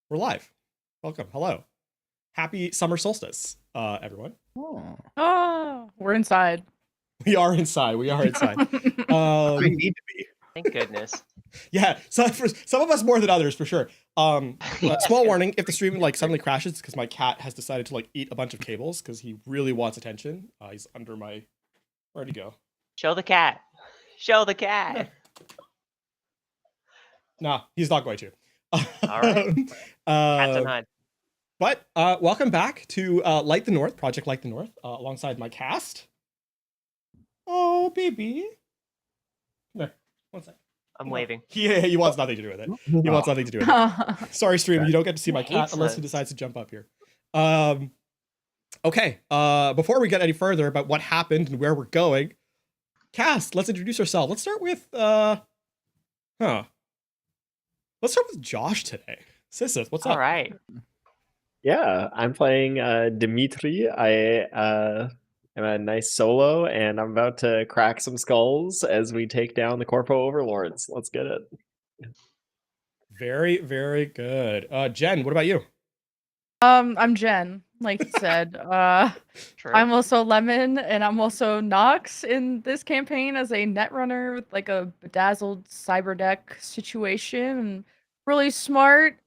We're live. Welcome. Hello. Happy summer solstice, everyone. Oh, we're inside. We are inside. We are inside. We need to be. Thank goodness. Yeah. So for some of us more than others, for sure. Yeah, Small warning: if the stream suddenly crashes, it's because my cat has decided to eat a bunch of cables because he really wants attention. He's under my. Where'd he go? Show the cat. Show the cat. Nah, he's not going to. All right. Cat's on hide. But welcome back to Light the North, Project Light the North, alongside my cast. Oh, baby. Come here. One sec. I'm waving. He wants nothing to do with it. He wants nothing to do with it. Sorry, stream, you don't get to see my cat unless he decides to jump up here. Okay, before we get any further about what happened and where we're going, cast, let's introduce ourselves. Let's start with, Let's start with Josh today. Sisseth, what's up? All right. Yeah, I'm playing Dimitri. I am a nice solo, and I'm about to crack some skulls as we take down the Corpo Overlords. Let's get it. Very, very good. Jen, what about you? I'm Jen, like you said. True. I'm also Lemon, and I'm also Nox in this campaign as a netrunner with like a bedazzled cyber deck situation, and really smart.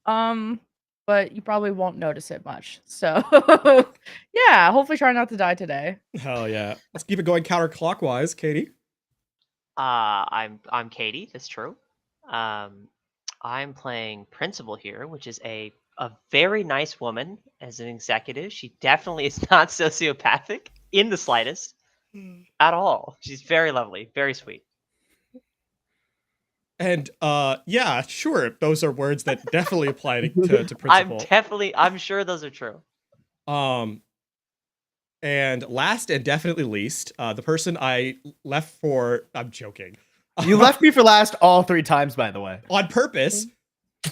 But you probably won't notice it much. So yeah, hopefully try not to die today. Hell yeah. Let's keep it going counterclockwise, Katie. I'm Katie. That's true. I'm playing Principal here, which is a very nice woman as an executive. She definitely is not sociopathic in the slightest at all. She's very lovely, very sweet. And yeah, sure, those are words that definitely apply to Principal. I'm sure those are true. And last and definitely least, the person I left for, I'm joking. You left me for last all 3 times, by the way. On purpose,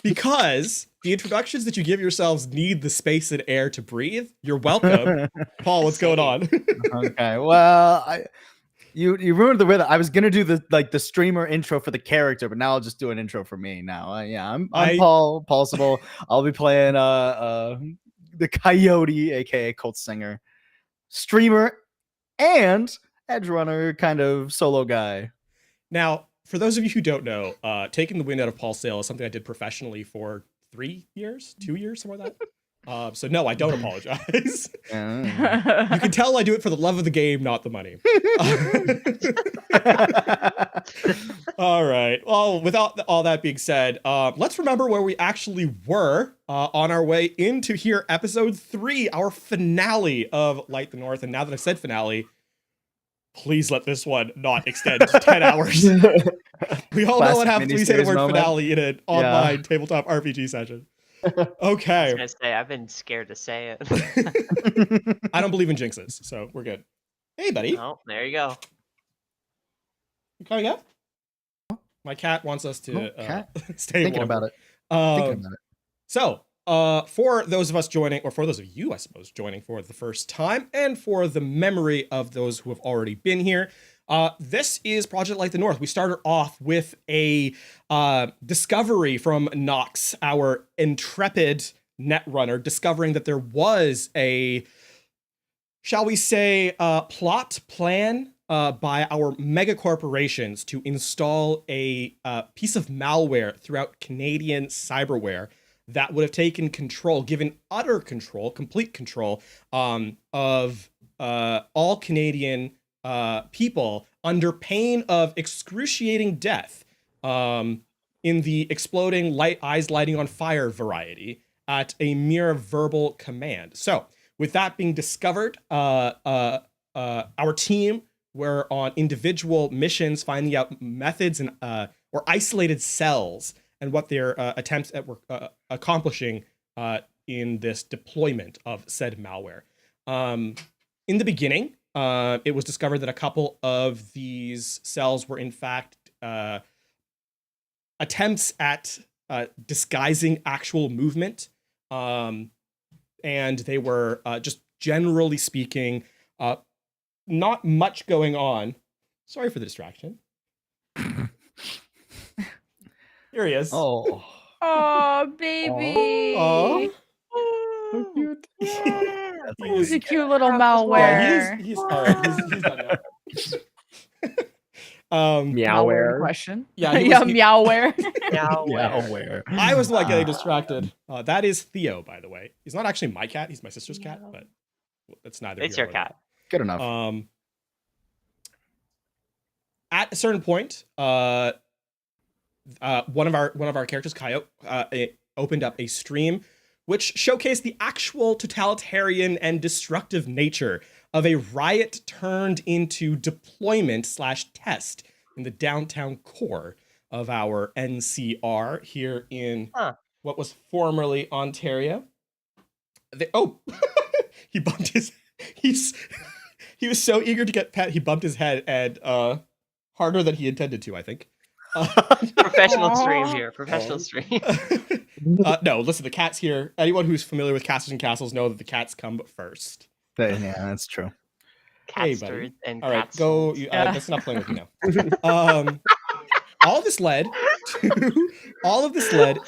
because the introductions that you give yourselves need the space and air to breathe. You're welcome. Paul, what's going on? Okay, well, you ruined the rhythm. I was gonna do the streamer intro for the character, but now I'll just do an intro for me now. Yeah, I'm Paul Paulsable. I'll be playing the Coyote, aka Cult Singer, streamer, and edge runner kind of solo guy. Now, for those of you who don't know, taking the wind out of Paul's sail is something I did professionally for 2 years, somewhere like that. So no, I don't apologize. You can tell I do it for the love of the game, not the money. All right. Well, without all that being said, let's remember where we actually were on our way into here, episode 3, our finale of Light the North. And now that I've said finale, please let this one not extend to 10 hours. We all know what happens when you say the word finale in an online tabletop RPG session. Okay. I was gonna say, I've been scared to say it. I don't believe in jinxes, so we're good. Hey, buddy. Oh, there you go. You coming up? My cat wants us to stay Thinking longer. about it. So, for those of us joining, or for those of you, I suppose, joining for the first time, and for the memory of those who have already been here, this is Project Light the North. We started off with a discovery from Nox, our intrepid netrunner, discovering that there was a, shall we say, plot plan by our mega corporations to install a piece of malware throughout Canadian cyberware that would have taken control, given utter control, complete control of all Canadian people under pain of excruciating death in the exploding eyes lighting on fire variety at a mere verbal command. So with that being discovered, our team were on individual missions, finding out methods and or isolated cells and what their attempts at accomplishing in this deployment of said malware. In the beginning, it was discovered that a couple of these cells were in fact attempts at disguising actual movement. And they were, just generally speaking, not much going on. Sorry for the distraction. Here he is. Oh. Oh, baby. Aw. So cute. He's a He's- cute little Crap as well. Yeah, malware. he's all right. He's done now. Malware in Meowware. question. Yeah, he yeah, was- he- meowware. Now Yeah, where? where? I was the one getting distracted. That is Theo, by the way. He's not actually my cat. He's my sister's cat, but that's neither. It's here your nor cat. Good enough. there. At a certain point, one of our characters, Coyote, opened up a stream which showcased the actual totalitarian and destructive nature of a riot turned into deployment/test in the downtown core of our NCR here in what was formerly Ontario. He bumped his. He was so eager to get pet, he bumped his head and harder than he intended to, I think. Professional stream Aw. here. Professional stream. No, listen, the cats here. Anyone who's familiar with Castles and Castles know that the cats come first. Yeah, that's true. Hey, Catsters buddy. and All right, cats. go. Yeah. Let's not playing with you now. All of this led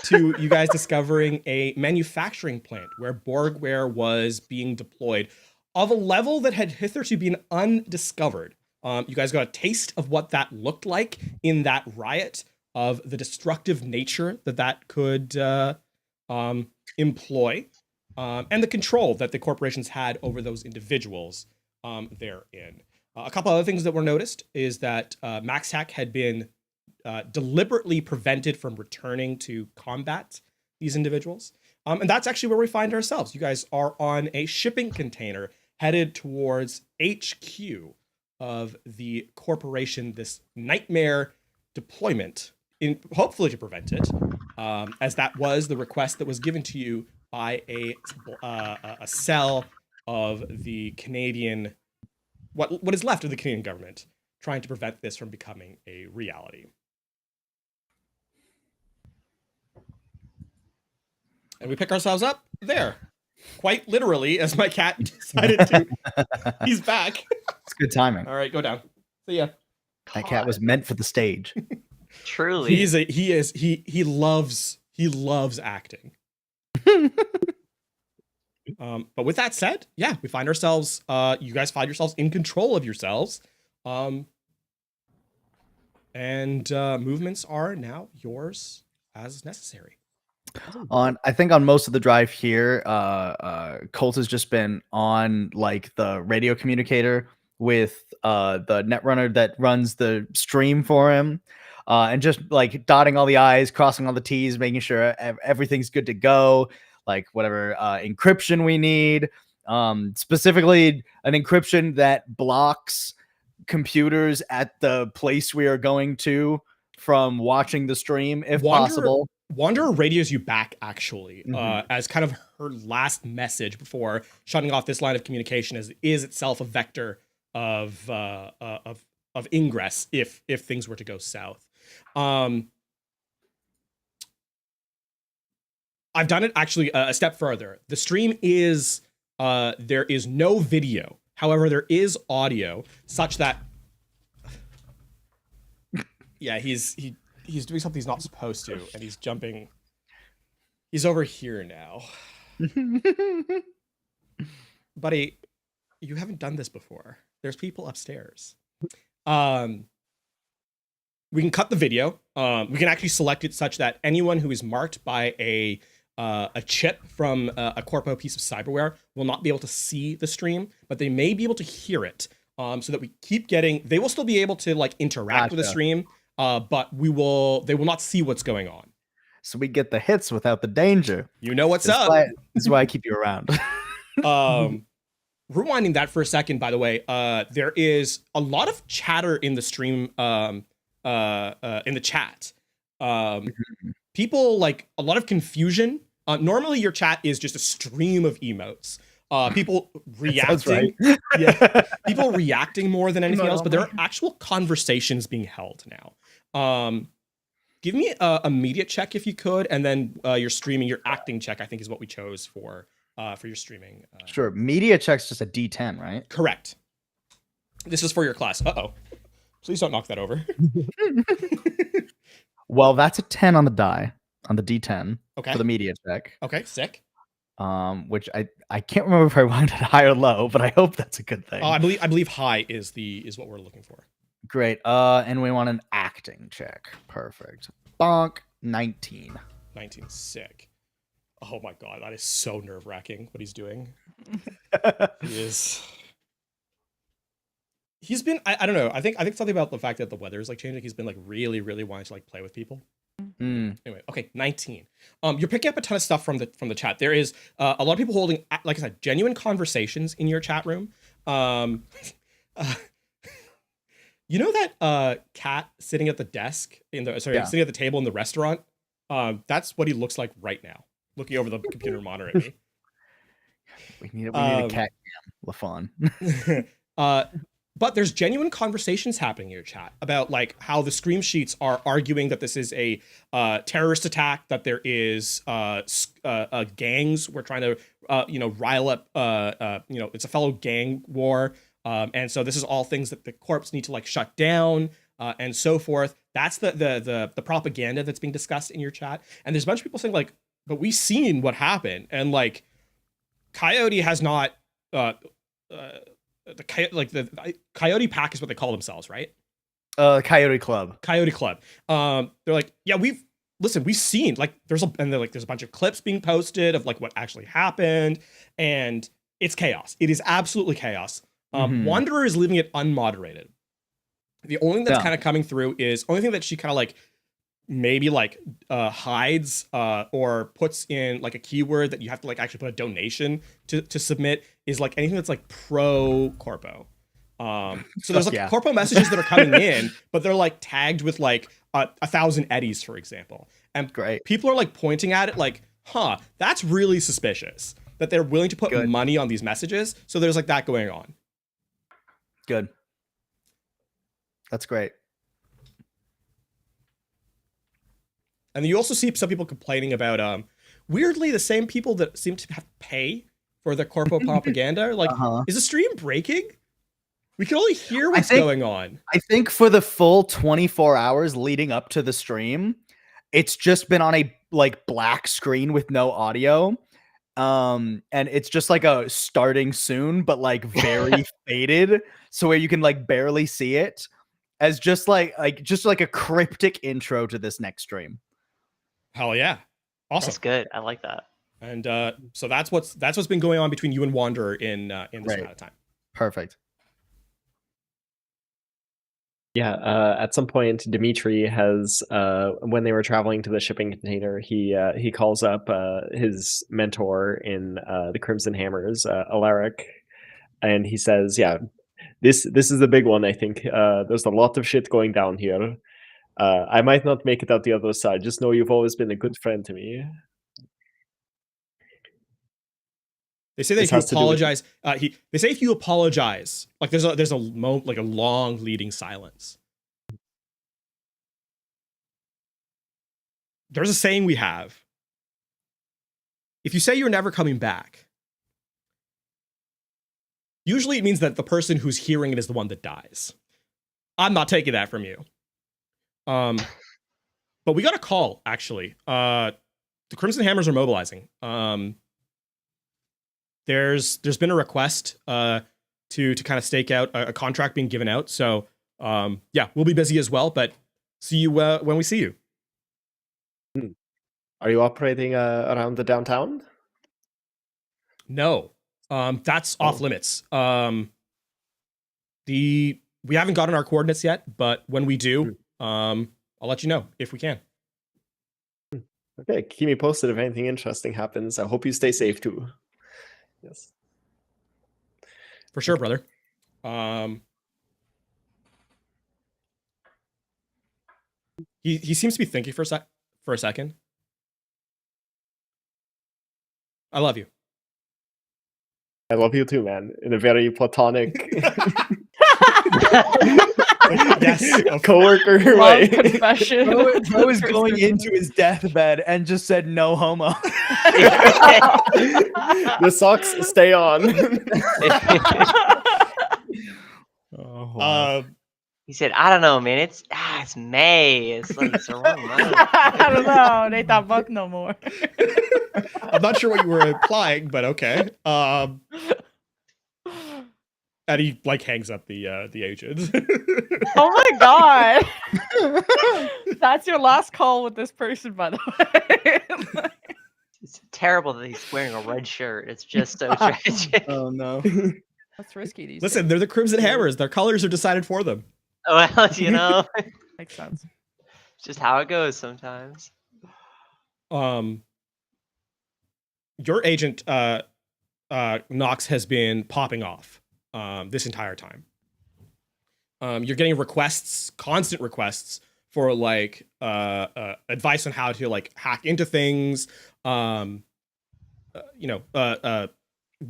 to you guys discovering a manufacturing plant where Borgware was being deployed of a level that had hitherto been undiscovered. You guys got a taste of what that looked like in that riot, of the destructive nature that could employ, and the control that the corporations had over those individuals therein. A couple other things that were noticed is that MaxHack had been deliberately prevented from returning to combat these individuals. And that's actually where we find ourselves. You guys are on a shipping container headed towards HQ of the corporation, this nightmare deployment, hopefully to prevent it, as that was the request that was given to you by a cell of the Canadian, what is left of the Canadian government, trying to prevent this from becoming a reality. And we pick ourselves up there, quite literally, as my cat decided to. He's back. It's good timing. All right, go down. See ya. That cat was meant for the stage. Truly. He loves acting. But with that said, yeah, we find ourselves. You guys find yourselves in control of yourselves, and movements are now yours as necessary. I think on most of the drive here, Colt has just been on like the radio communicator with the netrunner that runs the stream for him, and just like dotting all the I's, crossing all the T's, making sure everything's good to go. Like whatever encryption we need, specifically an encryption that blocks computers at the place we are going to from watching the stream, if possible. Wanderer radios you back, actually, as kind of her last message before shutting off this line of communication, as it is itself a vector of ingress if things were to go south. I've done it actually a step further. The stream is there is no video. However, there is audio, such that he's doing something he's not supposed to, and he's jumping. He's over here now. Buddy, you haven't done this before. There's people upstairs. We can cut the video. We can actually select it such that anyone who is marked by a chip from a corpo piece of cyberware will not be able to see the stream, but they may be able to hear it. So that we keep getting. They will still be able to like interact with the stream. But they will not see what's going on. So we get the hits without the danger. You know what's That's up. That's why I keep you around. Rewinding that for a second, by the way, there is a lot of chatter in the stream, in the chat. People, like, a lot of confusion. Normally your chat is just a stream of emotes. People reacting. Right. Yeah, people reacting more than anything else, but there are actual conversations being held now. Give me a media check if you could, and then your streaming, your acting check, I think is what we chose for your streaming. Sure. Media check's just a D10, right? Correct. This is for your class. Uh-oh. Please don't knock that over. Well, that's a 10 on the die. on the D10 Okay. for the media check. Okay, sick. Which I can't remember if I wanted high or low, but I hope that's a good thing. I believe high is what we're looking for. Great. And we want an acting check. Perfect. Bonk. 19. 19, sick. Oh my god, that is so nerve-wracking what he's doing. He's been I don't know. I think something about the fact that the weather is like changing. He's been like really, really wanting to like play with people. Anyway, okay, 19. You're picking up a ton of stuff from the chat. There is a lot of people holding, like I said, genuine conversations in your chat room. You know that cat sitting at the desk sitting at the table in the restaurant? That's what he looks like right now, looking over the computer monitor at me. We need a cat cam, LaFawn. But there's genuine conversations happening in your chat about like how the scream sheets are arguing that this is a terrorist attack, that there is gangs. We're trying to rile up it's a fellow gang war, and so this is all things that the corps need to like shut down and so forth. That's the propaganda that's being discussed in your chat, and there's a bunch of people saying like, but we've seen what happened, and like Coyote has not. The Coyote Pack is what they call themselves, right? Coyote Club. Coyote Club. They're like, yeah, we've seen like there's a bunch of clips being posted of like what actually happened, and it's chaos. It is absolutely chaos. Wanderer is leaving it unmoderated. The only thing that's kind of coming through is only thing that she kind of like maybe like hides or puts in like a keyword that you have to like actually put a donation to submit is like anything that's like pro corpo. So there's like corpo messages that are coming in, but they're like tagged with like 1,000 eddies, for example. And people are like pointing at it like, that's really suspicious that they're willing to put money on these messages. So there's like that going on. Good. That's great. And you also see some people complaining about, weirdly, the same people that seem to have to pay for their corpo propaganda. Like, is the stream breaking? We can only hear what's going on. I think for the full 24 hours leading up to the stream, it's just been on a like black screen with no audio. And it's just like a starting soon, but like very faded. So where you can like barely see it as just like a cryptic intro to this next stream. Hell yeah. Awesome. That's good. I like that. And so that's what's been going on between you and Wanderer in this amount of time. Perfect. Yeah, at some point, Dimitri has, when they were traveling to the shipping container, he calls up his mentor in the Crimson Hammers, Alaric, and he says, "Yeah, this is the big one. I think there's a lot of shit going down here. I might not make it out the other side. Just know you've always been a good friend to me." They say that if you apologize, they say if you apologize, like there's a long leading silence. There's a saying we have. If you say you're never coming back, usually it means that the person who's hearing it is the one that dies. I'm not taking that from you. But we got a call, actually. The Crimson Hammers are mobilizing. There's been a request to kind of stake out a contract being given out. So yeah, we'll be busy as well, but see you when we see you. Are you operating around the downtown? No, that's off limits. We haven't gotten our coordinates yet, but when we do, I'll let you know if we can. Okay, keep me posted if anything interesting happens. I hope you stay safe too. Yes. For sure, brother. He seems to be thinking for a second. I love you. I love you too, man. In a very platonic yes, coworker way. Confession. Bro is going into his deathbed and just said no homo. The socks stay on. He said, "I don't know, man. It's May. It's like it's the wrong month." I don't know. They thought fuck no more. I'm not sure what you were implying, but okay. And he like hangs up the agent. Oh my god. That's your last call with this person, by the way. It's terrible that he's wearing a red shirt. It's just so tragic. Oh no. That's risky these Listen, days. they're the Crimson Hammers. Their colors are decided for them. Well, you know, Makes sense. it's just how it goes sometimes. Your agent Nox has been popping off this entire time. You're getting requests, constant requests for like advice on how to like hack into things,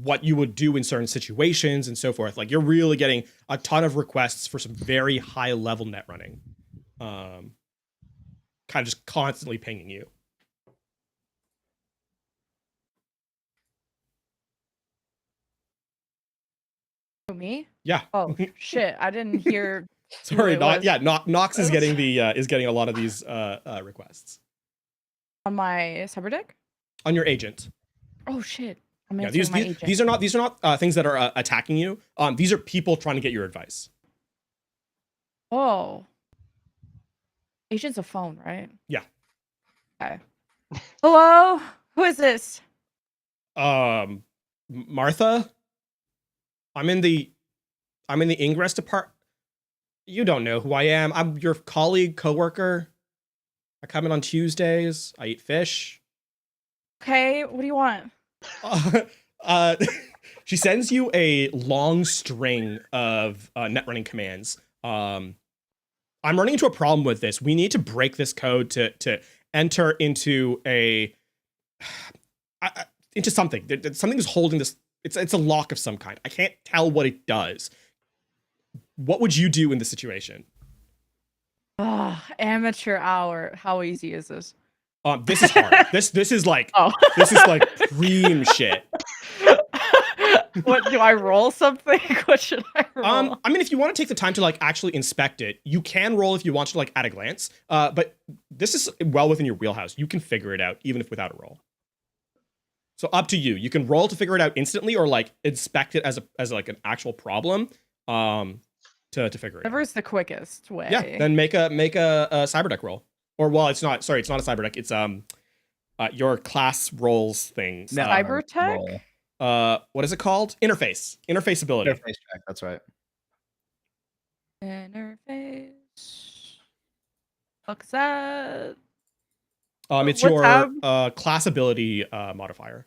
what you would do in certain situations and so forth. Like you're really getting a ton of requests for some very high level net running, kind of just constantly pinging you. Me? Yeah. Oh shit! I didn't hear. Sorry, it was. Nox is getting is getting a lot of these requests On my cyber deck. on your agent. Oh shit! I'm Yeah, answering my agent. these are not things that are attacking you. These are people trying to get your advice. Oh. Agent's a phone, right? Yeah. Okay. Hello? Who is this? Martha, I'm in the ingress department. You don't know who I am. I'm your colleague, coworker. I come in on Tuesdays. I eat fish. Okay, what do you want? She sends you a long string of net running commands. I'm running into a problem with this. We need to break this code to enter into into something. Something is holding this. It's a lock of some kind. I can't tell what it does. What would you do in this situation? Amateur hour. How easy is this? This is hard. This is like Oh. this is like cream shit. What do I roll something? What should I roll? I mean, if you want to take the time to like actually inspect it, you can roll if you want to like at a glance. But this is well within your wheelhouse. You can figure it out even if without a roll. So up to you. You can roll to figure it out instantly, or like inspect it as like an actual problem. To figure it out. Whatever's the quickest way. Yeah. Then make a cyber deck roll. Or well, it's not. Sorry, it's not a cyber deck. It's your class rolls thing. No, Cyber tech? roll. What is it called? Interface ability. Interface check. That's right. Interface. Fuck's that? It's What your tab? class ability modifier.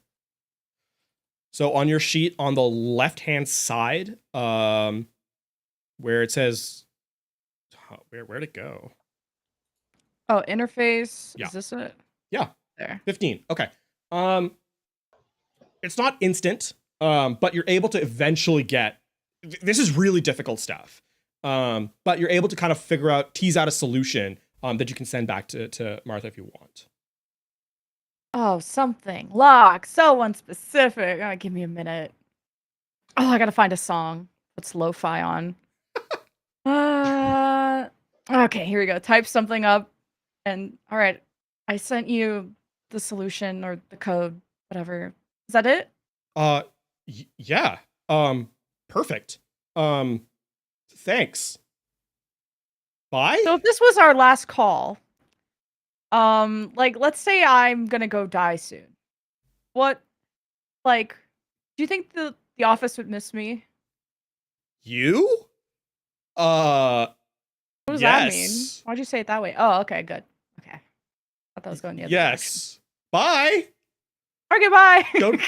So on your sheet on the left hand side, where it says, where'd it go? Oh, interface. Yeah. Is this it? Yeah. There. 15. Okay. It's not instant, but you're able to eventually get. This is really difficult stuff. But you're able to kind of tease out a solution that you can send back to Martha if you want. Oh, something. Lock. So unspecific. Oh, give me a minute. Oh, I gotta find a song. What's lo-fi on? Okay, here we go. Type something up. And all right, I sent you the solution or the code, whatever. Is that it? Yeah. Perfect. Thanks. Bye. So if this was our last call, like let's say I'm gonna go die soon. What, like, do you think the office would miss me? You? What does that mean? Yes. Why'd you say it that way? Oh, okay, good. Okay. I thought I was going the other direction. Yes. Bye. Okay, bye. Don't.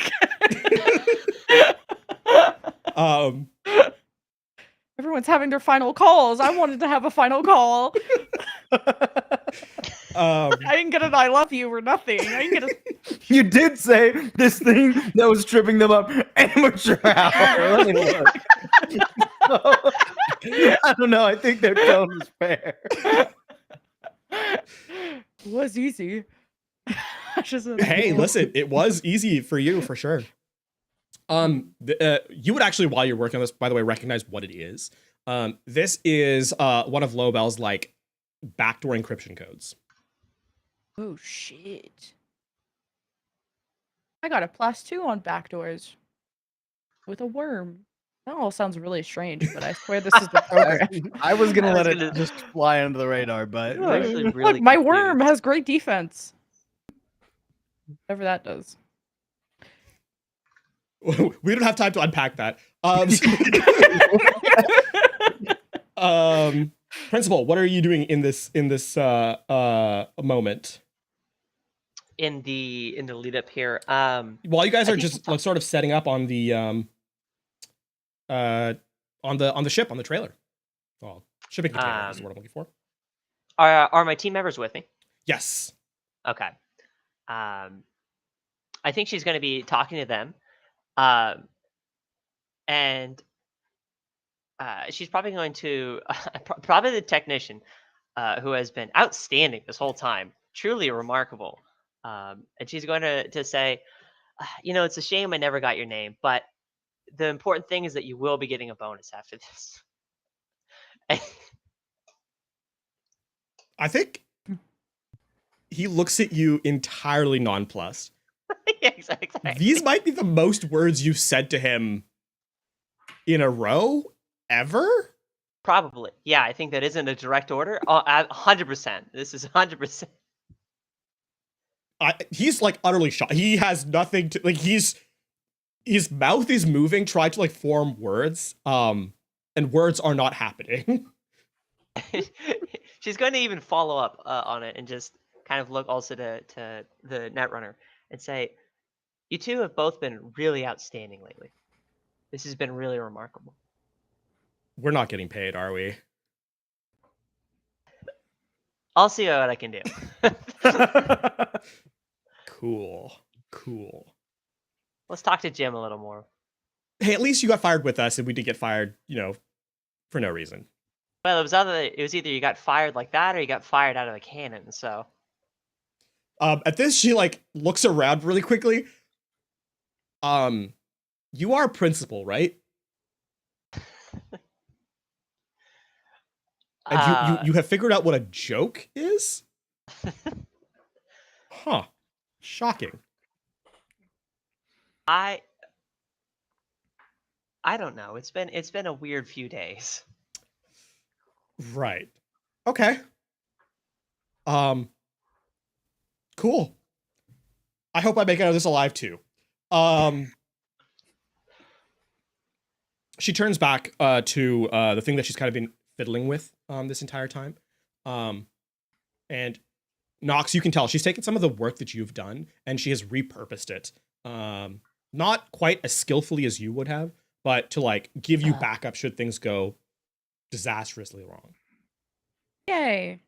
Everyone's having their final calls. I wanted to have a final call. I didn't get an I love you or nothing. I didn't get a... You did say this thing that was tripping them up. Amateur hour. Let me look. I don't know. I think their tone is fair. It was easy. Hey, listen, it was easy for you for sure. You would actually, while you're working on this, by the way, recognize what it is. This is one of Lobel's like backdoor encryption codes. Oh shit! I got a +2 on backdoors with a worm. That all sounds really strange, but I swear this is the program. I was gonna I let was it gonna- just fly under the radar, but was actually Look, really my confused. worm has great defense. Whatever that does. We don't have time to unpack that. Principal, what are you doing in this moment? In the lead up here, While you guys I are think just like sort of setting up on the ship, on the trailer. Well, shipping container is what I'm looking for. are my team members with me? Yes. Okay. I think she's going to be talking to them, and she's probably going to probably the technician who has been outstanding this whole time, truly remarkable. And she's going to say, it's a shame I never got your name, but the important thing is that you will be getting a bonus after this. I think he looks at you entirely nonplussed. Yeah, exactly. These might be the most words you've said to him in a row ever. Probably. Yeah, I think that isn't a direct order. 100%. This is 100%. He's like utterly shocked. He has nothing to like. His mouth is moving, trying to like form words. And words are not happening. She's going to even follow up on it and just kind of look also to the Netrunner and say, "You two have both been really outstanding lately. This has been really remarkable." We're not getting paid, are we? I'll see what I can do. Cool. Let's talk to Jim a little more. Hey, at least you got fired with us, and we did get fired, for no reason. Well, it was either you got fired like that or you got fired out of the cannon. So At this, she like looks around really quickly. You are principal, right? And you have figured out what a joke is? Huh. Shocking. I don't know. It's been a weird few days. Right. Okay. Cool. I hope I make it out of this alive too. She turns back to the thing that she's kind of been fiddling with this entire time. And Nox, you can tell she's taken some of the work that you've done and she has repurposed it. Not quite as skillfully as you would have, but to like give you backup should things go disastrously wrong. Yay.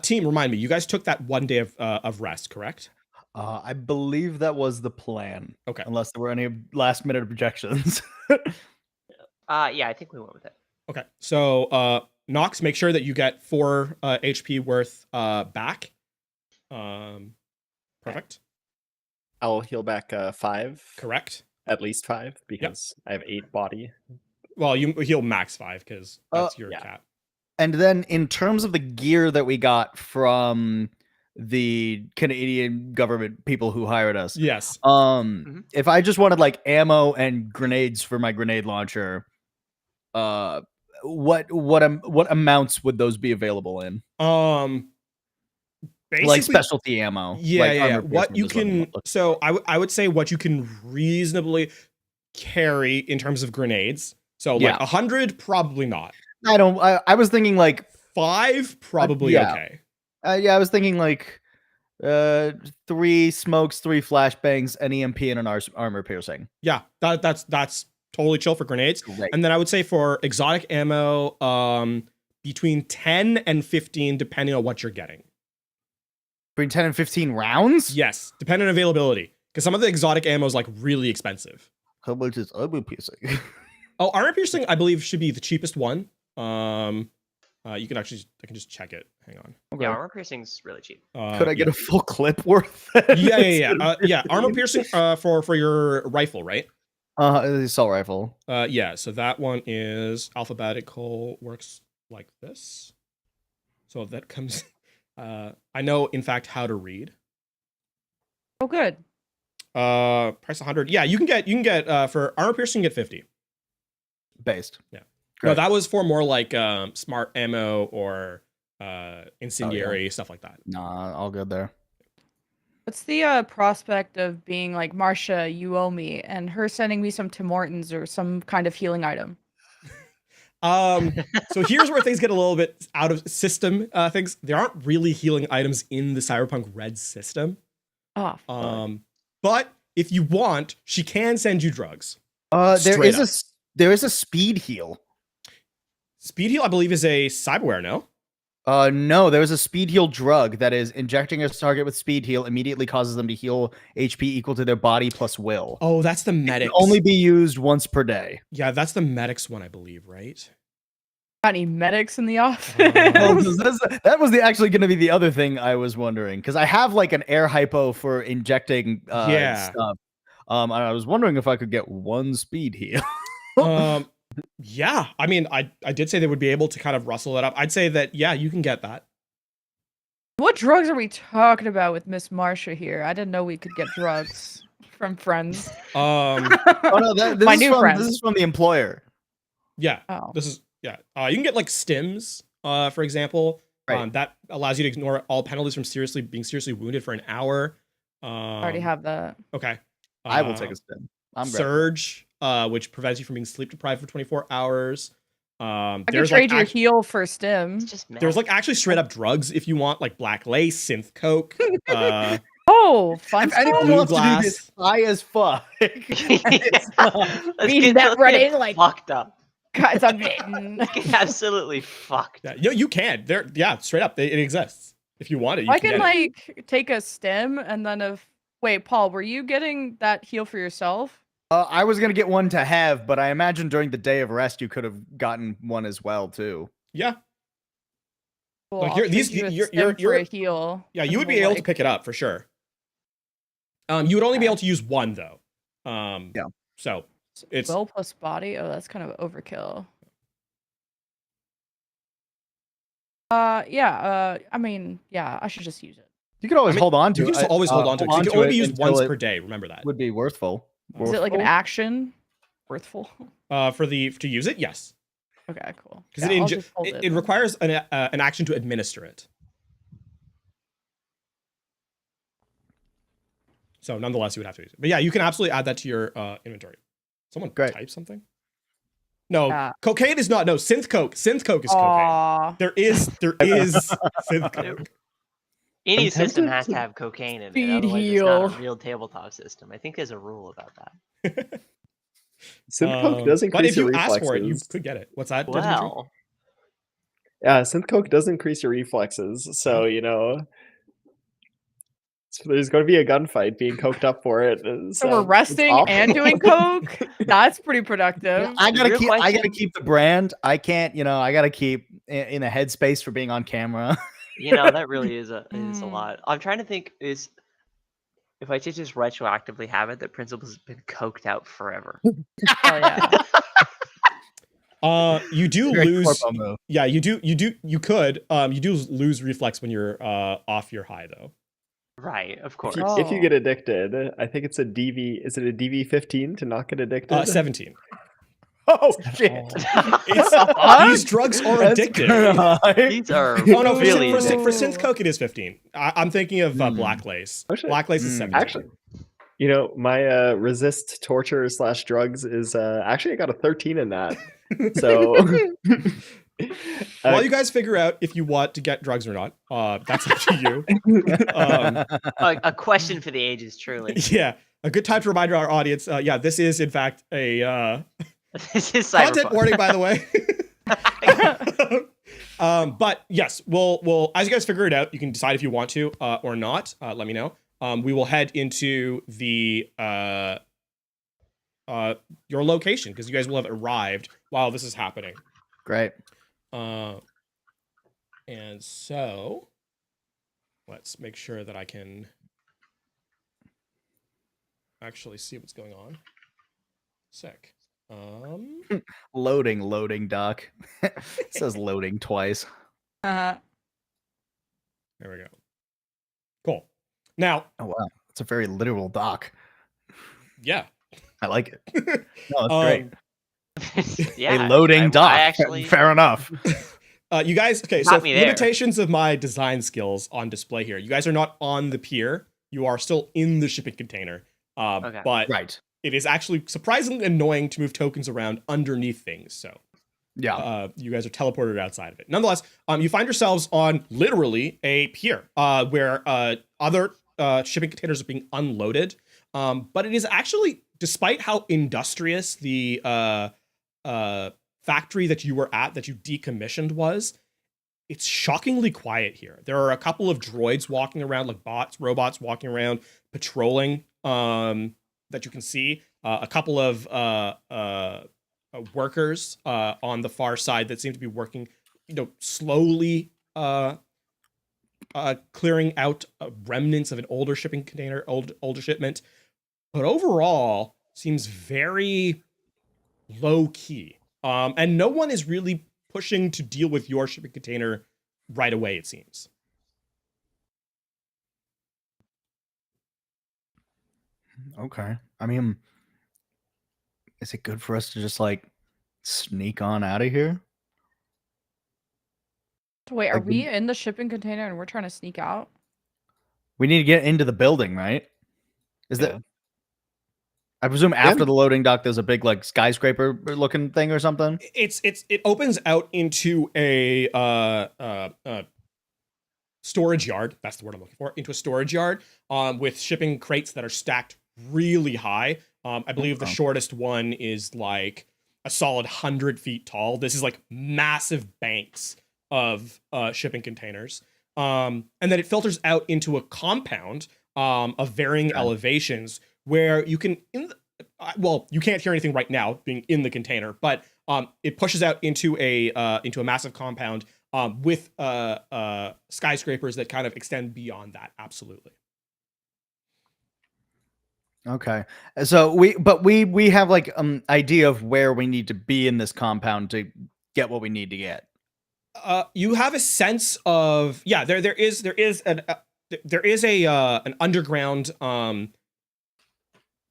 Team, remind me, you guys took that 1 day of rest, correct? I believe that was the plan. Okay. Unless there were any last minute objections. Yeah, I think we went with it. Okay. So Nox, make sure that you get 4 HP worth back. Perfect. I'll heal back 5. Correct. At least 5 because I have 8 body. Well, you heal max 5 because that's your yeah. cap. And then in terms of the gear that we got from the Canadian government people who hired us. Yes. If I just wanted like ammo and grenades for my grenade launcher, what amounts would those be available in? Basically, like specialty ammo. Yeah, like yeah. armor What you piercing is can so I would say what you can reasonably carry in terms of grenades. So like 100, probably not. I was thinking like 5, probably okay. Yeah, I was thinking like 3 smokes, 3 flashbangs, an EMP, and an armor piercing. Yeah, that's totally chill for grenades. Great. And then I would say for exotic ammo, between 10 and 15, depending on what you're getting. Between 10 and 15 rounds? Yes, depending on availability. Because some of the exotic ammo is like really expensive. How much is armor piercing? Oh, armor piercing, I believe, should be the cheapest one. You can actually, I can just check it. Hang on. Okay. Yeah, armor piercing's really cheap. Could I get a full clip worth? Yeah. Armor piercing for your rifle, right? The assault rifle. Yeah, so that one is alphabetical, works like this. So that comes. I know, in fact, how to read. Oh, good. Price 100. Yeah, you can get for armor piercing, you can get 50. Based. Yeah. Great. No, that was for more like smart ammo or incendiary stuff like that. Nah, all good there. What's the prospect of being like, Marcia, you owe me, and her sending me some Tim Hortons or some kind of healing item? So here's where things get a little bit out of system. Things there aren't really healing items in the Cyberpunk Red system. Oh, fuck. But if you want, she can send you drugs. There Straight is a speed heal. Speed heal, I believe, is a cyberware. No. No, there is a speed heal drug that is injecting a target with speed heal immediately causes them to heal HP equal to their body plus will. Oh, that's the It can medics. only be used once per day. Yeah, that's the medics one, I believe, right? Got any medics in the office? Well, that was actually going to be the other thing I was wondering, because I have like an air hypo for injecting stuff. And I was wondering if I could get one speed heal. Yeah, I mean, I did say they would be able to kind of rustle it up. I'd say that, yeah, you can get that. What drugs are we talking about with Miss Marcia here? I didn't know we could get drugs from friends. Oh no, this My is new friend. This is from the employer. Yeah, Oh. this is, yeah. You can get like stims, for example. Right. That allows you to ignore all penalties from being seriously wounded for an hour. I already have that. Okay. I will take a spin. I'm ready. Surge, which prevents you from being sleep deprived for 24 hours. I could There's trade like your heal for stim. It's just there's like actually straight up drugs if you want, like black lace, synth coke. Oh, fun If anyone Blue wants to do glass. this high as fuck, Let's Being get that running, get like- fucked up. guys, I'm getting. Get absolutely fucked. Yeah, you can. There, yeah, straight up, it exists. If you want it, you I can can get it. like take a stim and then if wait, Paul, were you getting that heal for yourself? I was gonna get one to have, but I imagine during the day of rest you could have gotten one as well too. Yeah, Well, Like, I'll you're- trade these- you a you're- stim you're- for a you're- heal. yeah, and you would be we'll, able to like- pick it up for sure. You would only be able to use one though. Yeah. So it's will plus body. Oh, that's kind of overkill. Yeah. I mean, yeah, I should just use it. You could always I mean, hold on to you it. can just always hold on to it. 'Cause you can only be used until once it per day. Remember that. Would be worthful. Is it like an Worthful? action? Worthful. To use it, yes, Okay, cool. because Yeah, I'll just hold it then. requires an action to administer it. So nonetheless, you would have to use it. But yeah, you can absolutely add that to your inventory. Someone Great. type something. No, Yeah. cocaine is not. No, synth coke. Synth coke is cocaine. Aw. There is synth coke. Any I'm system tempted has to to- have cocaine in it. Speed Otherwise, it's not heal. a real tabletop system. I think there's a rule about that. Synth coke does But increase if you your ask reflexes. for it, you could get it. What's that? Dimitri? Well, Yeah, synth coke does increase your reflexes, so you know. So there's going to be a gunfight being coked up for it. So we're it's resting awful. and doing coke. That's pretty productive. I The gotta real keep. I gotta question- keep the brand. I can't. I gotta keep in a headspace for being on camera. that really is a Mm. lot. I'm trying to think is if I should just retroactively have it that Principal's been coked out forever. Oh yeah. You do Very lose. corpo move. Yeah, you do. You could. You do lose reflex when you're off your high though. Right, of course. If you Oh. get addicted, I think it's a DV. Is it a DV 15 to not get addicted? 17. Oh shit! These drugs are That's addictive. kinda high. These are Oh no, really for addictive. synth coke it is 15. I'm thinking of black lace. Oh, shit. Black lace is 17. Actually, my resist torture / drugs is actually I got a 13 in that. So While you guys figure out if you want to get drugs or not, that's up to you. a question for the ages, truly. Yeah, a good time to remind our audience. Yeah, this is in fact a This is content cyberpunk. warning, by the way. But yes, we'll as you guys figure it out, you can decide if you want to or not. Let me know. We will head into the your location because you guys will have arrived while this is happening. Great. And so let's make sure that I can actually see what's going on. Sick. Loading, Doc. It says loading twice. Uh, There we go. Cool. Now, Oh wow, it's a very literal doc. yeah. I like it. No, that's great. Yeah, A loading doc. I actually Fair enough. You guys, okay, so Got me there. limitations of my design skills on display here. You guys are not on the pier. You are still in the shipping container. Okay. But Right. it is actually surprisingly annoying to move tokens around underneath things. So Yeah. you guys are teleported outside of it. Nonetheless, you find yourselves on literally a pier where other shipping containers are being unloaded. But it is actually, despite how industrious the factory that you were at, that you decommissioned was, it's shockingly quiet here. There are a couple of droids walking around, like robots walking around, patrolling, that you can see. A couple of workers on the far side that seem to be working, slowly clearing out remnants of an older shipping container, older shipment. But overall, seems very low key. And no one is really pushing to deal with your shipping container right away, it seems. Okay. I mean, is it good for us to just like sneak on out of here? wait, are Like, we in the shipping container and we're trying to sneak out? We need to get into the building, right? Is Yeah. that? I presume after the loading dock, there's a big like skyscraper looking thing or something. It opens out into a storage yard. That's the word I'm looking for. Into a storage yard with shipping crates that are stacked really high. I believe the shortest one is like a solid 100 feet tall. This is like massive banks of shipping containers. And then it filters out into a compound of varying elevations where you can, you can't hear anything right now being in the container, but it pushes out into a massive compound with skyscrapers that kind of extend beyond that. Absolutely. Okay. So we have like idea of where we need to be in this compound to get what we need to get. You have a sense of there is an underground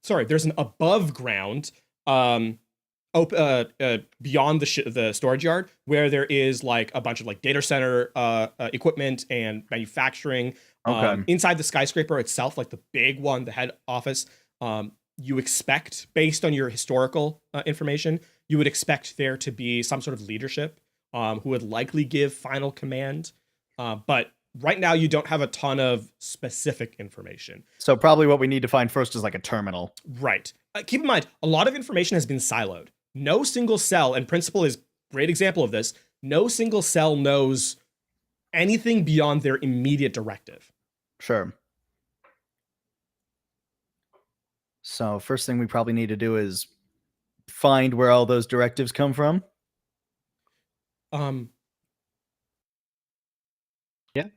there's an above ground beyond the storage yard where there is like a bunch of like data center equipment and manufacturing. Okay. Inside the skyscraper itself, like the big one, the head office, you expect, based on your historical information, you would expect there to be some sort of leadership who would likely give final command. But right now, you don't have a ton of specific information. So probably what we need to find first is like a terminal. Right. Keep in mind, a lot of information has been siloed. No single cell, and Principal is a great example of this, no single cell knows anything beyond their immediate directive. Sure. So first thing we probably need to do is find where all those directives come from. Yeah.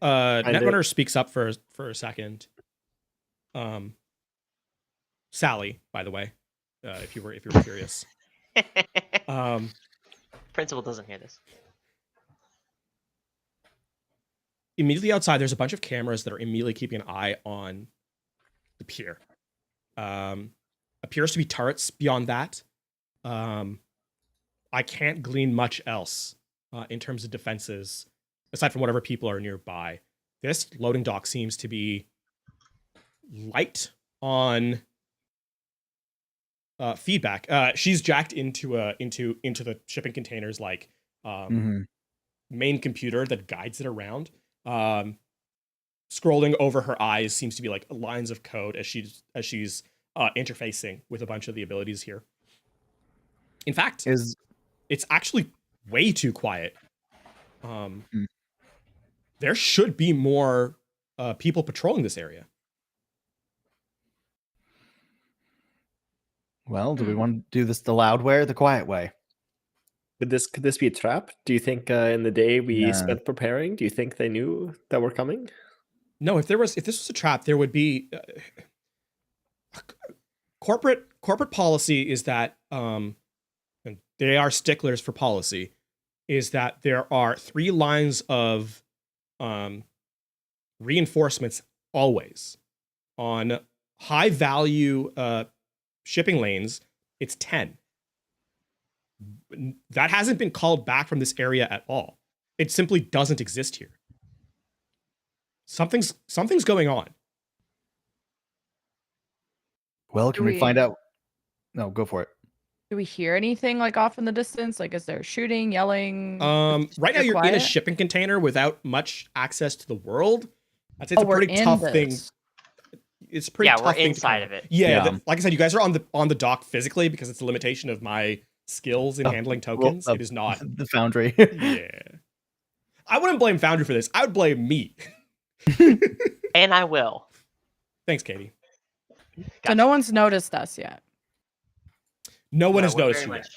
Netrunner speaks up for a second. Sally, by the way, if you were curious. Principal doesn't hear this. Immediately outside, there's a bunch of cameras that are immediately keeping an eye on the pier. Appears to be turrets beyond that. I can't glean much else in terms of defenses, aside from whatever people are nearby. This loading dock seems to be light on feedback. She's jacked into the shipping containers like main computer that guides it around. Scrolling over her eyes seems to be like lines of code as she's interfacing with a bunch of the abilities here. In fact, it's actually way too quiet. There should be more people patrolling this area. Well, do we want to do this the loud way or the quiet way? Could this be a trap? Do you think in the day we spent preparing, do you think they knew that we're coming? No, if this was a trap, there would be corporate policy is that and they are sticklers for policy, is that there are 3 lines of reinforcements always. On high value shipping lanes, it's 10. That hasn't been called back from this area at all. It simply doesn't exist here. Something's going on. Well, can we find out? No, go for it. Do we hear anything like off in the distance? Like, is there shooting, yelling? Right now you're in a shipping container without much access to the world. I'd say it's a pretty tough thing. It's pretty tough. Yeah, we're inside of it. Yeah. Like I said, you guys are on the dock physically because it's a limitation of my skills in handling tokens. It is not the Foundry. Yeah. I wouldn't blame Foundry for this. I would blame me. And I will. Thanks, Katie. Gotcha. So no one's noticed us yet. No one has noticed you yet.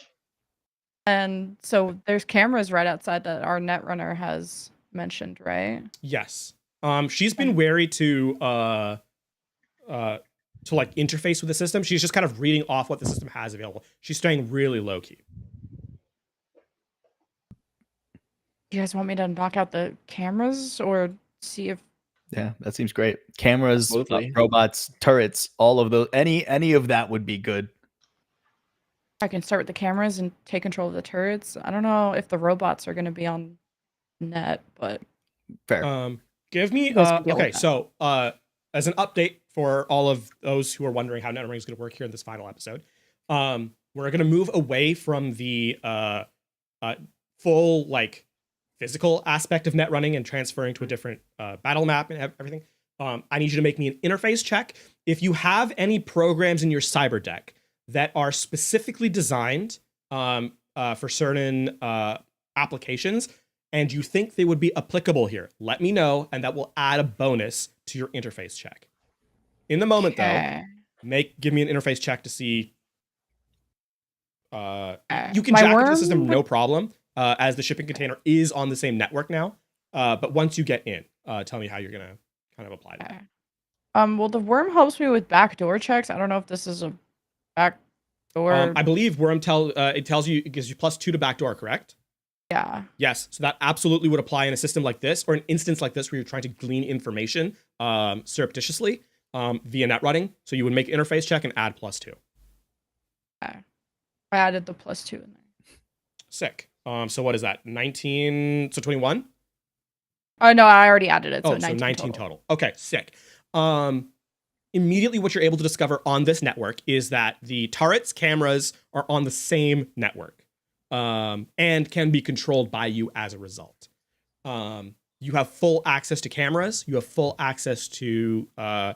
And so there's cameras right outside that our Netrunner has mentioned, right? Yes. She's been wary to like interface with the system. She's just kind of reading off what the system has available. She's staying really low key. You guys want me to knock out the cameras or see if? Yeah, that seems great. Cameras, robots, turrets, all of those. Any of that would be good. I can start with the cameras and take control of the turrets. I don't know if the robots are going to be on net, but fair. Give me okay. So as an update for all of those who are wondering how Netrunning is going to work here in this final episode, we're going to move away from the full like physical aspect of Netrunning and transferring to a different battle map and everything. I need you to make me an interface check. If you have any programs in your cyber deck that are specifically designed for certain applications, and you think they would be applicable here, let me know, and that will add a bonus to your interface check. In the moment, though, give me an interface check to see. You can jack into the system, no problem, as the shipping container is on the same network now. But once you get in, tell me how you're gonna kind of apply that. Well, the worm helps me with backdoor checks. I don't know if this is a backdoor. I believe worm it tells you, it gives you +2 to backdoor, correct? Yeah. Yes, so that absolutely would apply in a system like this, or an instance like this where you're trying to glean information surreptitiously via net running. So you would make an interface check and add +2. Okay. I added the +2 in there. Sick. So what is that? 19, so 21? Oh, no, I already added it. So 19 total. Okay, sick. Immediately what you're able to discover on this network is that the turrets, cameras are on the same network. And can be controlled by you as a result. You have full access to cameras. You have full access to the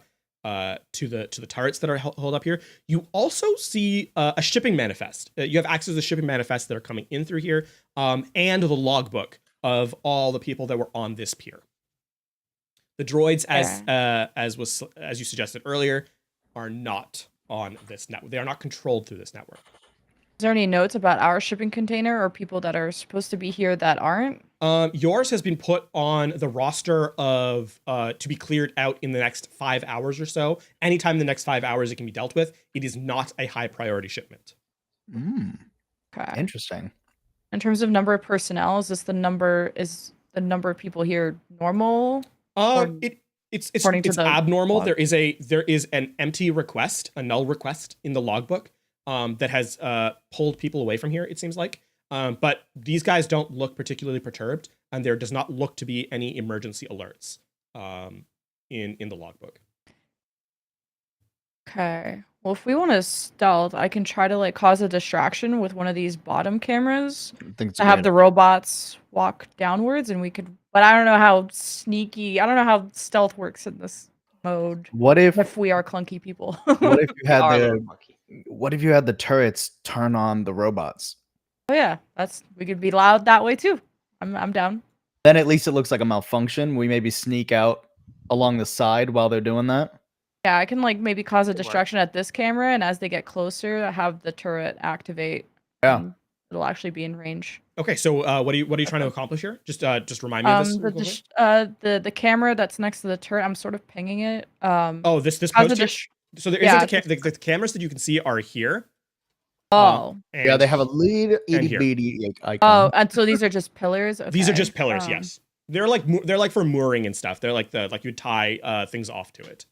turrets that are held up here. You also see a shipping manifest. You have access to the shipping manifests that are coming in through here, and the logbook of all the people that were on this pier. The droids, as you suggested earlier, are not on this network. They are not controlled through this network. Is there any notes about our shipping container or people that are supposed to be here that aren't? Yours has been put on the roster of to be cleared out in the next 5 hours or so. Anytime in the next 5 hours it can be dealt with. It is not a high priority shipment. Okay. Interesting. In terms of number of personnel, is the number of people here normal? It's abnormal. There is an empty request, a null request in the logbook. That has pulled people away from here, it seems like. But these guys don't look particularly perturbed, and there does not look to be any emergency alerts in the logbook. Okay. Well, if we want to stealth, I can try to like cause a distraction with one of these bottom cameras to have the robots walk downwards, and we could. But I don't know how sneaky. I don't know how stealth works in this mode. What if we are clunky people? What if you had the turrets turn on the robots? Oh yeah, we could be loud that way too. I'm down. Then at least it looks like a malfunction. We maybe sneak out along the side while they're doing that. Yeah, I can like maybe cause a distraction at this camera, and as they get closer, have the turret activate. Yeah, it'll actually be in range. Okay, so what are you trying to accomplish here? Just remind me of this. The camera that's next to the turret, I'm sort of pinging it. This post here? So there isn't the cameras that you can see are here. Oh. Yeah, they have a and lead and itty here. bitty Oh, icon. and so these are just pillars? These are Okay. just pillars. Yes, they're like for mooring and stuff. They're like you tie things off to it.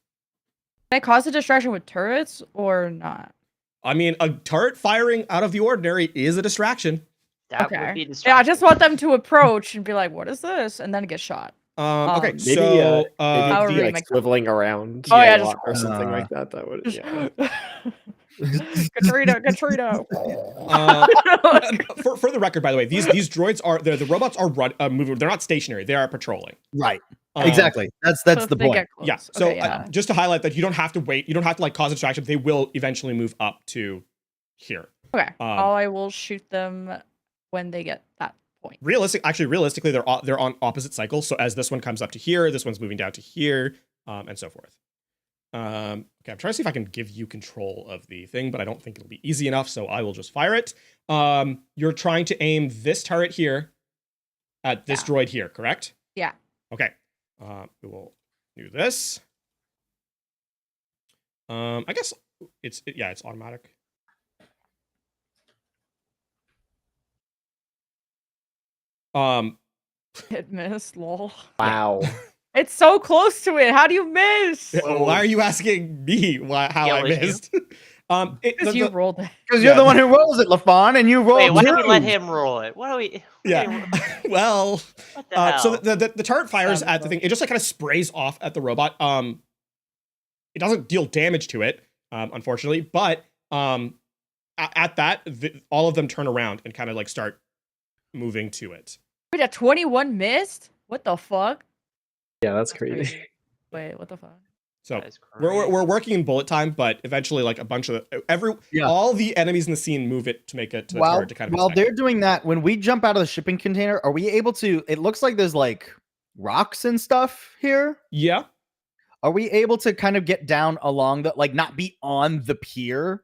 Can I cause a distraction with turrets or not? I mean, a turret firing out of the ordinary is a distraction. That would Okay. be Yeah, I distracting. just want them to approach and be like, "What is this?" and then get shot. Okay, Maybe, so maybe How it could be really like makes sense. swiveling around Oh, yeah, a just- lot or something like that. That would, yeah. Katrina. For the record, by the way, these droids are the robots are moving. They're not stationary. They are patrolling. Right. Exactly. That's So if the they point. get close. Yeah. So Okay, yeah. just to highlight that you don't have to wait. You don't have to like cause a distraction. They will eventually move up to here. Okay. I will shoot them when they get that point. Realistically, they're on opposite cycles. So as this one comes up to here, this one's moving down to here, and so forth. Okay, I'm trying to see if I can give you control of the thing, but I don't think it'll be easy enough. So I will just fire it. You're trying to aim this turret here at this droid here, correct? Yeah. Okay. We will do this. I guess it's automatic. It missed, lol. Wow. It's so close to it. How do you miss? Why are you asking me how Yeah, I was you? missed? Because you rolled it. Because you're Yeah. the one who rolls it, LaFon, and you roll. Wait, why two. don't we let him roll it? Why don't we? Yeah. Well, What the hell? so the turret fires Sounds at the thing. It just like kind of sprays off at the robot. It doesn't deal damage to it, unfortunately, but at that, all of them turn around and kind of like start moving to it. Wait, a 21 missed? What the fuck? Yeah, that's crazy. Wait, what the fuck? So That is we're crazy. working in bullet time, but eventually, like a bunch of all the enemies in the scene move it to make it to the turret to kind of. While inspect they're doing that, when we jump out of the shipping container, are we able to? It looks like there's like rocks and stuff here. Yeah. Are we able to kind of get down along the not be on the pier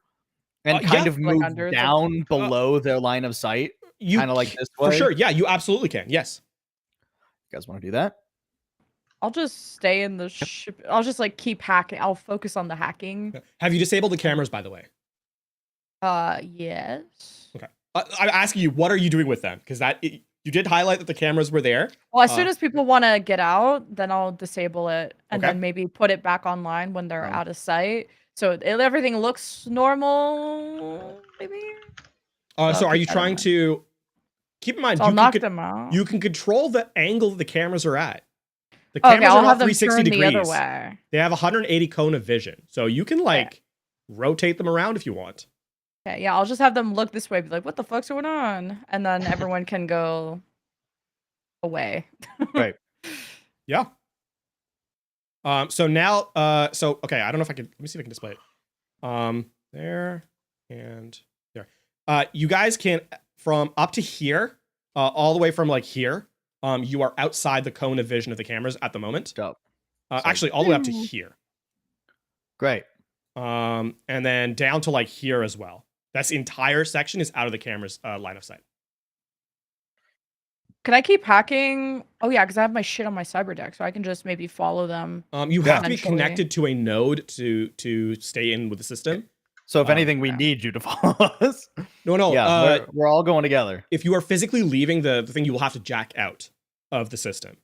and Yeah. kind of Like move under the- down below their line of sight? You Kind of like this for way? sure. Yeah, you absolutely can. Yes. You guys want to do that? I'll just stay in the ship. I'll just like keep hacking. I'll focus on the hacking. Have you disabled the cameras, by the way? Yes. Okay. I'm asking you, what are you doing with them? Because you did highlight that the cameras were there. Well, as soon as people want to get out, then I'll disable it and Okay. then maybe put it back online when they're Oh. out of sight. So everything looks normal, maybe. So are keep you that in trying mind. to keep in mind? So I'll you knock can, them out. You can control the angle that the cameras are at. The Okay, cameras I'll are have not them 360 turn degrees. the other way. They have 180 cone of vision, so you can rotate them around if you want. Okay, yeah, I'll just have them look this way, be like, "What the fuck's going on?" And then everyone can go away. Right. Yeah. So now, okay, I don't know if I can. Let me see if I can display it. There and there. You guys can from up to here, all the way from like here. You are outside the cone of vision of the cameras at the moment. Dope. Actually, all the way up to here. Great. And then down to like here as well. This entire section is out of the camera's line of sight. Can I keep hacking? Oh yeah, because I have my shit on my cyber deck, so I can just maybe follow them. You have to be Eventually. connected to a node to stay in with the system. So if anything, we need you to follow us. No. Yeah, we're all going together. If you are physically leaving the thing, you will have to jack out of the system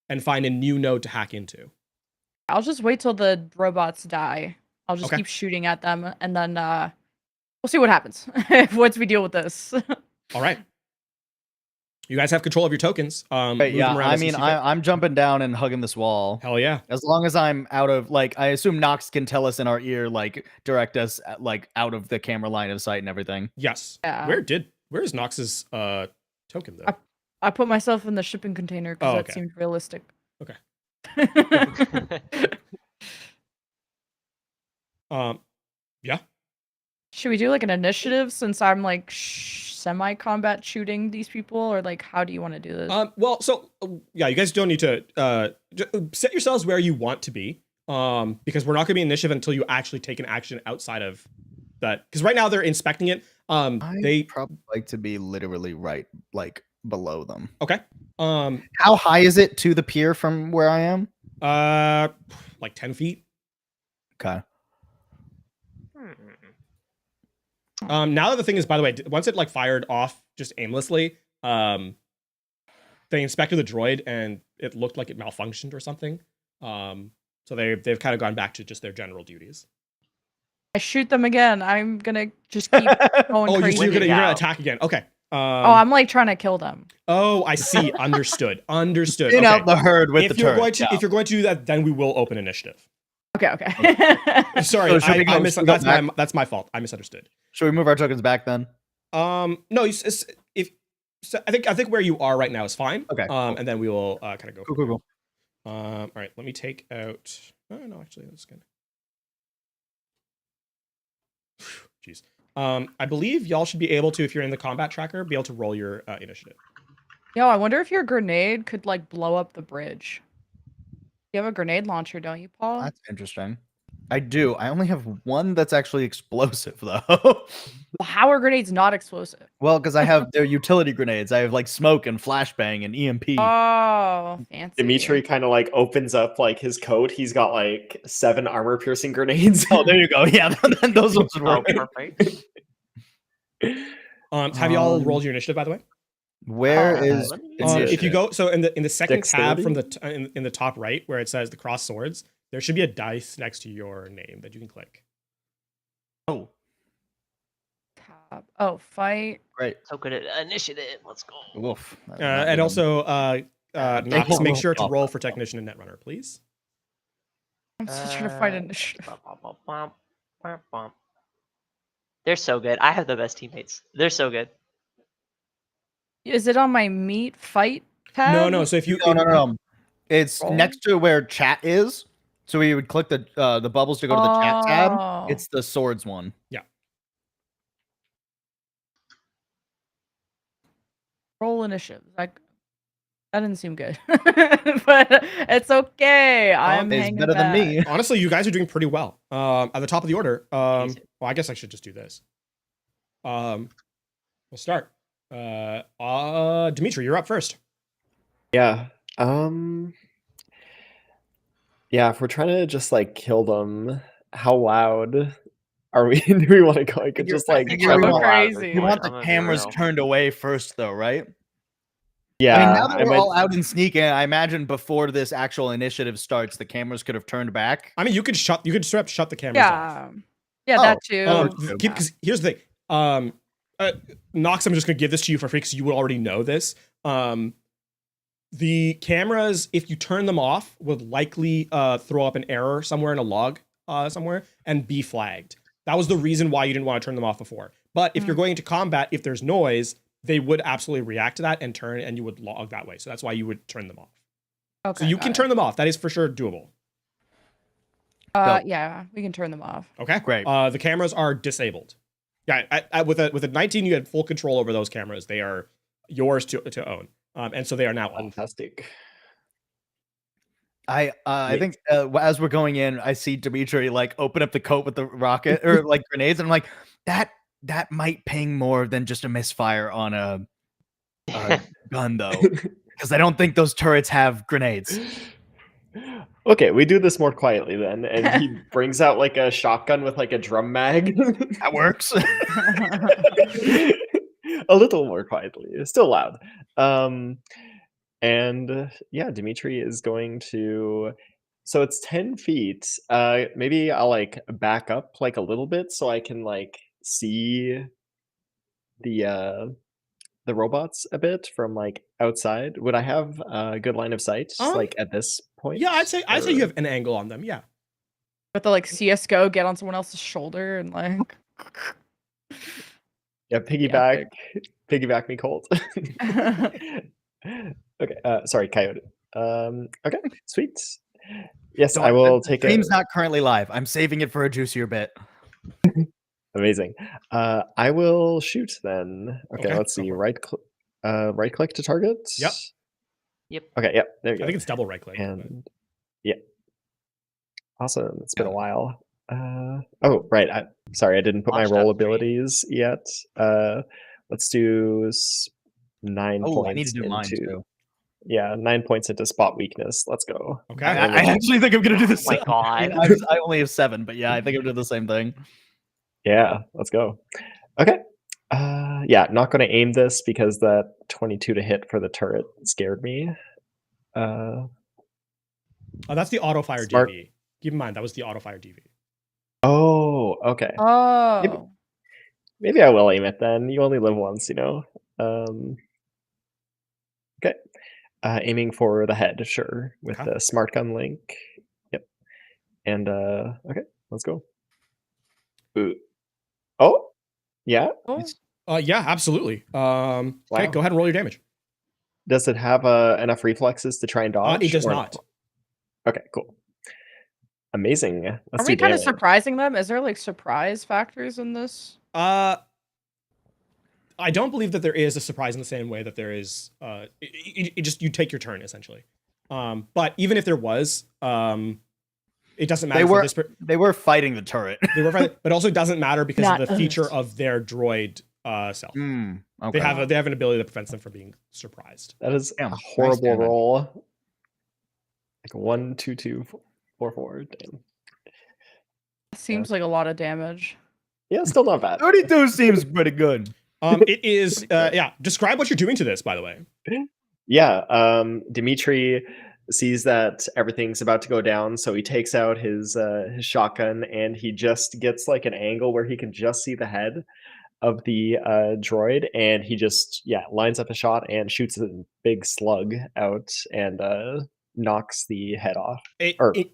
and find a new node to hack into. I'll just wait till the robots die. I'll just Okay. keep shooting at them, and then we'll see what happens once we deal with this. All right. You guys have control of your tokens. But Move yeah, them around I as you mean, see fit. I'm jumping down and hugging this wall. Hell yeah. As long as I'm out of I assume Nox can tell us in our ear, direct us out of the camera line of sight and everything. Yes. Yeah. Where is Nox's token though? I put myself in the shipping container because Oh, that okay. seems realistic. Okay. Yeah. Should we do like an initiative since I'm like semi-combat shooting these people, or like how do you want to do this? Well, so yeah, you guys don't need to set yourselves where you want to be, because we're not going to be initiative until you actually take an action outside of that. Because right now they're inspecting it. They probably like to be literally right below them. okay. How high is it to the pier from where I am? Like 10 feet. Okay. Now the thing is, by the way, once it like fired off just aimlessly, they inspected the droid and it looked like it malfunctioned or something. So they've kind of gone back to just their general duties. I shoot them again. I'm gonna just keep going Oh, crazy. you're gonna out. attack again. Okay. Oh, I'm like trying to kill them. Oh, I see. Understood. Understood. In Okay. out the herd with If the you're turret. going to if you're going to do that, then we will open initiative. Okay. Sorry, So should we go- should we go back? that's my fault. I misunderstood. Should we move our tokens back then? No, I think where you are right now is fine. Okay, cool. And then we will kind of go. Cool. All right, let me take out. Oh no, actually, that's good. Jeez. I believe y'all should be able to, if you're in the combat tracker, be able to roll your initiative. Yo, I wonder if your grenade could like blow up the bridge. You have a grenade launcher, don't you, Paul? That's interesting. I do. I only have one that's actually explosive though. How are grenades not explosive? Well, because I have their utility grenades. I have like smoke and flashbang and EMP. Oh, fancy. Dimitri kind of like opens up like his coat. He's got like 7 armor piercing grenades. Oh, there you go. Yeah, then those ones would Oh, work. perfect. Have y'all rolled your initiative, by the way? Where Uh, is let me- If you initiative? go, so in the second tab Dexterity? from in the top right where it says the cross swords, there should be a dice next to your name that you can click. Oh, Tab. Oh, fight. great. So good at initiative. Let's go. Woof. And also, Knox, make sure to Oh, roll oh, for technician and netrunner, please. I'm still trying to fight initiative. They're so good. I have the best teammates. They're so good. Is it on my meet fight tab? No. So if you No. It's Roll? next to where chat is. So we would click the bubbles to go to the chat tab. Oh. It's the swords one. Roll initiative. Like that didn't seem good, but it's okay. I'm It's hanging better than back. me. honestly, you guys are doing pretty well. At the top of the order. Easy. Well, I guess I should just do this. We'll start. Dimitri, you're up first. Yeah. Yeah, if we're trying to just like kill them, how loud are we? Do we want to go? I could just like think you're try to- going crazy. You want I'm the gonna be cameras real. turned away first, though, right? Yeah. I mean, now that I we're might- all out and sneaking, I imagine before this actual initiative starts, the cameras could have turned back. I mean, you could straight up shut the cameras off. Yeah, Oh, that too. Because here's the thing. Nox, I'm just gonna give this to you for free because you will already know this. The cameras, if you turn them off, would likely throw up an error somewhere in a log somewhere and be flagged. That was the reason why you didn't want to turn them off before. But if you're going into combat, if there's noise, they would absolutely react to that and turn, and you would log that way. So that's why you would turn them off. Okay, So you got can it. turn them off. That is for sure doable. Yeah, we can turn them off. Okay, Great. The cameras are disabled. Yeah, with a 19, you had full control over those cameras. They are yours to own, and so they are now off. Fantastic. I Wait. think as we're going in, I see Dimitri like open up the coat with the rocket or like grenades, and I'm like, that might ping more than just a misfire on a gun, though, because I don't think those turrets have grenades. Okay, we do this more quietly then, and he brings out like a shotgun with like a drum mag. That works. A little more quietly, it's still loud. And yeah, Dimitri is going to. So it's 10 feet. Maybe I'll like back up like a little bit so I can like see the robots a bit from like outside. Would I have a good line of sight like at this point? Yeah, I'd say Or- you have an angle on them. Yeah. With the like CS:GO, get on someone else's shoulder and like. Yeah, piggyback me, Colt. Okay, sorry, Coyote. Okay, sweet. Yes, I will take The a. stream's not currently live. I'm saving it for a juicier bit. Amazing. I will shoot then. Okay, Okay, let's go see. for Right click to target. Yep. Yep. Okay. Yep. There you I go. think it's double right click. And yeah, awesome. It's been a while. Oh, right. Sorry, I didn't put my Watched roll that stream. abilities yet. Let's do 9 Oh, points I need to do mine into. too. Yeah, 9 points into spot weakness. Let's go. Okay. I actually think I'm gonna do the Oh my same. God. I only have 7, but yeah, I think I'm doing the same thing. Yeah, let's go. Okay. Yeah, not going to aim this because that 22 to hit for the turret scared me. Oh, that's the auto fire Smart. DV. Keep in mind that was the auto fire DV. Oh, okay. Oh. Maybe I will aim it then. You only live once, you know. Okay. Aiming for the head, sure, with Okay. the smart gun link. Yep. And okay, let's go. Ooh. Oh, yeah. Oh. Yeah, absolutely. Okay, Wow. go ahead and roll your damage. Does it have enough reflexes to try and dodge? It does or not. Okay, cool. Amazing. Are Let's we do kind of damage. surprising them? Is there like surprise factors in this? I don't believe that there is a surprise in the same way that there is. It just you take your turn essentially. But even if there was, it doesn't matter. They were fighting the turret. They were fighting, but also it doesn't matter because Not of the feature us. of their droid self. Okay. They have an ability that prevents them from being surprised. That is Damn, a nice horrible damage. roll. Like 1, 2, 2, 4, 4. Damn. Seems like a lot of damage. Yeah, still not bad. 32 seems pretty good. It is. Yeah. Describe what you're doing to this, by the way. Yeah, Dimitri sees that everything's about to go down, so he takes out his shotgun and he just gets like an angle where he can just see the head of the droid, and he just lines up a shot and shoots a big slug out and knocks the head off.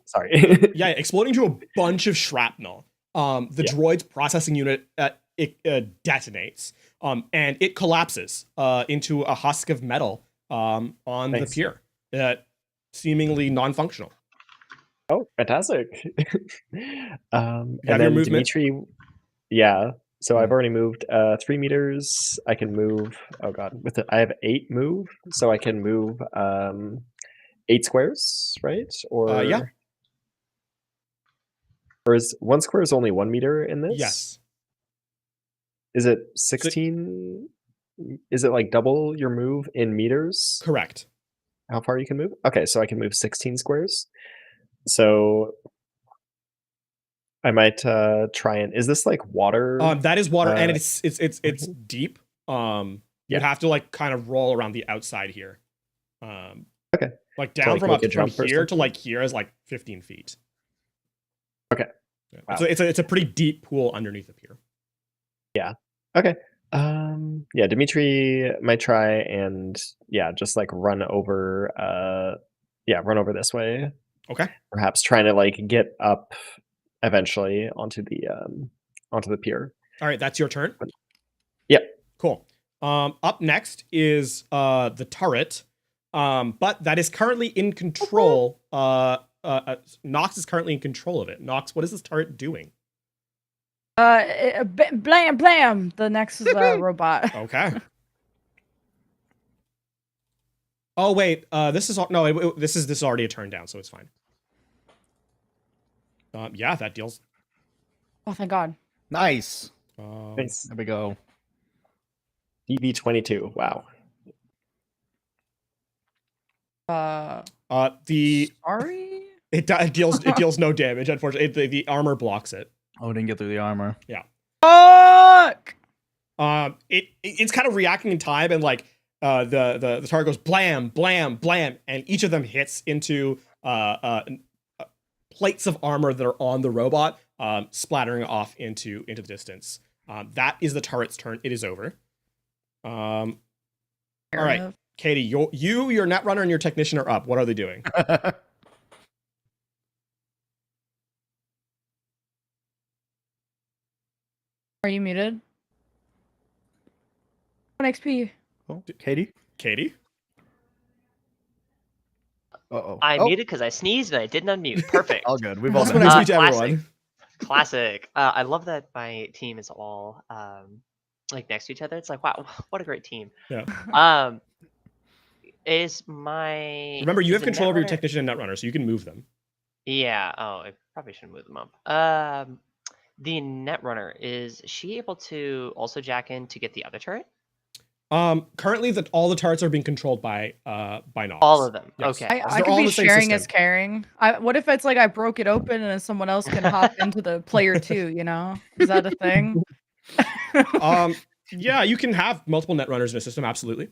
Sorry. Yeah, exploding to a bunch of shrapnel. The droid's processing unit detonates, and it collapses into a husk of metal on the pier, seemingly non-functional. Oh, fantastic! And your then movement? Dimitri, so I've already moved 3 meters. I can move. Oh god, I have 8 move, so I can move 8 squares, right? Or yeah. Or is 1 square is only 1 meter in this? Yes. Is it 16? Is it like double your move in meters? Correct. How far you can move? Okay, so I can move 16 squares. So I might try and is this like water? That is water, and it's deep. You'd have to like kind of roll around the outside here. Okay. Like down like, from here to like here is like 15 feet. Okay. Yeah. Wow. So it's a pretty deep pool underneath up here. Yeah. Okay. Dimitri might try and just like run over this way. Okay. Perhaps trying to like get up eventually onto the pier. All right, that's your turn. Yep. Cool. Up next is the turret. But that is currently in control. Nox is currently in control of it. Nox, what is this turret doing? Blam blam. The next is a robot. Okay. Oh wait, this is this is already a turn down, so it's fine. Yeah, that deals. Oh, thank God. Nice. Nice. There we go. DV22. Wow. Sorry. It deals no damage. Unfortunately, the armor blocks it. Oh, it didn't get through the armor. Yeah. Fuck. It's kind of reacting in time, and like the target goes blam blam blam, and each of them hits into plates of armor that are on the robot, splattering off into the distance. That is the turret's turn. It is over. All right, Katie, your netrunner and your technician are up. What are they doing? Are you muted? 1 XP. Oh, Katie? Katie? Uh-oh. I muted because I sneezed, but I didn't unmute. Perfect. All good. We've all That's done what I that. speak to Classic. everyone. Classic. I love that my team is all like next to each other. It's like, wow, what a great team. Yeah. Is my Remember, you is have the control over your netrunner- technician and netrunner, so you can move them. Yeah. Oh, I probably shouldn't move them up. The netrunner, is she able to also jack in to get the other turret? Currently, all the turrets are being controlled by Nox. All of them. Yes. Okay. I They're could all be the same sharing as system. caring. What if it's like I broke it open and then someone else can hop into the player too? You know, is that a thing? Yeah, you can have multiple netrunners in a system, absolutely.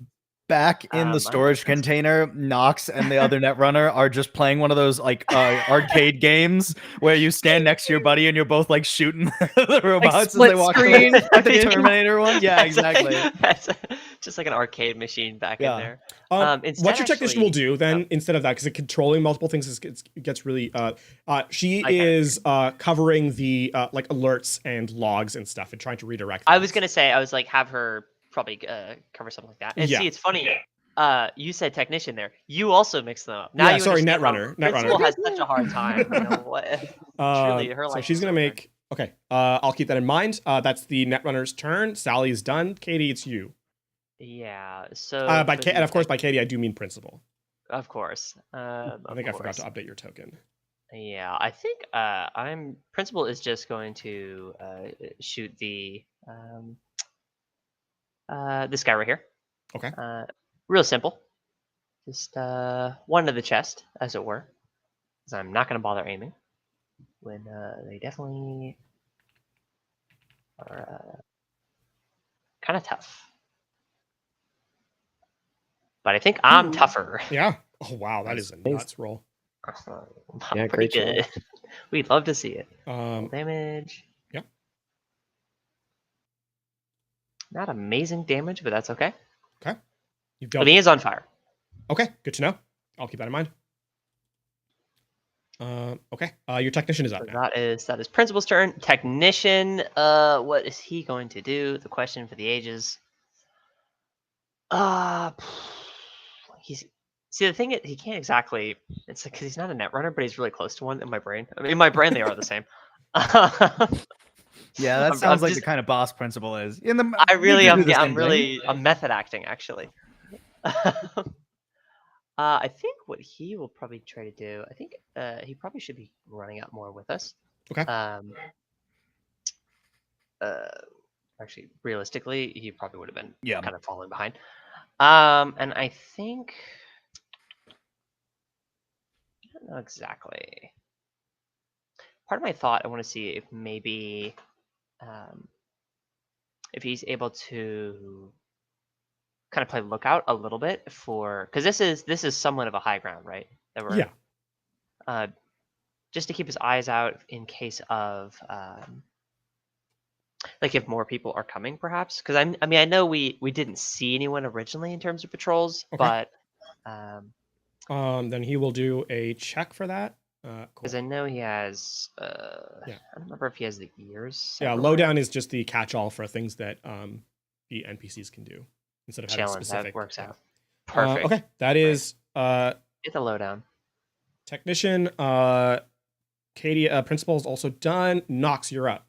Back in the storage container, Nox and the other netrunner are just playing one of those like arcade games where you stand next to your buddy and you're both like shooting the robots as they split walk screen. away. Like the Terminator one. Yeah, exactly. That's just like an arcade machine back in there. What your technician will do then, oh. instead of that, because controlling multiple things gets really. She I is covering the like alerts and logs and stuff and trying to redirect. I was things. gonna say, I was like, have her probably cover something like that. And Yeah. see, it's funny. You said technician there. You also mix them up. Now Yeah, you sorry, understand netrunner. how Principal Netrunner. has such a hard time. You know what? Truly, her So life she's is gonna so hard. make. Okay, I'll keep that in mind. That's the netrunner's turn. Sally's done. Katie, it's you. Yeah. So. By for the and of course by Katie, I do mean principal. Of course. I think I forgot to update your token. Yeah, I think Principal is just going to shoot the this guy right here. Okay. Real simple. Just one to the chest, as it were. Because I'm not going to bother aiming. When they definitely are kind of tough. But I think I'm tougher. Yeah. Oh wow, that is a nuts roll. Yeah, Pretty great job. good. We'd love to see it. Um, Damage. Yep. Not amazing damage, but that's okay. Okay. You've But dealt. he is on fire. Okay, good to know. I'll keep that in mind. Okay. Your technician is up So now. that is Principal's turn. Technician, what is he going to do? The question for the ages. He's see the thing is he can't exactly. It's because he's not a net runner, but he's really close to one in my brain. I mean, in my brain they are the same. Yeah, that I'm sounds like just- the kind of boss Principal is. In the I really am. do the Yeah, same I'm thing. really. I'm method acting actually. I think what he will probably try to do. I think he probably should be running up more with us. Okay. Actually, realistically, he probably would have been Yeah. kind of falling behind. And I think I don't know exactly. Part of my thought, I want to see if maybe if he's able to kind of play lookout a little bit for, because this is somewhat of a high ground, right? That we're Yeah. just to keep his eyes out in case of like if more people are coming, perhaps. Because I mean I know we didn't see anyone originally in terms of patrols, Okay. but Then he will do a check for that. Cool. because I know he has Yeah. I don't remember if he has the ears. Yeah, everywhere. lowdown is just the catch-all for things that the NPCs can do instead of having Challenge, specific. that works yeah. out. Perfect. Okay, that is Get the lowdown. technician. Katie, principal is also done. Nox, you're up.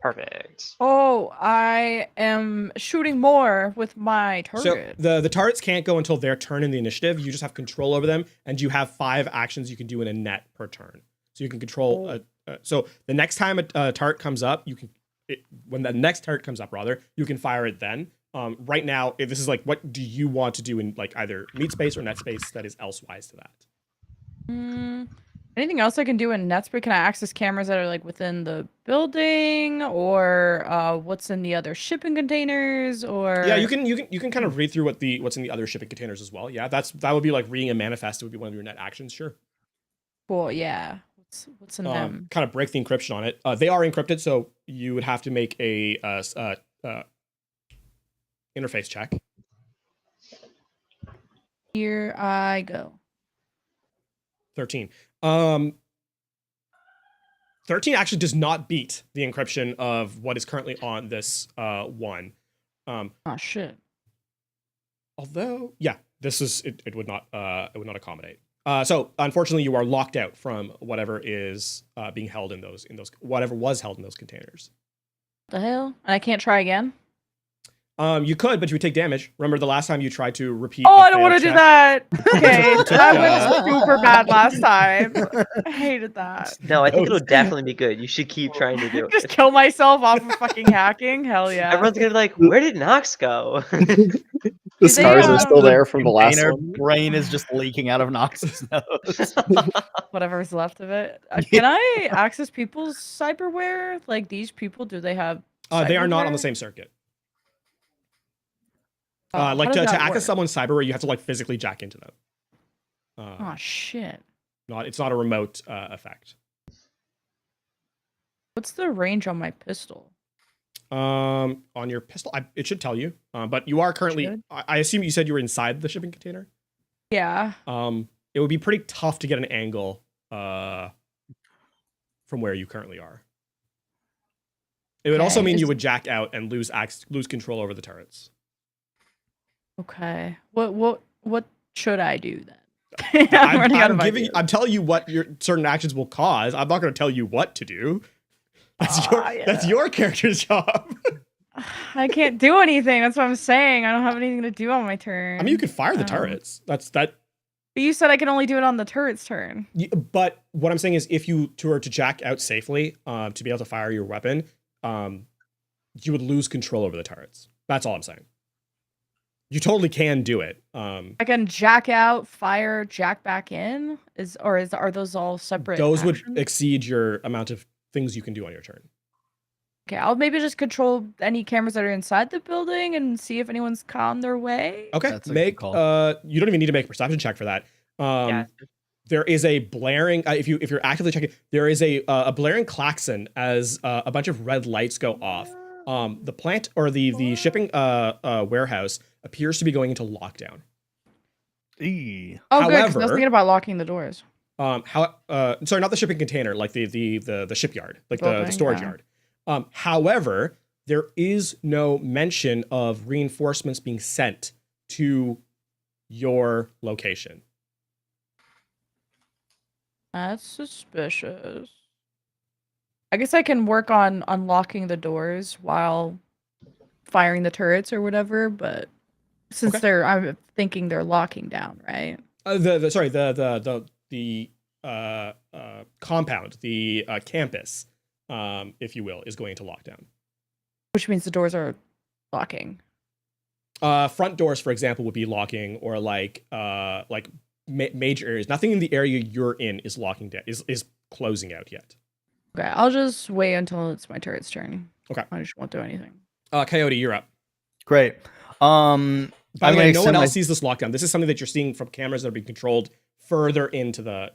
Perfect. Oh, I am shooting more with my target. So the turrets can't go until their turn in the initiative. You just have control over them, and you have 5 actions you can do in a net per turn. So you can control. So the next time a turret comes up, when the next turret comes up, rather, you can fire it then. Right now, this is like, what do you want to do in like either meat space or net space that is elsewise to that? Anything else I can do in Netspace? Can I access cameras that are like within the building, or what's in the other shipping containers? Or Yeah, you can kind of read through what's in the other shipping containers as well. Yeah, that would be like reading a manifest. It would be one of your net actions. Sure. Cool. Yeah. What's in them? Kind of break the encryption on it. They are encrypted, so you would have to make a interface check. Here I go. 13. 13 actually does not beat the encryption of what is currently on this one. Oh shit. Although, yeah, this is it would not accommodate. So unfortunately, you are locked out from whatever is being held in those whatever was held in those containers. The hell? And I can't try again? You could, but you would take damage. Remember the last time you tried to repeat? Oh, a I don't failed want to do check? that. Okay, You took, that went super bad last time. I hated that. No, I think it'll definitely be good. You should keep trying to do Just it. kill myself off of fucking hacking? Hell yeah. Everyone's gonna be like, where did Nox go? The scars are still there from the last Container one. brain is just leaking out of Nox's nose. Whatever's left of it. Can I access people's cyberware? Like these people, do they have They are not on cyber the same circuit. Oh, Like how to does that attack work? as someone's cyberware, you have to like physically jack into them. Oh shit. It's not a remote effect. What's the range on my pistol? On your pistol, it should tell you. But you are currently. Should? I assume you said you were inside the shipping container. Yeah. It would be pretty tough to get an angle from where you currently are. It would also Okay, mean you is- would jack out and lose control over the turrets. Okay. What should I do then? I'm, running out I'm of giving. ideas. I'm telling you what your certain actions will cause. I'm not going to tell you what to do. That's your character's job. I can't do anything. That's what I'm saying. I don't have anything to do on my turn. I mean, you could fire the Um, turrets. That's that. But you said I can only do it on the turret's turn. But what I'm saying is, if you were to jack out safely, to be able to fire your weapon, you would lose control over the turrets. That's all I'm saying. You totally can do it. I can jack out, fire, jack back in. Are those all separate? Those would actions? exceed your amount of things you can do on your turn. Okay, I'll maybe just control any cameras that are inside the building and see if anyone's on their way. Okay, That's a good call. You don't even need to make a perception check for that. Yeah. There is a blaring. If you're actively checking, there is a blaring klaxon as a bunch of red lights go off. The plant or the shipping warehouse appears to be going into lockdown. Eee. Oh, good. 'Cause I was However- thinking about locking the doors. Sorry, not the shipping container, like the shipyard, like the Building, storage yeah. yard. However, there is no mention of reinforcements being sent to your location. That's suspicious. I guess I can work on unlocking the doors while firing the turrets or whatever, but since Okay. I'm thinking they're locking down, right? The compound, the campus, if you will, is going into lockdown. Which means the doors are locking. Front doors, for example, would be locking, or major areas. Nothing in the area you're in is locking down, is closing out yet. Okay, I'll just wait until it's my turret's turn. Okay. I just won't do anything. Coyote, you're up. Great. By I'm the gonna way, no one extend else my- sees this lockdown. This is something that you're seeing from cameras that are being controlled further into the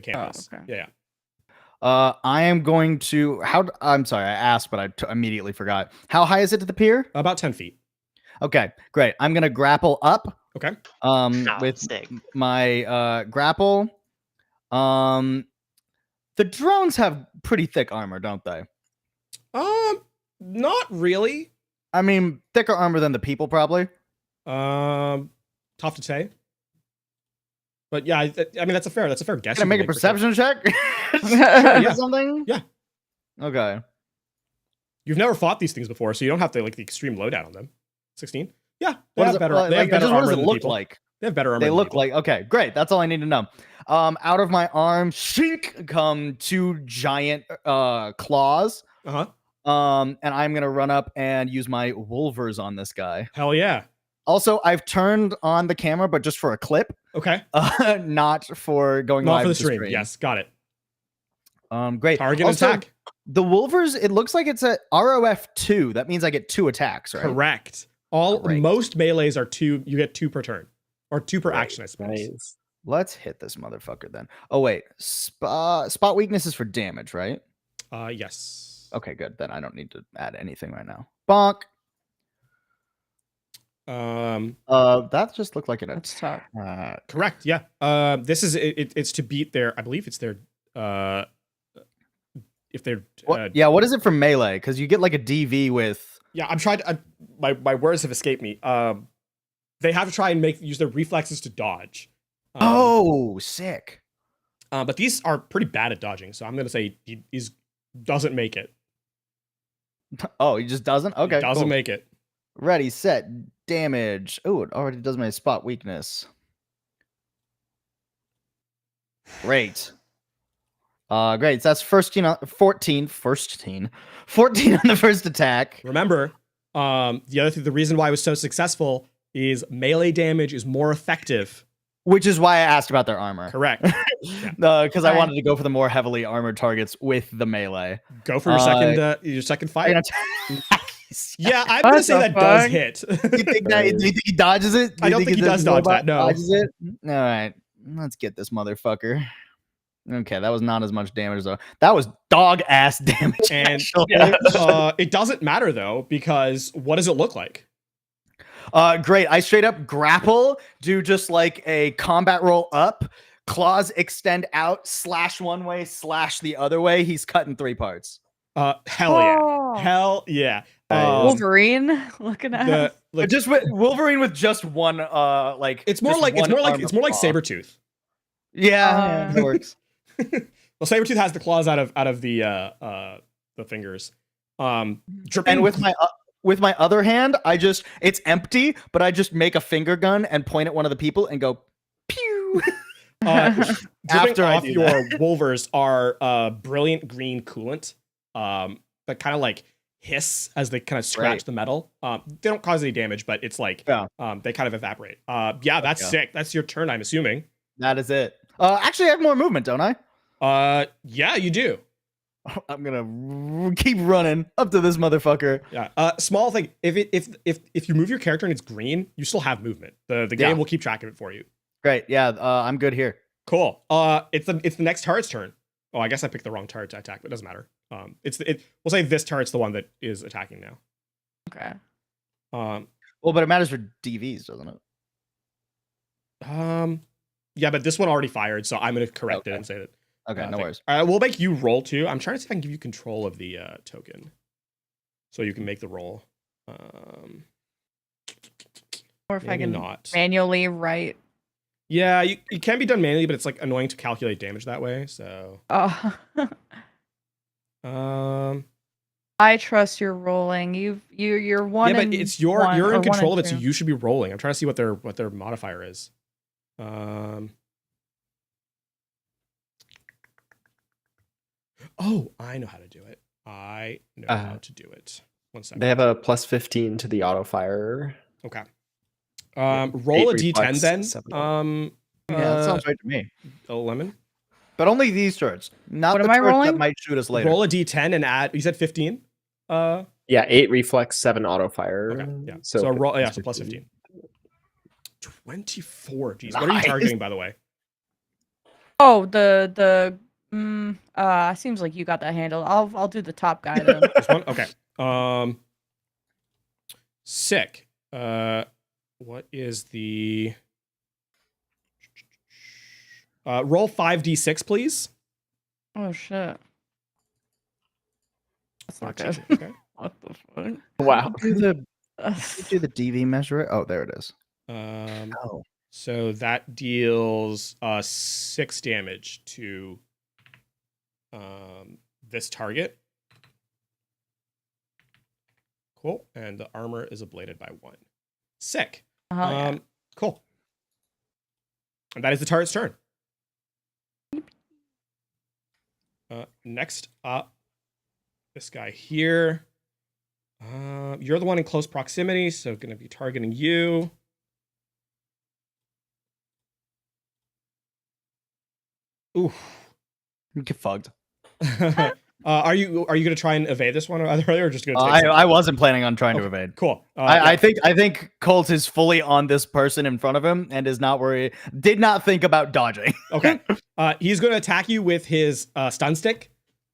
campus. okay. Yeah. I am going to. I'm sorry, I asked, but I immediately forgot. How high is it to the pier? About 10 feet. Okay, great. I'm gonna grapple up. Okay. Oh, With sick. my grapple. The drones have pretty thick armor, don't they? Not really. I mean, thicker armor than the people, probably. Tough to say. But yeah, I mean that's a fair guess. Can I you make a for sure. perception check? yeah. Or something? Yeah. Okay. You've never fought these things before, so you don't have the extreme loadout on them. 16. Yeah, they What have does it, better. like, They have better just what does armor it than look people. like? They have better armor. They than look people. like okay, great. That's all I need to know. Out of my arm, shink, come two giant claws. Uh-huh. And I'm gonna run up and use my Wolvers on this guy. Hell yeah. Also, I've turned on the camera, but just for a clip, Okay. not for going Not live for the with stream. Yes, got it. Great. Target Also, attack. The Wolvers, it looks like it's a ROF 2. That means I get 2 attacks, right? Correct. Great. Most melees are 2. You get 2 per turn, or 2 per Right. action, I suppose. Nice. Let's hit this motherfucker then. Oh wait, spot weakness is for damage, right? Yes. Okay, good. Then I don't need to add anything right now. Bonk. That just looked like an That's tough. attack. Correct. Yeah. This is it's to beat their. I believe it's their. If they're. Yeah, what is it for melee? Because you get like a DV with. Yeah, I'm trying to. My words have escaped me. They have to try and use their reflexes to dodge. Oh, sick. But these are pretty bad at dodging, so I'm gonna say he doesn't make it. Oh, he just doesn't. Okay, He doesn't cool. make it. Ready, set, damage. Oh, it already does my spot weakness. Great. Great. So that's 14 on the first attack. Remember, the reason why it was so successful is melee damage is more effective. Which is why I asked about their armor. Correct. Because I Okay. wanted to go for the more heavily armored targets with the melee. Go for your second fight. Yeah, I'm What gonna say the that does fuck? hit. Do you think he dodges it? I don't think he does dodge that, no. Dodges it? All right, let's get this motherfucker. Okay, that was not as much damage though. That was dog ass damage. And actually. it doesn't matter though, because what does it look like? Great. I straight up grapple, do just like a combat roll up, claws extend out, slash one way, slash the other way. He's cut in 3 parts. Hell yeah. Oh. Hell yeah. Nice. Wolverine looking at The, us. like, Just with Wolverine with just one like it's more just like one armor claw. Sabretooth. Yeah, it works. Well, Sabretooth has the claws out of the fingers. Dripping And with my other hand, it's empty, but I just make a finger gun and point at one of the people and go pew. dripping After I off do your wolvers are brilliant green coolant that kind of like hiss as they kind of scratch Right. the metal. They don't cause any damage, but it's like Yeah. they kind of evaporate. Yeah, that's sick. That's your turn, I'm assuming. That is it. Actually, I have more movement, don't I? Yeah, you do. I'm gonna keep running up to this motherfucker. Yeah. Small thing. If you move your character and it's green, you still have movement. The game will keep track of it for you. Great. Yeah. I'm good here. Cool. It's the next turret's turn. Oh, I guess I picked the wrong turret to attack, but it doesn't matter. We'll say this turret's the one that is attacking now. Okay. Well, but it matters for DVs, doesn't it? Yeah, but this one already fired, so I'm gonna correct it Okay. and say that. Okay, no worries. All right, we'll make you roll too. I'm trying to see if I can give you control of the token, so you can make the roll. Or if I Maybe can not. manually write. Yeah, it can be done manually, but it's like annoying to calculate damage that way. So, Oh. I I trust your rolling. You're one. yeah, but and it's you're one, or in one control of and it, so two. you should be rolling. I'm trying to see what their modifier is. Oh, I know how to do it. I know how to do it. 1 second. They have a plus 15 to the auto fire. Okay. Roll a d10 reflex, then. 7. Yeah, that sounds right to me. A lemon. But only these turrets, not What the am I turrets that rolling? might shoot us later. Roll a d10 and add. You said 15. Yeah, 8 reflex, 7 auto fire. Okay. Yeah. So roll. Yeah. So plus 15. 24. Jeez. What are you Nice. targeting, by the way? Oh, seems like you got that handle. I'll do the top guy then. This one. Okay. Sick. What is the? Roll 5d6, please. Oh shit. That's not good. Okay. What the fuck? Wow. Do the DV measure it? Oh, there it is. Oh. So that deals 6 damage to this target. Cool. And the armor is ablated by 1. Sick. Yeah. Cool. And that is the turret's turn. Next up, this guy here. You're the one in close proximity, so going to be targeting you. Ooh. You get fucked. Are you going to try and evade this one or just going to? I wasn't planning on trying to evade. Cool. I think Colt is fully on this person in front of him and is not worried. Did not think about dodging. Okay. He's going to attack you with his stun stick.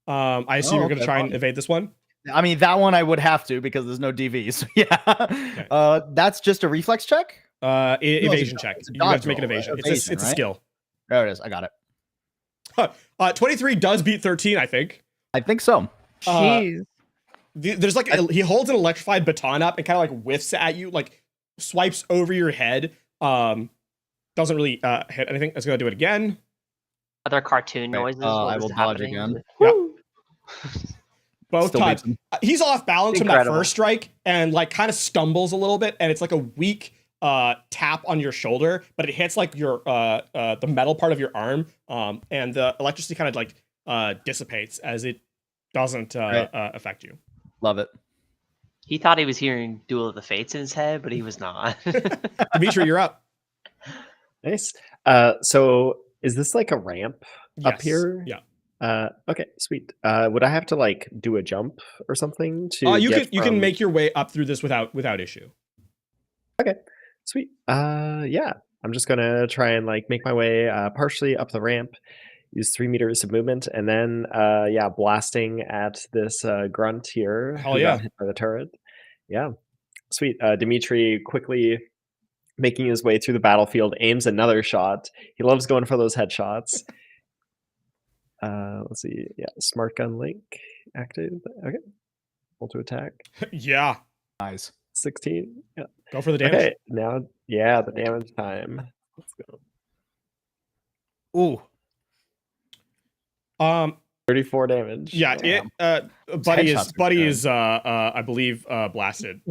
I assume you're going to try and evade this one. I mean, that one I would have to because there's no DVs. Yeah. Okay. That's just a reflex check? Evasion check. it's a You have dodge to make an roll, evasion. right? It's a Evasion, right? skill. There it is. I got it. 23 does beat 13, I think. I think so. Jeez. There's like he holds an electrified baton up and kind of like whiffs at you, like swipes over your head. Doesn't really hit anything. It's gonna do it again. Other cartoon noises. while I this will is dodge happening. again. Both Still times. beats him. He's off balance from that Incredible. first strike and like kind of stumbles a little bit, and it's like a weak tap on your shoulder, but it hits like your the metal part of your arm, and the electricity kind of like dissipates as it doesn't affect you. Love it. He thought he was hearing Duel of the Fates in his head, but he was not. Dimitri, you're up. Nice. So Is this like a ramp up Yes. here? Yeah. Okay, sweet. Would I have to like do a jump or something to You get can make your way up through this without issue. Okay, sweet. Yeah, I'm just gonna try and like make my way partially up the ramp, use 3 meters of movement, and then yeah, blasting at this grunt here Hell who yeah. got hit by the turret. Yeah, sweet. Dimitri quickly making his way through the battlefield, aims another shot. He loves going for those headshots. Let's see. Yeah, smart gun link active. Okay, roll to attack. Yeah. Nice. 16. Yeah. Go for the damage. Okay, now yeah, the damage time. Let's go. Ooh. 34 damage. Yeah, Damn. Buddy headshots is are good. I believe blasted.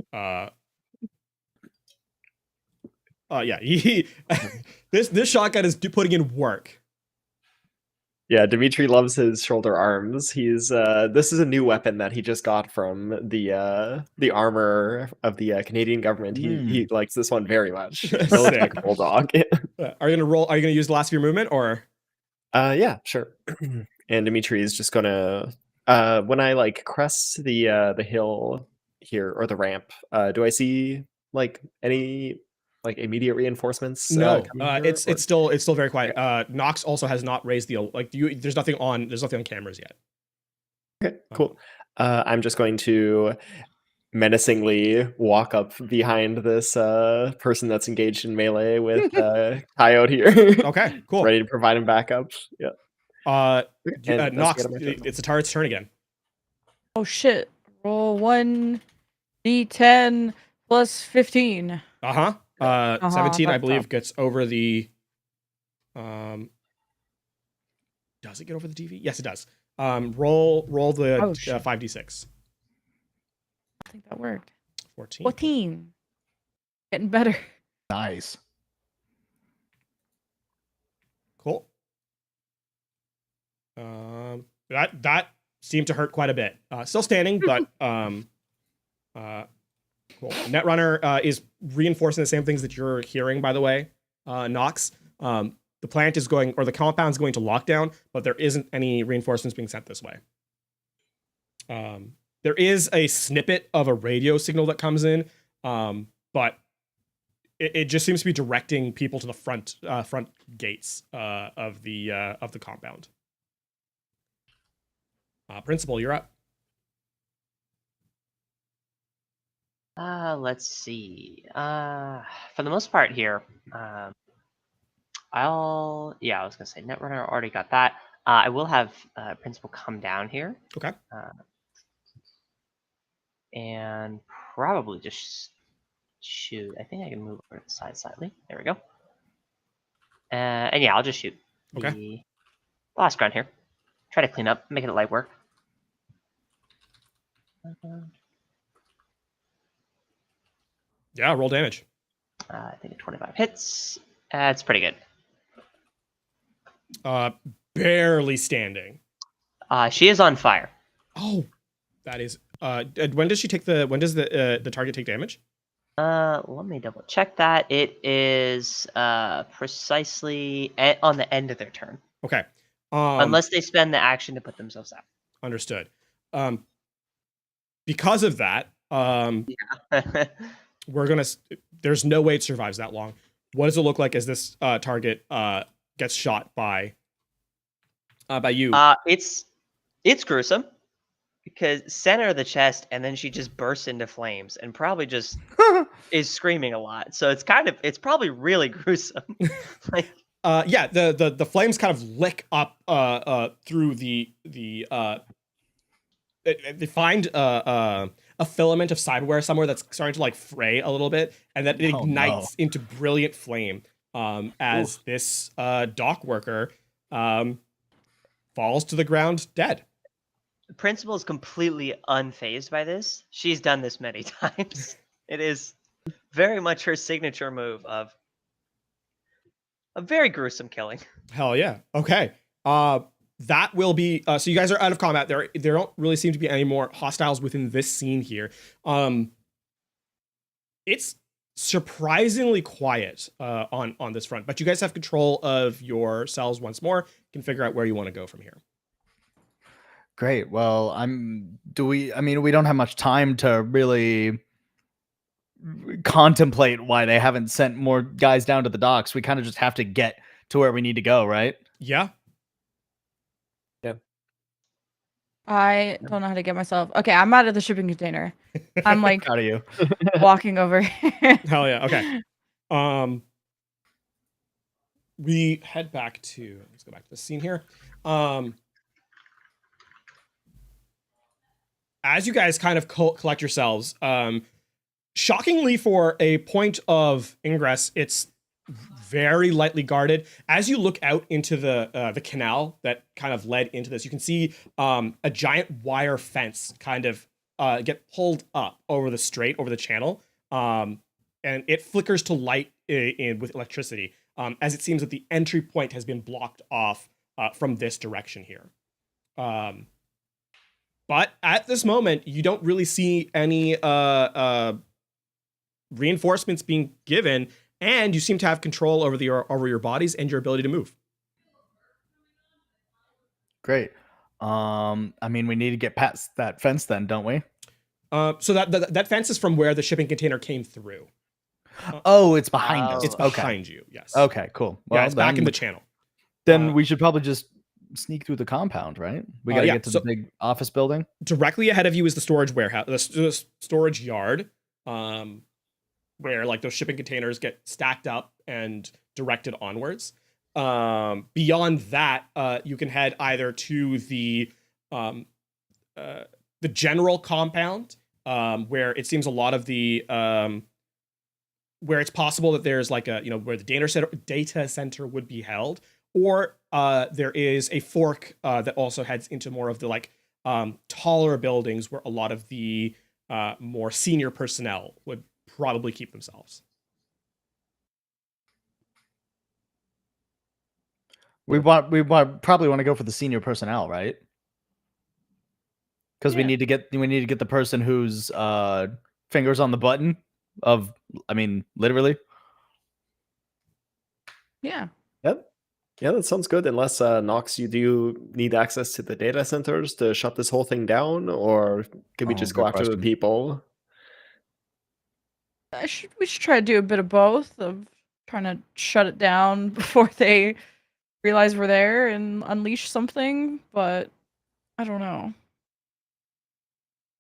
Yeah, he this shotgun is putting in work. Yeah, Dimitri loves his shoulder arms. He's this is a new weapon that he just got from the armor of the Canadian government. He likes this one very much. It looks like a bulldog. Are you gonna use the last of your movement or? Yeah, sure. And Dimitri is just gonna when I like crest the hill here or the ramp, do I see like any like immediate reinforcements? No, coming here, it's or- still very quiet. Nox also has not raised the there's nothing on cameras yet. Okay, cool. I'm just going to menacingly walk up behind this person that's engaged in melee with Coyote here. Okay, cool. Ready to provide him backup. Yeah. And that's Nox, the end of my turn. it's the target's turn again. Oh shit. Roll 1d10 plus 15. 17, I that's believe, tough. gets over the. Does it get over the DV? Yes, it does. Roll the Oh, shit. 5d6. I think that worked. 14. 14. Getting better. Nice. Cool. That seemed to hurt quite a bit. Still standing, but cool. Netrunner is reinforcing the same things that you're hearing, by the way, Nox. The plant is going, or the compound's going to lockdown, but there isn't any reinforcements being sent this way. There is a snippet of a radio signal that comes in, but it just seems to be directing people to the front gates of the compound. Principal, you're up. Let's see. For the most part here, I was gonna say Netrunner already got that. I will have Principal come down here. Okay. And probably just shoot. I think I can move over to the side slightly. There we go. And yeah, I'll just shoot Okay. the last grunt here. Try to clean up, making it light work. Yeah, roll damage. I think 25 hits. It's pretty good. Barely standing. She is on fire. Oh, that is. When does the target take damage? Let me double check that. It is precisely on the end of their turn. Okay. Unless they spend the action to put themselves out. Understood. Because of that, we're gonna. There's no way it survives that long. What does it look like as this target gets shot by you? It's gruesome because center of the chest, and then she just bursts into flames and probably just is screaming a lot. So it's probably really gruesome. Like, yeah, the flames kind of lick up through the they find a filament of cyberware somewhere that's starting to like fray a little bit, and then it ignites into brilliant flame as this dock worker falls to the ground dead. the principal is completely unfazed by this. She's done this many times. It is very much her signature move of a very gruesome killing. Hell yeah. Okay. That will be so you guys are out of combat. There don't really seem to be any more hostiles within this scene here. It's surprisingly quiet on this front, but you guys have control of your cells once more. You can figure out where you want to go from here. Great. Well, I mean, we don't have much time to really contemplate why they haven't sent more guys down to the docks. We kind of just have to get to where we need to go, right? Yeah. I don't know how to get myself. Okay, I'm out of the shipping container. I'm like Proud of you. walking over here. Hell yeah. Okay. We head back to, let's go back to the scene here. As you guys kind of collect yourselves, shockingly for a point of ingress, it's very lightly guarded. As you look out into the canal that kind of led into this, you can see a giant wire fence kind of get pulled up over the strait, over the channel, and it flickers to light in with electricity, as it seems that the entry point has been blocked off from this direction here. But at this moment, you don't really see any reinforcements being given, and you seem to have control over your bodies and your ability to move. Great. I mean, we need to get past that fence then, don't we? So that fence is from where the shipping container came through. Oh, it's behind us. It's behind you. Yes. Okay, cool. Well, Yeah, it's back in the channel. Then we should probably just sneak through the compound, right? We gotta get to the big office building. Directly ahead of you is the storage warehouse, the storage yard, where like those shipping containers get stacked up and directed onwards. Beyond that, you can head either to the general compound, where it seems a lot of the where it's possible that there's like where the data center would be held, or there is a fork that also heads into more of the like taller buildings where a lot of the more senior personnel would probably keep themselves. We probably want to go for the senior personnel, right? Because we need to get the person whose fingers on the button of, I mean, literally. Yeah. Yep. Yeah, that sounds good. Unless Nox, you do need access to the data centers to shut this whole thing down, or can we just go after the people? We should try to do a bit of both, of trying to shut it down before they realize we're there and unleash something, but I don't know.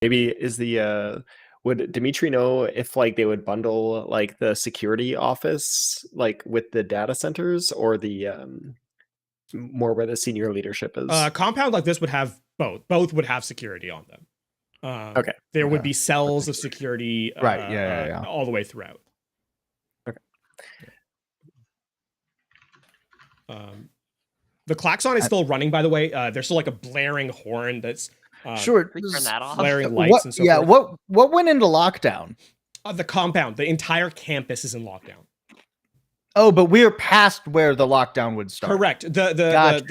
Maybe is the would Dimitri know if like they would bundle like the security office like with the data centers, or the more where the senior leadership is? Compound like this would have both. Both would have security on them. Okay. There would be cells of security, right? Yeah. All the way throughout. Okay. The klaxon is still running, by the way. There's still like a blaring horn that's sure. Turn that off. Flaring lights and so forth. Yeah. What went into lockdown? The compound, the entire campus is in lockdown. Oh, but we're past where the lockdown would start. Correct. The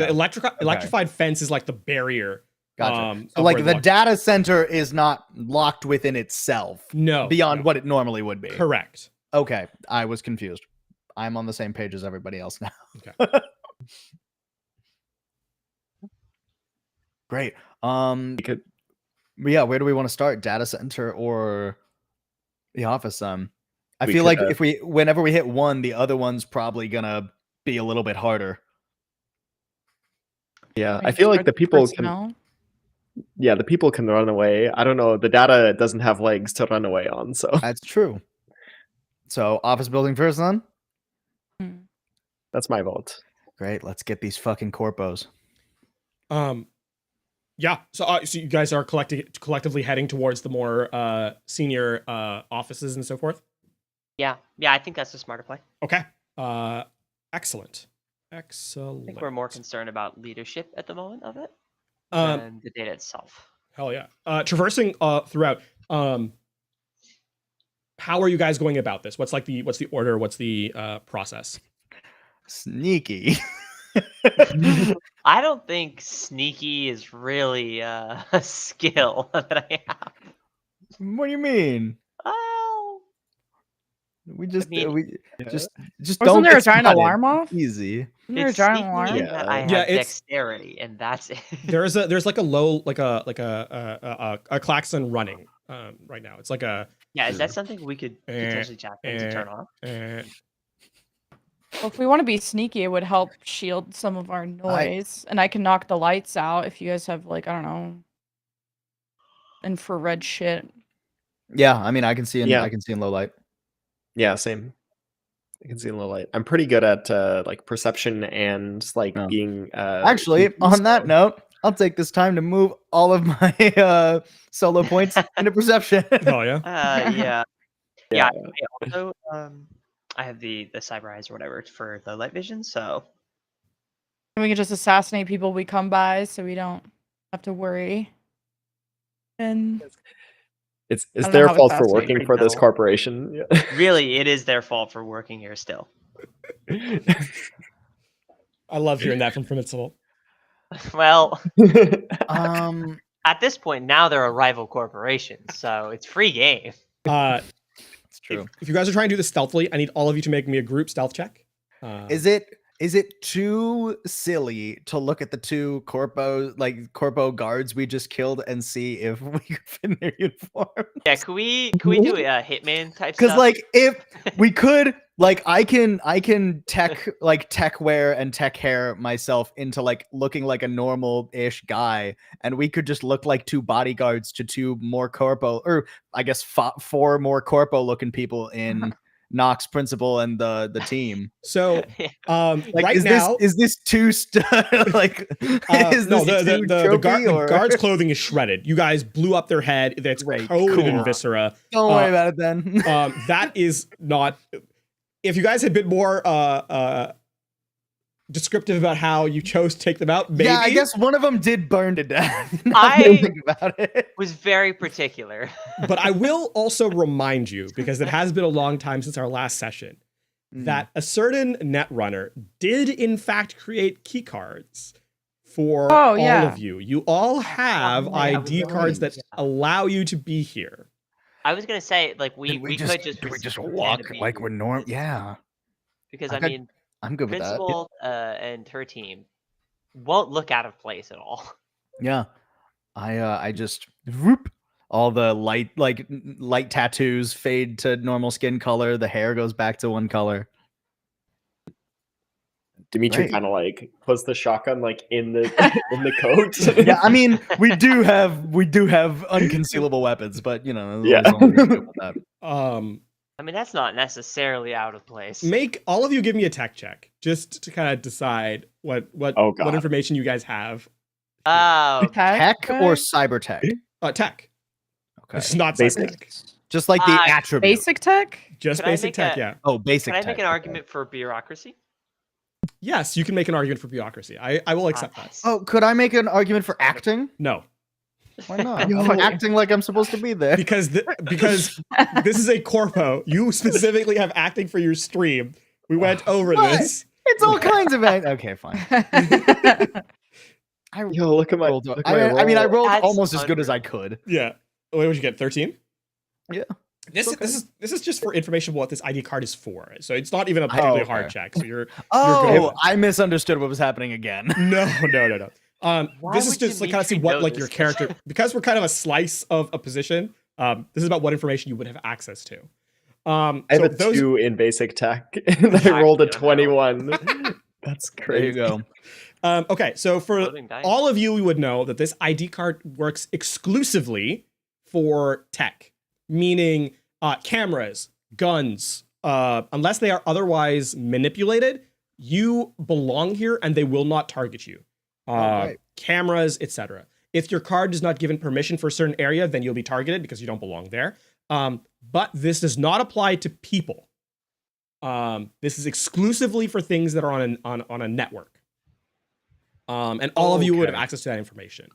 electrified fence is like the barrier. Gotcha. So like the data center is not locked within itself. No. Beyond what it normally would be. Correct. Okay. I was confused. I'm on the same page as everybody else now. Okay. Great. Yeah, where do we want to start? Data center or the office? I feel like whenever we hit one, the other one's probably gonna be a little bit harder. Yeah, I feel like the people can. Yeah, the people can run away. I don't know. The data doesn't have legs to run away on, so that's true. So office building first, then. That's my vote. Great. Let's get these fucking corpos. Yeah. So you guys are collectively heading towards the more senior offices and so forth. Yeah. I think that's a smarter play. Okay. Excellent. I think we're more concerned about leadership at the moment of it than the data itself. Hell yeah. Traversing throughout. How are you guys going about this? What's the order? What's the process? Sneaky. I don't think sneaky is really a skill that I have. What do you mean? Oh, We just mean, we just Wasn't don't there a get giant spotted. alarm off? Easy. Isn't there a it's giant sneaky alarm? in that I have Yeah, it's- dexterity, and that's it. There's like a low like a klaxon running right now. It's like a Yeah, is that something we could potentially jack in to turn off? Well, if we want to be sneaky, it would help shield some of our noise, and I can knock the lights out if you guys have like, I don't know, infrared shit. Yeah, I mean, I can see in Yeah. I can see in low light. Yeah, same. I can see in low light. I'm pretty good at like perception and like Oh. being. Actually, sneaky, on that so- note, I'll take this time to move all of my solo points into perception. Oh yeah. Yeah. Yeah. I also I have the cyber eyes or whatever for the light vision, so And we can just assassinate people we come by, so we don't have to worry. And It's I don't know their how fault for fascinating. working for this No. corporation. Yeah. really it is their fault for working here still. I love hearing that from Principal. Well, um, at this point now they're a rival corporation, so it's free game. it's true. If you guys are trying to do this stealthily, I need all of you to make me a group stealth check. Is it too silly to look at the two corpo guards we just killed and see if we could fit in their uniform? Yeah, can we do a hitman type Because stuff? like if we could, like I can tech wear and tech hair myself into like looking like a normal-ish guy, and we could just look like two bodyguards to two more corpo, or I guess four more corpo looking people in Nox, Principal, and the team. So Like, right is now, this too like is no, this too the trophy, or guard's clothing is shredded. You guys blew up their head. That's Great, coated in cool. viscera. don't worry about it then. That is not. If you guys had been more descriptive about how you chose to take them out, maybe. Yeah, I guess one of them did burn to death. Now I- that I think about it. was very particular. But I will also remind you, because it has been a long time since our last session, that a certain netrunner did in fact create key cards for all yeah. of you. You all have yeah, ID cards that yeah. allow you to be here. I was gonna say like we could just do we just pretend walk to be like we're here, normal? Yeah, because I I got- mean I'm good with that. Principal and her team won't look out of place at all. Yeah, I just whoop. All the light tattoos fade to normal skin color. The hair goes back to one color. Dimitri Right. kind of like puts the shotgun like in the in the coat. Yeah, I mean, we do have unconcealable weapons, but you know, Yeah. there's always something about that. I mean that's not necessarily out of place. Make all of you give me a tech check just to kind of decide what Oh, God. information you guys have. Oh, Tech or cyber tech? Tech. Okay, It's not Basic. cyber tech. just like the Uh, attribute. Basic tech? Just Can I basic make tech, a- yeah. Oh, basic. can I tech. make an okay. argument for bureaucracy? Yes, you can make an argument for bureaucracy. I will accept that. Nice. Oh, could I make an argument for acting? No, Why not? Yo. I'm acting like I'm supposed to be there. because because this is a corpo. You specifically have acting for your stream. We went over What? this. It's all kinds of okay, fine. I Yo, look at my. rolled. Look at my I mean, I roll. rolled That's almost as good as under- I could. Yeah. Wait, what'd you get? 13? Yeah. This Okay. this is just for information what this ID card is for. So it's not even a particularly okay. hard check. So you're Oh, good. I misunderstood what was happening again. no. Why This is would just like kind of see Dimitri what know like your this? character, because we're kind of a slice of a position. This is about what information you would have access to. I have So a those 2 in basic tech, and I rolled a 21. That's There crazy. you go. okay, so for Floating dice. all of you, we would know that this ID card works exclusively for tech, meaning cameras, guns, unless they are otherwise manipulated, you belong here and they will not target you. right. Cameras, etc. If your card is not given permission for a certain area, then you'll be targeted because you don't belong there. But this does not apply to people. This is exclusively for things that are on a network. And all of you would have Okay. access to that information.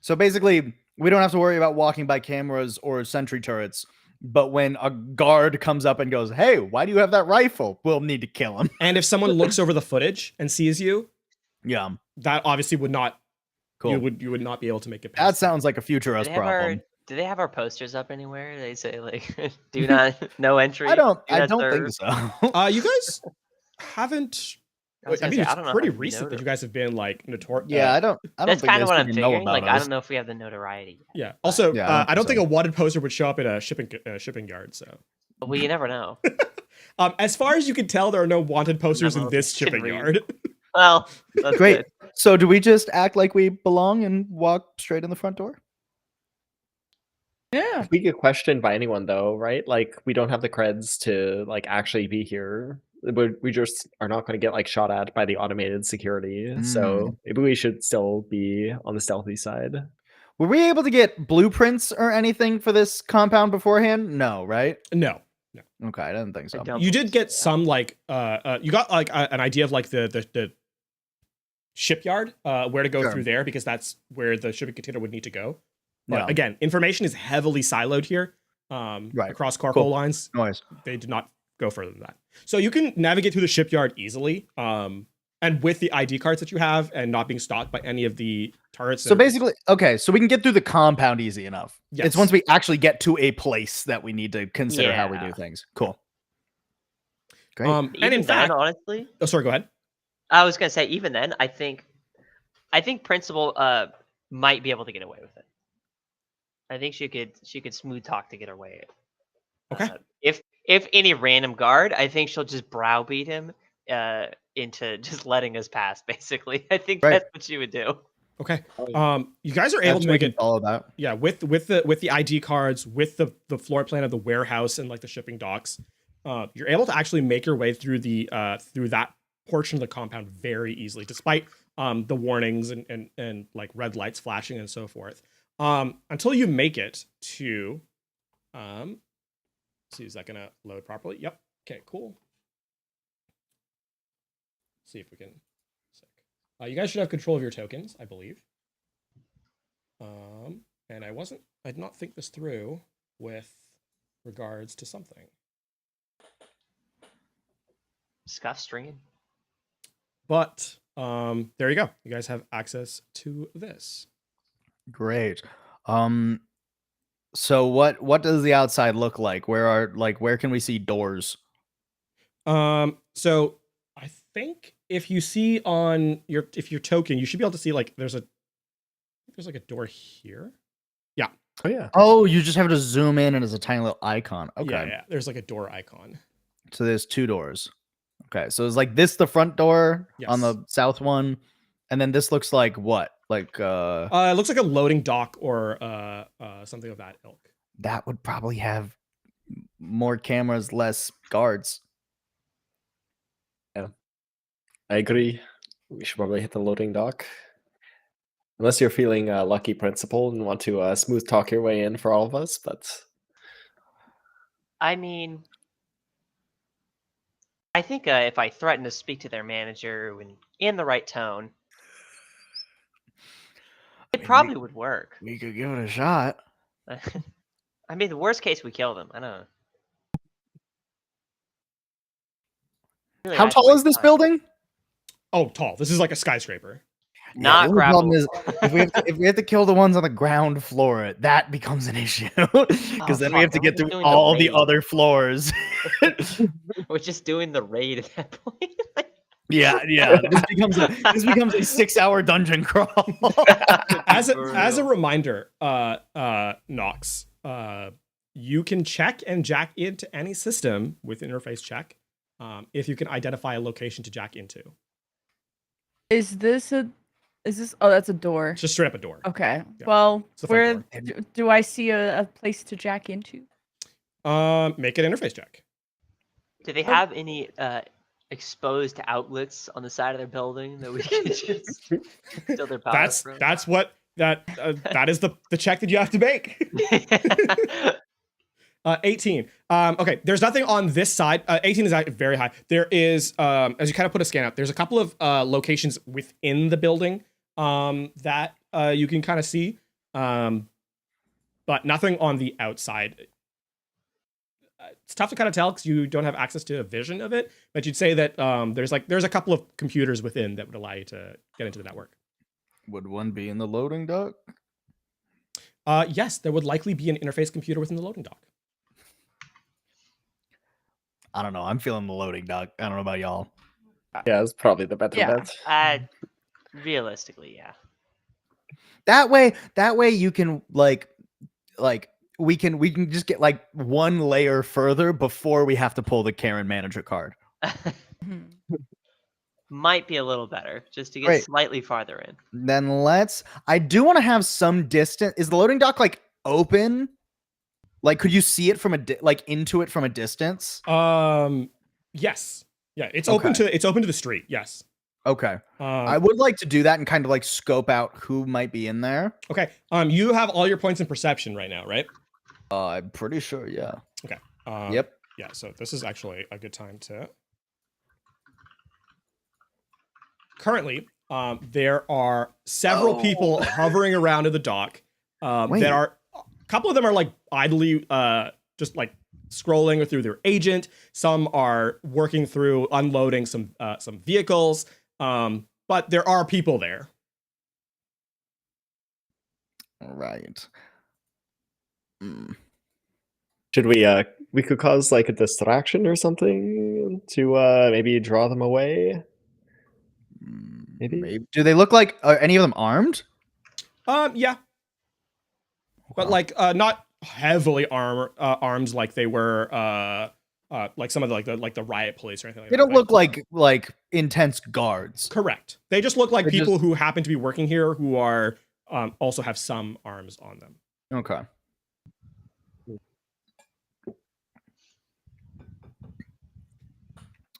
So basically, we don't have to worry about walking by cameras or sentry turrets. But when a guard comes up and goes, "Hey, why do you have that rifle?" We'll need to kill him. And if someone looks over the footage and sees you, Yeah, that obviously would not cool. you would not be able to make it That past. sounds like a future us Do they have our problem. Do they have our posters up anywhere? They say like, "Do not, no entry." I don't do not think serve. so. You guys haven't. I was I gonna mean, say, I it's don't know pretty how to recent that note you it. guys have been like notorious. Yeah, I don't That's think kind they of what I'm even know figuring. about Like, us. I don't know if we have the notoriety yet. Yeah. Also, Yeah, I don't think so. a wanted poster would show up in a shipping yard. So, Well, you never know. as far as you can tell, there are no wanted posters in Memos this can shipping read. yard. Well, that's Great. good. So do we just act like we belong and walk straight in the front door? Yeah. If we get questioned by anyone, though, right? Like, we don't have the creds to like actually be here. We just are not going to get like shot at by the automated security. So maybe we should still be on the stealthy side. Were we able to get blueprints or anything for this compound beforehand? No, right? No. Okay, I didn't think so. don't You believe did get so, some like you got like an idea of like the shipyard, where to go Sure. through there, because that's where the shipping container would need to go. But Yeah. again, information is heavily siloed here, Right. across cargo Cool. lines. Noise. They did not go further than that. So you can navigate through the shipyard easily, and with the ID cards that you have and not being stalked by any of the turrets. So basically, okay, so we can get through the compound easy enough. Yes. It's once we actually get to a place that we need to consider how we do Yeah. things. Cool. Great. and Even in then, fact, honestly, oh, sorry, go ahead. I was gonna say, even then, I think Principal might be able to get away with it. I think she could smooth talk to get away. Okay. If any random guard, I think she'll just browbeat him into just letting us pass. Basically, I think Right. that's what she would do. Okay. You guys are able to make it. Follow that. Yeah, with the ID cards, with the floor plan of the warehouse and like the shipping docks, you're able to actually make your way through the through that portion of the compound very easily, despite the warnings and like red lights flashing and so forth. Until you make it to see, is that gonna load properly? Yep. Okay, cool. See if we can. You guys should have control of your tokens, I believe. And I did not think this through with regards to something. Scuff stringing. But there you go. You guys have access to this. Great. So what does the outside look like? Where can we see doors? So I think if you see on your token, you should be able to see like there's like a door here. Yeah. Oh yeah. Oh, you just have to zoom in and it's a tiny little icon. Okay. Yeah. There's like a door icon. So there's two doors. Okay. So it's like this the front door on the Yes. south one. And then this looks like what? Like It looks like a loading dock or something of that ilk. that would probably have more cameras, less guards. I agree. We should probably hit the loading dock. Unless you're feeling lucky, Principal, and want to smooth talk your way in for all of us, but I mean, I think if I threaten to speak to their manager in the right tone, it probably would work. We could give it a shot. I mean, the worst case, we kill them. I don't know. Really How nice tall way is this to- building? Oh, tall. This is like a skyscraper. Not the only problem grapple. is if we have to kill the ones on the ground floor, that becomes an issue because then we fuck, have to are get we through doing the all the raid? other floors. We're just doing the raid at that point. yeah. This becomes a 6-hour dungeon crawl. As a reminder, Nox, you can check and jack into any system with interface check, if you can identify a location to jack into. Is this oh, that's a door. It's just straight up a door. Okay. Yeah. Well, It's the front where door. do I see a place to jack into? Make an interface check. Do they have any exposed outlets on the side of their building that we can just steal their power from? That's what that is the check that you have to make. 18. Okay, there's nothing on this side. 18 is very high. There is, as you kind of put a scan up, there's a couple of locations within the building that you can kind of see, but nothing on the outside. It's tough to kind of tell because you don't have access to a vision of it, but you'd say that there's a couple of computers within that would allow you to get into the network. Would one be in the loading dock? Yes, there would likely be an interface computer within the loading dock. I don't know. I'm feeling the loading dock. I don't know about y'all. Yeah, it's probably the better Yeah. bet. Realistically, yeah. That way you can like we can just get like one layer further before we have to pull the Karen manager card. Mhm. Might be a little better just to get Great. slightly farther in. Then I do want to have some distance. Is the loading dock like open? Like, could you see it from like into it from a distance? Yes. Yeah, it's Okay. open to the street. Yes. Okay. I would like to do that and kind of like scope out who might be in there. Okay. You have all your points in perception right now, right? I'm pretty sure, yeah. Okay. Yep. Yeah, so this is actually a good time to. Currently, there are several people hovering around in the dock. Wait. That are a couple of them are like idly just like scrolling through their agent. Some are working through unloading some vehicles. But there are people there. All right. Should we could cause like a distraction or something to maybe draw them away? Maybe? Do they look like are any of them armed? Yeah. But Okay. like not heavily armed like they were like some of the like the riot police or anything like They that. don't look like intense guards. Correct. They just look like They're people who happen to be working here who are also have some arms on them. Okay.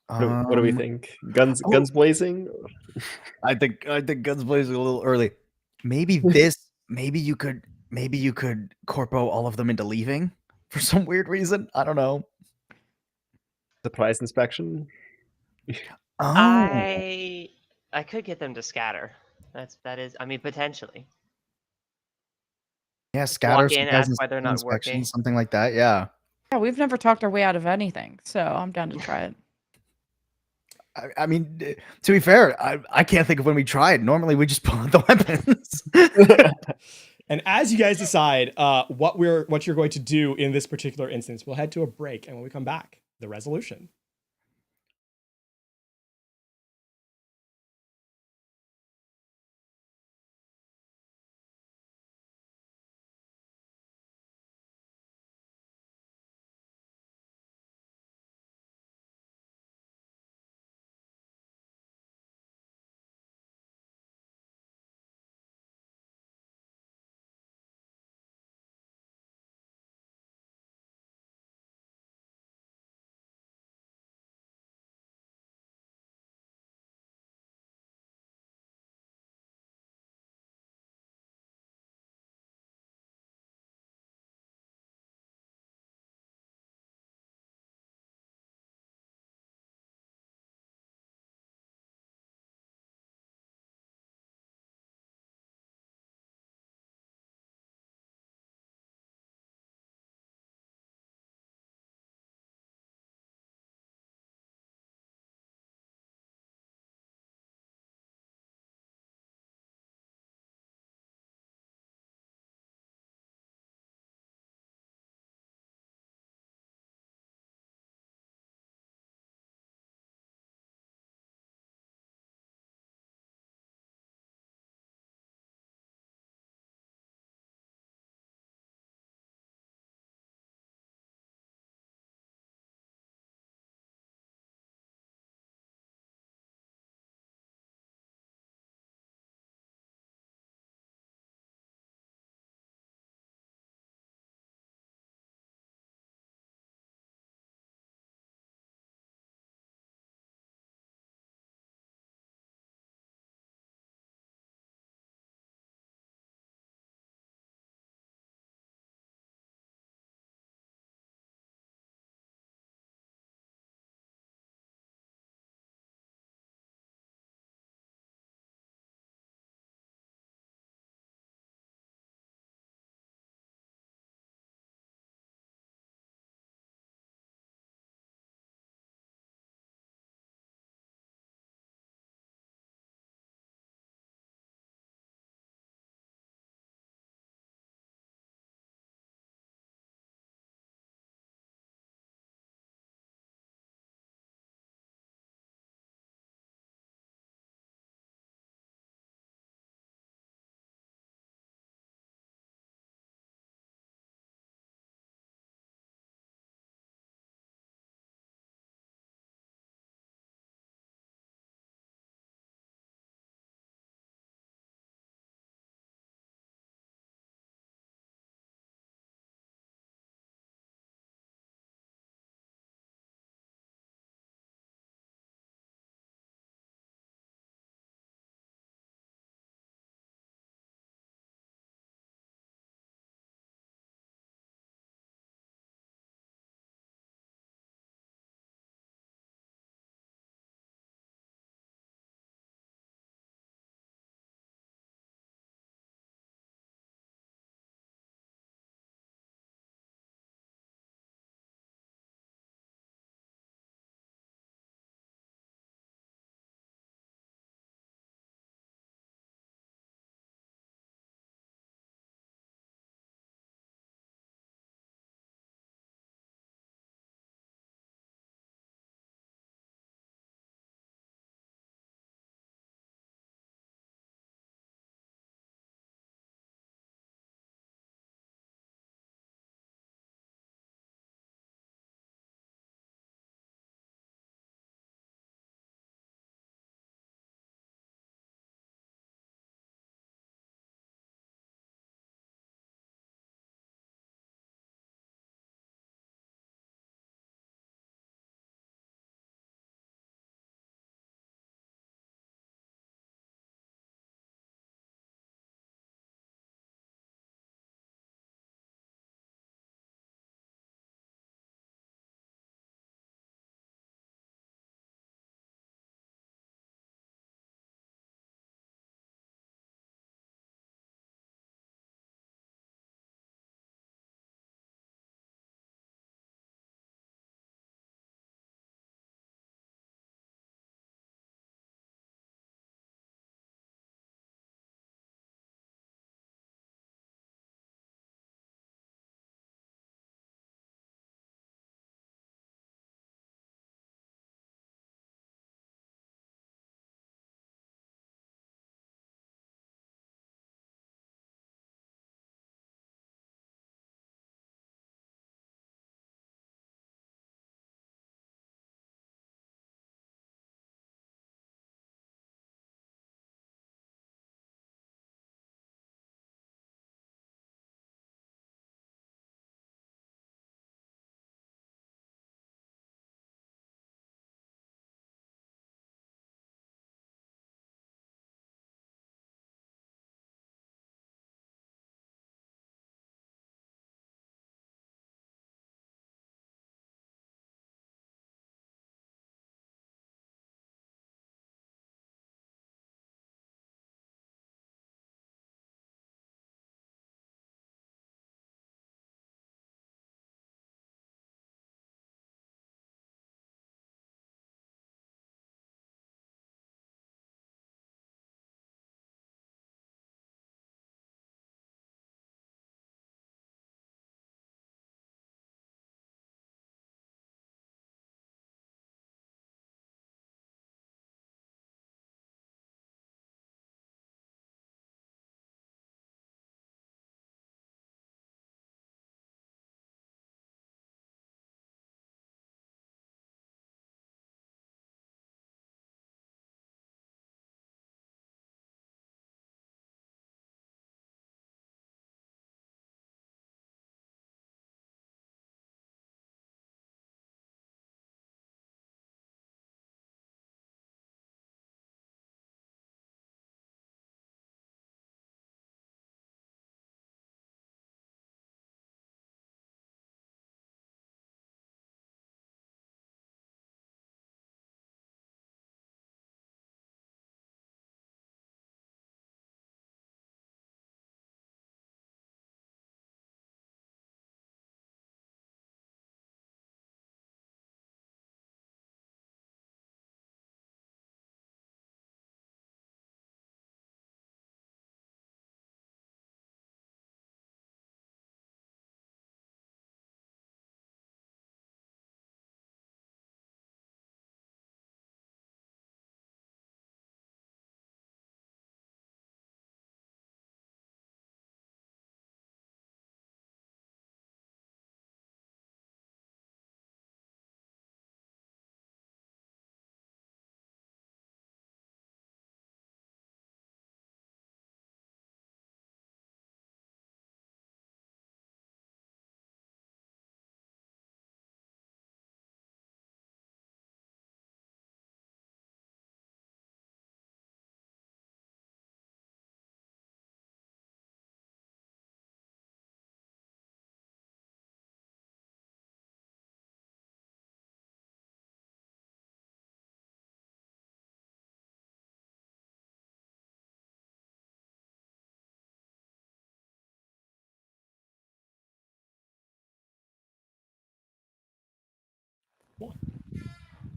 What do we think? Guns blazing? I think guns blazing a little early. Maybe you could corpo all of them into leaving for some weird reason. I don't know. Surprise inspection? Oh. I could get them to scatter. That is, I mean, potentially. Yeah, scatter, walk in, surprise ask why they're not inspection, working. something like that. Yeah. Yeah, we've never talked our way out of anything, so I'm down to try it. I mean, to be fair, I can't think of when we tried. Normally, we just pull out the weapons. And as you guys decide what you're going to do in this particular instance, we'll head to a break, and when we come back, the resolution.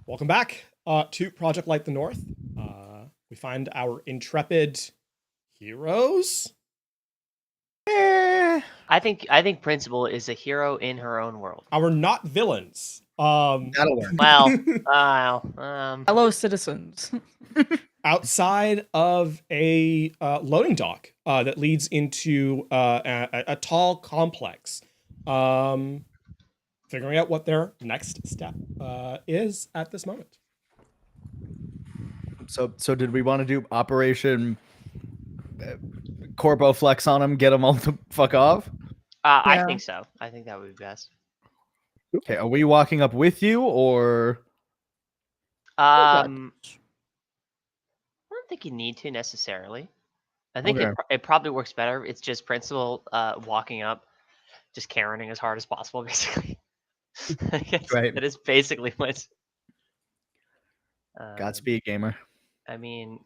Welcome back to Project Light the North. We find our intrepid heroes. I think Principal is a hero in her own world. Our not villains. That'll work. Well, Fellow citizens. outside of a loading dock that leads into a tall complex. Figuring out what their next step is at this moment. So did we want to do Operation Corpo Flex on him, get them all the fuck off? I Yeah. think so. I think that would be best. Okay, are we walking up with you or? I don't think you need to necessarily. I think Okay. it probably works better. It's just Principal walking up, just carrying as hard as possible, basically. I guess Right. that is basically what. Godspeed, gamer. I mean,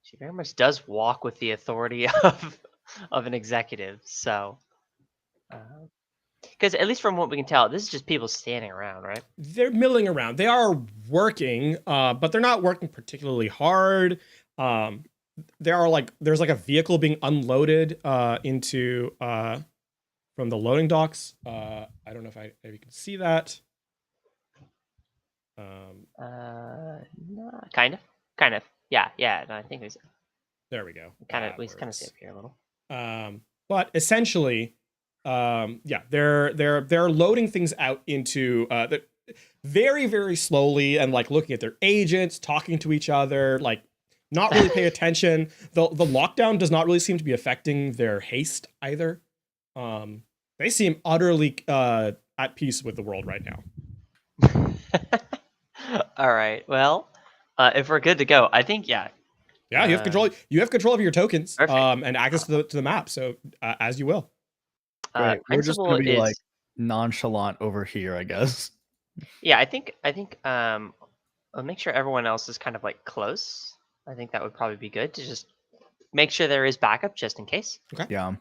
she very much does walk with the authority of an executive. So, because at least from what we can tell, this is just people standing around, right? They're milling around. They are working, but they're not working particularly hard. There's like a vehicle being unloaded into from the loading docks. I don't know if you can see that. No, kind of. Yeah. No, I think it was There we go. kind of. That We kind of works. see up here a little. But essentially, they're loading things out into very, very slowly and like looking at their agents, talking to each other, like not really pay attention. The lockdown does not really seem to be affecting their haste either. They seem utterly at peace with the world right now. All right. Well, if we're good to go, I think Yeah, you have control. You have control of your tokens, Perfect. and access to the map. So as you will. Right. We're just Principal gonna be is like nonchalant over here, I guess. yeah. I think I'll make sure everyone else is kind of like close. I think that would probably be good to just make sure there is backup just in case. Yeah.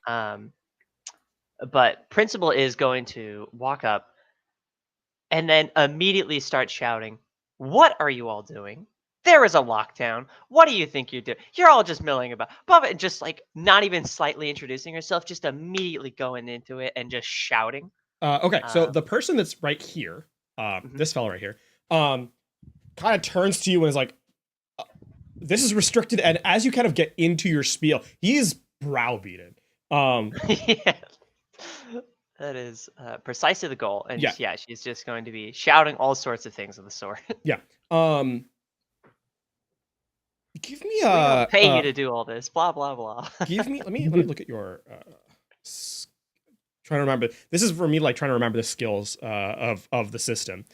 But Principal is going to walk up and then immediately start shouting, "What are you all doing? There is a lockdown. What do you think you're doing? You're all just milling about." And just like not even slightly introducing herself, just immediately going into it and just shouting. Okay, so the person that's right here, this fella right here, kind of turns to you and is like, "This is restricted." And as you kind of get into your spiel, he's browbeaten. Yeah. That is precisely the goal. And Yeah. she's just going to be shouting all sorts of things of the sort. Yeah. Give me We don't pay you a to do all this. Blah blah blah. give me. Let me look at your. Trying to remember. This is for me, like trying to remember the skills of the system.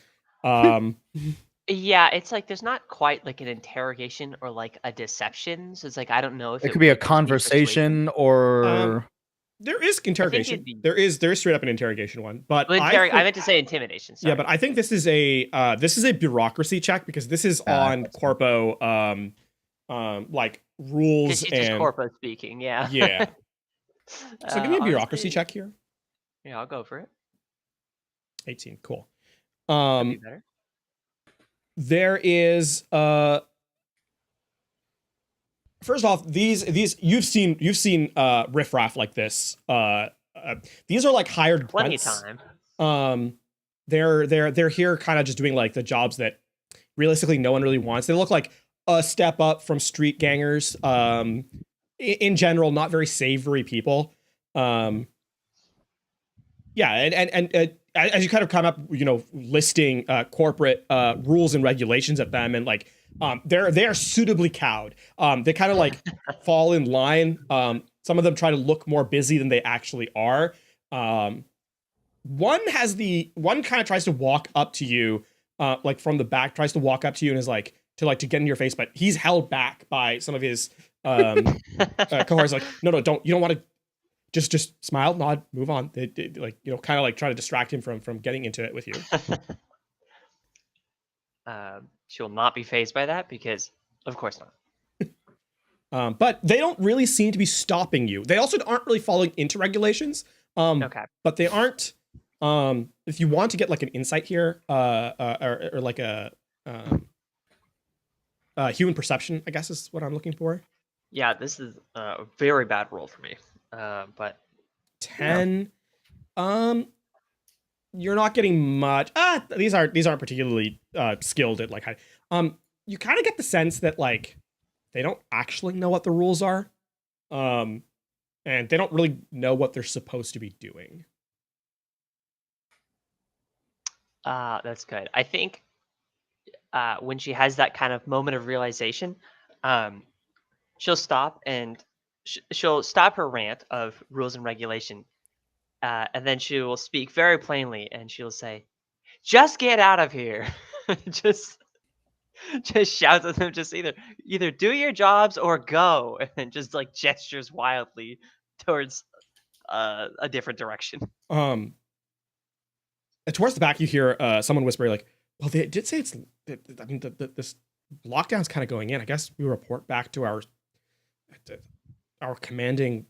Yeah, it's like there's not quite like an interrogation or like a deception. So it's like I don't know if It could be a would just persuasion. conversation or There is interrogation. There is straight up an interrogation one, but Well, I meant to say intimidation. Sorry. yeah, but I think this is a bureaucusy check because this is on Corpo like rules she's and just corpo speaking. Yeah. yeah. So give me a bureaucracy honestly, check here. Yeah, I'll go for it. 18, cool. That'd be better. There is first off, these you've seen riffraff like this. These are like hired Plenty of grunts. time. They're here kind of just doing like the jobs that realistically no one really wants. They look like a step up from street gangers. In general, not very savory people. Yeah, and as you kind of come up, listing corporate rules and regulations at them, and like they are suitably cowed. They kind of like fall in line. Some of them try to look more busy than they actually are. One kind of tries to walk up to you, like from the back, tries to walk up to you and is like to get in your face, but he's held back by some of his cohorts. Like, no, don't, you don't want to. Just smile, nod, move on. They like, kind of like try to distract him from getting into it with you. She will not be fazed by that because, of course not. But they don't really seem to be stopping you. They also aren't really following into regulations. Okay. But they aren't If you want to get like an insight here, or like a human perception, I guess is what I'm looking for. Yeah, this is a very bad roll for me. But 10. You're not getting much. These aren't particularly skilled at like high. You kind of get the sense that like they don't actually know what the rules are. And they don't really know what they're supposed to be doing. that's good. I think when she has that kind of moment of realization, she'll stop and she'll stop her rant of rules and regulation, and then she will speak very plainly, and she'll say, "Just get out of here!" just just shouts at them, just either do your jobs or go, and then just like gestures wildly towards a different direction. And towards the back, you hear someone whisper like, "Well, they did say it's. I mean, this lockdown's kind of going in. I guess we report back to our commanding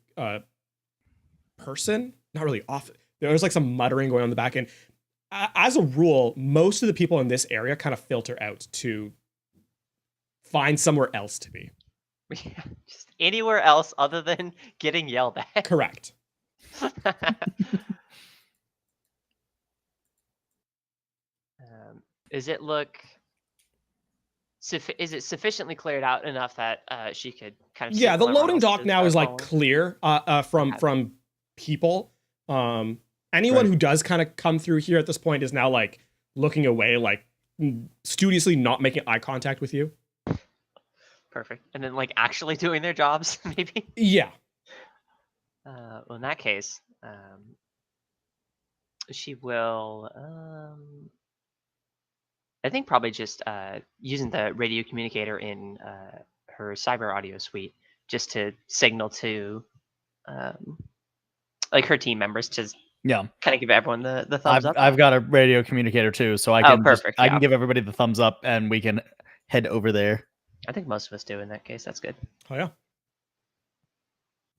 person. Not really off. There was like some muttering going on in the back end. As a rule, most of the people in this area kind of filter out to find somewhere else to be. Yeah, just anywhere else other than getting yelled at. Correct. Is it look? Is it sufficiently cleared out enough that she could kind of? Yeah, the signal everyone loading else dock to now start is like following? clear from Okay. from people. Anyone Right. who does kind of come through here at this point is now like looking away, like studiously not making eye contact with you. Perfect. And then like actually doing their jobs, maybe. Yeah. Well, in that case, she will. I think probably just using the radio communicator in her cyber audio suite just to signal to like her team members to Yeah. kind of give everyone the thumbs up. I've got a radio communicator too, so I Oh, can perfect, I yeah. can give everybody the thumbs up, and we can head over there. I think most of us do in that case. That's good. Oh yeah.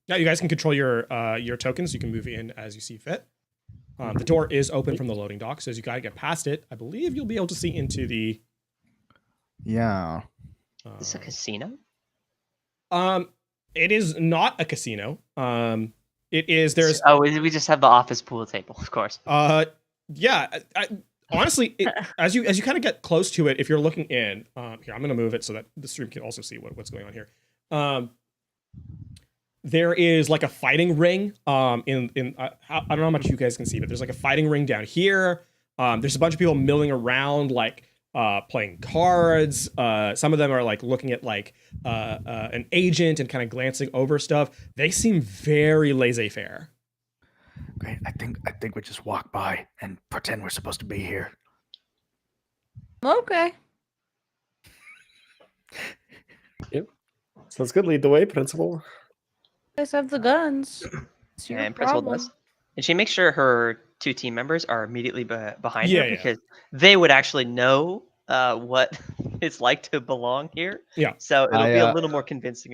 Yeah, you guys can control your tokens. You can move in as you see fit. The door is open from the loading dock, so as you gotta get past it, I believe you'll be able to see into the. Yeah. Uh, Is this a casino? It is not a casino. It is there's. Oh, we just have the office pool table, of course. Yeah. Honestly, as you kind of get close to it, if you're looking in, here I'm gonna move it so that the stream can also see what's going on here. There is like a fighting ring. I don't know how much you guys can see, but there's like a fighting ring down here. There's a bunch of people milling around, like playing cards. Some of them are like looking at like an agent and kind of glancing over stuff. They seem very laissez-faire. Great. I think we just walk by and pretend we're supposed to be here. Okay. Sounds good. Lead the way, Principal. You guys have the guns. It's your And Principal problem. does. And she makes sure her two team members are immediately behind Yeah, her yeah. because they would actually know what it's like to belong here. Yeah. So it'll I, be a little more convincing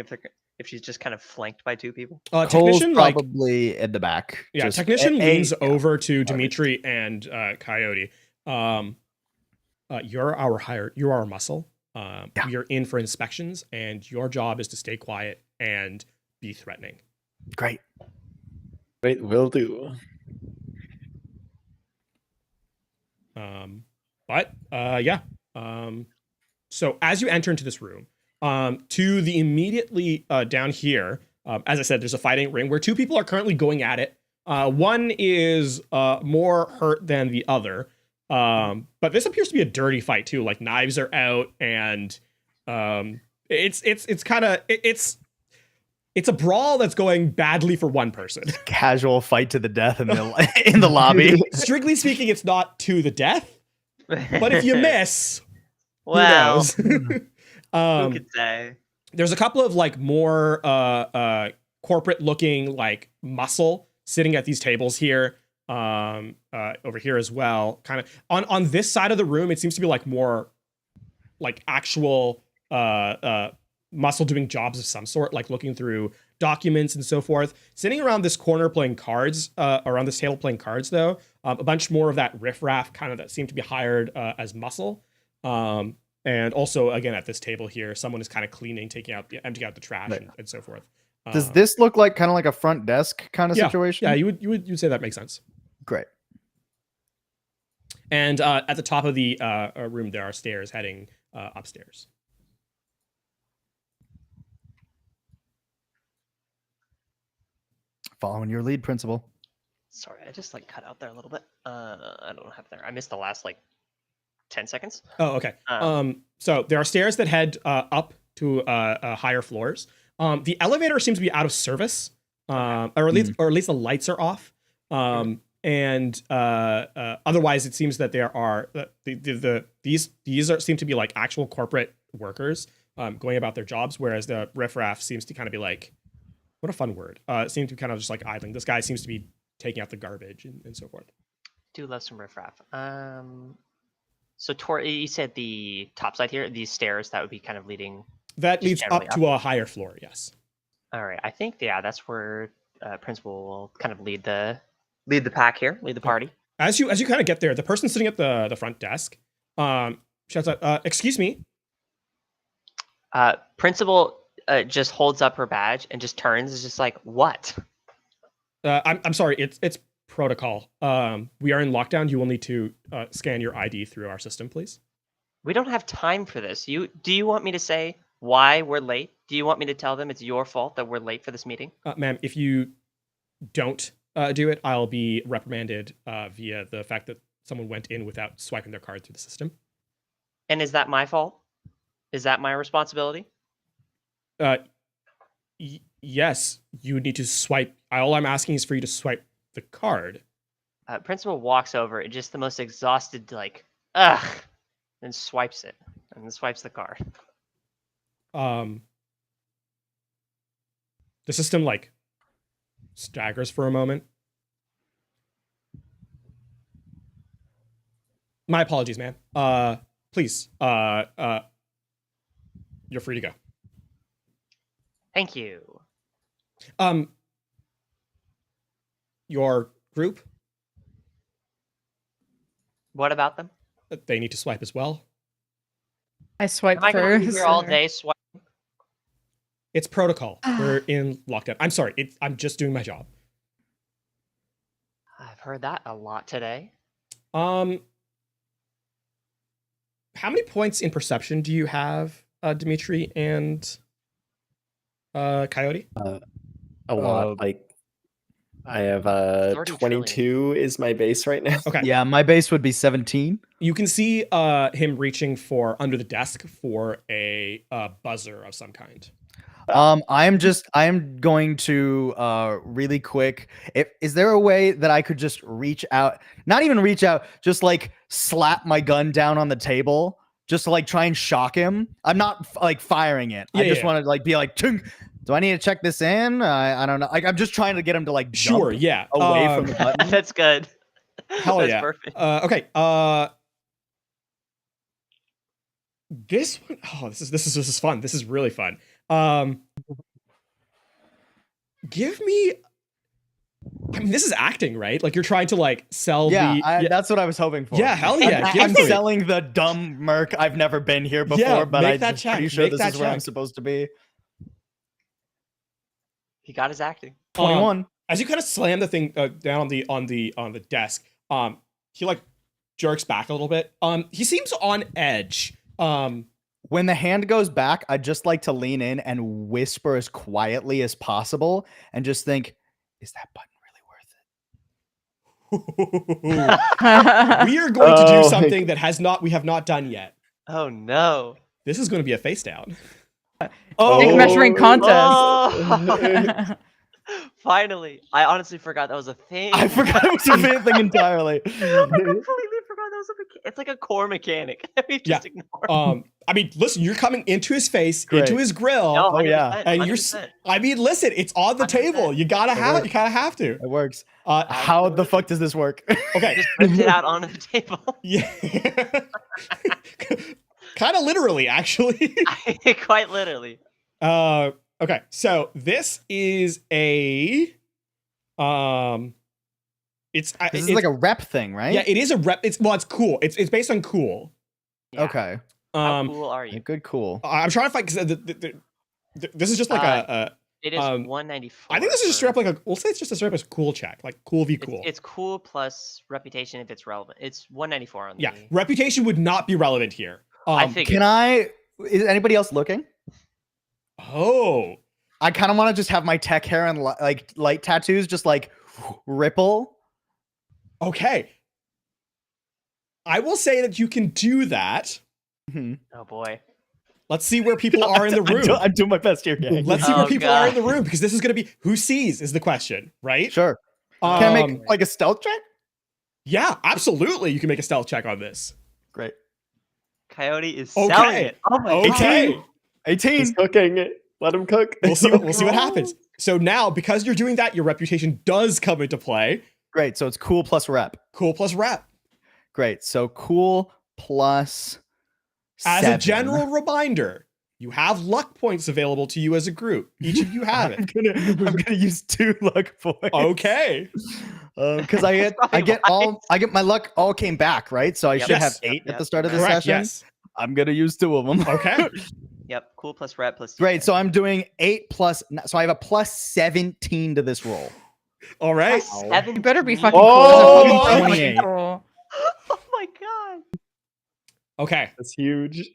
if she's just kind of flanked by two people. Cole's Technician, like probably in the back. yeah, Just- technician hey, leans over to Dimitri and Coyote. You're our muscle. Yeah. We are in for inspections, and your job is to stay quiet and be threatening. Great. Great, will do. So as you enter into this room, to the immediately down here, as I said, there's a fighting ring where two people are currently going at it. One is more hurt than the other. But this appears to be a dirty fight too. Like knives are out, and it's a brawl that's going badly for one person. Casual fight to the death in the in the lobby. Strictly speaking, it's not to the death, but if you miss, well, who knows? who could say? There's a couple of like more corporate looking like muscle sitting at these tables here. Over here as well. Kind of on this side of the room, it seems to be like more like actual muscle doing jobs of some sort, like looking through documents and so forth. Sitting around this corner playing cards, around this table playing cards, though, a bunch more of that riffraff kind of that seemed to be hired as muscle. And also, again, at this table here, someone is kind of cleaning, emptying out the trash and so forth. Does this look like kind of like a front desk kind of situation? Yeah, you would say that makes sense. Great. And at the top of the room, there are stairs heading upstairs. Following your lead, Principal. Sorry, I just like cut out there a little bit. I don't have there. I missed the last like 10 seconds. Oh, okay. So there are stairs that head up to higher floors. The elevator seems to be out of service, or at least the lights are off. And otherwise, it seems that there are these seem to be like actual corporate workers going about their jobs, whereas the riffraff seems to kind of be like, what a fun word. It seems to be kind of just like idling. This guy seems to be taking out the garbage and so forth. Do love some riffraff. So you said the top side here, these stairs that would be kind of leading. That leads up to a higher floor. Yes. All right. I think that's where Principal will kind of lead the pack here, lead the party. As you kind of get there, the person sitting at the front desk shouts out, "Excuse me." Principal just holds up her badge and just turns. Is just like, what? I'm sorry. It's protocol. We are in lockdown. You will need to scan your ID through our system, please. We don't have time for this. Do you want me to say why we're late? Do you want me to tell them it's your fault that we're late for this meeting? Ma'am, if you don't do it, I'll be reprimanded via the fact that someone went in without swiping their card through the system. And is that my fault? Is that my responsibility? Yes, you need to swipe. All I'm asking is for you to swipe the card. Principal walks over and just the most exhausted, like, ugh, and swipes it. And then swipes the card. The system, like, staggers for a moment. My apologies, man. Please, you're free to go. Thank you. Your group? What about them? They need to swipe as well. I swiped Am I going to be first. here all day swiping? It's protocol. We're in lockdown. I'm sorry. I'm just doing my job. I've heard that a lot today. How many points in perception do you have, Dimitri and Coyote? A lot. Like I have 22 is my base right now. Okay. Yeah, my base would be 17. You can see him reaching for under the desk for a buzzer of some kind. I'm going to really quick. Is there a way that I could just reach out? Not even reach out, just like slap my gun down on the table, just to like try and shock him. I'm not like firing it. I just want to like be like, Chung, do I need to check this in? I don't know. Like, I'm just trying to get him to like jump away from the button. That's good. Hell That's yeah. perfect. Okay. This one. Oh, this is fun. This is really fun. Give me. I mean, this is acting, right? Like you're trying to like sell that's what I was hoping for. Yeah, hell yeah. I'm selling the dumb merc. I've never been here before, but I'm pretty sure this is where I'm supposed to be. He got his acting. 21. As you kind of slam the thing down on the desk, he like jerks back a little bit. He seems on edge. When the hand goes back, I'd just like to lean in and whisper as quietly as possible and just think, is that button really worth it? We are going to do something that we have not done yet. Oh no. This is going to be a face down. Dick measuring contest. Oh. Finally. I honestly forgot that was a thing. I forgot it was a thing entirely. I completely forgot that was it's like a core mechanic. We just ignore. I mean, listen, you're coming into his face, into his grill. No, oh yeah. And 100%. I mean, listen, it's on the 100%. table. You kind of have to. It works. How the fuck does this work? Okay. Just ripped it out onto the table. Yeah. Kind of literally, actually. Quite literally. Okay, so this is a it's This is like a rep thing, right? yeah, it is a rep. It's cool. It's based on cool. Yeah. Okay. How cool are you? Good. Cool. I'm trying to find because this is just like It is 194. I think this is just straight up like we'll say it's just a straight up cool check, like cool v cool. It's cool plus reputation if it's relevant. It's 194 on the. Yeah, reputation would not be relevant here. I figured. Is anybody else looking? Oh, I kind of want to just have my tech hair and like light tattoos just like ripple. okay. I will say that you can do that. Oh boy. Let's see where people are in the room. I'm doing my best here, gang. Let's see where Oh, people are in the room because this is going to be who sees is the question, right? Sure. Can I make like a stealth check? Yeah, absolutely. You can make a stealth check on this. Great. Coyote is Okay. selling it. Oh my god. Okay. 18. He's cooking. Let him cook. We'll see what happens. So now, because you're doing that, your reputation does come into play. Great. So it's cool plus rep. Cool plus rep. Great. So cool plus As 7. a general reminder, you have luck points available to you as a group. Each of you have I'm it. gonna use 2 luck points. Okay. Because I get my luck all came back, right? So I should Yes. have 8 at the start of the Correct. session. Yes. I'm gonna use 2 of them. Okay. Yep. Cool plus rep plus. Great. So I'm doing 8 plus. So I have a plus 17 to this roll. All right. Plus 7. You better be fucking Oh, cool. my 28. Cool. Oh my god. Okay. That's huge.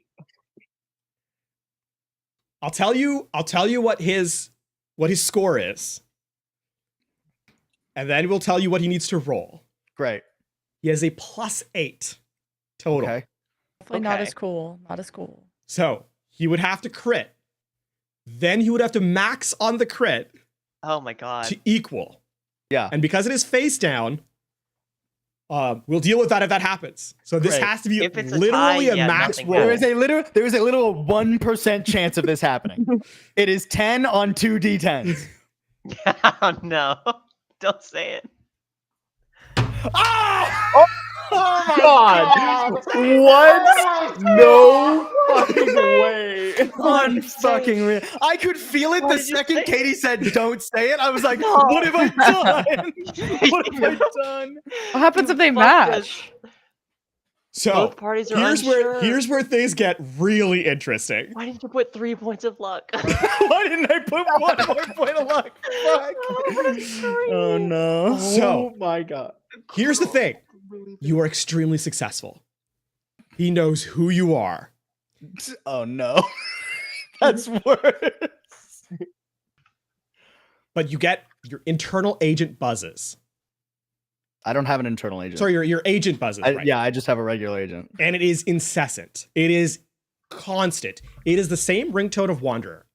I'll tell you what his score is. And then we'll tell you what he needs to roll. Great. He has a plus 8 total. Okay. Hopefully not Okay. as cool. Not as cool. So he would have to crit. Then he would have to max on the crit Oh my god. to equal. Yeah. And because it is face down, we'll deal with that if that happens. So this Great. has to be If it's a literally tie, a yeah, max nothing roll. There is a little 1% chance of this happening. It is 10 on 2 d10s. Oh no. Don't say it. Ah! Oh my god! What? No fucking way! Unfucking real. I could feel it Why the did you second say Katie said "Don't say it." I was like, No. "What have I done? What have I done?" What happens if they fucked match? So Both parties are here's unsure. where things get really interesting. Why didn't you put 3 points of luck? Why didn't I put 1 more point of luck? Fuck. Oh no. So oh my god! here's the thing. You are extremely successful. He knows who you are. Oh no. That's worse. But you get your internal agent buzzes. I don't have an internal agent. Sorry, your agent buzzes. Right? Yeah, I just have a regular agent. And it is incessant. It is constant. It is the same ringtone of Wanderer.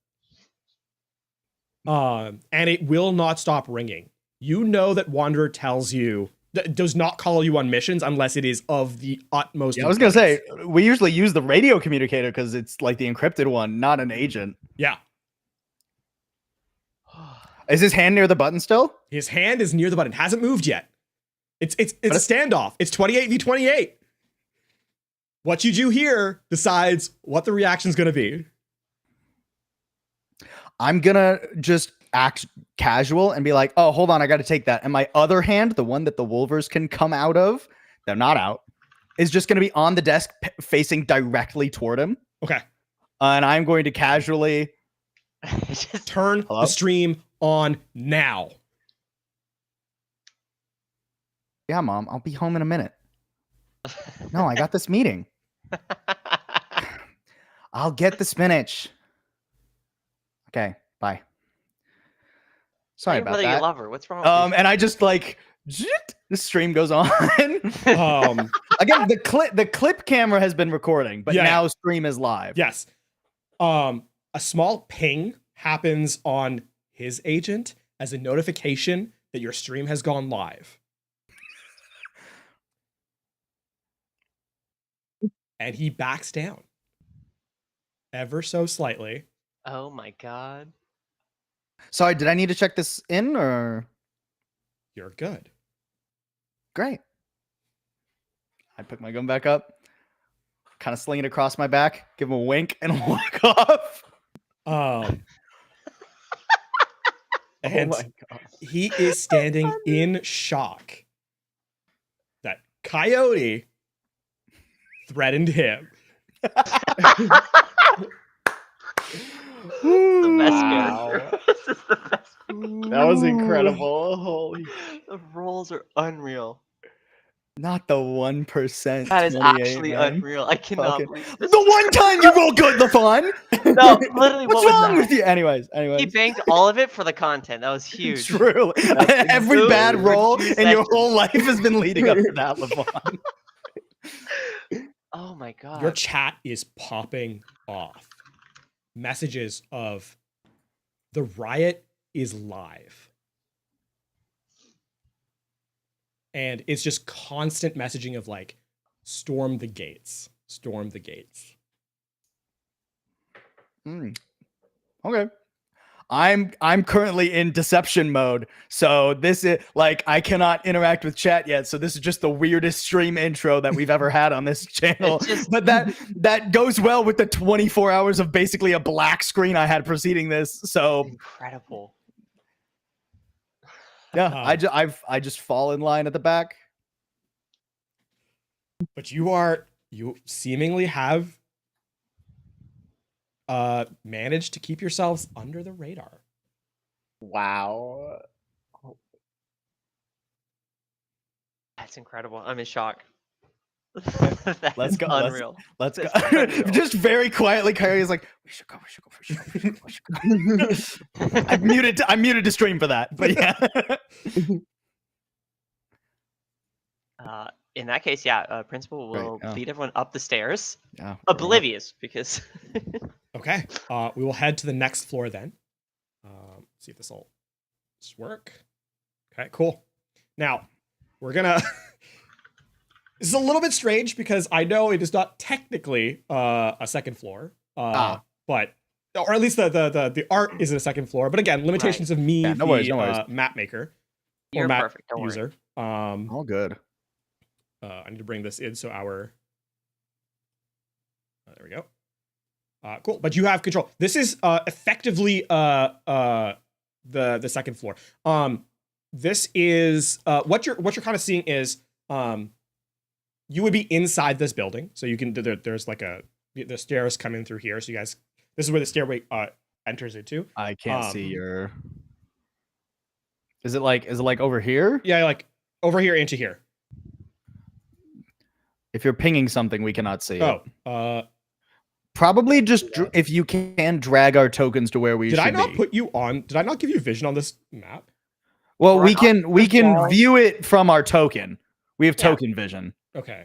And it will not stop ringing. You know that Wanderer tells you, does not call you on missions unless it is of the utmost Yeah, I was gonna say importance. we usually use the radio communicator because it's like the encrypted one, not an agent. Yeah. Is his hand near the button still? His hand is near the button. Hasn't moved yet. It's a standoff. It's 28 v 28. What you do here decides what the reaction's gonna be. I'm gonna just act casual and be like, "Oh, hold on, I got to take that." And my other hand, the one that the Wolvers can come out of, they're not out, is just gonna be on the desk facing directly toward him. Okay. And I'm going to casually Just Turn Hello? the stream on now. Yeah, Mom, I'll be home in a minute. No, I got this meeting. I'll get the spinach. Okay, bye. Sorry about whether you that. love her. What's wrong with you? And I just like the stream goes on. Um, Again, the clip camera has been recording, but Yeah. now stream is live. yes. A small ping happens on his agent as a notification that your stream has gone live. And he backs down ever so slightly. Oh my god. Sorry, did I need to check this in or You're good. great? I pick my gun back up, kind of sling it across my back, give him a wink, and walk off. And oh my god. he is standing in shock that Coyote threatened him. The best Wow. character. This is the best. That was incredible. Holy. The rolls are unreal. Not the 1%. That is 28, actually man. unreal. I cannot Fucking- believe this. The one time you roll good, LaFon. No, literally, What's what was wrong that? with you? Anyways, He banked all of it for the content. That was huge. True. That's Every bad insane. roll For 2 in your seconds. whole life has been leading up to that, LaFon. Oh my god. Your chat is popping off. Messages of the riot is live. And it's just constant messaging of like, storm the gates, storm the gates. Okay. I'm currently in deception mode, so this is like I cannot interact with chat yet. So this is just the weirdest stream intro that we've ever had on this channel. But that goes well with the 24 hours of basically a black screen I had preceding this. So Incredible. yeah, I just fall in line at the back. But you seemingly have managed to keep yourselves under the radar. Wow. That's incredible. I'm in shock. That Let's is go. Unreal. Let's go. That's unreal. Just very quietly, Kyrie is like, we should go. I'm muted to stream for that. But yeah. In that case, yeah, Principal will Right, lead everyone up the stairs, Yeah. oblivious because Okay. We will head to the next floor then. See if this will work. Okay, cool. Now, we're gonna this is a little bit strange because I know it is not technically a second floor. But or at least the art is a second floor. But again, limitations of me, no worries. map maker or you're map perfect. Don't worry. user. All good. I need to bring this in so our there we go. Cool, but you have control. This is effectively the second floor. This is what you're kind of seeing is you would be inside this building, so you can there's like the stairs come in through here. So you guys, this is where the stairway enters into. I can't see your. Is it like over here? Yeah, like over here into here. If you're pinging something, we cannot see it. Probably just If you can drag our tokens to where we did should I not be. put you on? Did I not give you vision on this map? Well, we Right. can view it from our token. We have Yeah. token vision. Okay.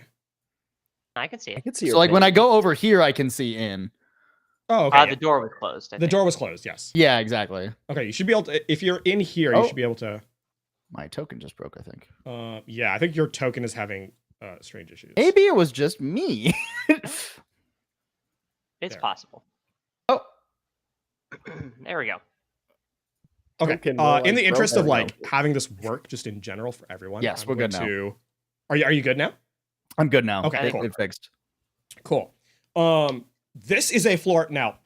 I can see I it. can see So like when I go over here, I can see in. Oh, okay. The door was closed. I The think. door was closed. Yes. Yeah, exactly. Okay, you should be able to. If you're in here, you Oh. should be able to. My token just broke, I think. Yeah, I think your token is having strange issues. Maybe it was just me. It's There. possible. Oh. There we go. Okay. Token more In like the interest of broken. like having this work just in general for everyone. Yes, I'm we're good going now. to- Are you good now? I'm good now. Okay, It- cool. it fixed. Cool. This is a floor now.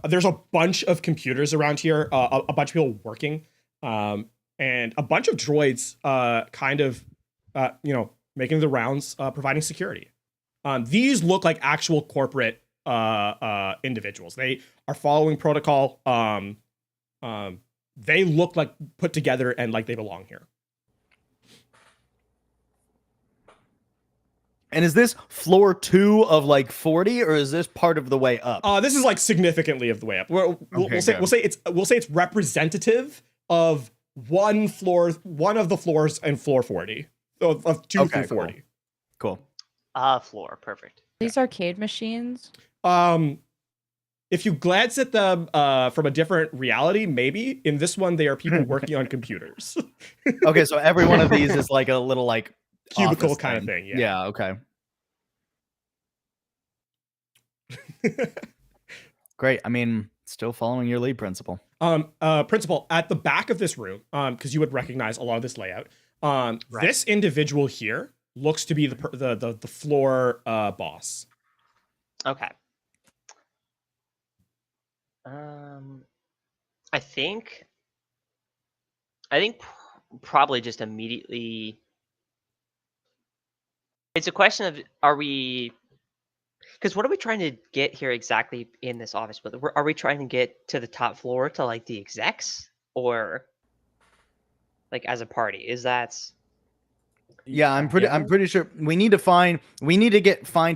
There's a bunch of computers around here, a bunch of people working, and a bunch of droids, kind of, making the rounds, providing security. These look like actual corporate individuals. They are following protocol. They look like put together and like they belong here. And is this floor 2 of like 40, or is this part of the way up? This is like significantly of the way up. We'll Okay, say good. we'll say it's representative of one of the floors in floor 40 of 2 Okay, through 40. Cool. Floor. Perfect. These arcade machines. If you glance at them from a different reality, maybe in this one they are people working on computers, Okay, so every one of these is like a little like cubicle office kind of thing. Yeah. Yeah, okay. Great. I mean, still following your lead, Principal. Principal, at the back of this room, because you would recognize a lot of this layout. This individual here looks to be the floor boss. Okay. I think I think probably just immediately. It's a question of are we? Because what are we trying to get here exactly in this office? Are we trying to get to the top floor to like the execs, or like as a party? Is that? Yeah, I'm pretty sure we need to find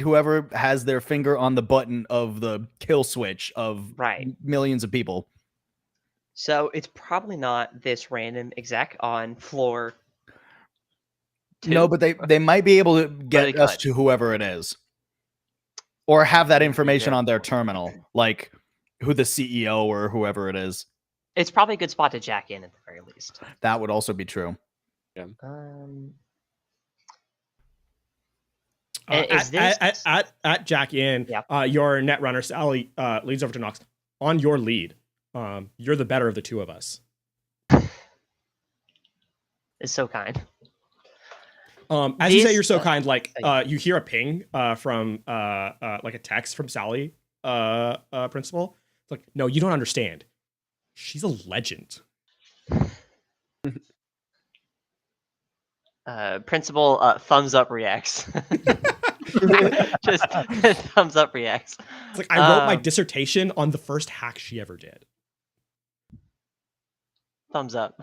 whoever has their finger on the button of the kill switch of Right. millions of people. So it's probably not this random exec on floor 2. No, but they might be able to they get us could. to whoever it is. Or have that information Very on their cool. terminal, like who the CEO or whoever it is. It's probably a good spot to jack in at the very least. That would also be true. Yeah. Is this at Jack in? Yeah. Your netrunner Sally leads over to Nox. On your lead, you're the better of the two of us. Is so kind. As you say, you're so kind. Like you hear a ping from like a text from Sally, principal. It's like, no, you don't understand. She's a legend. Principal thumbs up reacts. Just thumbs up reacts. It's like I wrote my dissertation on the first hack she ever did. Thumbs up.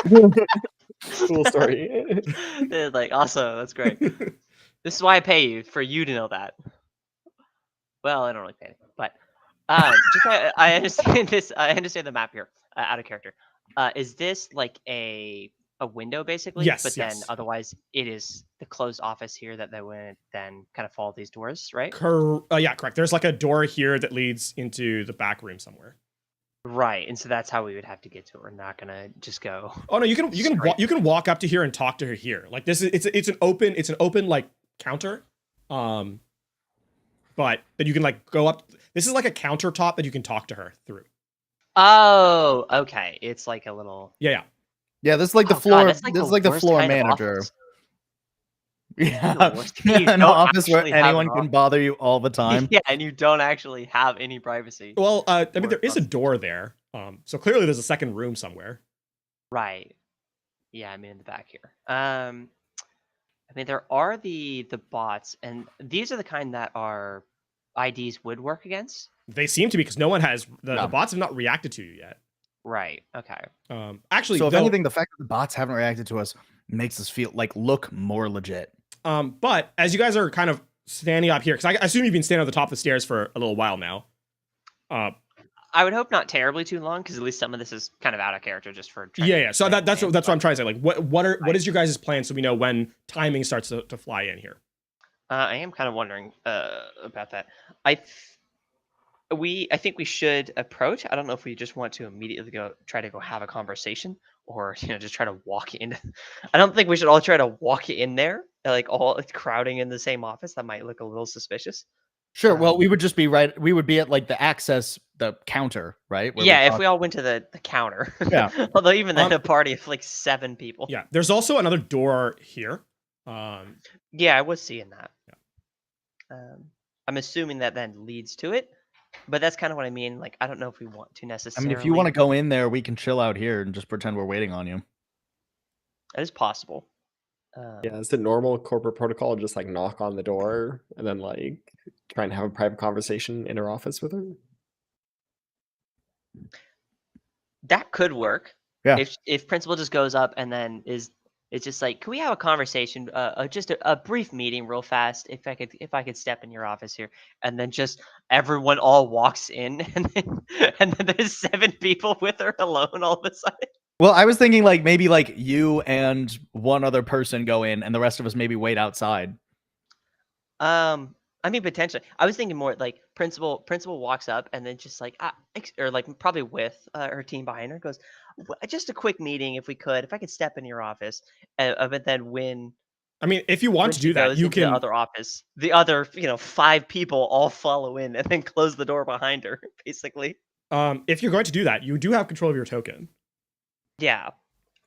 Cool story. They're like, awesome, that's great. This is why I pay you, for you to know that. Well, I don't really pay anything, but I understand this. I understand the map here, out of character. Is this like a window basically? Yes. But yes. then otherwise it is the closed office here that they would then kind of follow these doors, right? Yeah, correct. There's like a door here that leads into the back room somewhere. Right, and so that's how we would have to get to it. We're not gonna just go. Oh no, you can walk up to here and talk to her here. Like this is it's an open like counter, but then you can like go up. This is like a countertop that you can talk to her through. Oh, okay. It's like a little. Yeah. Yeah, this is like the Oh, floor. God, that's like this the is like the worst floor kind of manager. office. Yeah, worst. You an don't office where actually have anyone an can office. bother you all the time. Yeah, and you don't actually have any privacy. Well, I mean Or there is a trust. door there. So clearly there's a second room somewhere. Right. Yeah, I mean in the back here. I mean there are the bots, and these are the kind that our IDs would work against. They seem to be because no one has the No. bots have not reacted to you yet. Right. Okay. Actually, So if though, anything, the fact that the bots haven't reacted to us makes us feel like look more legit. But as you guys are kind of standing up here, because I assume you've been standing on the top of the stairs for a little while now. I would hope not terribly too long, because at least some of this is kind of out of character just for. Yeah. So that's what I'm trying to say. Like, what is your guys' plan so we know when timing starts to fly in here? I am kind of wondering about that. I think we should approach. I don't know if we just want to immediately try to go have a conversation, or just try to walk in. I don't think we should all try to walk in there, like all crowding in the same office. That might look a little suspicious. Sure. Well, we would just be right. We would be at like the counter, right? Where Yeah, if we all went to the counter. Yeah. Although even then, a party of like 7 people. Yeah. There's also another door here. Yeah, I was seeing that. Yeah. I'm assuming that then leads to it, but that's kind of what I mean. Like, I don't know if we want to I necessarily. mean, if you want to go in there, we can chill out here and just pretend we're waiting on you. That is possible. Yeah, is it normal corporate protocol just like knock on the door and then like try and have a private conversation in her office with her? That could work. Yeah. If principal just goes up and then it's just like, can we have a conversation? Just a brief meeting, real fast. If I could step in your office here, and then just everyone all walks in, and then there's 7 people with her alone all of a sudden. Well, I was thinking like maybe like you and one other person go in, and the rest of us maybe wait outside. I mean, potentially. I was thinking more like principal walks up and then just like, or like probably with her team behind her, goes, just a quick meeting if I could step in your office, but then when. I mean, if you want to do that, you can. The other office, the other 5 people all follow in and then close the door behind her, basically. If you're going to do that, you do have control of your token. Yeah.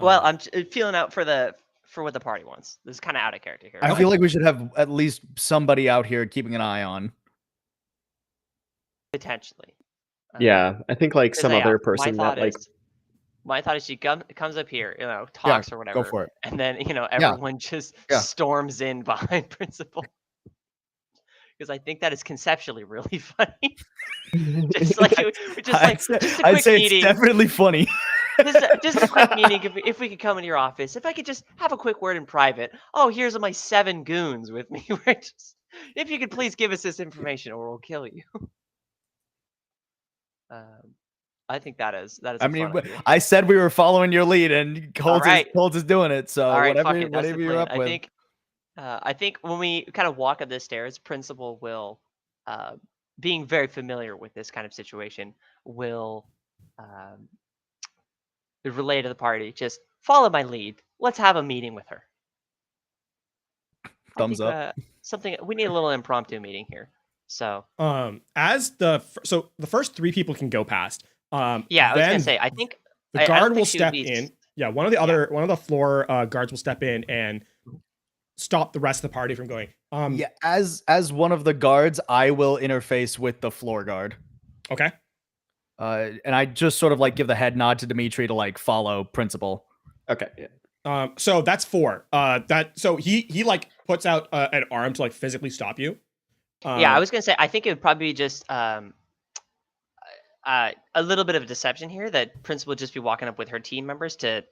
Well, I'm feeling out for what the party wants. This is kind of out of character here. I feel like we should have at least somebody out here keeping an eye on. Potentially. Yeah, I think like some other my person that thought like is My thought is she comes up here, talks or whatever. Go for it. And then, everyone just storms in behind Principal. Because I think that is conceptually really funny. just like a I'd quick say meeting. it's definitely funny. just a quick meeting. If we could come into your office, if I could just have a quick word in private. Oh, here's my 7 goons with me. If you could please give us this information, or we'll kill you. I think that is. I mean, I said we were following your lead, and Colt is doing it. So all right, whatever you're up with. I think when we kind of walk up the stairs, Principal will, being very familiar with this kind of situation, will relay to the party, just follow my lead. Let's have a meeting with her. Thumbs up. We need a little impromptu meeting here. So the first 3 people can go past. I was gonna say, I think the guard will step in. Yeah, one of the floor guards will step in and stop the rest of the party from going. As one of the guards, I will interface with the floor guard. Okay. And I just sort of like give the head nod to Dimitri to like follow Principal. Okay. Yeah. So that's 4. So he like puts out an arm to like physically stop you. I was gonna say, I think it would probably be just a little bit of a deception here, that Principal would just be walking up with her team members to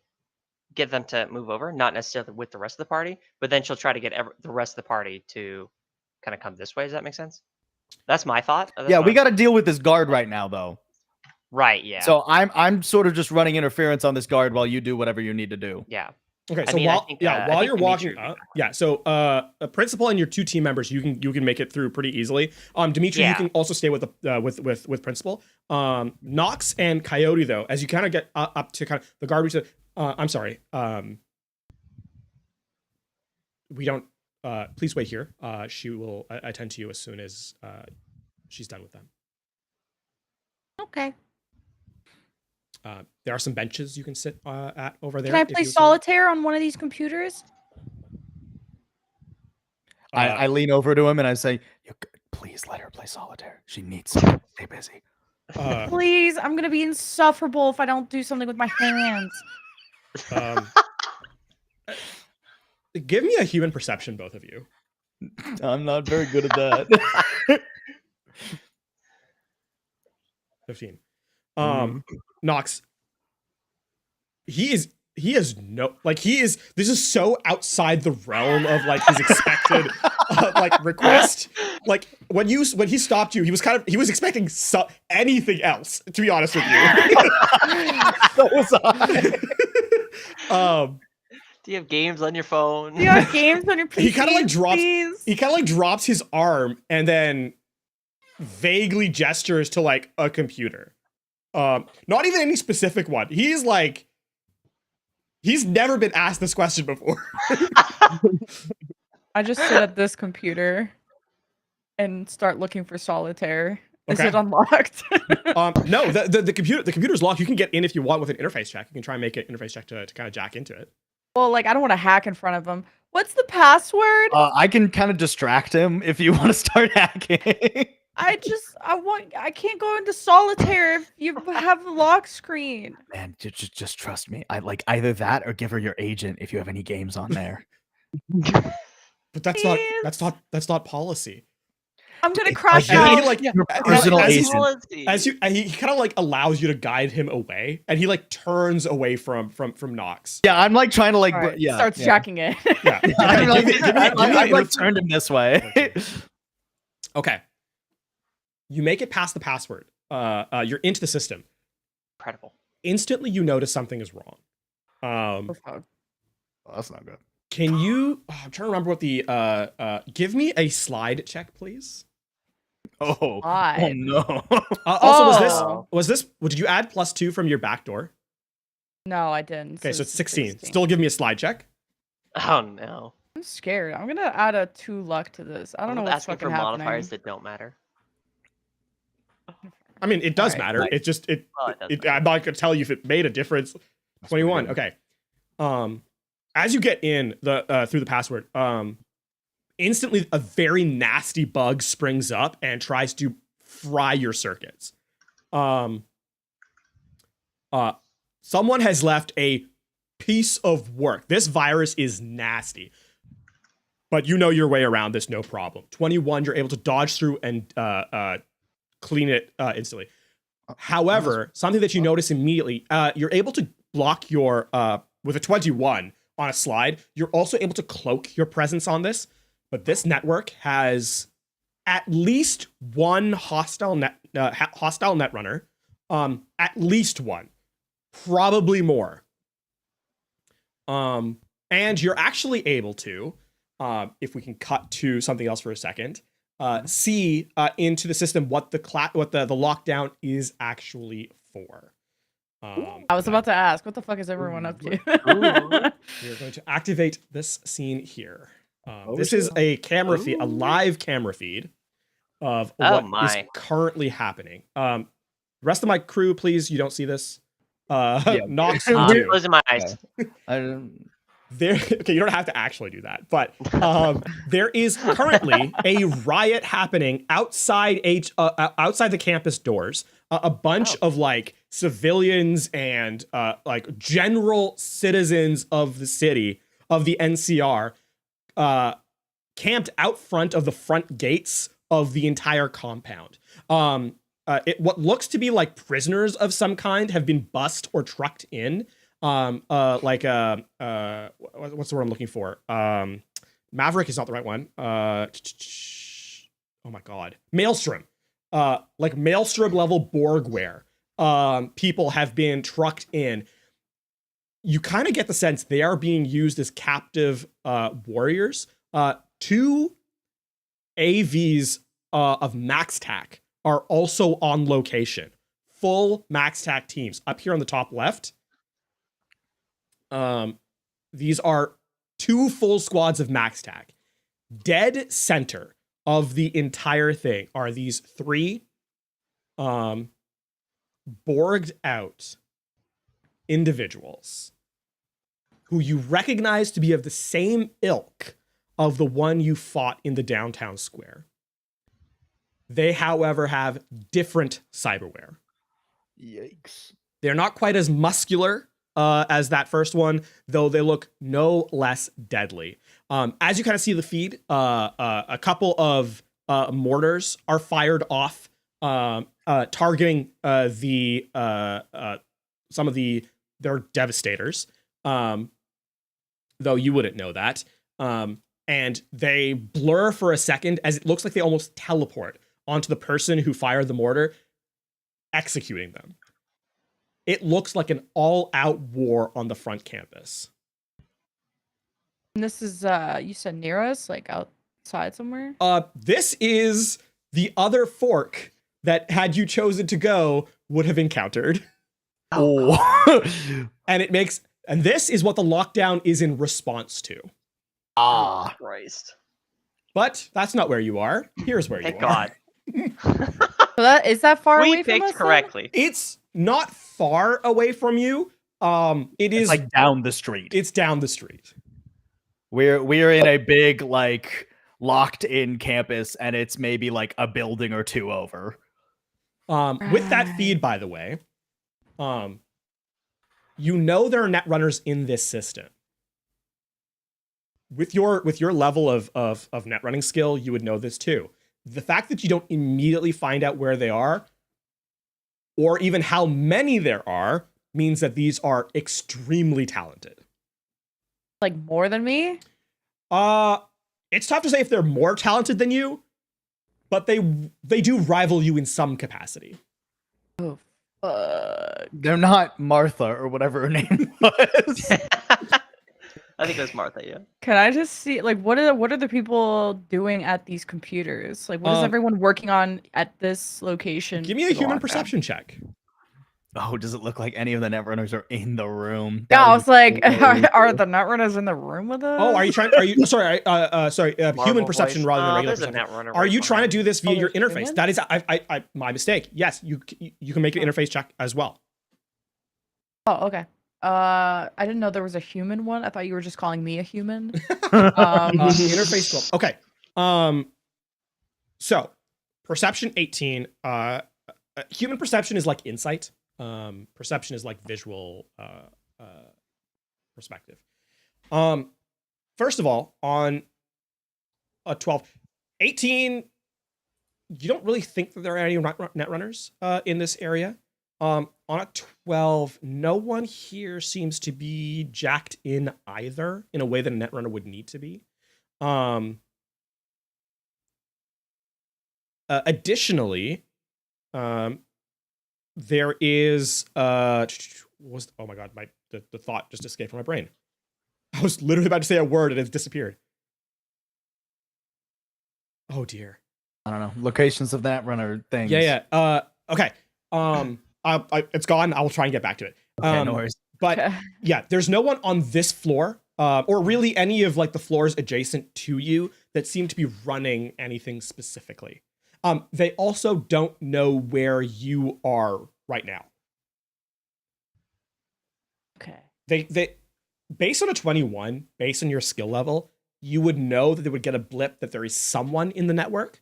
get them to move over, not necessarily with the rest of the party, but then she'll try to get the rest of the party to kind of come this way. Does that make sense? That's my thought. We got to deal with this guard right now, though. Right. Yeah. So I'm sort of just running interference on this guard while you do whatever you need to do. Yeah. Okay. So while you're walking, So a Principal and your 2 team members, you can make it through pretty easily. Dimitri, you can also stay with the with Principal. Nox and Coyote, though, as you kind of get up to kind of the guard, we said, I'm sorry. We don't. Please wait here. She will attend to you as soon as she's done with them. Okay. There are some benches you can sit at over there. Can I play solitaire on one of these computers? I lean over to him and I say, please let her play solitaire. She needs to stay busy. Please, I'm going to be insufferable if I don't do something with my hands. Give me a human perception, both of you. I'm not very good at that. 15. Nox. This is so outside the realm of like his expected like request. Like when he stopped you, he was expecting anything else, to be honest with you. So was I. Do you have games on your phone? Do you have games on your PC? He kind of like drops his arm and then vaguely gestures to like a computer. Not even any specific one. He's never been asked this question before. I just sit at this computer and start looking for solitaire. Is Okay. it unlocked? No, the computer's locked. You can get in if you want with an interface check. You can try and make an interface check to kind of jack into it. Well, like I don't want to hack in front of him. What's the password? I can kind of distract him if you want to start hacking. I can't go into solitaire if you have a lock screen. Man, just trust me. I like either that or give her your agent if you have any games on there. But that's not policy. I'm gonna crash And out. he like personal agent. he kind of like allows you to guide him away, and he like turns away from Nox. Yeah, I'm like trying to like starts jacking it. Yeah, I like turned him this way. Okay. You make it past the password. You're into the system. Incredible. Instantly, you notice something is wrong. Oh, that's not good. Can you? I'm trying to remember what the. Give me a slide check, please. Oh no. Also, did you add +2 from your back door? No, I didn't. Okay, so it's 16. Still give me a slide check. Oh no. I'm scared. I'm gonna add a 2 luck to this. I don't know what's asking fucking for happening. modifiers that don't matter. I mean, it does matter. Right. It just Well, it does matter. I'm not gonna tell you if it made a difference. 21. Okay. As you get in through the password, instantly a very nasty bug springs up and tries to fry your circuits. Someone has left a piece of work. This virus is nasty. But you know your way around this, no problem. 21, you're able to dodge through and clean it instantly. However, something that you notice immediately, you're able to block your, with a 21 on a slide, you're also able to cloak your presence on this. But this network has at least one hostile netrunner, at least one, probably more. And you're actually able to, if we can cut to something else for a second, see into the system what the lockdown is actually for. I was about to ask, what the fuck is everyone up to? We are going to activate this scene here. This is a camera feed, a live camera feed of what is currently happening. The rest of my crew, please, you don't see this. Nox, I'm closing my eyes. Okay, you don't have to actually do that, but there is currently a riot happening outside the campus doors. A bunch of like civilians and like general citizens of the city of the NCR camped out front of the front gates of the entire compound. What looks to be like prisoners of some kind have been bussed or trucked in. What's the word I'm looking for? Maverick is not the right one. Oh my god. Maelstrom. Like Maelstrom level Borgware. People have been trucked in. You kind of get the sense they are being used as captive warriors. 2 AVs of MaxTac are also on location. Full MaxTac teams. Up here on the top left, these are 2 full squads of MaxTac. Dead center of the entire thing are these 3 borged out individuals who you recognize to be of the same ilk of the one you fought in the downtown square. They, however, have different cyberware. Yikes. They're not quite as muscular as that first one, though they look no less deadly. As you kind of see the feed, a couple of mortars are fired off, targeting some of their devastators, though you wouldn't know that. And they blur for a second as it looks like they almost teleport onto the person who fired the mortar, executing them. It looks like an all-out war on the front campus. And this is, you said near us, like outside somewhere? This is the other fork that, had you chosen to go, would have encountered. Oh. And this is what the lockdown is in response to. Oh, Christ. But that's not where you are. Here's where Thank you are. God. So is that far We away from us? picked correctly. It's not far away from you. It's like down the street. It's down the street. We're in a big, like, locked in campus, and it's maybe like a building or 2 over. With that feed, by the way, you know there are net runners in this system. With your level of net running skill, you would know this too. The fact that you don't immediately find out where they are, or even how many there are, means that these are extremely talented. Like more than me? It's tough to say if they're more talented than you, but they do rival you in some capacity. Oh, fuck. They're not Martha or whatever her name was. I think it was Martha, yeah. Can I just see, like, what are the people doing at these computers? Like, what is everyone working on at this location? Give me a human perception check. Oh, does it look like any of the netrunners are in the room? Yeah, I was like, are the netrunners in the room with us? Oh, sorry, human perception rather than regular perception. Are you trying to do this via your interface? That is my mistake. Yes, you can make an interface check as well. Oh, okay. I didn't know there was a human one. I thought you were just calling me a human. Interface 12. Okay. So perception 18. Human perception is like insight. Perception is like visual perspective. First of all, on a 12, 18, you don't really think that there are any net runners in this area. On a 12, no one here seems to be jacked in either in a way that a net runner would need to be. Additionally, there is oh my god, the thought just escaped from my brain. I was literally about to say a word and it disappeared. Oh dear. I don't know. Locations of that runner things. Yeah. Okay. It's gone. I will try and get back to it. Okay, no worries. But yeah, there's no one on this floor, or really any of like the floors adjacent to you that seem to be running anything specifically. They also don't know where you are right now. Okay. They based on a 21, based on your skill level, you would know that they would get a blip that there is someone in the network.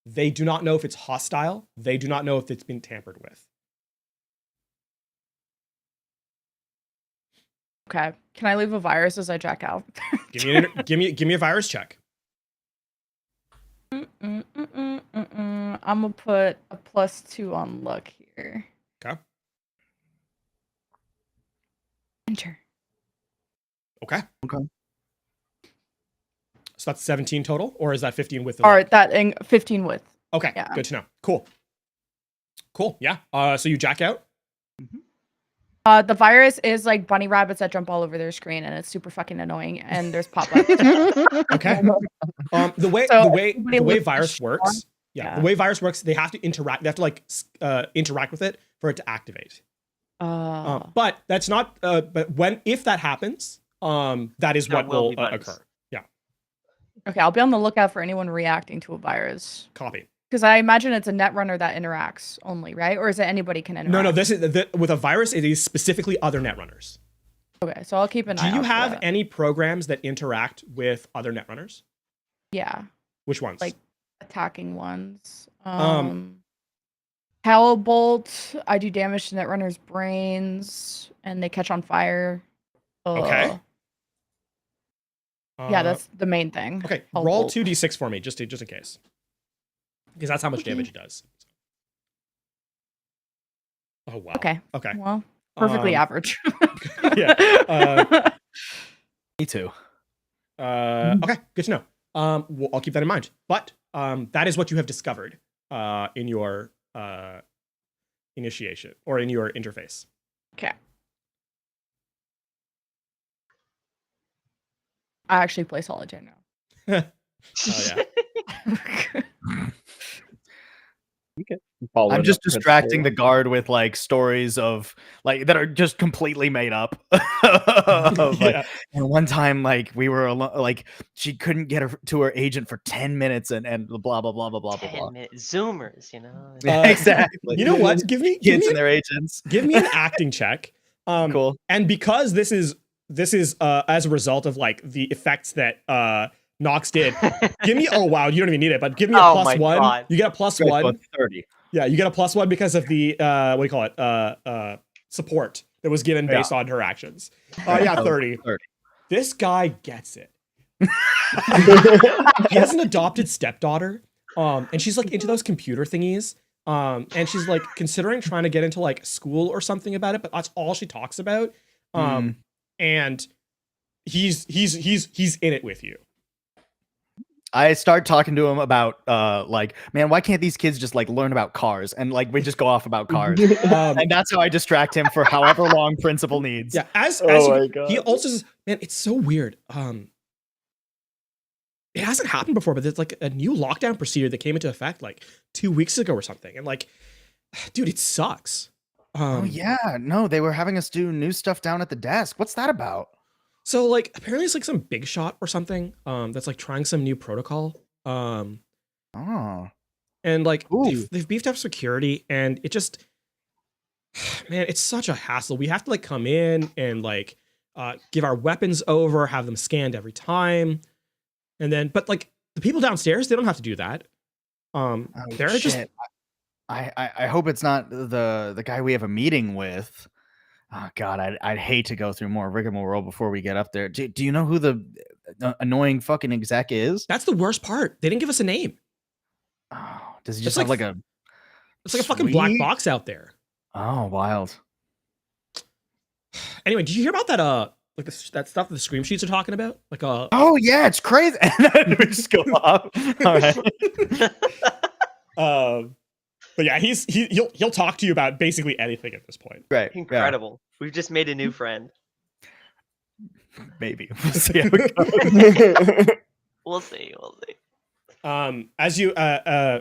They do not know if it's hostile. They do not know if it's been tampered with. Okay. Can I leave a virus as I check out? give me a virus check. I'm gonna put a +2 on luck here. Okay. Enter. Okay. Okay. So that's 17 total, or is that 15 with the Or luck? that 15 with. Okay, Yeah. good to know. Cool. Yeah. So you jack out? The virus is like bunny rabbits that jump all over their screen, and it's super fucking annoying. And there's pop-ups. Okay. The way virus works, the way virus works, they have to interact. They have to like interact with it for it to activate. But that's not. But if that happens, that is what will occur. Yeah. Okay, I'll be on the lookout for anyone reacting to a virus. Copy. Because I imagine it's a net runner that interacts only, right? Or is it anybody can interact? No. This is with a virus. It is specifically other net runners. Okay, so I'll keep an eye out. Do you for have that. any programs that interact with other net runners? Yeah. Which ones? Like attacking ones. Hell Bolt. I do damage to net runners' brains, and they catch on fire. Okay. Yeah, that's the main thing. Okay. Hell Roll Bolt. 2d6 for me, just in case, because that's how much damage it does. Oh wow. Okay. Okay. Well, perfectly average. Yeah. Me too. Okay. Good to know. Well, I'll keep that in mind. But that is what you have discovered in your initiation or in your interface. Okay. I actually play solitaire now. Oh yeah. I'm just distracting the guard with like stories of like that are just completely made up. Of, like, and one time, like we were alone, like she couldn't get to her agent for 10 minutes, and blah blah blah blah blah blah. 10-minute Zoomers, you know. Exactly. You know what? Give me kids and their agents. Give me an acting check. Cool. And because this is as a result of like the effects that Nox did, give me. Oh wow, you don't even need it, but give me a +1. God. You get a +1. 30. Yeah, you get a +1 because of the what do you call it? Support that was given based on her actions. Yeah, 30. 30. This guy gets it. He has an adopted stepdaughter, and she's like into those computer thingies. And she's like considering trying to get into like school or something about it, but that's all she talks about. And he's in it with you. I start talking to him about like, man, why can't these kids just like learn about cars? And like we just go off about cars. And that's how I distract him for however long principal needs. Yeah, he also says, man, it's so weird. It hasn't happened before, but there's like a new lockdown procedure that came into effect like 2 weeks ago or something. And like, dude, it sucks. Oh yeah, no, they were having us do new stuff down at the desk. What's that about? So like apparently it's like some big shot or something that's like trying some new protocol. And like they've beefed up security, and it just, man, it's such a hassle. We have to like come in and like give our weapons over, have them scanned every time. And then but like the people downstairs, they don't have to do that. They're just I hope it's not the guy we have a meeting with. Oh God, I'd hate to go through more rigmarole before we get up there. Do you know who the annoying fucking exec is? That's the worst part. They didn't give us a name. Oh, does he It's just have like a? It's like a fucking black suite? box out there. Oh, wild. Anyway, did you hear about that? Like that stuff the scream sheets are talking about? Like Oh yeah, it's crazy. And then we just go off. All right. But yeah, he'll talk to you about basically anything at this point. Right. Incredible. We've just made a new friend. Yeah, maybe. We'll see how it goes. We'll see. We'll see. As you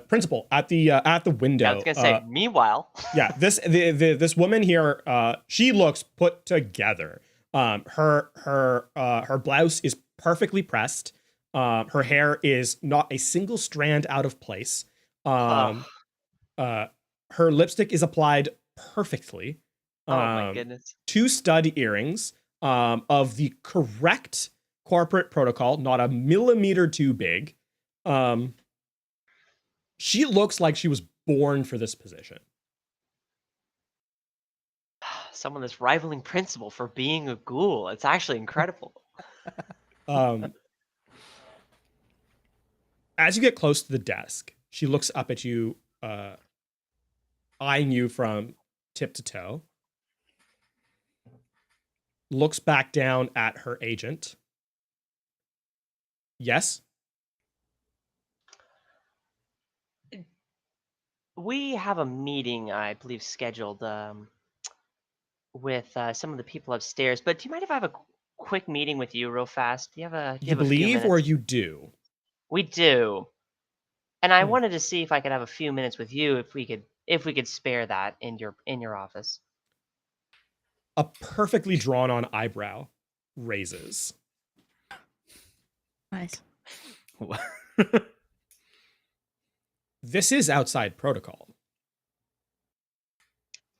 principal at the window. Yeah, I was gonna say. Meanwhile. Yeah, this woman here, she looks put together. Her blouse is perfectly pressed. Her hair is not a single strand out of place. Her lipstick is applied perfectly. Oh my goodness. 2 stud earrings of the correct corporate protocol, not a millimeter too big. She looks like she was born for this position. Someone that's rivaling principal for being a ghoul. It's actually incredible. As you get close to the desk, she looks up at you, eyeing you from tip to toe. Looks back down at her agent. Yes? We have a meeting, I believe, scheduled with some of the people upstairs. But do you mind if I have a quick meeting with you real fast? Do you have a You have a few believe or minutes? you do? We do. And I Hmm. wanted to see if I could have a few minutes with you, if we could spare that in your office. A perfectly drawn on eyebrow raises. Nice. This is outside protocol.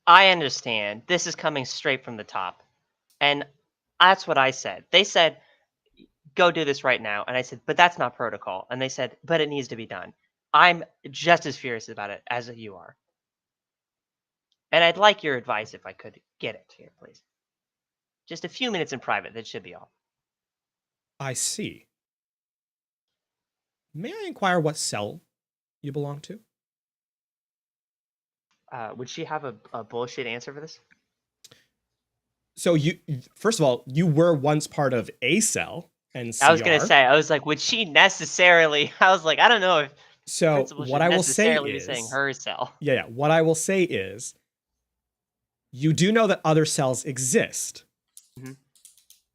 I understand. This is coming straight from the top. And that's what I said. They said, go do this right now. And I said, but that's not protocol. And they said, but it needs to be done. I'm just as furious about it as you are. And I'd like your advice if I could get it here, please. Just a few minutes in private. That should be all. I see. May I inquire what cell you belong to? Would she have a bullshit answer for this? So you, first of all, you were once part of a cell, and I was gonna say, I was like, would she necessarily? I was like, I don't know if So principal what should I will say necessarily be is, saying her cell. yeah, what I will say is, you do know that other cells exist. Mhm.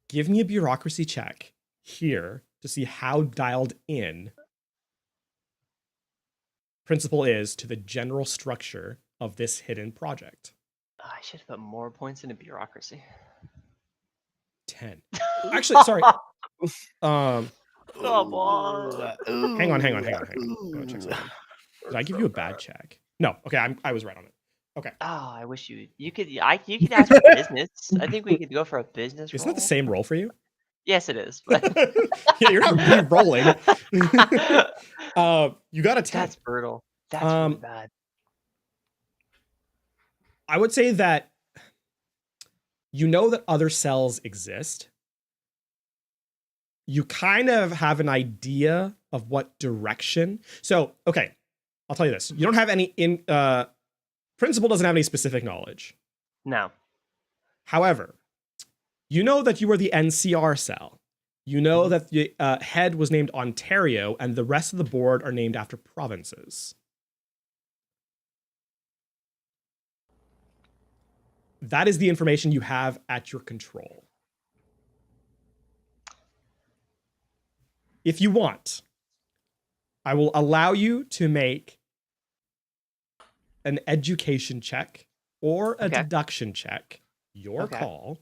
Give me a bureaucracy check here to see how dialed in principal is to the general structure of this hidden project. I should have put more points into bureaucracy. 10. Actually, sorry. Come on. Hang on. Let me check something. Did I give you a bad check? No. Okay, I was right on it. Okay. Oh, I wish you could ask for business. I think we could go for a business Isn't roll. that the same role for you? Yes, it is. But Yeah, you're not re-rolling. You got a 10. that's brutal. That's really bad. I would say that you know that other cells exist. You kind of have an idea of what direction. So, okay, I'll tell you this. You don't have any principal doesn't have any specific knowledge. No. However, you know that you were the NCR cell. You know that the head was named Ontario and the rest of the board are named after provinces. That is the information you have at your control. If you want, I will allow you to make an education check or a deduction check, your call,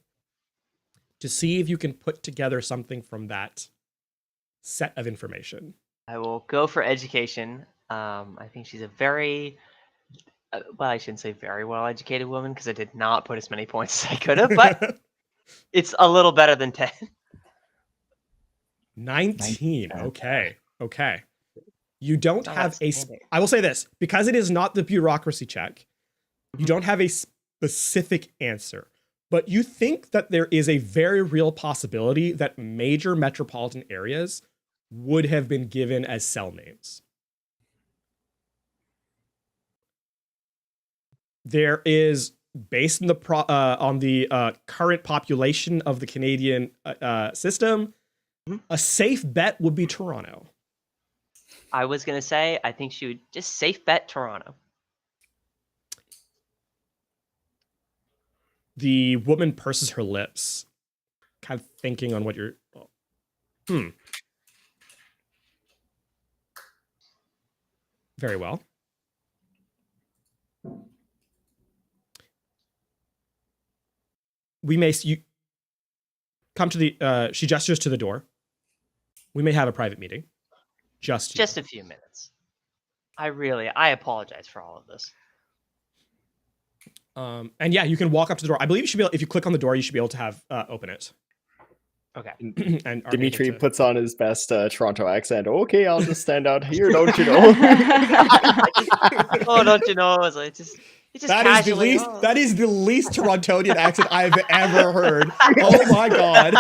to see if you can put together something from that set of information. I will go for education. I think she's a very, well, I shouldn't say very well-educated woman because I did not put as many points as I could have, but it's a little better than 10. 19. Okay. You don't Oh, have that's a. handy. I will say this, because it is not the bureaucracy check. You Mhm. don't have a specific answer, but you think that there is a very real possibility that major metropolitan areas would have been given as cell names. There is, based on the current population of the Canadian system, Mhm. a safe bet would be Toronto. I was gonna say, I think she would just safe bet Toronto. The woman purses her lips, kind of thinking on what you're. Very well. We may. You come to the. She gestures to the door. We may have a private meeting. Just you. Just a few minutes. I apologize for all of this. And yeah, you can walk up to the door. I believe you should be able, if you click on the door, you should be able to have open it. Okay. And are Dimitri able to- puts on his best Toronto accent. Okay, I'll just stand out here, don't you know? Oh, don't you know? It was like just That is the casually. least. Oh. That is the least Torontonian accent I've ever heard. Oh my god!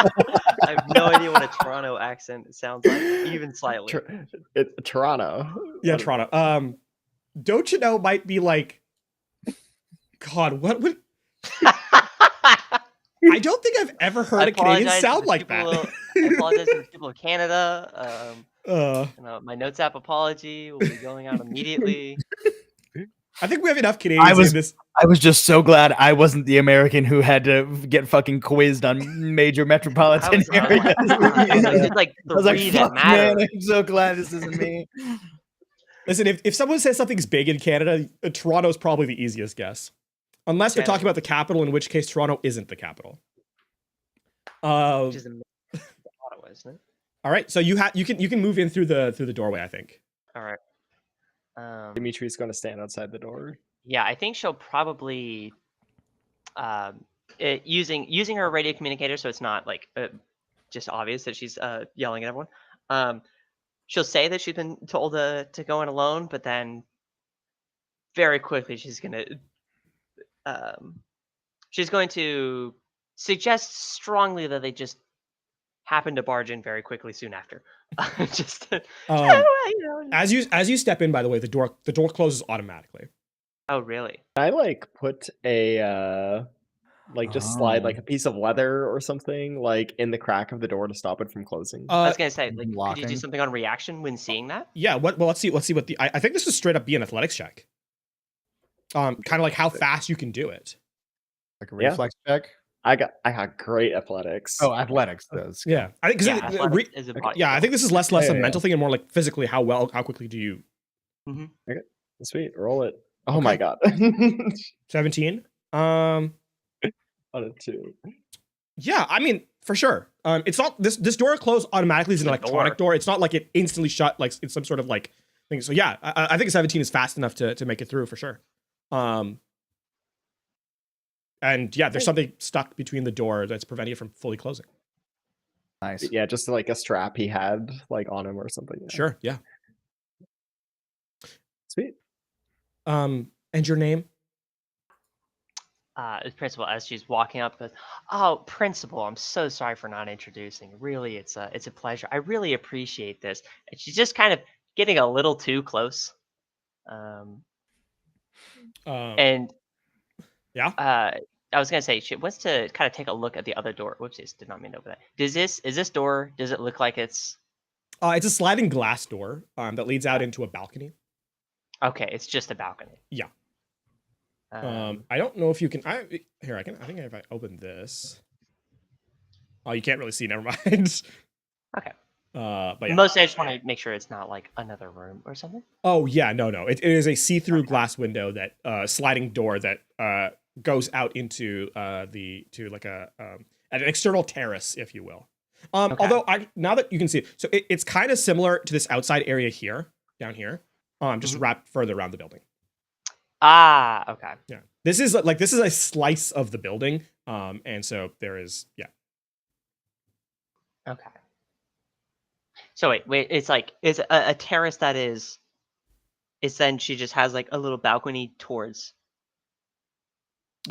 I have no idea what a Toronto accent sounds like, even slightly. Toronto. Yeah, What- Toronto. Don't you know? Might be like, God, what would? I don't think I've ever heard a Canadian apologize to sound the like people that. of- I apologize to the people of Canada. Uh, My notes app apology will be going out immediately. I think we have enough Canadians was- in this. I was just so glad I wasn't the American who had to get fucking quizzed on major metropolitan areas. There's like I was like, three fuck, that matter. man, I'm so glad this isn't me. Listen, if someone says something's big in Canada, Toronto's probably the easiest guess. Unless they're talking about the capital, in which case Toronto isn't the capital. Which is Ottawa, isn't it? All right, so you can move in through the doorway, I think. All right. Dimitri's going to stand outside the door. Yeah, I think she'll probably using her radio communicator, so it's not like just obvious that she's yelling at everyone. She'll say that she's been told to go in alone, but then very quickly she's going to suggest strongly that they just happen to barge in very quickly soon after. Just As you step in, by the way, the door closes automatically. Oh, really? Can I put a just slide a piece of leather or something in the crack of the door to stop it from closing? I was gonna say, could you locking. do something on reaction when seeing that? Yeah. Well, let's see what the. I think this is straight up be an athletics check. Kind of like how fast you can do it. Like a reflex check? I got great athletics. Oh, athletics does. Yeah, I think athletics is a body I think this is less Yeah, a yeah. mental thing and more like physically how quickly do you. Sweet, roll it. Oh Okay. my god. 17. On a 2. Yeah, I mean, for sure. It's not this door closed automatically is an It's a electronic door. It's not like it instantly shut, like it's some sort of like thing. So yeah, I think a 17 is fast enough to make it through for sure. And yeah, there's something stuck between the door that's preventing it from fully closing. Nice. Yeah, just a strap he had on him or something. Yeah. Sure, yeah. Sweet. And your name? Principal, as she's walking up, goes, "Oh, Principal, I'm so sorry for not introducing. Really, it's a pleasure. I really appreciate this." And she's just kind of getting a little too close. And yeah. I was gonna say she wants to kind of take a look at the other door. Whoopsies, did not mean to open that. Is this door? Does it look like it's? It's a sliding glass door that leads out into a balcony. Okay, it's just a balcony. Yeah. I don't know if you can. I think if I open this. Oh, you can't really see. Never mind. Okay. But yeah. Mostly, I just want to make sure it's not like another room or something. Oh yeah, no. It is a see-through glass window that sliding door that goes out into an external terrace, if you will. Okay. Although now that you can see it, so it's kind of similar to this outside area here, down here, just wrapped further around the building. Ah, okay. Yeah, this is a slice of the building, and so there is Okay. So wait, it's like it's a terrace that is. It's then she just has like a little balcony towards.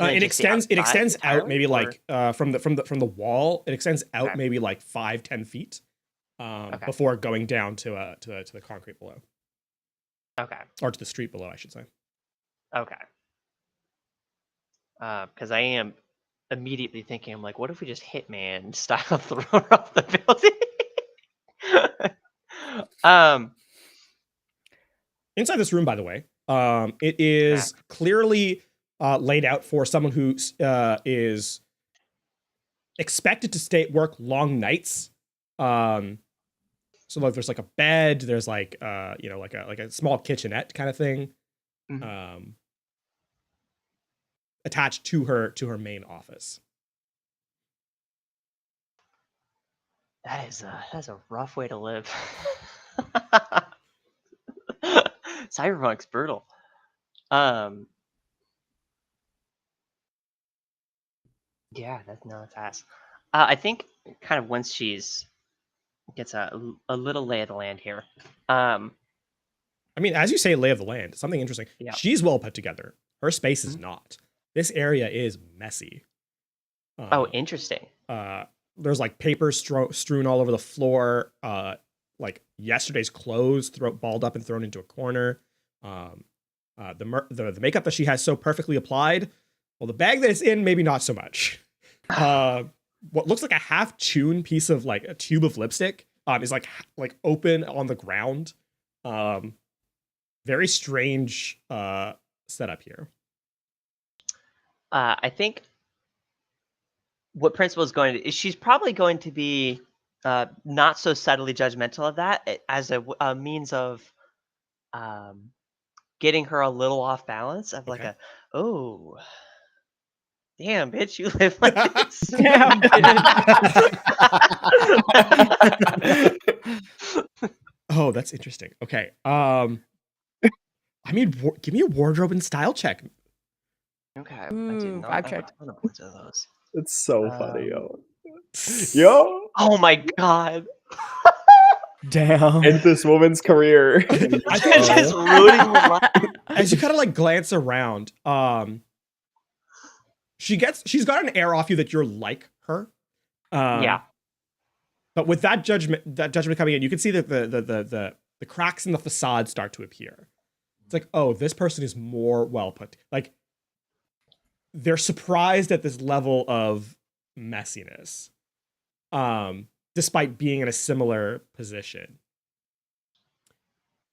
It just the extends. It outside extends out entirely, maybe or- like from the wall. It extends out Okay. maybe like 5-10 feet, Okay. before going down to the concrete below, Okay. or to the street below, I should say. Okay. Because I am immediately thinking, I'm like, what if we just Hitman style throw her off the building? Inside this room, by the way, it is clearly laid out for someone who is expected to work long nights. So like there's like a bed, there's like like a small kitchenette kind of thing, Mhm. attached to her main office. That's a rough way to live. Cyberpunk's brutal. Yeah, that's fast. I think kind of once she's gets a little lay of the land here. I mean, as you say, lay of the land, something interesting. Yeah. She's well put together. Her space is not. This area is messy. Oh, interesting. There's like paper strewn all over the floor. Like yesterday's clothes balled up and thrown into a corner. The makeup that she has so perfectly applied. Well, the bag that it's in, maybe not so much. What looks like a half-chewn piece of like a tube of lipstick is like open on the ground. Very strange setup here. I think what Principal is going to is she's probably going to be not so subtly judgmental of that as a means of getting her a little off balance of like Okay. oh damn bitch, you live like this. Damn, Oh, that's interesting. Okay. I mean, give me a wardrobe and style check. Okay, I Ooh, do not vibe have check. a ton of points of those. It's so funny, Um, yo. Oh my god. Damn. End this woman's career. I think Just ruining her life. as you kind of like glance around, she's got an air off you that you're like her. Yeah. But with that judgment coming in, you can see that the cracks in the facade start to appear. It's like, oh, this person is more well put. Like, they're surprised at this level of messiness, despite being in a similar position.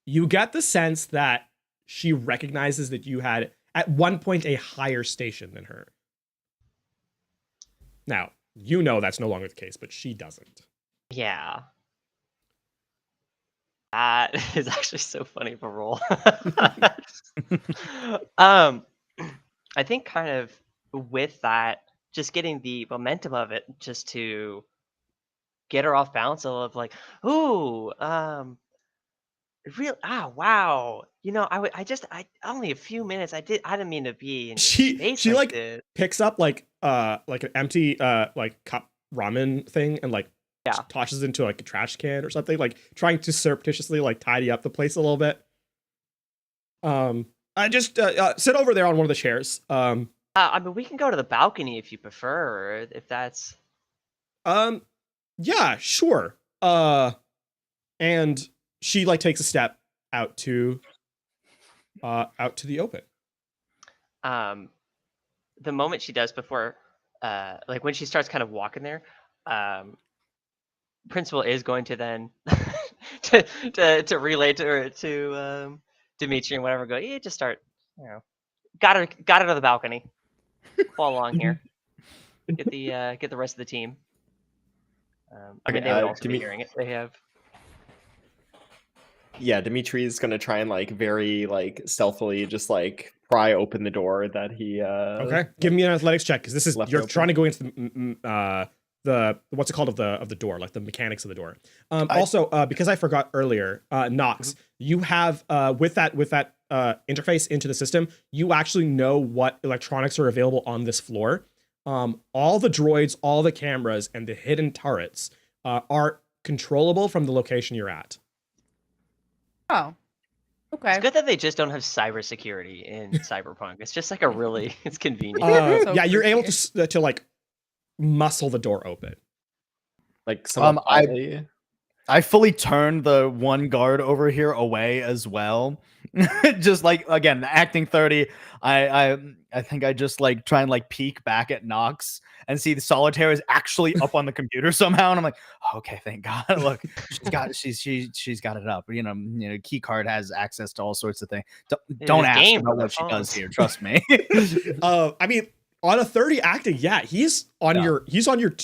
You get the sense that she recognizes that you had, at one point, a higher station than her. Now, you know that's no longer the case, but she doesn't. Yeah. That is actually so funny of a roll. I think kind of with that, just getting the momentum of it, just to get her off balance of like, ooh, wow. You know, I only a few minutes. I didn't mean to be in your space She like this. picks up like an empty like cup ramen thing and like Yeah. tosses it into like a trash can or something, like trying to surreptitiously like tidy up the place a little bit. I just sit over there on one of the chairs. I mean, we can go to the balcony if you prefer, or if that's. Yeah, sure. And she like takes a step out to the open. The moment she does before, like when she starts kind of walking there, Principal is going to then to relay to Dimitri and whatever. Go, yeah, just start. You know, got her to the balcony. Follow along here. Get the rest of the team. I mean, Okay, they would also be Dimi- hearing it. They have. Yeah, Dimitri's gonna try and like very like stealthily just like pry open the door that he Okay, give me an athletics check because this is left you're open. trying to go into the what's it called of the door, like the mechanics of the door. Also, because I forgot earlier, Nox, you have with that interface into the system, you actually know what electronics are available on this floor. All the droids, all the cameras, and the hidden turrets are controllable from the location you're at. Oh. Okay. It's good that they just don't have cybersecurity in Cyberpunk. It's just like a really, it's convenient. So Yeah, you're able creepy. to like muscle the door open. Like somewhat quietly. I fully turned the one guard over here away as well. Just like, again, acting 30, I think I just like try and like peek back at Nox and see the solitaire is actually up on the computer somehow, and I'm like, okay, thank God. Look, she's got it up. You know, key card has access to all sorts of things. Don't ask game about for the what she does phones. here. Trust me. I mean, on a 30 acting, yeah, he's on Yeah. your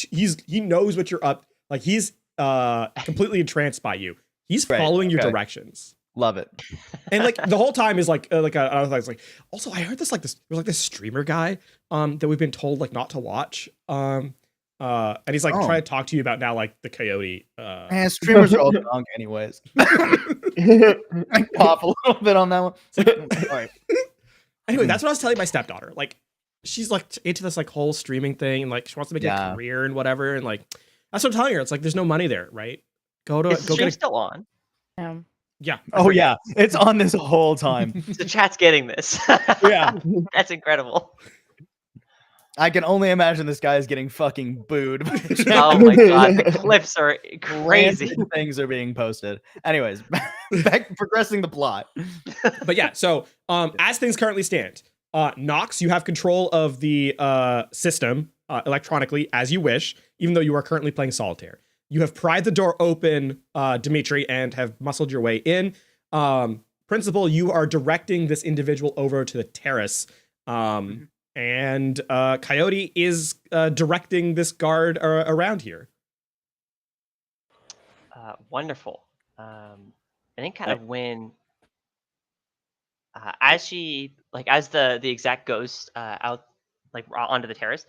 he knows what you're up. Like he's completely entranced by you. He's Right, following your okay. directions. Love it. And like the whole time is like I was like, also I heard there's like this streamer guy that we've been told like not to watch. And he's like trying to talk to you about now like the coyote. Man, streamers are all drunk anyways. I pop a little bit on that one. It's like, all right. Anyway, that's what I was telling my stepdaughter. Like she's like into this like whole streaming thing and like she wants to make a career and whatever. And like that's what I'm telling her. It's like there's no money there, right? Is the Go stream get a, still on? yeah. Oh yeah, it's on this whole time. The chat's getting this. Yeah. That's incredible. I can only imagine this guy is getting fucking booed. Oh my god, the clips are crazy. Rancid things are being posted. Anyways, back progressing the plot. But yeah, so as things currently stand, Nox, you have control of the system electronically as you wish, even though you are currently playing solitaire. You have pried the door open, Dimitri, and have muscled your way in. Principal, you are directing this individual over to the terrace. And Coyote is directing this guard around here. Wonderful. I think kind of when as she as the exec goes out onto the terrace,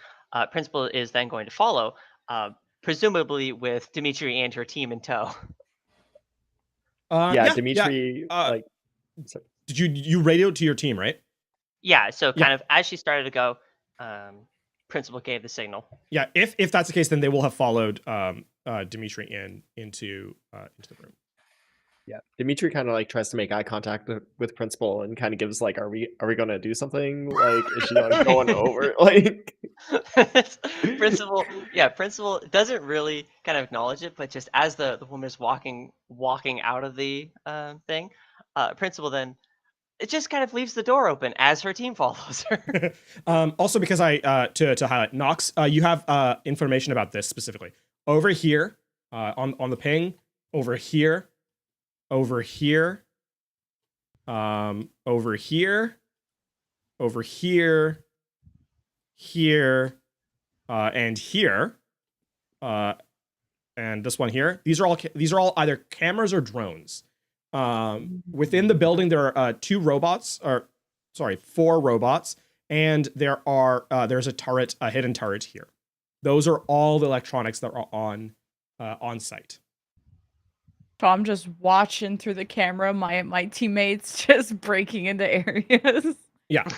Principal is then going to follow, presumably with Dimitri and her team in tow. Dimitri. Yeah. Did you radioed to your team, right? Yeah. So kind of as she started to go, Principal gave the signal. Yeah. If that's the case, then they will have followed Dimitri into the room. Yeah, Dimitri kind of like tries to make eye contact with Principal and kind of gives like, are we gonna do something? Like, is she not going over? Like, Principal doesn't really kind of acknowledge it, but just as the woman is walking out of the thing, Principal then it just kind of leaves the door open as her team follows her. Also, because to highlight Nox, you have information about this specifically over here on the ping, over here. Over here, over here, over here, here, and here, and this one here. These are all either cameras or drones. Within the building, there are 4 robots, and there's a hidden turret here. Those are all the electronics that are on site. So I'm just watching through the camera, my teammates just breaking into areas. Yeah.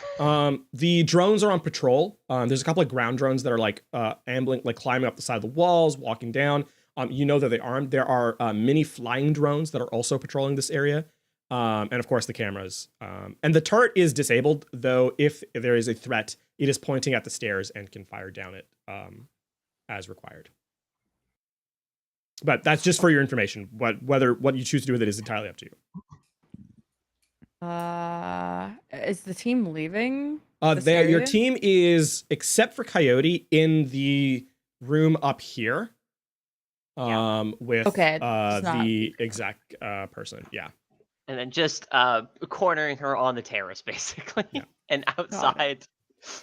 The drones are on patrol. There's a couple of ground drones that are like ambling, like climbing up the side of the walls, walking down. You know that they armed. There are mini flying drones that are also patrolling this area. And of course the cameras. And the turret is disabled, though if there is a threat, it is pointing at the stairs and can fire down it as required. But that's just for your information. What you choose to do with it is entirely up to you. Is the team leaving? Your team is, except for Coyote, in the room up here. With the exact person. Yeah. And then just cornering her on the terrace, basically. Yeah. And outside,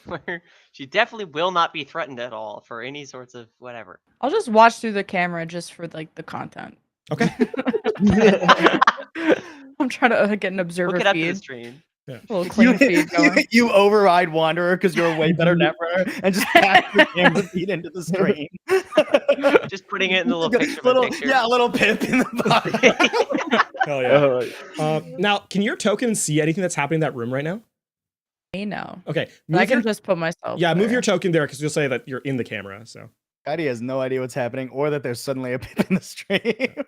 where she definitely will not be threatened at all for any sorts of whatever. I'll just watch through the camera just for like the content. Okay. I'm trying to get an observer Look it up feed. To the stream. Yeah. A little clean feed going. You override Wanderer because you're a way better net runner and just pass the camera feed into the screen. Just putting it in the little picture. Yeah, a little pip in the bottom. Hell yeah. Now, can your token see anything that's happening in that room right now? No. Okay. I can just put myself. Yeah, move your token there because you'll say that you're in the camera. So. Heidi has no idea what's happening, or that there's suddenly a pip in the stream.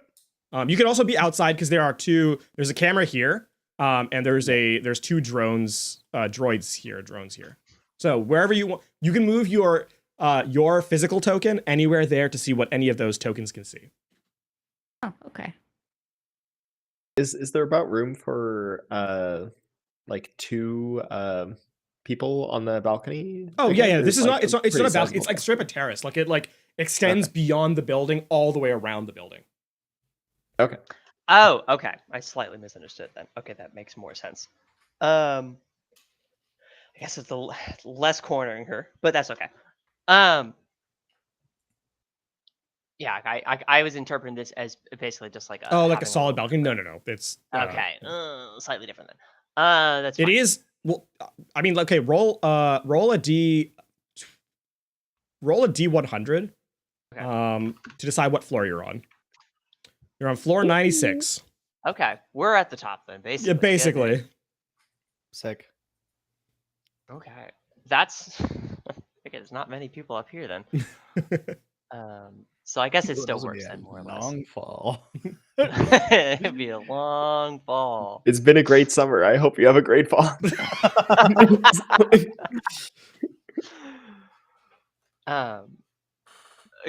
You can also be outside because there's a camera here, and there's two drones here. So wherever you want, you can move your physical token anywhere there to see what any of those tokens can see. Oh, okay. Is there about room for like 2 people on the balcony? Oh again? yeah. Or This is like it's not a pretty balcony. sizable It's like strip of terrace. Like it extends beyond the building all the way around the building. Okay. Oh, okay. I slightly misunderstood then. Okay, that makes more sense. I guess it's the less cornering her, but that's okay. Yeah, I was interpreting this as basically just like Like a having solid little- balcony. No. It's Okay, slightly different then. That's It fine. is. Well, I mean, okay. Roll a D100. Okay. To decide what floor you're on. You're on floor 96. Okay, we're at the top then, basically. Yeah, basically. Sick. Okay, that's. I guess not many people up here then. So I guess it still This will be works a then, more or less. long fall. It'd be a long fall. It's been a great summer. I hope you have a great fall.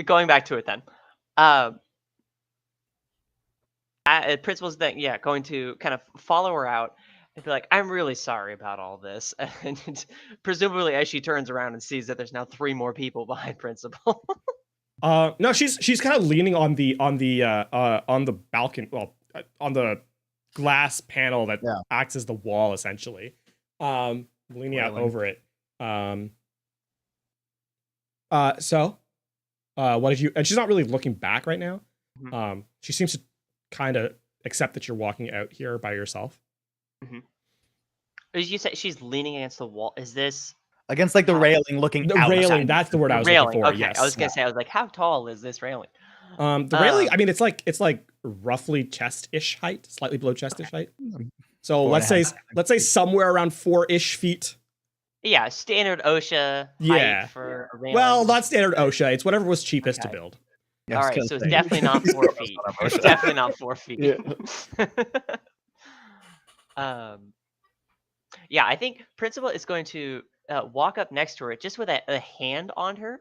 Going back to it then. Principal's then, going to kind of follow her out and be like, I'm really sorry about all this. And presumably as she turns around and sees that there's now 3 more people behind Principal. No, she's kind of leaning on the balcony, on the glass panel that acts as the wall essentially. Leaning out over it. So what did you? And she's not really looking back right now. Mm-hmm. She seems to kind of accept that you're walking out here by yourself. Mm-hmm. As you said, she's leaning against the wall. Is this against like the railing, looking the out? Railing. That's the word I was railing? looking for. Okay, Yes. I was gonna say. I was like, how tall is this railing? The railing. I mean, it's like roughly chest-ish height, slightly below chest-ish height. So let's say somewhere around 4-ish feet. Yeah, standard OSHA height for a railing. Well, not standard OSHA. It's whatever was cheapest to build. Yeah, all right, so it's definitely not 4 feet. It's definitely not 4 feet. Yeah. I think Principal is going to walk up next to her just with a hand on her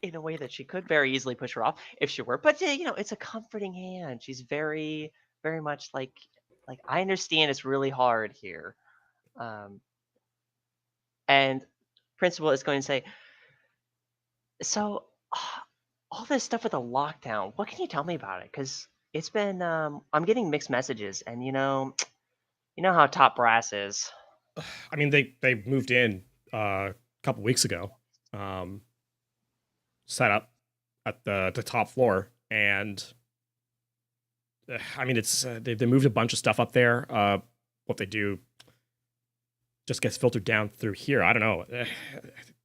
in a way that she could very easily push her off if she were. But, it's a comforting hand. She's very, very much like I understand it's really hard here. And Principal is going to say, so all this stuff with the lockdown, what can you tell me about it? Because it's been, I'm getting mixed messages, and you know how top brass is. I mean, they moved in a couple weeks ago, set up at the top floor, and I mean, it's they moved a bunch of stuff up there. What they do just gets filtered down through here. I don't know.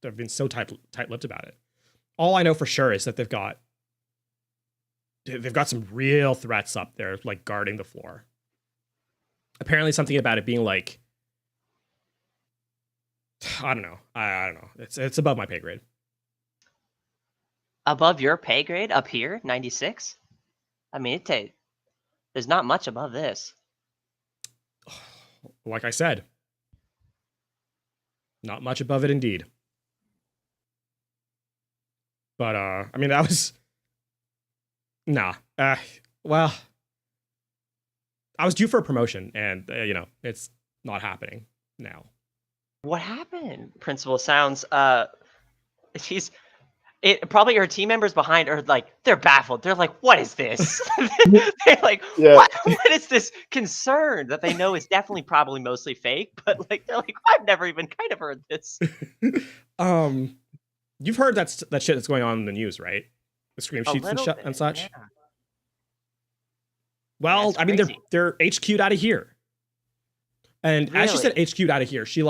They've been so tight-lipped about it. All I know for sure is that they've got some real threats up there, like guarding the floor. Apparently, something about it being like, I don't know. I don't know. It's above my pay grade. Above your pay grade up here, 96. I mean, there's not much above this. Like I said, not much above it indeed. But I mean, that was well, I was due for a promotion, and it's not happening now. What happened? Principal sounds probably her team members behind are like, they're baffled. They're like, what is this? They're like, what is this concern that they know is definitely probably mostly fake, but like they're like, I've never even kind of heard this. You've heard that shit that's going on in the news, right? The scream sheets and such. Yeah. Well, I mean, they're HQ'd out of here. And as she said HQ'd out of here, she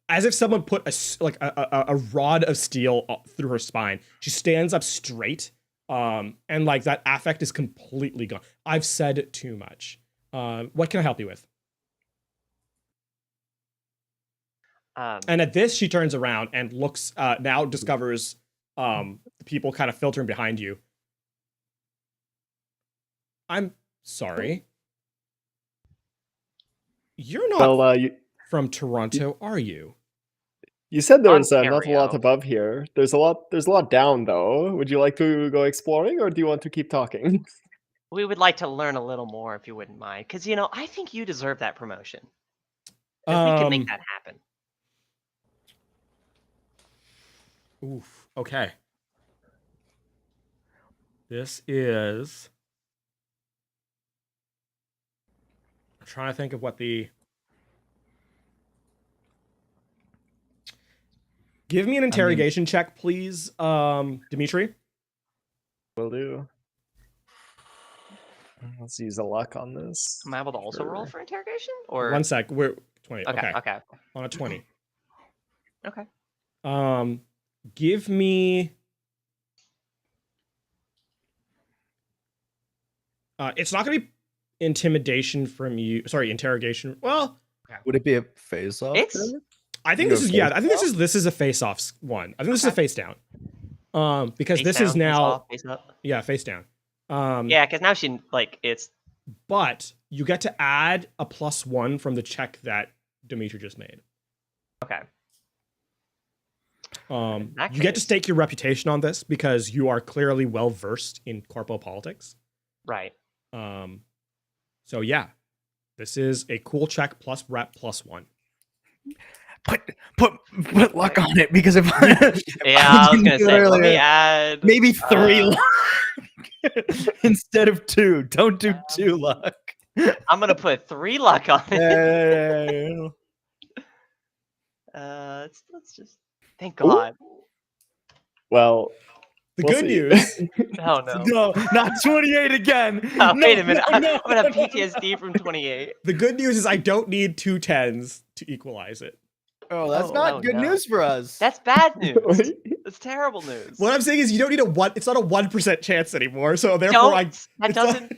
as if someone put a rod of steel through her spine. She stands up straight, and like that affect is completely gone. I've said too much. What can I help you with? And at this, she turns around and looks. Now discovers the people kind of filtering behind you. I'm sorry. You're not Well, from Toronto, are you? you said there was not a lot Ontario. above here. There's a lot down though. Would you like to go exploring, or do you want to keep talking? We would like to learn a little more if you wouldn't mind, because I think you deserve that promotion. If we can make that happen. Oof. Okay. This is. I'm trying to think of what the. Give me an interrogation check, please, Dimitri. Will do. Let's use a luck on this. Am I able to also roll for interrogation? Or 1 sec. We're 20. okay, Okay. okay. On a 20. Okay. Give me. It's not gonna be intimidation from you. Sorry, interrogation. Well, Would it be a face off? It's I think this is I think this is a face off one. I think this is a face down. Because face this down, is now face up. face down. Yeah, because now she it's But you get to add a +1 from the check that Dimitri just made. okay. You get to stake your reputation on this because you are clearly well versed in corpo politics. Right. So yeah, this is a cool check plus rep +1. Put luck on it because if Yeah, I was gonna do it say, let me earlier, add maybe 3 luck instead of 2. Don't do 2 luck. I'm gonna put 3 luck on it. Yeah. Let's just thank God. Well, The we'll good see. news. Oh no. No, not 28 again. Oh, No, wait a minute. no, I'm no, gonna have no. PTSD from 28. The good news is I don't need 2 10s to equalize it. Oh, that's Oh, not no, good no. news for us. That's bad news. That's terrible news. What I'm saying is you don't need a 1. It's not a 1% chance anymore. So therefore, That it's doesn't.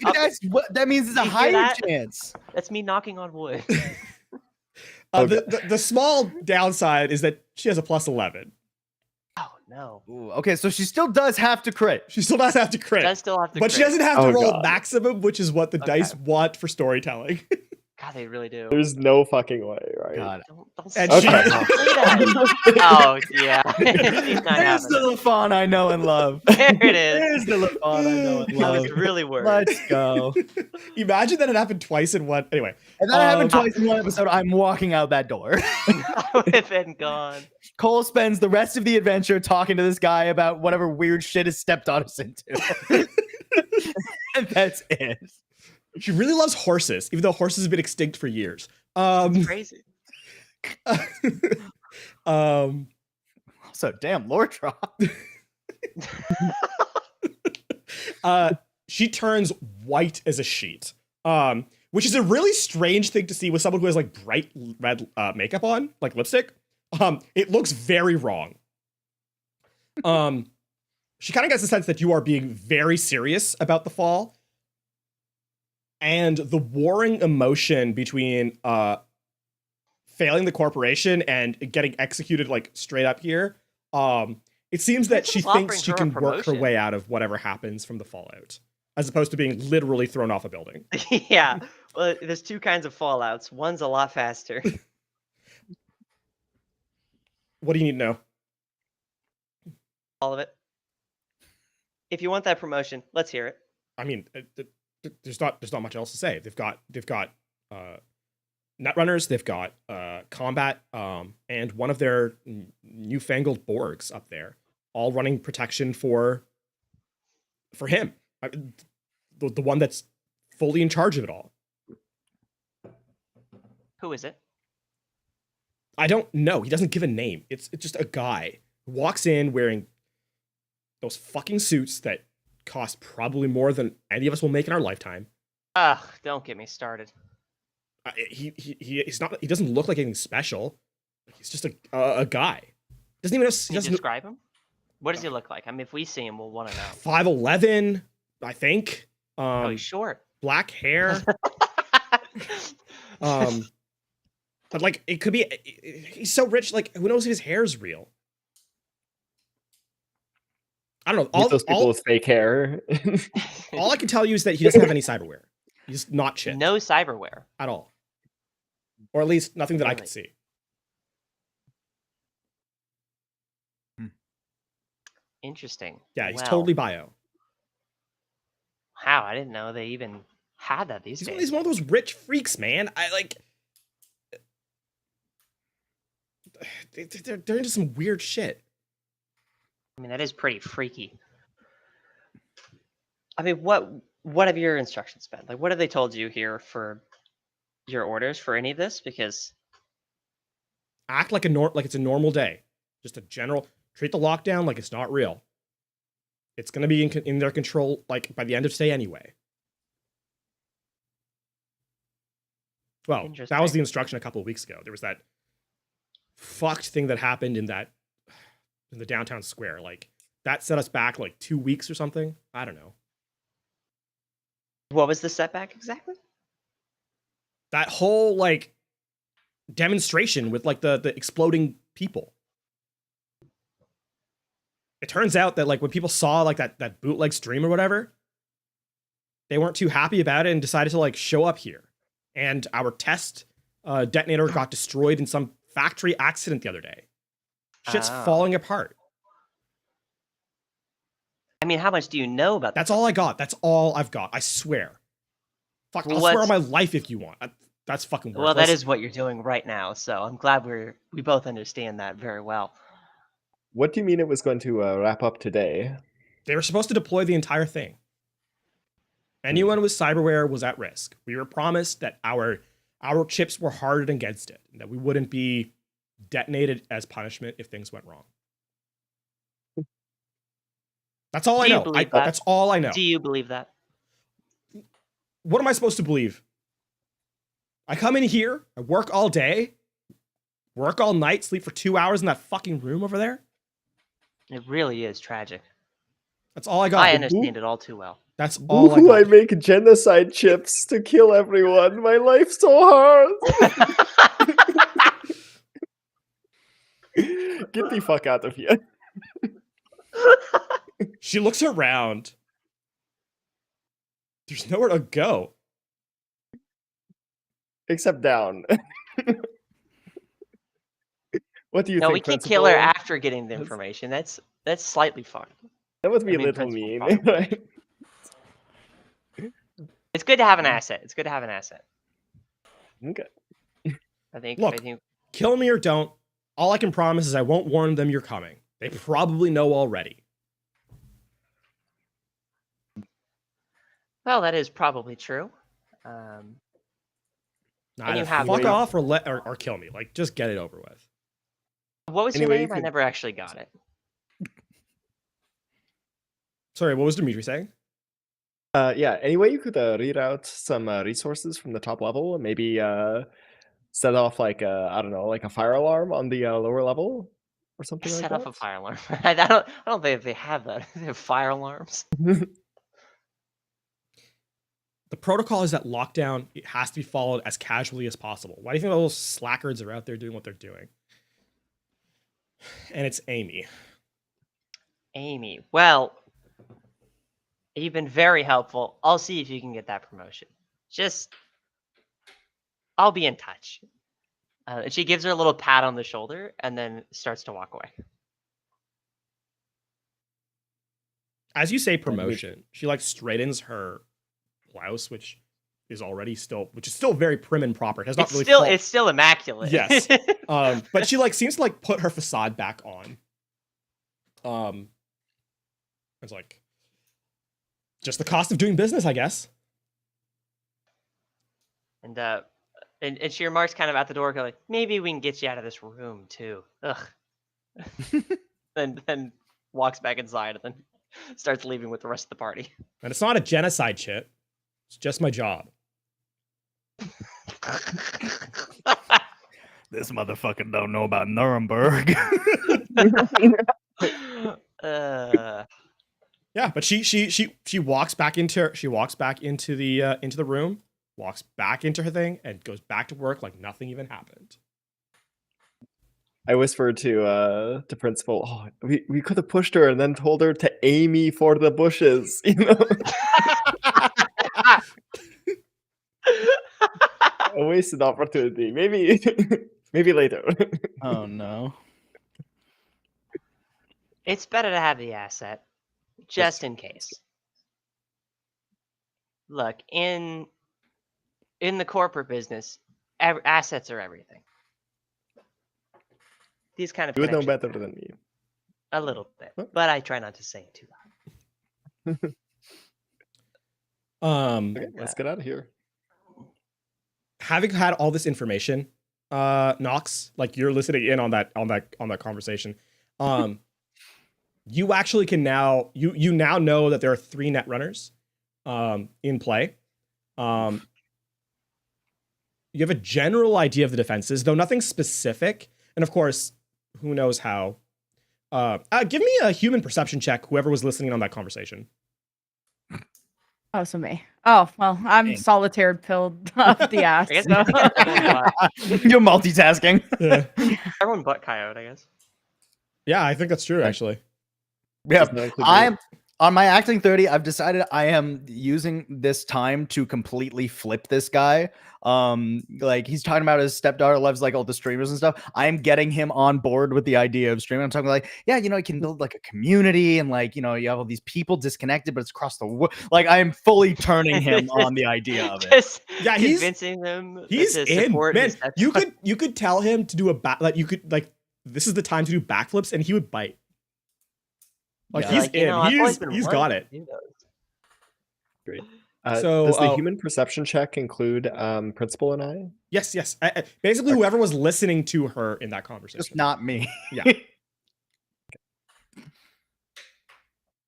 That means it's a You hear higher that? chance. That's me knocking on wood. the small downside is that she has a +11. Oh no. Ooh, okay, so she still does have to crit. She still does have to crit, Does still have to. but she crit. doesn't have to Oh, roll God. maximum, which is what the dice want for storytelling. God, they really do. There's no fucking way, right? God. Don't And say she- that. Don't say that. Oh yeah. She's not There's having the it. LaFawn I know and love. There it is. There's the LaFawn I know and I love. was really worried. Let's go. Imagine that it happened twice in one. Anyway, And that happened twice in one episode. I'm walking out that door. I would have been gone. Cole spends the rest of the adventure talking to this guy about whatever weird shit his stepdaughter's into. And that's it. she really loves horses, even though horses have been extinct for years. Crazy. So damn, lore drop. She turns white as a sheet, which is a really strange thing to see with someone who has like bright red makeup on, like lipstick. It looks very wrong. She kind of gets the sense that you are being very serious about the fall, and the warring emotion between failing the corporation and getting executed like straight up here. It seems that she Principal's thinks offering she her a can work her promotion. way out of whatever happens from the fallout, as opposed to being literally thrown off a building. Yeah. Well, there's 2 kinds of fallouts. One's a lot faster. What do you need to know? All of it. If you want that promotion, let's hear it. I mean, there's not much else to say. They've got netrunners, they've got combat, and one of their newfangled Borgs up there, all running protection for him, the one that's fully in charge of it all. Who is it? I don't know. He doesn't give a name. It's just a guy who walks in wearing those fucking suits that cost probably more than any of us will make in our lifetime. Ugh, don't get me started. He's not. He doesn't look like anything special. He's just a guy. Doesn't even. Can you describe him? What does he look like? I mean, if we see him, we'll want to know. 5'11", I think. Oh, he's short. Black hair. But like, it could be. He's so rich. Like, who knows if his hair's real? I don't know. Meet those people with fake hair. All I can tell you is that he doesn't have any cyberware. He's not shit No cyberware. at all, or at least nothing that I Really? could see. Interesting. Yeah, he's Well, totally bio. Wow, I didn't know they even had that these days. He's one of those rich freaks, man. I like. They're into some weird shit. I mean, that is pretty freaky. I mean, what have your instructions been? Like, what have they told you here for your orders for any of this? Because Act like it's a normal day. Just a general treat the lockdown like it's not real. It's gonna be in their control like by the end of today anyway. Well, that was Interesting. the instruction a couple of weeks ago. There was that fucked thing that happened in the downtown square. Like that set us back like 2 weeks or something. I don't know. what was the setback exactly? That whole like demonstration with like the exploding people. It turns out that like when people saw like that bootleg stream or whatever, they weren't too happy about it and decided to like show up here. And our test detonator got destroyed in some factory accident the other day. Shit's Oh. falling apart. I mean, how much do you know about That's this? all I got. That's all I've got. I swear. Fuck, I'll swear on my life if you want. That's fucking worthless. Well, that is what you're doing right now, so I'm glad we both understand that very well. What do you mean it was going to wrap up today? They were supposed to deploy the entire thing. Anyone with cyberware was at risk. We were promised that our chips were hardened against it, and that we wouldn't be detonated as punishment if things went wrong. That's all I Do you know. believe that? That's all I know. Do you believe that? What am I supposed to believe? I come in here, I work all day, work all night, sleep for 2 hours in that fucking room over there? It really is tragic. That's all I got. I understand it all too well. That's all I Ooh, got. I make genocide chips to kill everyone. My life's so hard. Get the fuck out of here. She looks around. There's nowhere to go. Except down. What do you No, think, we can kill her Principal? after getting the information. That's slightly fucked. That would be I a mean, little Principal mean. probably. Right? It's good to have an asset. It's good to have an asset. Okay. I think. Look. I think. Kill me or don't. All I can promise is I won't warn them you're coming. They probably know already. Well, that is probably true. Either you have fuck the- off or kill me. Like, just get it over with. What was Anyway, your you name? I could- never actually got it. Sorry, what was Dimitri saying? Yeah, anyway, you could read out some resources from the top level and maybe set off like I don't know, like a fire alarm on the lower level or something like Set that. off a fire alarm. I don't think they have that. They have fire alarms. The protocol is that lockdown it has to be followed as casually as possible. Why do you think all those slackers are out there doing what they're doing? And it's Amy. Amy. Well, you've been very helpful. I'll see if you can get that promotion. I'll be in touch. And she gives her a little pat on the shoulder and then starts to walk away. As you say promotion, she like straightens her blouse, which is still very prim and proper. It has not It's still immaculate. Yes. But she like seems to like put her facade back on. It's like just the cost of doing business, I guess. And she remarks kind of at the door, going, maybe we can get you out of this room too. Ugh. then walks back inside and then starts leaving with the rest of the party. And it's not a genocide shit. It's just my job. This motherfucker don't know about Nuremberg. Yeah, but she walks back into the room walks back into her thing and goes back to work like nothing even happened. I whispered to principal, "Oh, we could have pushed her and then told her to aim for the bushes." You know, a wasted opportunity. Maybe maybe later. Oh no. It's better to have the asset, just in case. Look, in the corporate business, assets are everything. These kind of You would know connections better than me. a little bit, What? but I try not to say it too loud. Okay, let's get out of here. Having had all this information, Nox, like you're listening in on that conversation. You actually can now you now know that there are 3 net runners in play. You have a general idea of the defenses, though nothing specific. And of course, who knows how. Give me a human perception check, whoever was listening on that conversation. Oh, so me. Oh, well, I'm Dang. solitaire pilled up the ass. I guess So. You're multitasking. Yeah, Everyone but Coyote, I guess. yeah, I think that's true, actually. Yeah, Does not include I'm me. on my acting 30. I've decided I am using this time to completely flip this guy. Like he's talking about his stepdaughter loves like all the streamers and stuff. I am getting him on board with the idea of streaming. I'm talking like, yeah, you know, you can build like a community and like, you know, you have all these people disconnected, but it's across the world. Like I am fully turning him on the idea of it. Just Yeah, he's convincing them he's to in. support Man, his stepdaughter. you could tell him to do a back, like you could like this is the time to do backflips, and he would bite. Like Yeah. he's Like, you know, I've in. always been He's wanting got to it. do those. Great. So, does the human perception check include principal and I? Yes. Basically, whoever was listening to her in that conversation. Just not me. Yeah.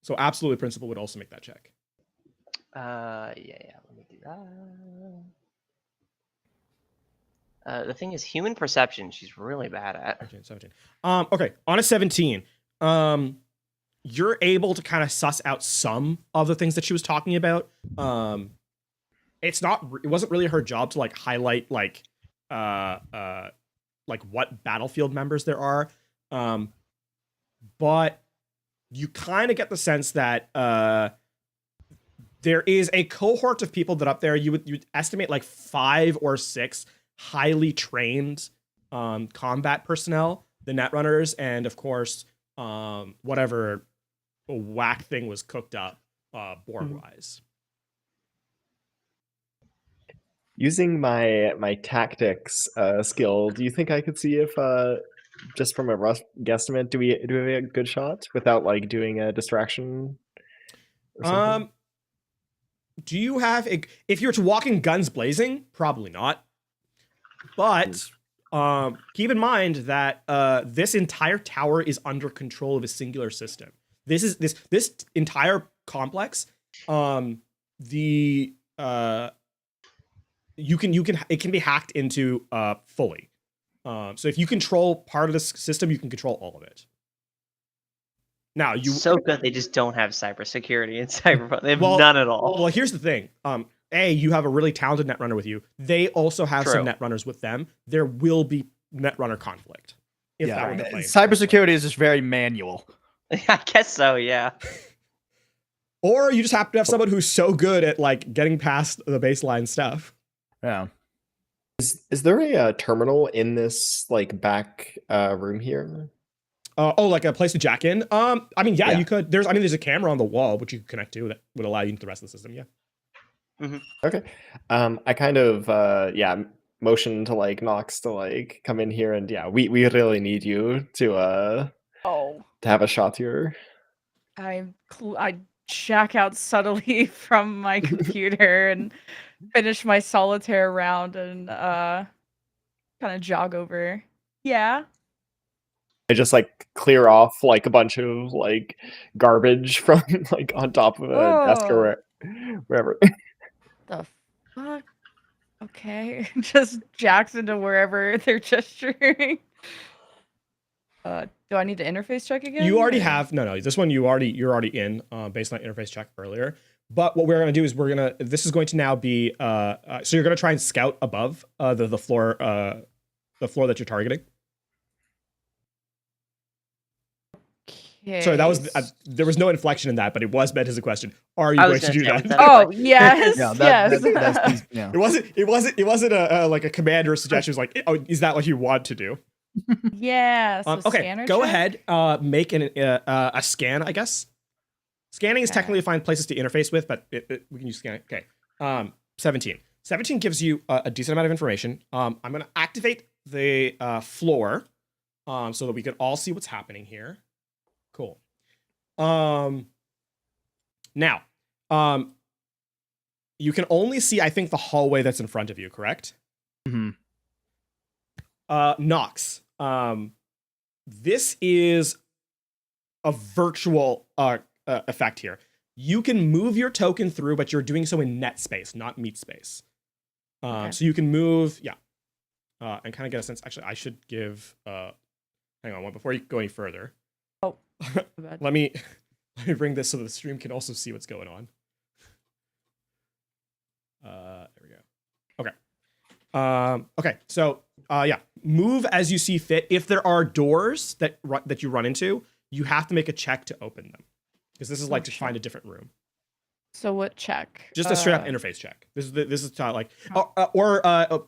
So absolutely, principal would also make that check. Yeah. Let me do that. The thing is, human perception. She's really bad at. 17. Okay, on a 17, you're able to kind of suss out some of the things that she was talking about. It wasn't really her job to like highlight like what battlefield members there are. But you kind of get the sense that there is a cohort of people that up there you'd estimate like 5 or 6 highly trained combat personnel, the netrunners, and of course whatever whack thing was cooked up board wise. Using my tactics skill, do you think I could see if just from a rough guesstimate, do we have a good shot without like doing a distraction? Or something? Do you have if you were to walk in guns blazing? Probably not. But keep in mind that this entire tower is under control of a singular system. This entire complex. It can be hacked into fully. So if you control part of this system, you can control all of it. Now So good, they just don't have cybersecurity in Cyberpunk. They have Well- none at all. Well, here's the thing. You have a really talented netrunner with you. They also have some True. netrunners with them. There will be netrunner conflict. If that were to play. Cybersecurity is just very manual. I guess so. Yeah. Or you just happen to have someone who's so good at like getting past the baseline stuff. Yeah. Is there a terminal in this like back room here? Like a place to jack in. I mean, yeah, Yeah. you could. There's a camera on the wall which you could connect to that would allow you into the rest of the system. Yeah. Okay. I kind of motion to like Nox to like come in here, and yeah, we really need you to have a shot here. I jack out subtly from my computer and finish my solitaire round and kind of jog over. Yeah. I just like clear off like a bunch of like garbage from like on top of a desk or wherever. The fuck? Okay. Just jacks into wherever they're gesturing. Do I need to interface check again? You already or- have no. This one you're already in baseline interface check earlier. But what we're gonna do is this is going to now be so you're gonna try and scout above the floor that you're targeting. Okay. Sorry, that was there was no inflection in that, but it was meant as a question. Are you I going was to gonna do say, was that? that Oh yes, Yeah, yes. that's yeah. It wasn't a like a command or a suggestion. It was like, oh, is that what you want to do? Yeah. So Okay, scanner go check? ahead. Make a scan, I guess. Scanning is Okay. technically to find places to interface with, but we can use scanning. Okay. 17. 17 gives you a decent amount of information. I'm going to activate the floor so that we can all see what's happening here. Cool. Now, you can only see, I think, the hallway that's in front of you, correct? Mm-hmm. Nox. This is a virtual effect here. You can move your token through, but you're doing so in net space, not meat space. Okay. So you can move, and kind of get a sense. Actually, I should give. Hang on, before you go any further. Oh, bad. let me bring this so the stream can also see what's going on. There we go. Okay. Okay. So move as you see fit. If there are doors that you run into, you have to make a check to open them, because this is like to find a different room. So what check? Just a straight up interface check. This is like Oh.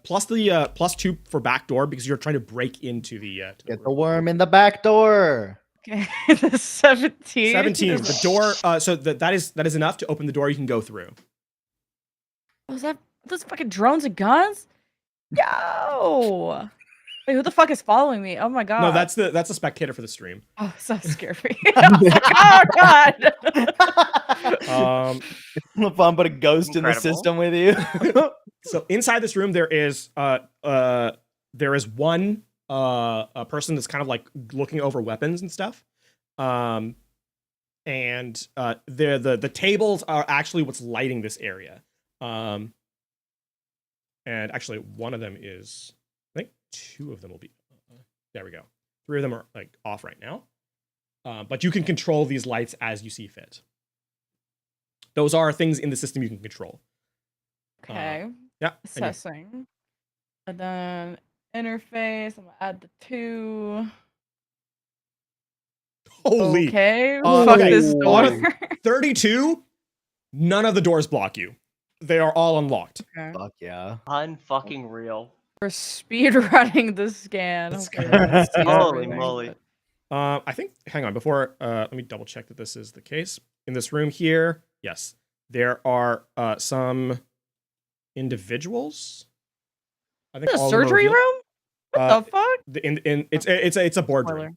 plus the +2 for back door, because you're trying to break into the Get the worm in the back door. Okay, the 17. 17. The door. So that is enough to open the door. You can go through. Was that those fucking drones and guns? Yo! Wait, who the fuck is following me? Oh my god. No, that's a spectator for the stream. Oh, so scary. I was like, oh god. If I'm put a ghost in the Incredible. system with you. So inside this room, there is one a person that's kind of like looking over weapons and stuff, and the tables are actually what's lighting this area, and actually one of them is, I think 2 of them will be. There we go. 3 of them are like off right now, but you can control these lights as you see fit. Those are things in the system you can control. Okay. Yeah. and yeah. Assessing. And then interface. I'm gonna add the 2. Holy. Okay. Oh, Fuck okay. this door. On 32, none of the doors block you. They are all unlocked. Okay. Fuck yeah. Unfucking real. We're speed running the scan. Okay, let's see Holy everything, moly. but- I think, hang on, before, let me double check that this is the case. In this room here, yes, there are some individuals. I think The all of them are surgery revealed. room? What the fuck? It's a boardroom.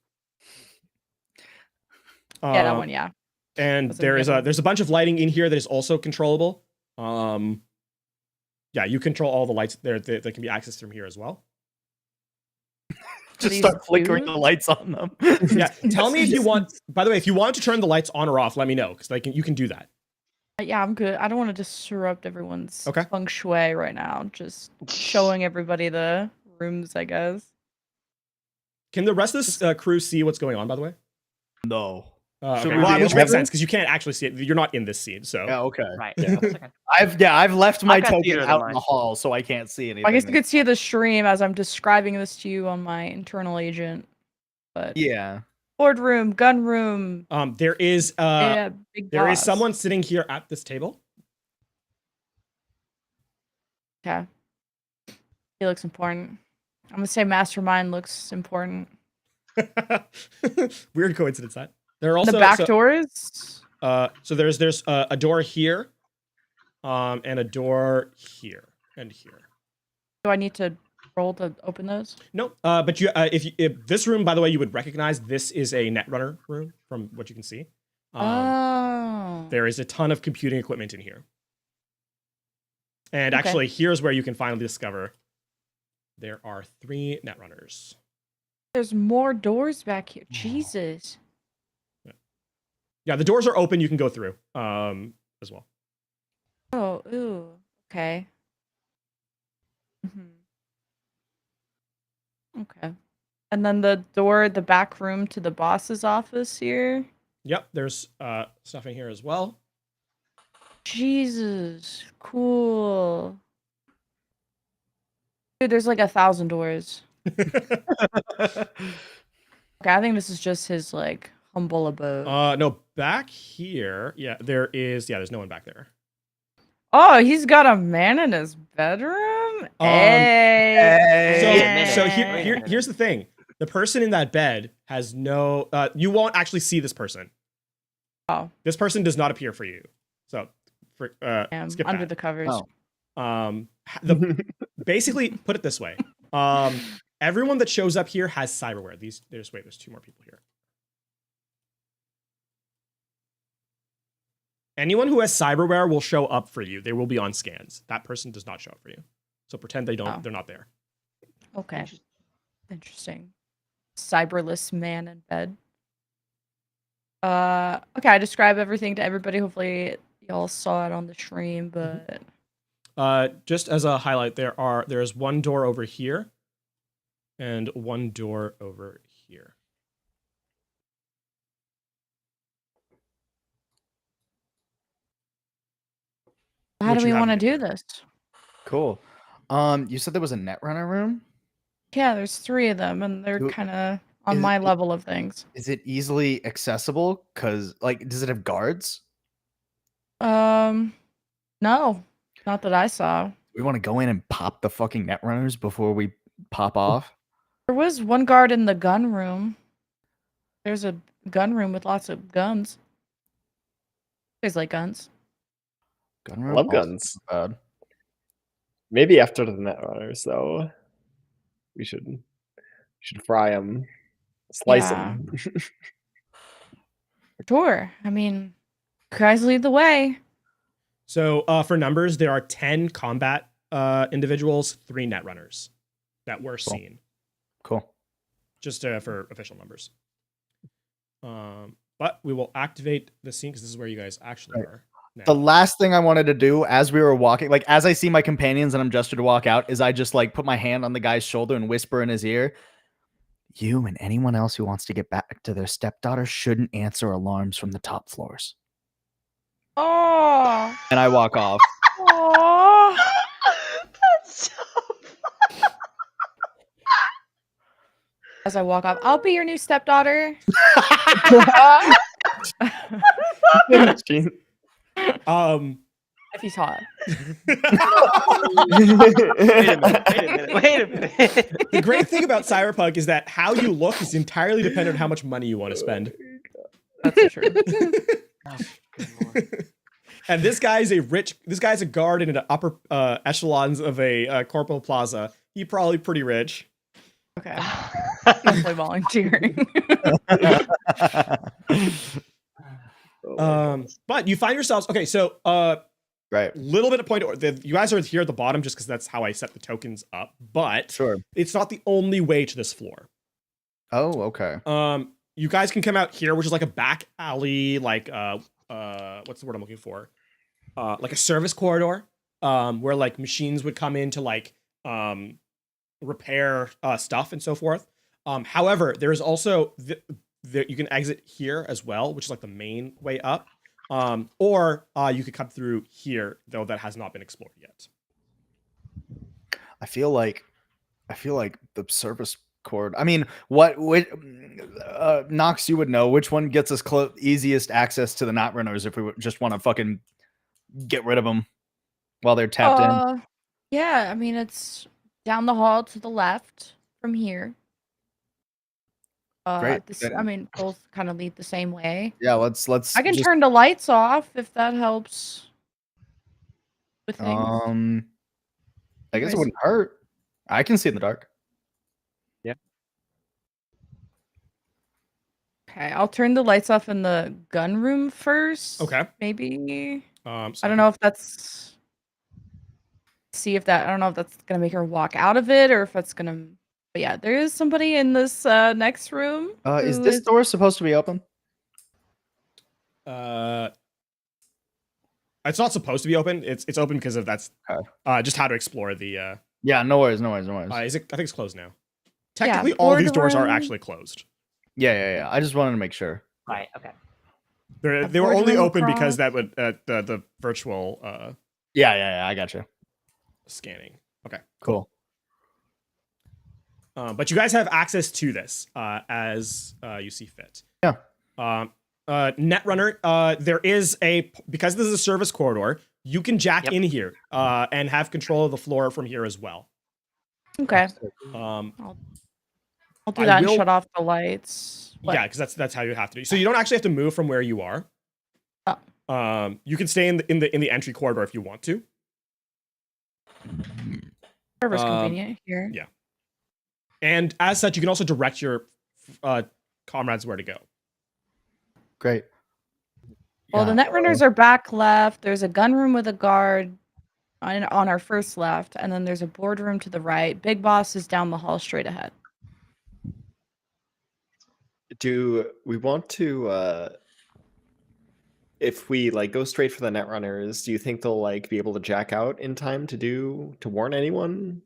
Spoiler. Yeah, that one, yeah. And That's a there good is one. there's a bunch of lighting in here that is also controllable. Yeah, you control all the lights there that can be accessed from here as well. Just these start flickering blue? the lights on them. Yeah, tell me if you want. By the way, if you want to turn the lights on or off, let me know, because you can do that. Yeah, I'm good. I don't want to disrupt everyone's Okay. feng shui right now. Just showing everybody the rooms, I guess. Can the rest of this crew see what's going on? By the way, No. okay. Should we Well, be which able makes to? sense because you can't actually see it. You're not in this scene, so. Yeah, okay. Right. Yeah. Okay. I've left my I've got token theater of the out in mind. the hall, so I can't see anything. I guess you could see the stream as I'm describing this to you on my internal agent. But Yeah. boardroom, gun room, There is yeah, big there is boss. someone sitting here at this table. Okay. He looks important. I'm gonna say mastermind looks important. Weird coincidence that. There are also The back doors. So there's a door here, and a door here and here. Do I need to roll to open those? No, but you if this room, by the way, you would recognize this is a Netrunner room from what you can see. Oh. There is a ton of computing equipment in here. And Okay. actually, here's where you can finally discover there are 3 Netrunners. There's more doors back here. Jesus. Yeah, the doors are open. You can go through as well. Oh, ooh. Okay. Okay. And then the door, the back room to the boss's office here. Yep, there's stuff in here as well. Jesus, cool. Dude, there's like 1,000 doors. Okay, I think this is just his like humble abode. No, back here. Yeah, there's no one back there. Oh, he's got a man in his bedroom? Hey. So Wait a minute. here's the thing. The person in that bed has no you won't actually see this person. Oh. This person does not appear for you. So skip under that. the covers. Oh. Basically put it this way. Everyone that shows up here has cyberware. There's 2 more people here. Anyone who has cyberware will show up for you. They will be on scans. That person does not show up for you. So pretend they're not there. Okay. Interesting. Cyberless man in bed. Okay, I describe everything to everybody. Hopefully y'all saw it on the stream, but just as a highlight, there's one door over here and one door over here. how Which do we you want to haven't do been this? Cool. You said there was a Netrunner room? Yeah, there's 3 of them, and they're Who- kind of on is my it- level of things. Is it easily accessible? Cause like, does it have guards? No, not that I saw. We want to go in and pop the fucking Netrunners before we pop off. There was one guard in the gun room. There's a gun room with lots of guns. There's like guns. Gun room? Love Also guns. not bad. Maybe after the Netrunners, though, we should fry them, slice Yeah. them. Sure. I mean, guys lead the way. So for numbers, there are 10 combat individuals, 3 netrunners that were seen. Cool. Just for official numbers. But we will activate the scene because this is where you guys actually Right. are. Now. The last thing I wanted to do as we were walking, like as I see my companions and I'm gestured to walk out, is I just like put my hand on the guy's shoulder and whisper in his ear, "You and anyone else who wants to get back to their stepdaughter shouldn't answer alarms from the top floors." Oh. And I walk off. Oh. That's so As I walk off, I'll be your new stepdaughter. If he's hot. Wait a minute. The great thing about Cyberpunk is that how you look is entirely dependent on how much money you want to spend. That's true. Oh, good lord. And this guy's a guard in the upper echelons of a corporal plaza. He's probably pretty rich. Okay. Definitely volunteering. But you find yourselves okay. So, Right. little bit of point. You guys are here at the bottom just because that's how I set the tokens up. But Sure. it's not the only way to this floor. Oh, okay. You guys can come out here, which is like a back alley, like what's the word I'm looking for? Like a service corridor, where like machines would come in to like repair stuff and so forth. However, there is also you can exit here as well, which is like the main way up. Or you could come through here, though that has not been explored yet. I feel like the service cord. I mean, what Nox, you would know which one gets us easiest access to the Netrunners if we just want to fucking get rid of them while they're tapped in. Yeah, I mean it's down the hall to the left from here. Great. I mean, both kind of lead the same way. Yeah, let's. I can just, turn the lights off if that helps with things. I guess it guys- wouldn't hurt. I can see in the dark. Okay, I'll turn the lights off in the gun room first. Okay. Maybe. So I don't know if that's. I don't know if that's gonna make her walk out of it or if that's gonna. But yeah, there is somebody in this next room. Is who this door supposed to be open? It's not supposed to be open. It's open because of that's just how to explore the. Yeah, no worries. No worries. I think it's closed now. Technically, Yeah, all of these board doors are room. actually closed. Yeah. I just wanted to make sure. Right, okay. They were only boardroom open because across. that would the virtual Yeah, I gotcha. scanning. Okay. Cool. But you guys have access to this as you see fit. Yeah. Netrunner, there is because this is a service corridor, you can jack in here and have control of the floor from here as well. Okay. Um, I'll do I that and will- shut off the lights. What? yeah, because that's how you have to do. So you don't actually have to move from where you are. You can stay in the entry corridor if you want to. Whatever's convenient here. Yeah. And as such, you can also direct your comrades where to go. Great. Well, the Netrunners are back left. There's a gun room with a guard on our first left, and then there's a boardroom to the right. Big Boss is down the hall straight ahead. Do we want to if we like go straight for the Netrunners, do you think they'll like be able to jack out in time to warn anyone?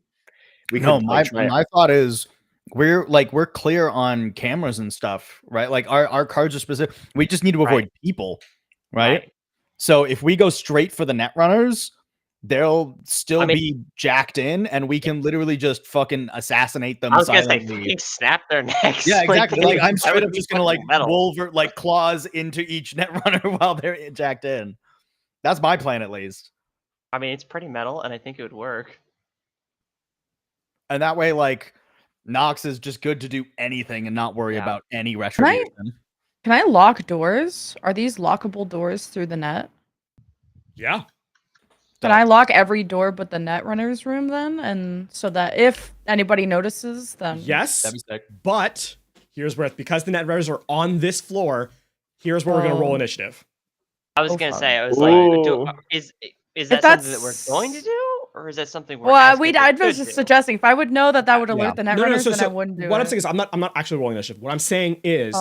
My thought is we're clear on cameras and stuff, right? Like our cards are specific. We just need to avoid people, right? So if we go straight for the Netrunners, they'll still be jacked in, and we can literally just fucking assassinate them. I was gonna say, silently. fucking snap their necks. Yeah, exactly. Like I'm that straight would up be just gonna fucking metal. wolver claws into each Netrunner while they're jacked in. That's my plan, at least. I mean, it's pretty metal, and I think it would work. And that way, like, Nox is just good to do anything and not worry about any retribution. Can I lock doors? Are these lockable doors through the net? Yeah. Can I lock every door but the Netrunner's room then? And so that if anybody notices, then Yes. That'd be sick. But here's where, because the Netrunners are on this floor, here's where we're gonna roll initiative. I was Oh, gonna fuck. say, I was Ooh. like, is that something that we're going to do, or is that something we're? Well, asking I if we was could just do? suggesting if I would know that would alert the Netrunners, then I wouldn't do it. What I'm saying is I'm not actually rolling initiative. What I'm saying is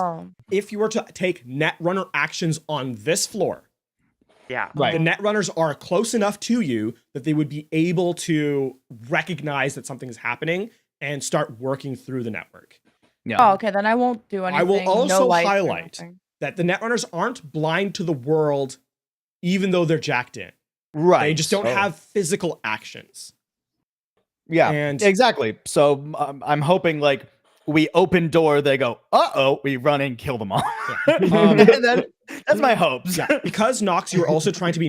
if you were to take Netrunner actions on this floor, Yeah. Right. the Netrunners are close enough to you that they would be able to recognize that something is happening and start working through the network. Yeah. Oh, okay, then I won't do anything. I will no also lights or highlight nothing. that the Netrunners aren't blind to the world, even though they're jacked in. Right. They just don't have physical actions. Yeah. And exactly. So I'm hoping like we open door, they go, uh-oh, we run in, kill them all. And then that's my hopes. Yeah, because Nox, you're also trying to be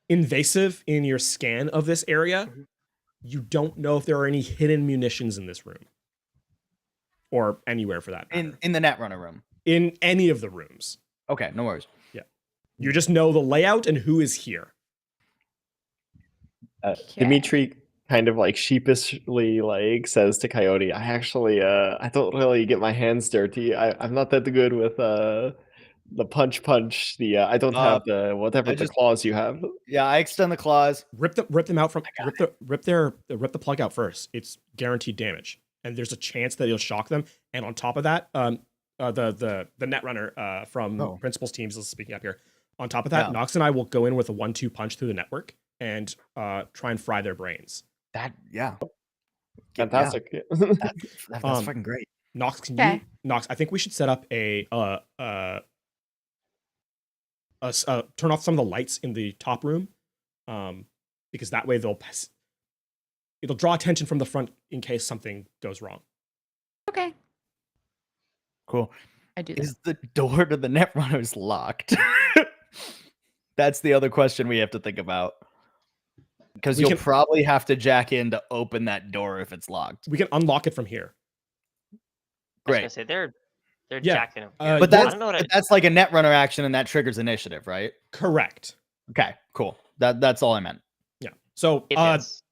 invasive in your scan of this area. You don't know if there are any hidden munitions in this room. Or anywhere for that matter. In the Netrunner room. In any of the rooms. Okay, no worries. Yeah. You just know the layout and who is here. Dimitri kind of like sheepishly like says to Coyote, I actually I don't really get my hands dirty. I'm not that good with the punch. I don't have the whatever the claws you have. Yeah, I extend the claws. Rip them out from rip the plug out first. It's guaranteed damage. And there's a chance that you'll shock them. And on top of that, the Netrunner from Principal's teams is speaking up here. On top of that, Nox and I will go in with a 1-2 punch through the network and try and fry their brains. Fantastic. Yeah. That's fucking great. Nox, Nox, I think we should set up a turn off some of the lights in the top room, because that way it'll draw attention from the front in case something goes wrong. Okay. Cool. I do that. Is the door to the Netrunners locked? That's the other question we have to think about. Because you'll probably have to jack in to open that door if it's locked. We can unlock it from here. Great. I was gonna say they're jacked in. But that's like a Netrunner action, and that triggers initiative, right? Correct. Okay, cool. That's all I meant. Yeah. So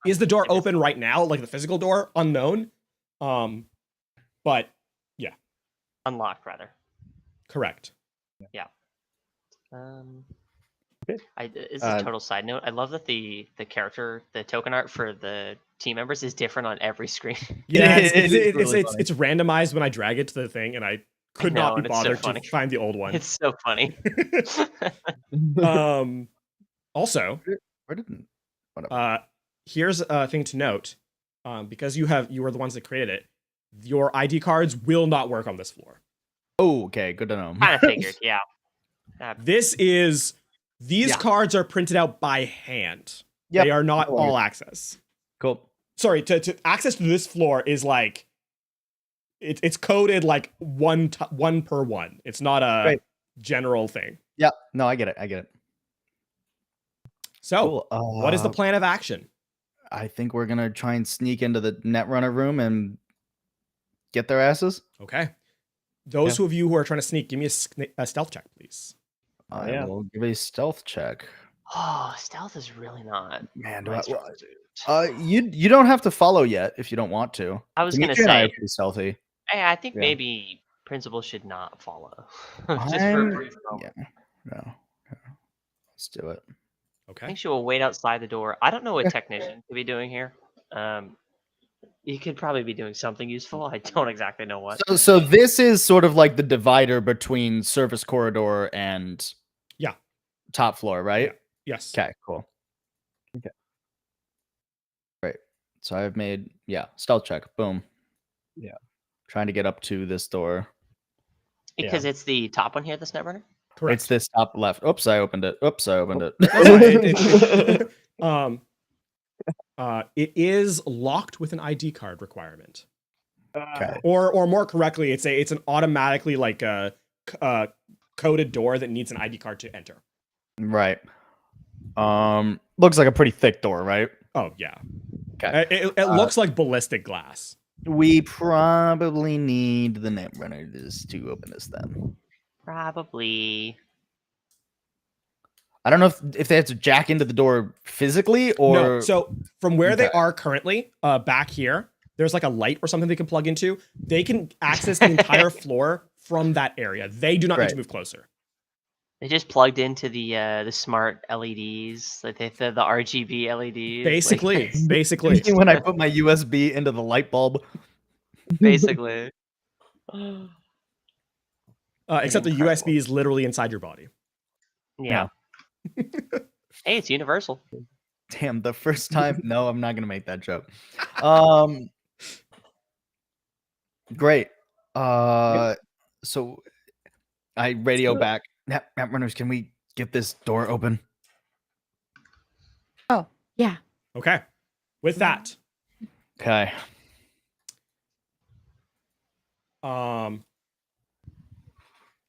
is the door open right now, like the physical door? Unknown. But yeah. Unlocked rather. Correct. Yeah. It's a total side note. I love that the character, the token art for the team members is different on every screen. Yeah, it's randomized when I drag it to the thing, and I could not be bothered to find the old one. It's so funny. Also, here's a thing to note. Because you are the ones that created it, your ID cards will not work on this floor. Oh, okay. Good to know. Kind of figured, yeah. These Yeah. cards are printed out by hand. Yep. They are not No worries. all access. Cool. Sorry, to access to this floor is like it's coded like one per one. It's not a Right. general thing. Yeah. No, I get it. So, Cool. what is the plan of action? I think we're gonna try and sneak into the Netrunner room and get their asses. Okay. Those of you who are trying to sneak, give me a stealth check, please. I will give a stealth check. Oh, stealth is really not. Man, my do strong suit. you don't have to follow yet if you don't want to. I was gonna Dimitri and I are say, pretty stealthy. I think Yeah. maybe Principal should not follow. Just for a I'm- brief moment. Yeah. No. Let's do it. I Okay. think she will wait outside the door. I don't know what technician could be doing here. He could probably be doing something useful. I don't exactly know what. So this is sort of like the divider between service corridor and Yeah. top floor, right? Yes. Okay, cool. Okay. Great. So I've made stealth check. Boom. Yeah. Trying to get up to this door. Because it's the top one here, this Netrunner? Correct. It's this top left. Oops, I opened it. That's fine. It is locked with an ID card requirement. Okay. Or more correctly, it's an automatically like a coded door that needs an ID card to enter. Right. Looks like a pretty thick door, right? Oh yeah. Okay. It looks like ballistic glass. We probably need the Netrunner to open this then. Probably. I don't know if they have to jack into the door physically or No. So from where they Okay. are currently, back here, there's like a light or something they can plug into. They can access the entire floor from that area. They do not need Right. to move closer. They just plugged into the smart LEDs, like the RGB LEDs. Basically, like, basically. when I put my USB into the light bulb. basically. Except the Incredible. USB is literally inside your body. Yeah. Hey, it's universal. Damn, the first time. No, I'm not gonna make that joke. Great. So I radio back. Netrunners, can we get this door open? Oh, yeah. Okay. With that, Okay.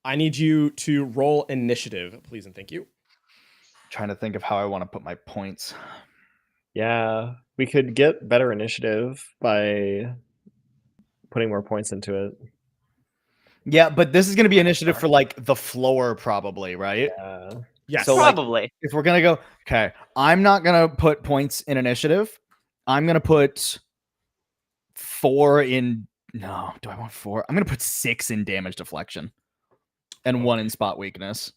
I need you to roll initiative, please and thank you. Trying to think of how I want to put my points. Yeah, we could get better initiative by putting more points into it. Yeah, but this is gonna be initiative for like the floor, probably, right? Yes. So, like, Probably. If we're gonna go, okay, I'm not gonna put points in initiative. I'm gonna put 4 in. No, do I want 4? I'm gonna put 6 in damage deflection, and 1 in spot weakness.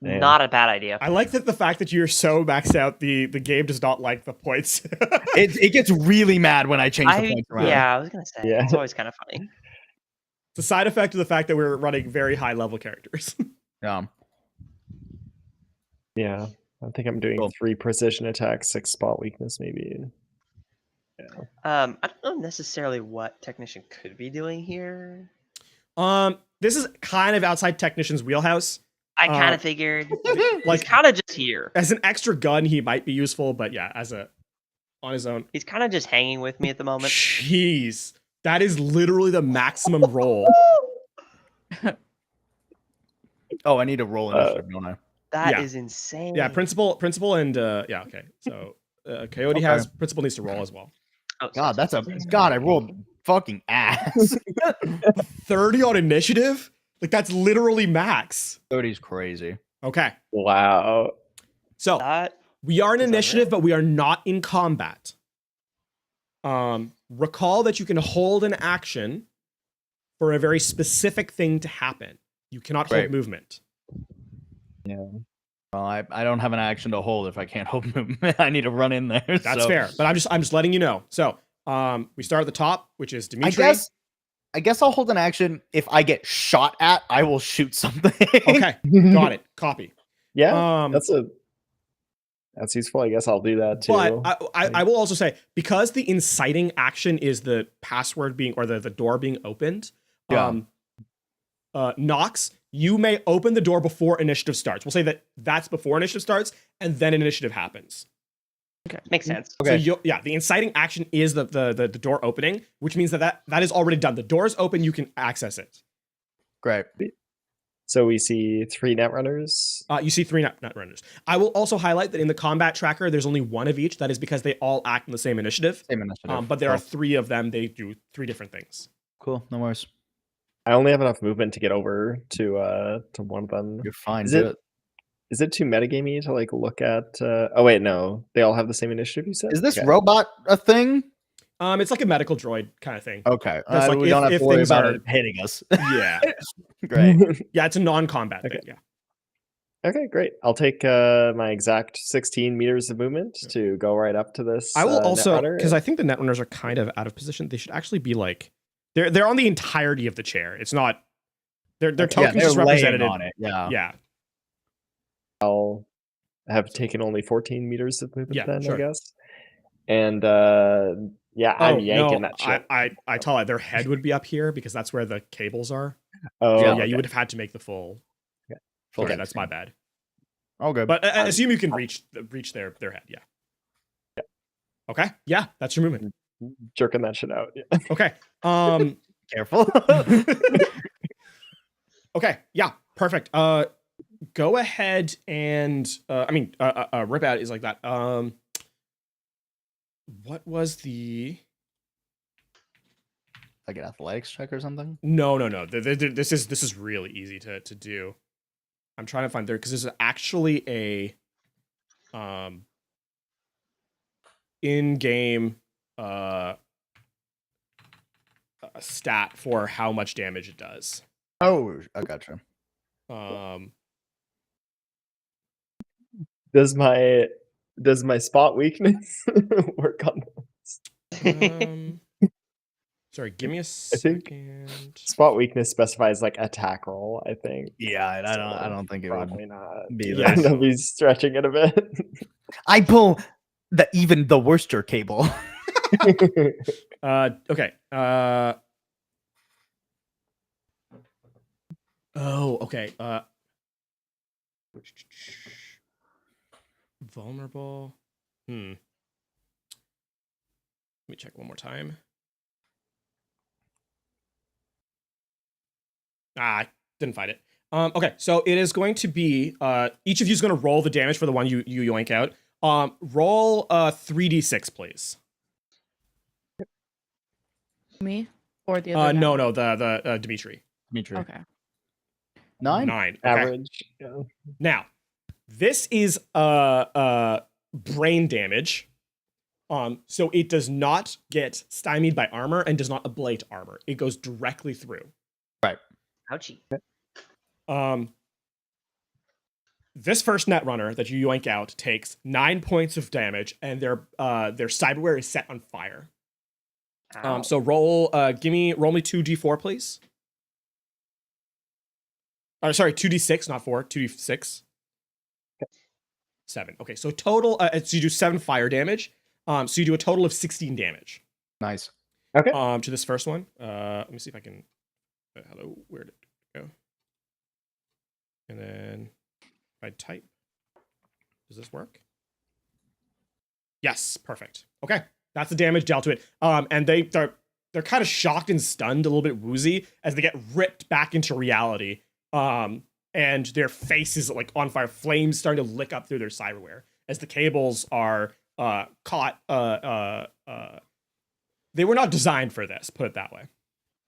Damn. Not a bad idea. I like that the fact that you're so maxed out, the game does not like the points. It gets really mad when I change the points around. Yeah, I was gonna say. Yeah. It's always kind of funny. It's a side effect of the fact that we're running very high level characters. Yeah, I think I'm doing Cool. 3 precision attacks, 6 spot weakness, maybe. I don't know necessarily what technician could be doing here. This is kind of outside Technician's wheelhouse. I kind of figured. Like, He's kind of just here. as an extra gun, he might be useful, but yeah, on his own. He's kind of just hanging with me at the moment. Jeez, that is literally the maximum roll. Oh, I need to roll initiative, don't I? That Yeah. is insane. Yeah, principal, and yeah, okay. So Coyote has principal needs to roll as well. Oh, God, sorry, that's a sorry. God. I rolled fucking ass. 30 on initiative? Like that's literally max. 30's crazy. Okay, Wow. so That we are in is initiative, unreal. but we are not in combat. Recall that you can hold an action for a very specific thing to happen. You cannot hold Right. movement. Yeah. Well, I don't have an action to hold if I can't hold movement. I need to run in there. That's so- fair, but I'm just letting you know. So we start at the top, which is I Dimitri. guess I'll hold an action. If I get shot at, I will shoot something. Okay, got it. Copy. Yeah, that's useful. I guess I'll do that too. But I will also say, because the inciting action is the password being, or the door being opened, Yeah. Nox, you may open the door before initiative starts. We'll say that that's before initiative starts, and then initiative happens. Makes sense. Okay. So the inciting action is the door opening, which means that is already done. The door is open, you can access it. Great. So we see 3 Netrunners. You see 3 net runners. I will also highlight that in the combat tracker, there's only 1 of each. That is because they all act in the same initiative. Same initiative. But there are Cool. 3 of them. They do 3 different things. Cool. No worries. I only have enough movement to get over to one of them. You're fine. Is Do it- Is it too metagamey to like look at? Oh wait, no, they all have the same initiative. You said. Is this Okay. robot a thing? It's like a medical droid kind of thing. Okay. That's like we don't have if to worry things about are- it hitting us. Yeah. Great. Yeah, it's a non-combat Okay. thing. Yeah. Okay, great. I'll take my exact 16 meters of movement to go right up to this. I will also, Netrunner. because I think the netrunners are kind of out of position. They should actually be like, they're on the entirety of the chair. It's not. Their tokens Yeah, they're just laying represented on it. Yeah. Yeah. I'll have taken only 14 meters of movement Yeah, then, sure. I guess. And yeah, I'm yanking that shit. I tell you, their head would be up here because that's where the cables are. Oh, So, yeah, okay. you would have had to make the full. Full Okay, deck that's my bad. Oh, good. But I assume you can reach their head. Yeah. Okay. Yeah, that's your movement. Jerking that shit out. Yeah. Okay. Careful. Okay. Yeah. Perfect. Go ahead and rip out is like that. What was the? Like an athletics check or something? No. This is really easy to do. I'm trying to find there because there's actually a in-game a stat for how much damage it does. Oh, I gotcha. Does my spot weakness work on Sorry, give me a think- second. spot weakness specifies like attack roll, I think. Yeah, I So, don't think it would Probably not. be Yeah. there. I'll be stretching it a bit. I pull even the Worcester cable. Okay. Oh, okay. Vulnerable. Let me check one more time. I didn't find it. Okay, so it is going to be each of you is going to roll the damage for the one you yoink out. Roll 3d6, please. Me or the other? No, the Dimitri. Dimitri. Okay. 9? 9. Okay. Average. Yeah. Now, this is brain damage. So it does not get stymied by armor and does not ablate armor. It goes directly through. Ouchie. This first Netrunner that you yoink out takes 9 points of damage, and their cyberware is set on fire. Ow. So roll me 2d4, please. Sorry, 2d6, not 4, 2d6. 7. Okay, so total, so you do 7 fire damage. So you do a total of 16 damage. Nice. To this first one. Let me see if I can. Hello, where did it go? And then if I type, does this work? Yes, perfect. Okay, that's the damage dealt to it. And they're kind of shocked and stunned, a little bit woozy as they get ripped back into reality. And their faces like on fire, flames starting to lick up through their cyberware as the cables are caught. They were not designed for this, put it that way.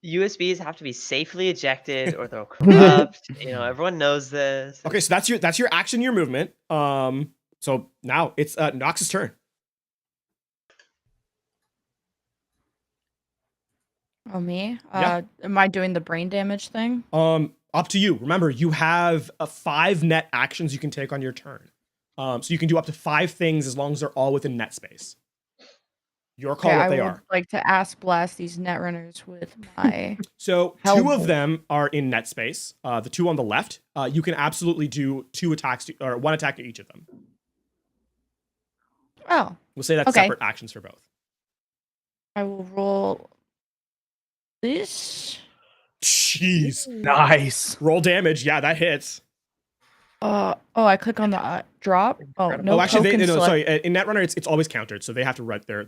USBs have to be safely ejected or they'll corrupt. Everyone knows this. Okay, so that's your action, your movement. So now it's Nox's turn. Oh, me? Yeah. Am I doing the brain damage thing? Up to you. Remember, you have 5 net actions you can take on your turn. So you can do up to 5 things as long as they're all within net space. Your call Okay, what I they would are. like to ass blast these Netrunners with my. So 2 of Hellboy. them are in net space. The 2 on the left, you can absolutely do 2 attacks or 1 attack to each of them. Oh, We'll say that's Okay. separate actions for both. I will roll this. jeez. Nice. Roll damage. Yeah, that hits. I click on the drop. Oh Incredible. no, Oh, actually, token select. sorry. In Netrunner, it's always countered, so they have to write their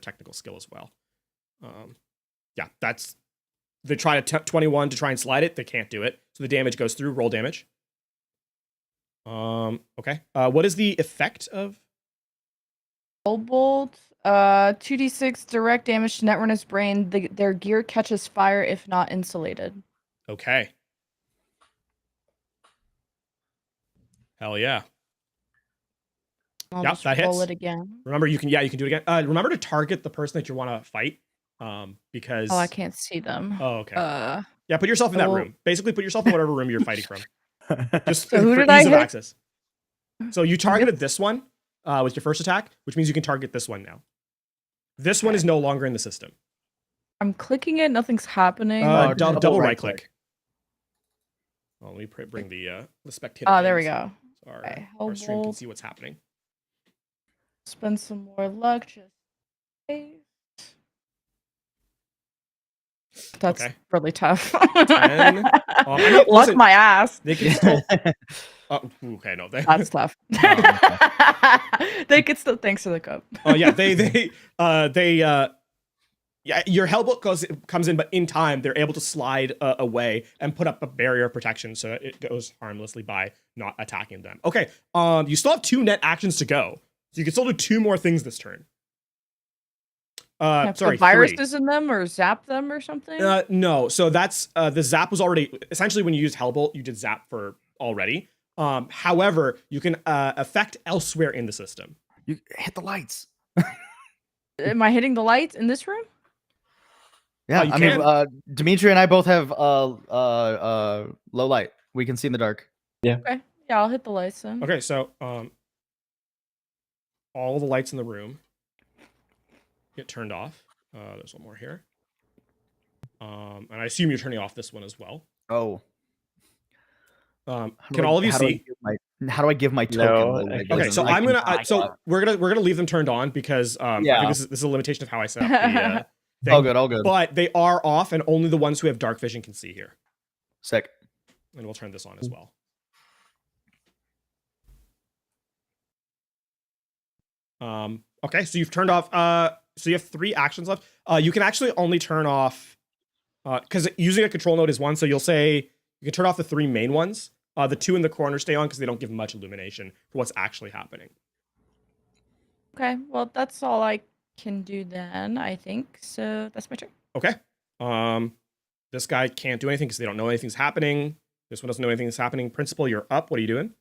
technical skill as well. Yeah, that's they try to 21 to try and slide it. They can't do it, so the damage goes through. Roll damage. Okay. What is the effect of? Bolt. 2d6 direct damage to Netrunner's brain. Their gear catches fire if not insulated. Okay. Hell yeah. I'll Yep, just that roll hits. it again. Remember, you can do it again. Remember to target the person that you want to fight. Because Oh, I can't see them. Oh, okay. Uh, Yeah, put yourself in that oh. room. Basically, put yourself in whatever room you're fighting from. Just So who for did I ease of hit? access. So you targeted this one with your first attack, which means you can target this one now. This one is no longer in the system. I'm clicking it. Nothing's happening. Double right click. Well, let me bring the spectator. Oh, there we in go. so Okay, our stream can Hellbolt. see what's happening. Spend some more luck. Just that's Okay. really tough. 10. I mean, Luck listen, my ass. They can still. Okay, no. That's tough. They could still. Thanks for the cup. Oh yeah, yeah, your Hellbolt comes in, but in time they're able to slide away and put up a barrier of protection, so it goes harmlessly by not attacking them. Okay, you still have 2 net actions to go, so you can still do 2 more things this turn. Have Sorry, put viruses 3. in them or zap them or something. No, so that's the zap was already essentially when you used Hellbolt, you did zap for already. However, you can affect elsewhere in the system. You hit the lights. Am I hitting the lights in this room? Yeah, you I mean, Dimitri and I both have low light. We can see in the dark. Okay. Yeah, I'll hit the lights then. Okay, so all the lights in the room get turned off. There's one more here. And I assume you're turning off this one as well. Oh. Can all of you see? How do I give my token? No, low light? Okay, so I I'm can- gonna we're gonna leave them turned on because I Yeah. think this is a limitation of how I set up the thing. All good, all good. But they are off, and only the ones who have dark vision can see here. Sick. And we'll turn this on as well. Okay, so you've turned off. So you have 3 actions left. You can actually only turn off because using a control node is 1. So you'll say you can turn off the 3 main ones. The 2 in the corner stay on because they don't give much illumination for what's actually happening. Okay, well that's all I can do then, I think. So that's my turn. Okay. This guy can't do anything because they don't know anything's happening. This one doesn't know anything's happening. Principal, you're up. What are you doing?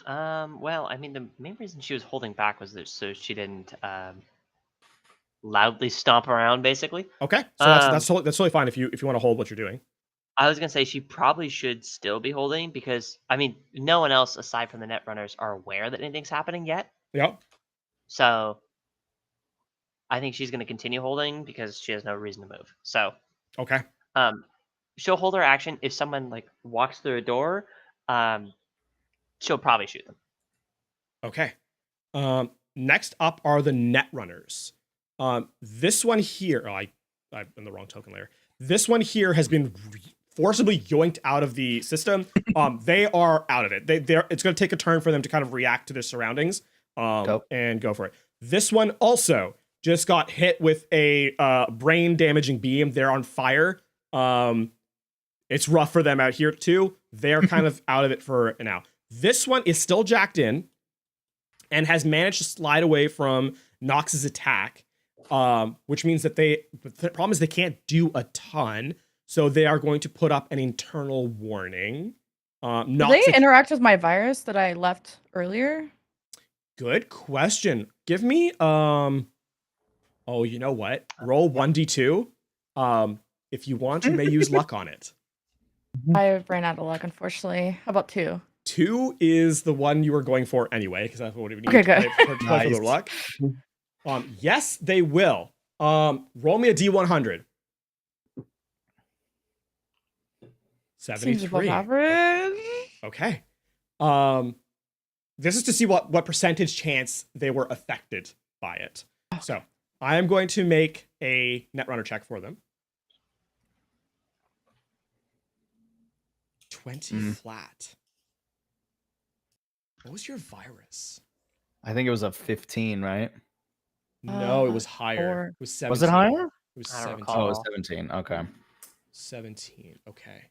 Well, I mean, the main reason she was holding back was that so she didn't loudly stomp around, basically. Okay, so that's totally fine if you want to hold what you're doing. I was gonna say she probably should still be holding because I mean, no one else aside from the Netrunners are aware that anything's happening yet. Yep. So I think she's gonna continue holding because she has no reason to move. So Okay. she'll hold her action if someone like walks through a door. She'll probably shoot them. Okay. Next up are the Netrunners. This one here, I'm in the wrong token layer. This one here has been forcibly yoinked out of the system. They are out of it. It's going to take a turn for them to kind of react to their surroundings and go for it. This one also just got hit with a brain damaging beam. They're on fire. It's rough for them out here too. They're kind of out of it for now. This one is still jacked in and has managed to slide away from Nox's attack, which means that the problem is they can't do a ton, so they are going to put up an internal warning. Do they interact with my virus that I left earlier? Good question. Give me oh, you know what? Roll 1d2. If you want, you may use luck on it. I ran out of luck, unfortunately. How about 2? 2 is the one you were going for anyway, because that's what we need Okay, to good. play for the luck. Yes, they will. Roll me a D100. Seems above 73. average. Okay. This is to see what percentage chance they were affected by it. So I am going to make a Netrunner check for them. 20 flat. What was your virus? I think it was a 15, right? No, it was higher. 4. It was 17. Was it higher? It was I don't 17. recall. Oh, it was 17. Okay. 17. Okay.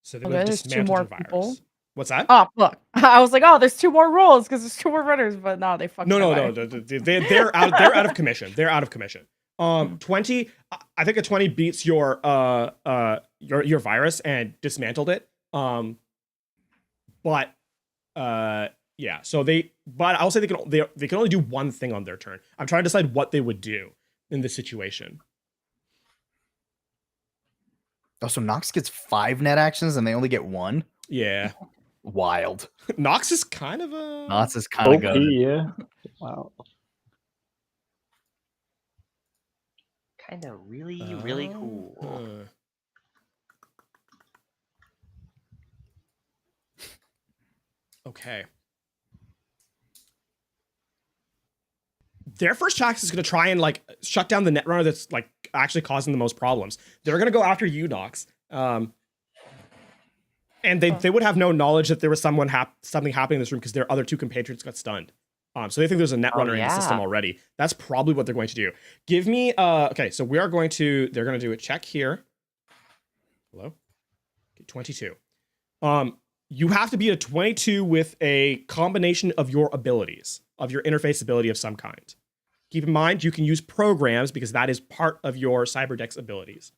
So they're Okay, going to there's 2 dismantle more your virus. people. What's that? Oh, fuck. I was like, oh, there's 2 more rolls because there's 2 more runners, but no, they fucked No. my virus. They're out of commission. They're out of commission. 20. I think a 20 beats your virus and dismantled it. But yeah. So but I'll say they can only do one thing on their turn. I'm trying to decide what they would do in this situation. Oh, so Nox gets 5 net actions and they only get 1? Yeah. Wild. Nox is kind of a. Nox is kind of OP, good. yeah. Wow. Kind of really cool. Okay. Their first attack is going to try and like shut down the netrunner that's like actually causing the most problems. They're going to go after you, Nox. And they would have no knowledge that there was something happening in this room because their other 2 compatriots got stunned. So they think there's a netrunner in the system already. That's probably what they're going to do. Give me okay, so they're going to do a check here. Hello? Okay, 22. You have to beat a 22 with a combination of your abilities, of your interface ability of some kind. Keep in mind, you can use programs because that is part of your Cyberdex abilities.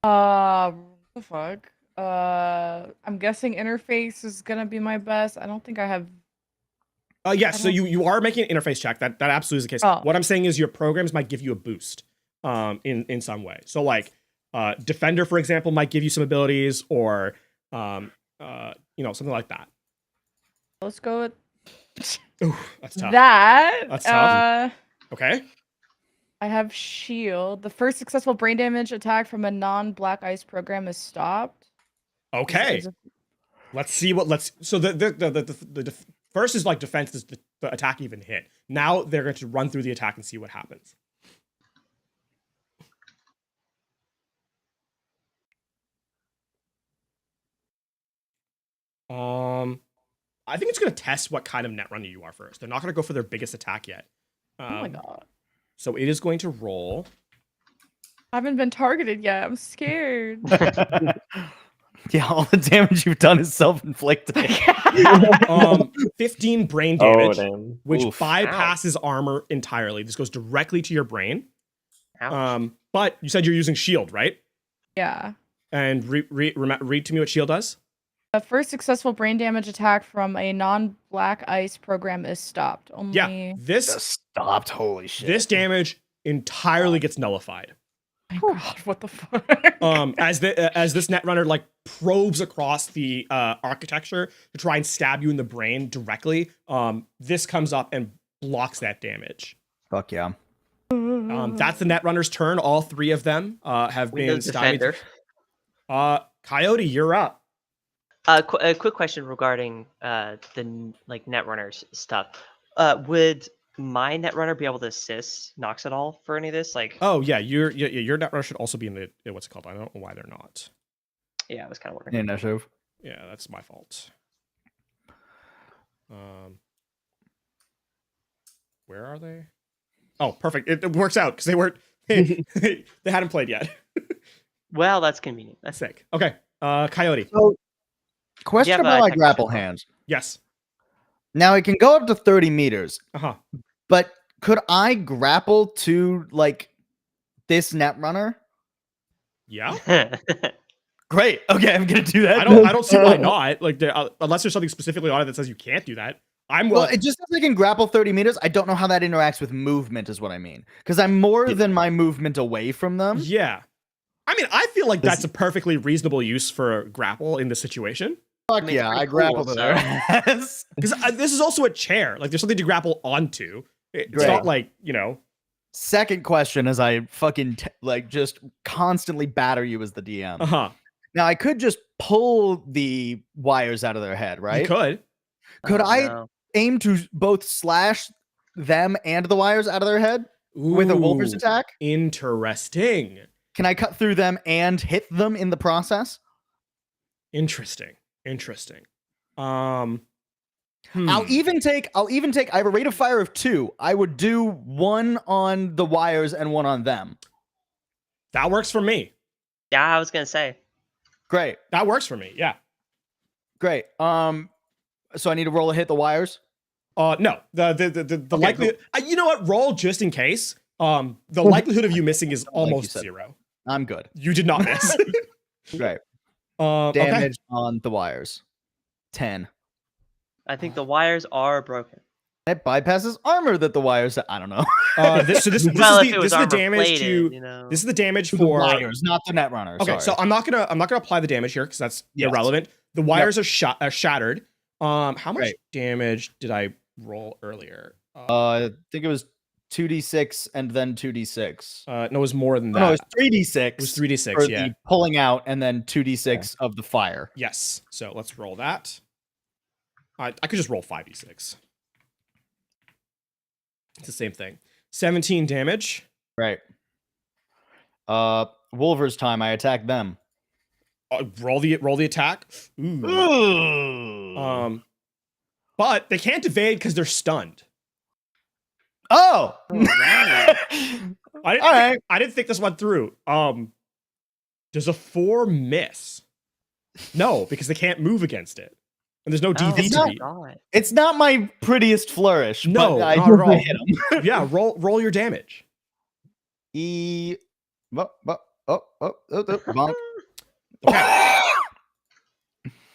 The fuck? I'm guessing interface is gonna be my best. I don't think I have. Yes, so you are making an interface check. That absolutely is the case. Oh. What I'm saying is your programs might give you a boost in some way. So like Defender, for example, might give you some abilities or something like that. Let's go with Ooh, that's tough. that. That's tough. Okay. I have shield. The first successful brain damage attack from a non-black ice program is stopped. Okay. Let's see so the first is like defense, does the attack even hit? Now they're going to run through the attack and see what happens. I think it's going to test what kind of netrunner you are first. They're not going to go for their biggest attack yet. Oh my god. So it is going to roll. I haven't been targeted yet. I'm scared. Yeah, all the damage you've done is self-inflicted. 15 brain damage, damn. which Oof. bypasses armor entirely. This goes directly to your brain. Ouch. But you said you're using shield, right? Yeah. And read to me what shield does. The first successful brain damage attack from a non-black ice program is stopped. Only. Yeah, this Stopped. Holy shit. this damage entirely gets nullified. Oh my god, what the fuck? As this netrunner like probes across the architecture to try and stab you in the brain directly, this comes up and blocks that damage. Fuck yeah. That's the netrunner's turn. All 3 of them have been Windows stymied. Defender. Coyote, you're up. A quick question regarding the netrunners stuff. Would my netrunner be able to assist Nox at all for any of this? Like, Oh yeah, your netrunner should also be in the what's it called? I don't know why they're not. yeah, I was kind of wondering. Initiative. Yeah, that's my fault. Where are they? Oh, perfect. It works out because they weren't. They hadn't played yet. Well, that's convenient. That's Sick. Okay, Coyote. So, question have about a my tech grapple question? hands. Yes. Now it can go up to 30 meters, Uh-huh. but could I grapple to like this netrunner? Yeah. Great. Okay, I'm gonna do that. I don't see why not. Like, unless there's something specifically on it that says you can't do that. Well, it just says I can grapple 30 meters. I don't know how that interacts with movement, is what I mean. Because I'm more than my movement away from them. Yeah. I mean, I feel like that's a perfectly reasonable use for a grapple in this situation. Fuck I mean, it's yeah, pretty I grapple cool, to their ass. Because this is also a chair. Like, there's something to grapple onto. It's Great. not like, you know. Second question is I fucking just constantly batter you as the DM. Uh-huh. Now I could just pull the wires out of their head, right? You could. Could Oh, I no. aim to both slash them and the wires out of their head with a Wolver's Ooh, attack? Interesting. Can I cut through them and hit them in the process? Interesting. I'll even take I have a rate of fire of 2. I would do 1 on the wires and 1 on them. That works for me. Yeah, I was gonna say. Great. That works for me. Yeah. Great. So I need to roll to hit the wires? No. The likelihood. You know what? Roll just in case. The likelihood of you missing is almost said. 0. I'm good. You did not miss. Great. Okay. Damage on the wires. 10. I think the wires are broken. It bypasses armor that the wires. I don't know. This is Well, if it the was damage armor-plated, to. you know. This is the damage The for wires, not the net runner. Okay, sorry. so I'm not gonna apply the damage here because that's Yes. irrelevant. The wires are shattered. How much Right. damage did I roll earlier? I think it was 2d6 and then 2d6. No, it was more than that. No, it was 3d6. It was 3d6. for Yeah. the pulling out, and then 2d6 of the fire. Yes. So let's roll that. I could just roll 5d6. It's the same thing. 17 damage. Right. Wolver's time. I attack them. Roll the attack. Ooh. Ooh. But they can't evade because they're stunned. Oh. Right. I didn't think this went through. Does a 4 miss? No, because they can't move against it, and there's no DV to beat. God. It's not my prettiest flourish. No, but I not do at all. hit him. Yeah, roll your damage. Bonk.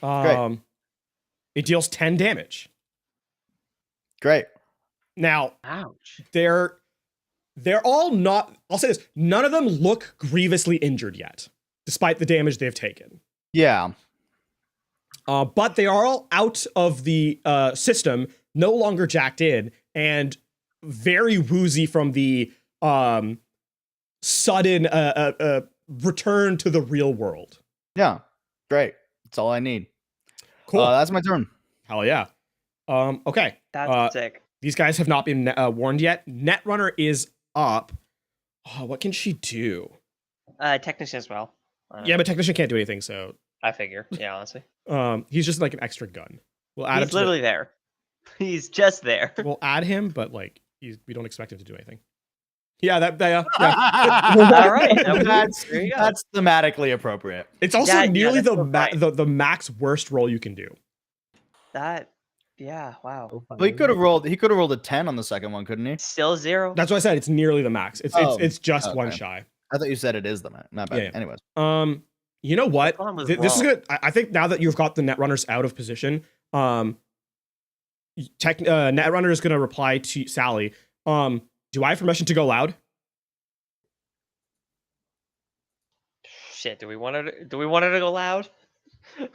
Okay. It deals 10 damage. Great. Now, Ouch. they're all not. I'll say this: none of them look grievously injured yet, despite the damage they've taken. Yeah. But they are all out of the system, no longer jacked in, and very woozy from the sudden return to the real world. Yeah. Great. That's all I need. Cool. That's my turn. Hell yeah. Okay. That's sick. These guys have not been warned yet. Netrunner is up. Oh, what can she do? Technician as well. Yeah, but Technician can't do anything, so I figure. Yeah, honestly. he's just like an extra gun. We'll add him He's literally there. He's just there. we'll add him, but like we don't expect him to do anything. Yeah, yeah. All right. There you go. That's thematically appropriate. It's also Yeah, nearly that's so fine. the max worst roll you can do. Yeah, wow. Well, he could have rolled a 10 on the second one, couldn't he? Still 0. That's what I said. It's nearly the max. It's just one okay. shy. I thought you said it is the max. Not bad. Yeah. Anyways. You know what? That one was This is wrong. good. I think now that you've got the Netrunners out of position, Netrunner is going to reply to Sally. Do I have permission to go loud? Shit, do we want her to go loud?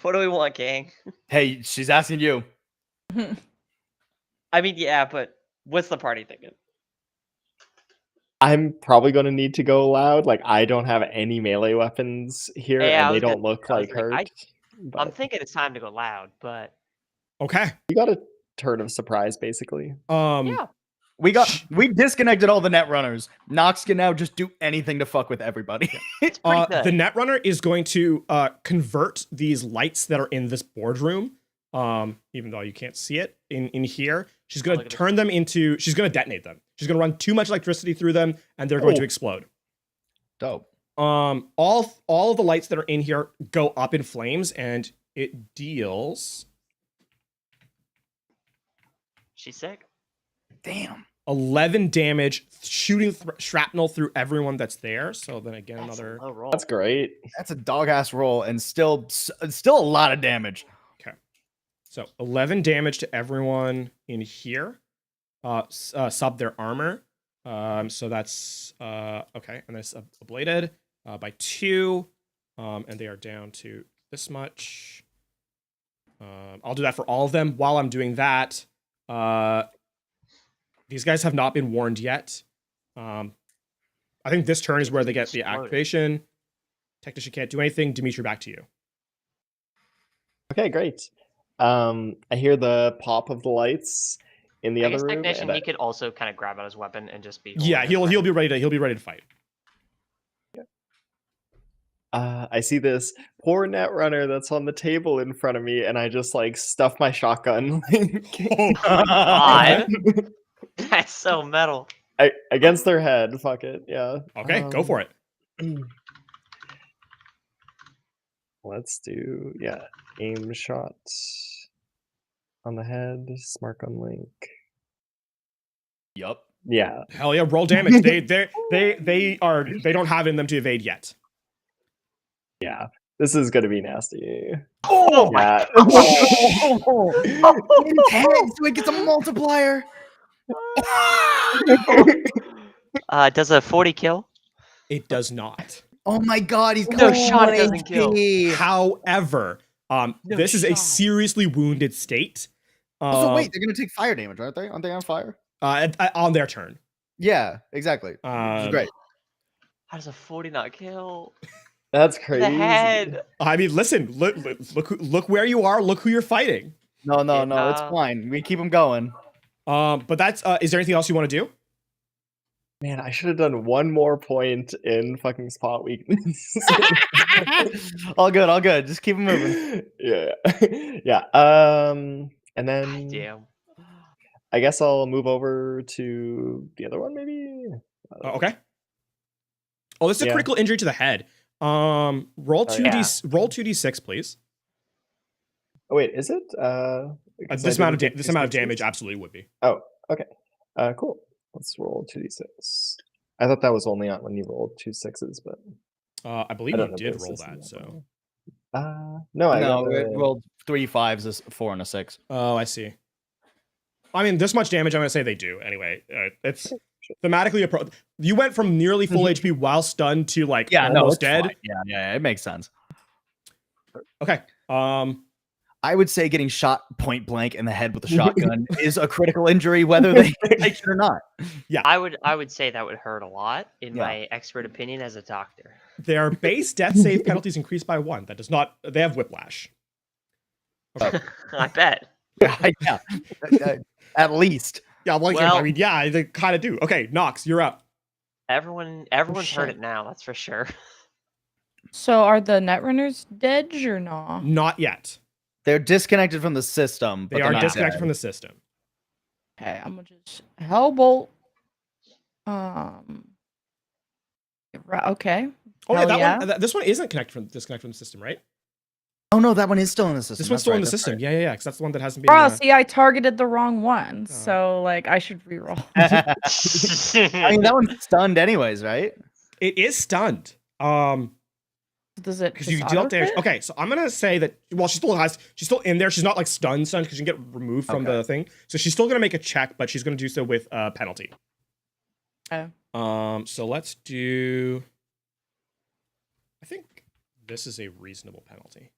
What do we want, gang? Hey, she's asking you. I mean, yeah, but what's the party thinking? I'm probably going to need to go loud. Like, I don't have any melee weapons here, Yeah, I and they was don't gonna- look I was like like, hurt. I'm But thinking it's time to go loud, but Okay. you got a turn of surprise, basically. yeah. We disconnected all the net runners. Nox can now just do anything to fuck with everybody. It's pretty good. The Netrunner is going to convert these lights that are in this boardroom, even though you can't see it in here. She's going Look to at turn them into. She's going to detonate them. She's going to run too much electricity through them, and they're going to explode. Dope. All of the lights that are in here go up in flames, and it deals She's sick. Damn. 11 damage, shooting shrapnel through everyone that's there. So then again, That's another. a low roll. That's great. That's a dog ass roll and still a lot of damage. So 11 damage to everyone in here. Sub their armor. So that's okay, and that's ablated by 2. And they are down to this much. I'll do that for all of them. While I'm doing that, these guys have not been warned yet. I think this turn is where they get the activation. Technician can't do anything. Dimitri, back to you. Okay, great. I hear the pop of the lights in the I other guess room. technician, and he could also kind of grab out his weapon and just be. Yeah, he'll be ready to fight. I see this poor net runner that's on the table in front of me, and I just like stuff my shotgun God, that's so metal. against their head. Fuck it, yeah. Okay, go for it. Let's do aim shot on the head, smart gun link. Yup. Yeah, Hell yeah, roll damage. They don't have it in them to evade yet. yeah. This is gonna be nasty. Oh my Yeah. Intense, so it gets a multiplier. Does a 40 kill? It does not. Oh my god, he's No got shot, it 1 doesn't kill. HP. However, No this is a shot. seriously wounded state. Also, wait, they're gonna take fire damage, aren't they? Aren't they on fire? On their turn. Yeah, exactly. Which is great. How does a 40 not kill? That's crazy. The head. I mean, listen, look where you are. Look who you're fighting. No, it's fine. We keep them going. But that's. Is there anything else you want to do? Man, I should have done one more point in fucking spot weakness. All good. Just keep them moving. Yeah. And then Damn. I guess I'll move over to the other one, maybe. Okay. Oh, this is a critical injury to the head. Roll 2d6, please. Oh wait, is it? This amount of damage absolutely would be. Oh, okay. Cool. Let's roll 2d6. I thought that was only on when you rolled 2 6s, but I believe you did roll that. So. No, it rolled 3 5s, a 4 and a 6. Oh, I see. I mean, this much damage, I'm going to say they do. Anyway, it's thematically you went from nearly full HP while stunned to like almost dead. Fine. Yeah, it makes sense. Okay. I would say getting shot point blank in the head with a shotgun is a critical injury, whether they take it or not. Yeah, I would say that would hurt a lot, in my expert opinion as a doctor. Their base death save penalties increased by 1. That does not. They have whiplash. Okay. I bet. Yeah. At least. Yeah, I mean, yeah, they kind of do. Okay, Nox, you're up. Everyone's heard it now. That's for sure. So are the Netrunners dead or no? Not yet. They're disconnected from the system. But They are disconnected from the system. Okay, I'm gonna just Hellbolt. Okay. Oh Hell yeah, this one isn't disconnected from the system, right? Oh no, that one is still in the system. This one's still in the system. Right. Yeah, because that's the one that hasn't been. Oh, see, I targeted the wrong one, so like I should reroll. I mean, that one's stunned anyways, right? It is stunned. Does it? Because you dealt damage. Okay, so I'm gonna say that. Well, she's still in there. She's not like stunned because you can get removed from the thing. So she's still gonna make a check, but she's gonna do so with a penalty. Okay. So let's do. I think this is a reasonable penalty.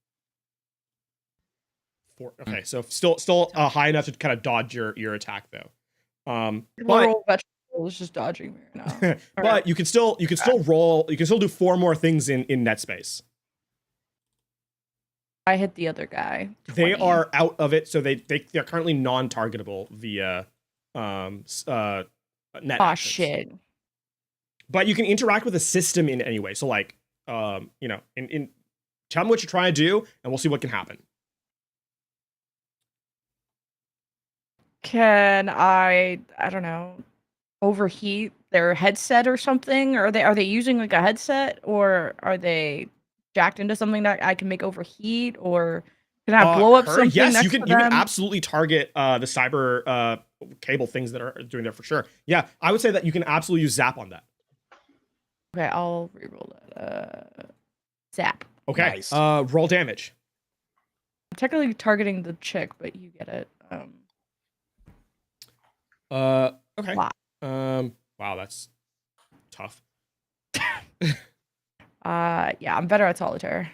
Okay, so still high enough to kind of dodge your attack though. But is just dodging me right now. but right. you can still roll. You can still do 4 more things in net space. I hit the other guy. 20. They are out of it, so they're currently non-targetable via net. Oh shit! But you can interact with the system in any way. So like, tell me what you're trying to do, and we'll see what can happen. Can I don't know, overheat their headset or something? Or are they using like a headset, or are they jacked into something that I can make overheat, or can I blow up something? Yes, next you can absolutely target the cyber cable things that are doing there for sure. Yeah, I would say that you can absolutely use zap on that. Okay, I'll reroll that. Zap. Okay. Nice. Roll damage. I'm technically targeting the chick, but you get it. Okay. Wow. Wow, that's tough. Yeah, I'm better at solitaire.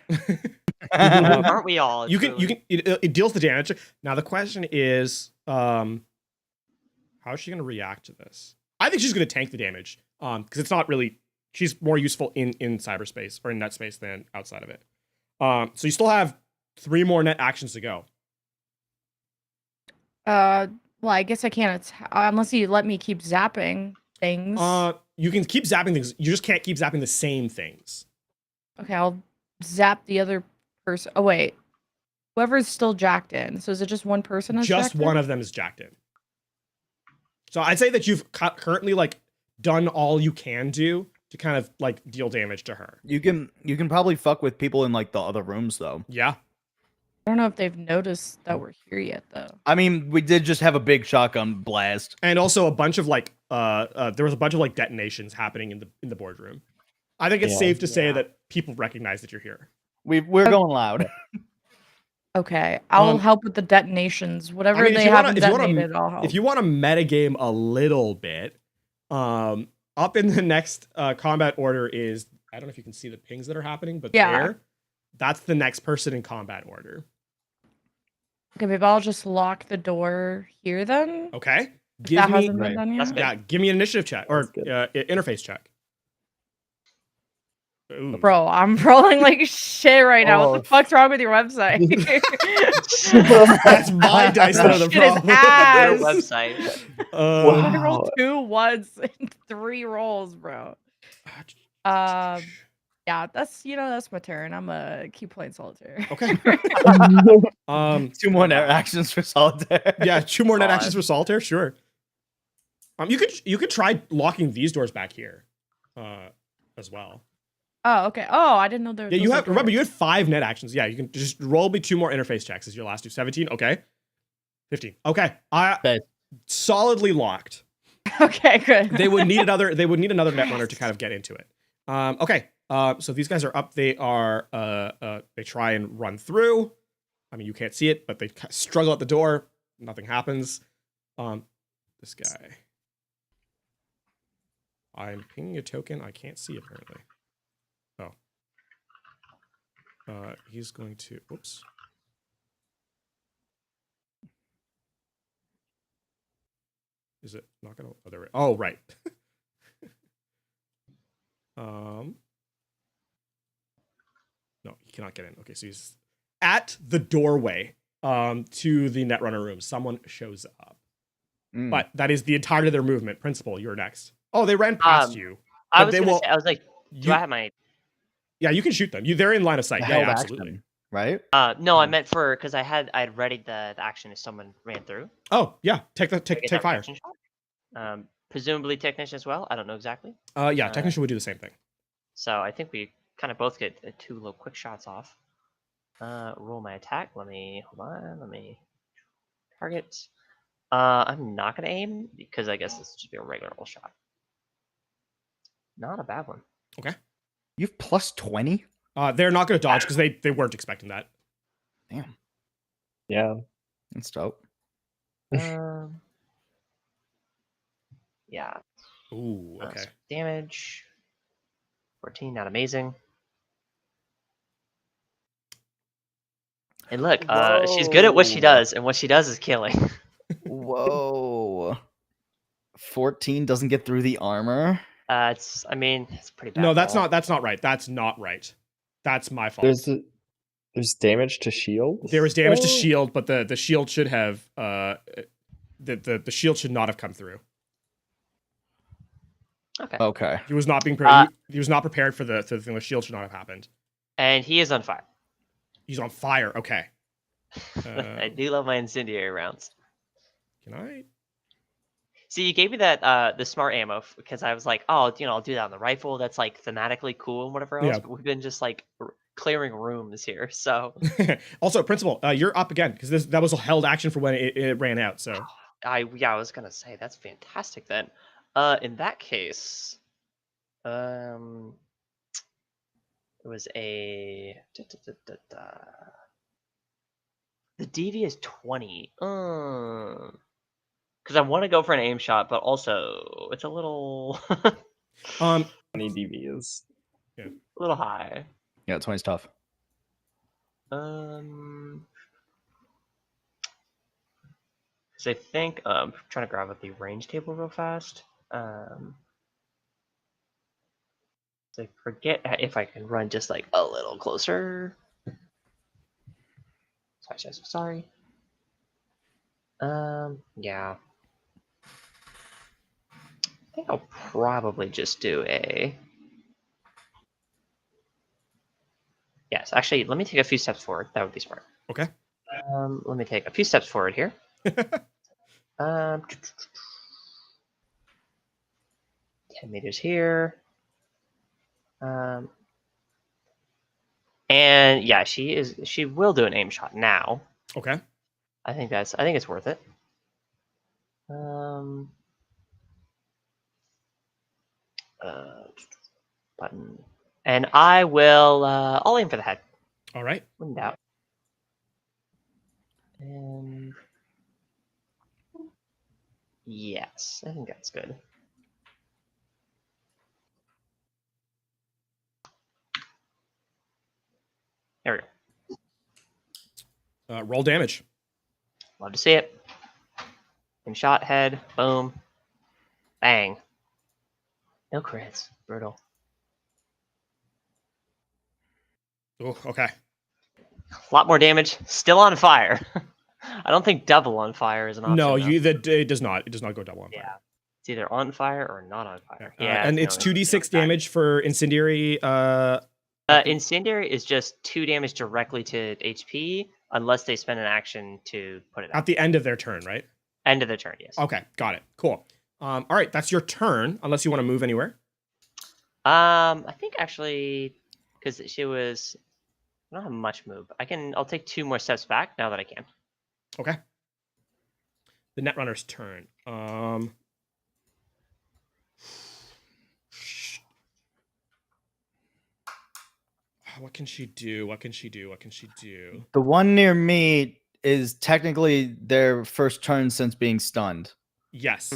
Aren't we all? It deals the damage. Now the question is, how is she going to react to this? I think she's going to tank the damage. Because it's not really. She's more useful in cyberspace or in net space than outside of it. So you still have 3 more net actions to go. Well, I guess I can't unless you let me keep zapping things. You can keep zapping things. You just can't keep zapping the same things. Okay, I'll zap the other person. Oh wait, whoever's still jacked in. So is it just one person that's Just jacked one in? of them is jacked in. So I'd say that you've currently like done all you can do to kind of like deal damage to her. You can probably fuck with people in like the other rooms though. Yeah. I don't know if they've noticed that we're here yet, though. I mean, we did just have a big shotgun blast. And also a bunch of like there was a bunch of like detonations happening in the boardroom. I think it's Yeah. safe to say that people recognize that you're here. We're going loud. Okay, I'll Um, help with the detonations. Whatever I mean, they haven't detonated, I'll help. if you want to metagame a little bit, up in the next combat order is, I don't know if you can see the pings that are happening, but Yeah. that's the next person in combat order. Okay, maybe I'll just lock the door here then. Okay, If give that me hasn't been Right. done That's yet. good. yeah, give me an initiative check or That's good. interface check. Ooh. Bro, I'm rolling like shit right now. What the Oh. fuck's wrong with your website? That's my dice that are the Shit is problem. ass. Their website. Wow. I rolled 2 ones in 3 rolls, bro. Yeah, that's my turn. I'm gonna keep playing solitaire. Okay. 2 more net actions for solitaire. Yeah, 2 more net God. actions for solitaire. Sure. You could try locking these doors back here, as well. Oh, okay. Oh, I didn't know there. Yeah, you those have were remember you doors. had 5 net actions. Yeah, you can just roll me 2 more interface checks as your last 2. 17. Okay. 15. Okay. Okay. Solidly locked. Okay, good. They would need another netrunner to kind of get into it. Okay. So these guys are up. They are they try and run through. I mean, you can't see it, but they struggle at the door. Nothing happens. This guy. I'm pinging a token. I can't see apparently. Oh. He's going to. Whoops. Is it not gonna? Oh, there. Oh, right. No, he cannot get in. Okay, so he's at the doorway to the netrunner room. Someone shows up. Mm. But that is the entirety of their movement. Principal, you're next. Oh, they ran past you. I But was they gonna will- say, I was like, do You, I have my? yeah, you can shoot them. They're in line of sight. Yeah, Held absolutely. action, right? No, I meant for because I had readied the action if someone ran through. Oh, yeah. Take I get take that fire. reaction shot? Presumably technician as well. I don't know exactly. Yeah, technician would do the same thing. So I think we kind of both get 2 little quick shots off. Roll my attack. Hold on. Let me target. I'm not gonna aim because I guess this will just be a regular roll shot. Not a bad one. You've plus 20? They're not going to dodge because they weren't expecting that. Damn, Yeah. that's dope. Yeah. Ooh, okay. So damage. 14, not amazing. And look, she's good at what she Whoa. does, and what she does is killing. Whoa. 14 doesn't get through the armor. It's pretty bad. No, that's roll. not right. That's not right. That's my fault. There's damage to shield. There was damage to shield, but the shield should have the shield should not have come through. Okay. Okay. He was not he was not prepared for the thing. The shield should not have happened. And he is on fire. He's on fire. Okay. I do love my incendiary rounds. Can I? See, you gave me that the smart ammo because I was like, oh, I'll do that on the rifle. That's like thematically cool and whatever else. Yeah. But we've been just like clearing rooms here, so Also, principal, you're up again because that was a held action for when it ran out. So I was gonna say that's fantastic then. In that case, it was a the DV is 20. Because I want to go for an aim shot, but also it's a little 20 DVs. a little high. Yeah, 20's tough. Because I think I'm trying to grab up the range table real fast. So I forget if I can run just like a little closer. Sorry. Yeah. I think I'll probably just do a Yes. Actually, let me take a few steps forward. That would be smart. Okay. Let me take a few steps forward here. 10 meters here. And yeah, she will do an aim shot now. Okay. I think it's worth it. Button. And I will I'll aim for the head. All right. When in doubt. And yes, I think that's good. There we go. Roll damage. Love to see it. Aim shot, head, boom, bang. No crits. Brutal. Oh, okay. A lot more damage. Still on fire. I don't think double on fire is an option. No, though. it does not. It does not go double on fire. Yeah. It's either on fire or not on fire. And it's no, 2d6 damage for incendiary. Incendiary is just 2 damage directly to HP, unless they spend an action to put it out. At the end of their turn, right? End of the turn, yes. Okay, got it. Cool. All right, that's your turn. Unless you want to move anywhere. I think actually, because she was, I don't have much move. I'll take 2 more steps back now that I can. Okay. The Netrunner's turn. What can she do? What can she do? What can she do? The one near me is technically their first turn since being stunned. Yes.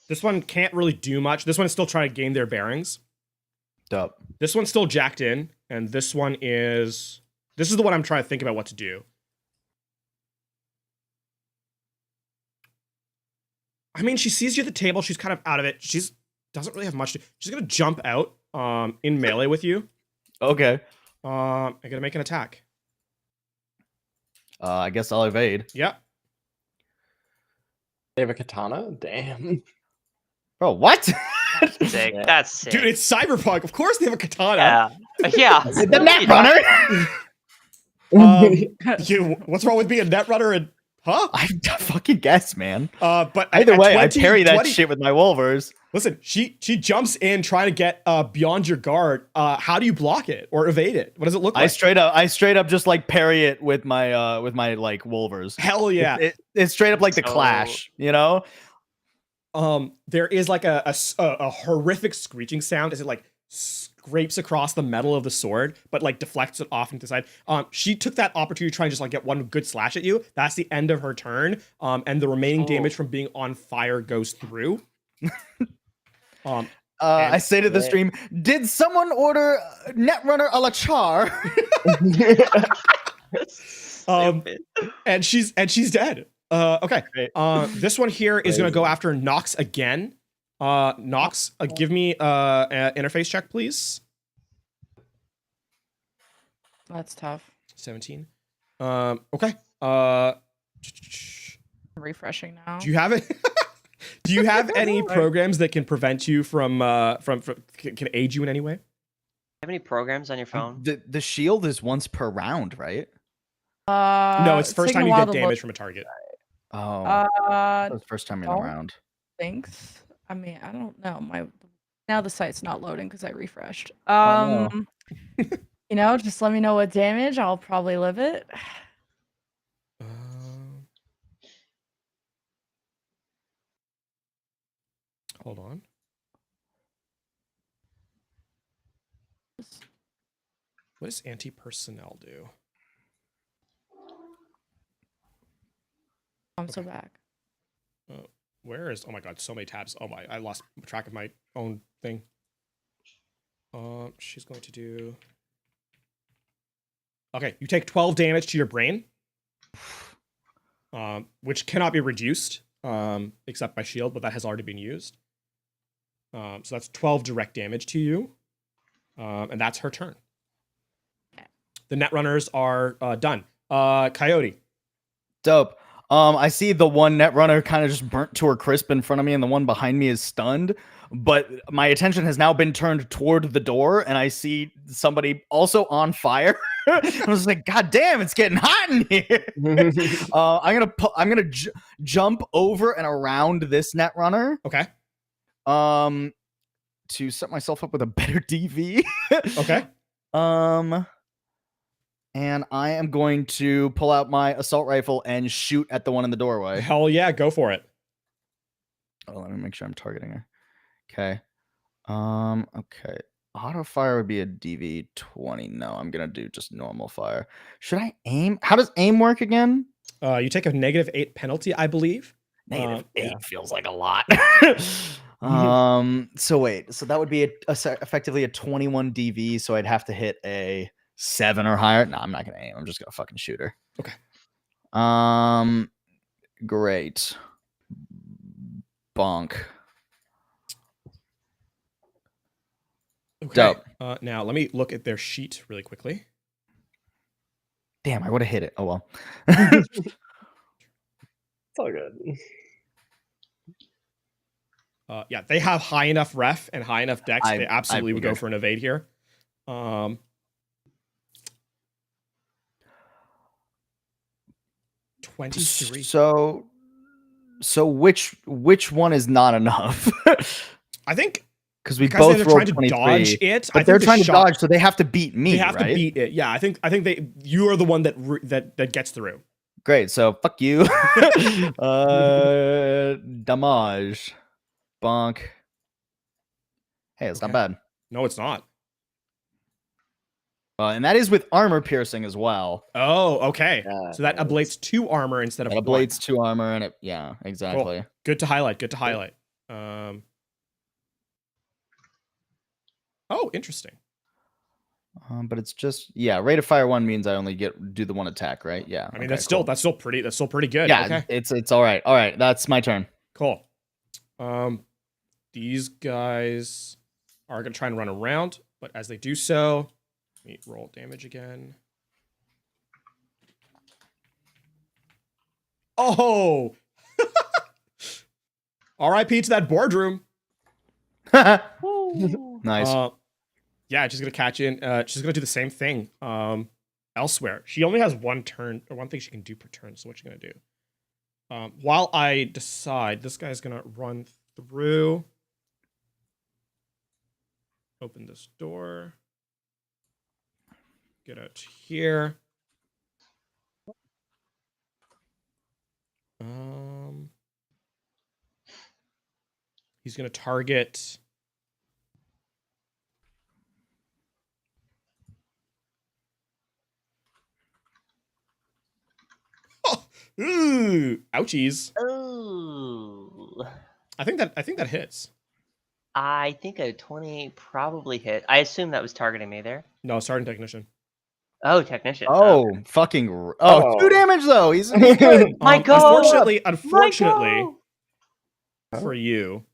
This one can't really do much. This one is still trying to gain their bearings. Dope. This one's still jacked in, and this one is... This is the one I'm trying to think about what to do. I mean, she sees you at the table. She's kind of out of it. She's doesn't really have much to... She's going to jump out in melee with you. Okay. I'm going to make an attack. I guess I'll evade. Yep. They have a katana? Damn. Bro, what? That's sick. That's sick. Dude, it's Cyberpunk. Of course they have a katana. Yeah. The Netrunner? What's wrong with being a Netrunner and... Huh? I fucking guess, man. But Either way, 20, I parry that shit with my Wolvers. Listen, she jumps in trying to get beyond your guard. How do you block it or evade it? What does it look like? I straight up just like parry it with my like Wolvers. Hell yeah! It's straight up like the Clash, you know. There is like a horrific screeching sound as it like scrapes across the metal of the sword, but like deflects it off into the side. She took that opportunity to try and just like get one good slash at you. That's the end of her turn. And the remaining damage from being on fire goes through. I say to the stream, did someone order Netrunner a la char? And she's dead. Okay. This one here is gonna go after Nox again. Nox, give me an interface check, please. That's tough. 17. Okay. Refreshing now. Do you have it? Do you have any programs that can prevent you from can aid you in any way? Have any programs on your phone? The shield is once per round, right? No, it's first time you get damage from a target. Oh, that was first time in a don't round. Thanks. I mean, I don't know. Now the site's not loading because I refreshed. Oh, You know, just let me know what damage. I'll probably live it. Hold on. What does anti-personnel do? I'm so back. Where is... Oh my god, so many tabs. Oh my, I lost track of my own thing. She's going to do... Okay, you take 12 damage to your brain. Which cannot be reduced, except by shield, but that has already been used. So that's 12 direct damage to you. And that's her turn. The Netrunners are done. Coyote. Dope. I see the one Netrunner kind of just burnt to her crisp in front of me, and the one behind me is stunned. but my attention has now been turned toward the door, and I see somebody also on fire. I was like, God damn, it's getting hot in here. I'm gonna jump over and around this Netrunner. Okay. To set myself up with a better DV. Okay. And I am going to pull out my assault rifle and shoot at the one in the doorway. Hell yeah, go for it. Oh, let me make sure I'm targeting her. Okay. Okay. Auto fire would be a DV 20. No, I'm gonna do just normal fire. Should I aim? How does aim work again? You take a -8 penalty, I believe. -8 feels like a lot. So wait, so that would be effectively a 21 DV, so I'd have to hit a 7 or higher. No, I'm not gonna aim. I'm just gonna fucking shoot her. Okay. Great. Bonk. Okay. Dope. Now let me look at their sheet really quickly. Damn, I would have hit it. Oh well. It's all good. Yeah, they have high enough ref and high enough dex. They absolutely would go figured. for an evade here. 23. So which one is not enough? I think because we because both they're rolled trying to 23, dodge it. but they're trying to dodge, so they have to beat me. They have right? to beat it. Yeah, I think you are the one that gets through. Great. So fuck you. Damage. Bonk. Hey, it's not bad. No, it's not. And that is with armor piercing as well. Oh, okay. Yeah, So that ablates 2 armor instead of That 1. ablates 2 armor, and exactly. Cool. Good to highlight. Oh, interesting. But it's just rate of fire 1 means I only do the 1 attack, right? Yeah. I mean that's still pretty good. Yeah, Okay. it's all right. All right, that's my turn. Cool. These guys are gonna try and run around, but as they do so, let me roll damage again. Oh! R.I.P. to that boardroom. Nice. Yeah, she's gonna catch in. She's gonna do the same thing. Elsewhere, she only has 1 turn or 1 thing she can do per turn. So what's she gonna do? While I decide, this guy's gonna run through. Open this door. Get out here. He's gonna target. Ooh, ouchies. Oh. I think that hits. I think a 20 probably hit. I assume that was targeting me there. No, sergeant technician. Oh, technician. Oh, fucking. 2 damage though. He's good. My God. Unfortunately for you,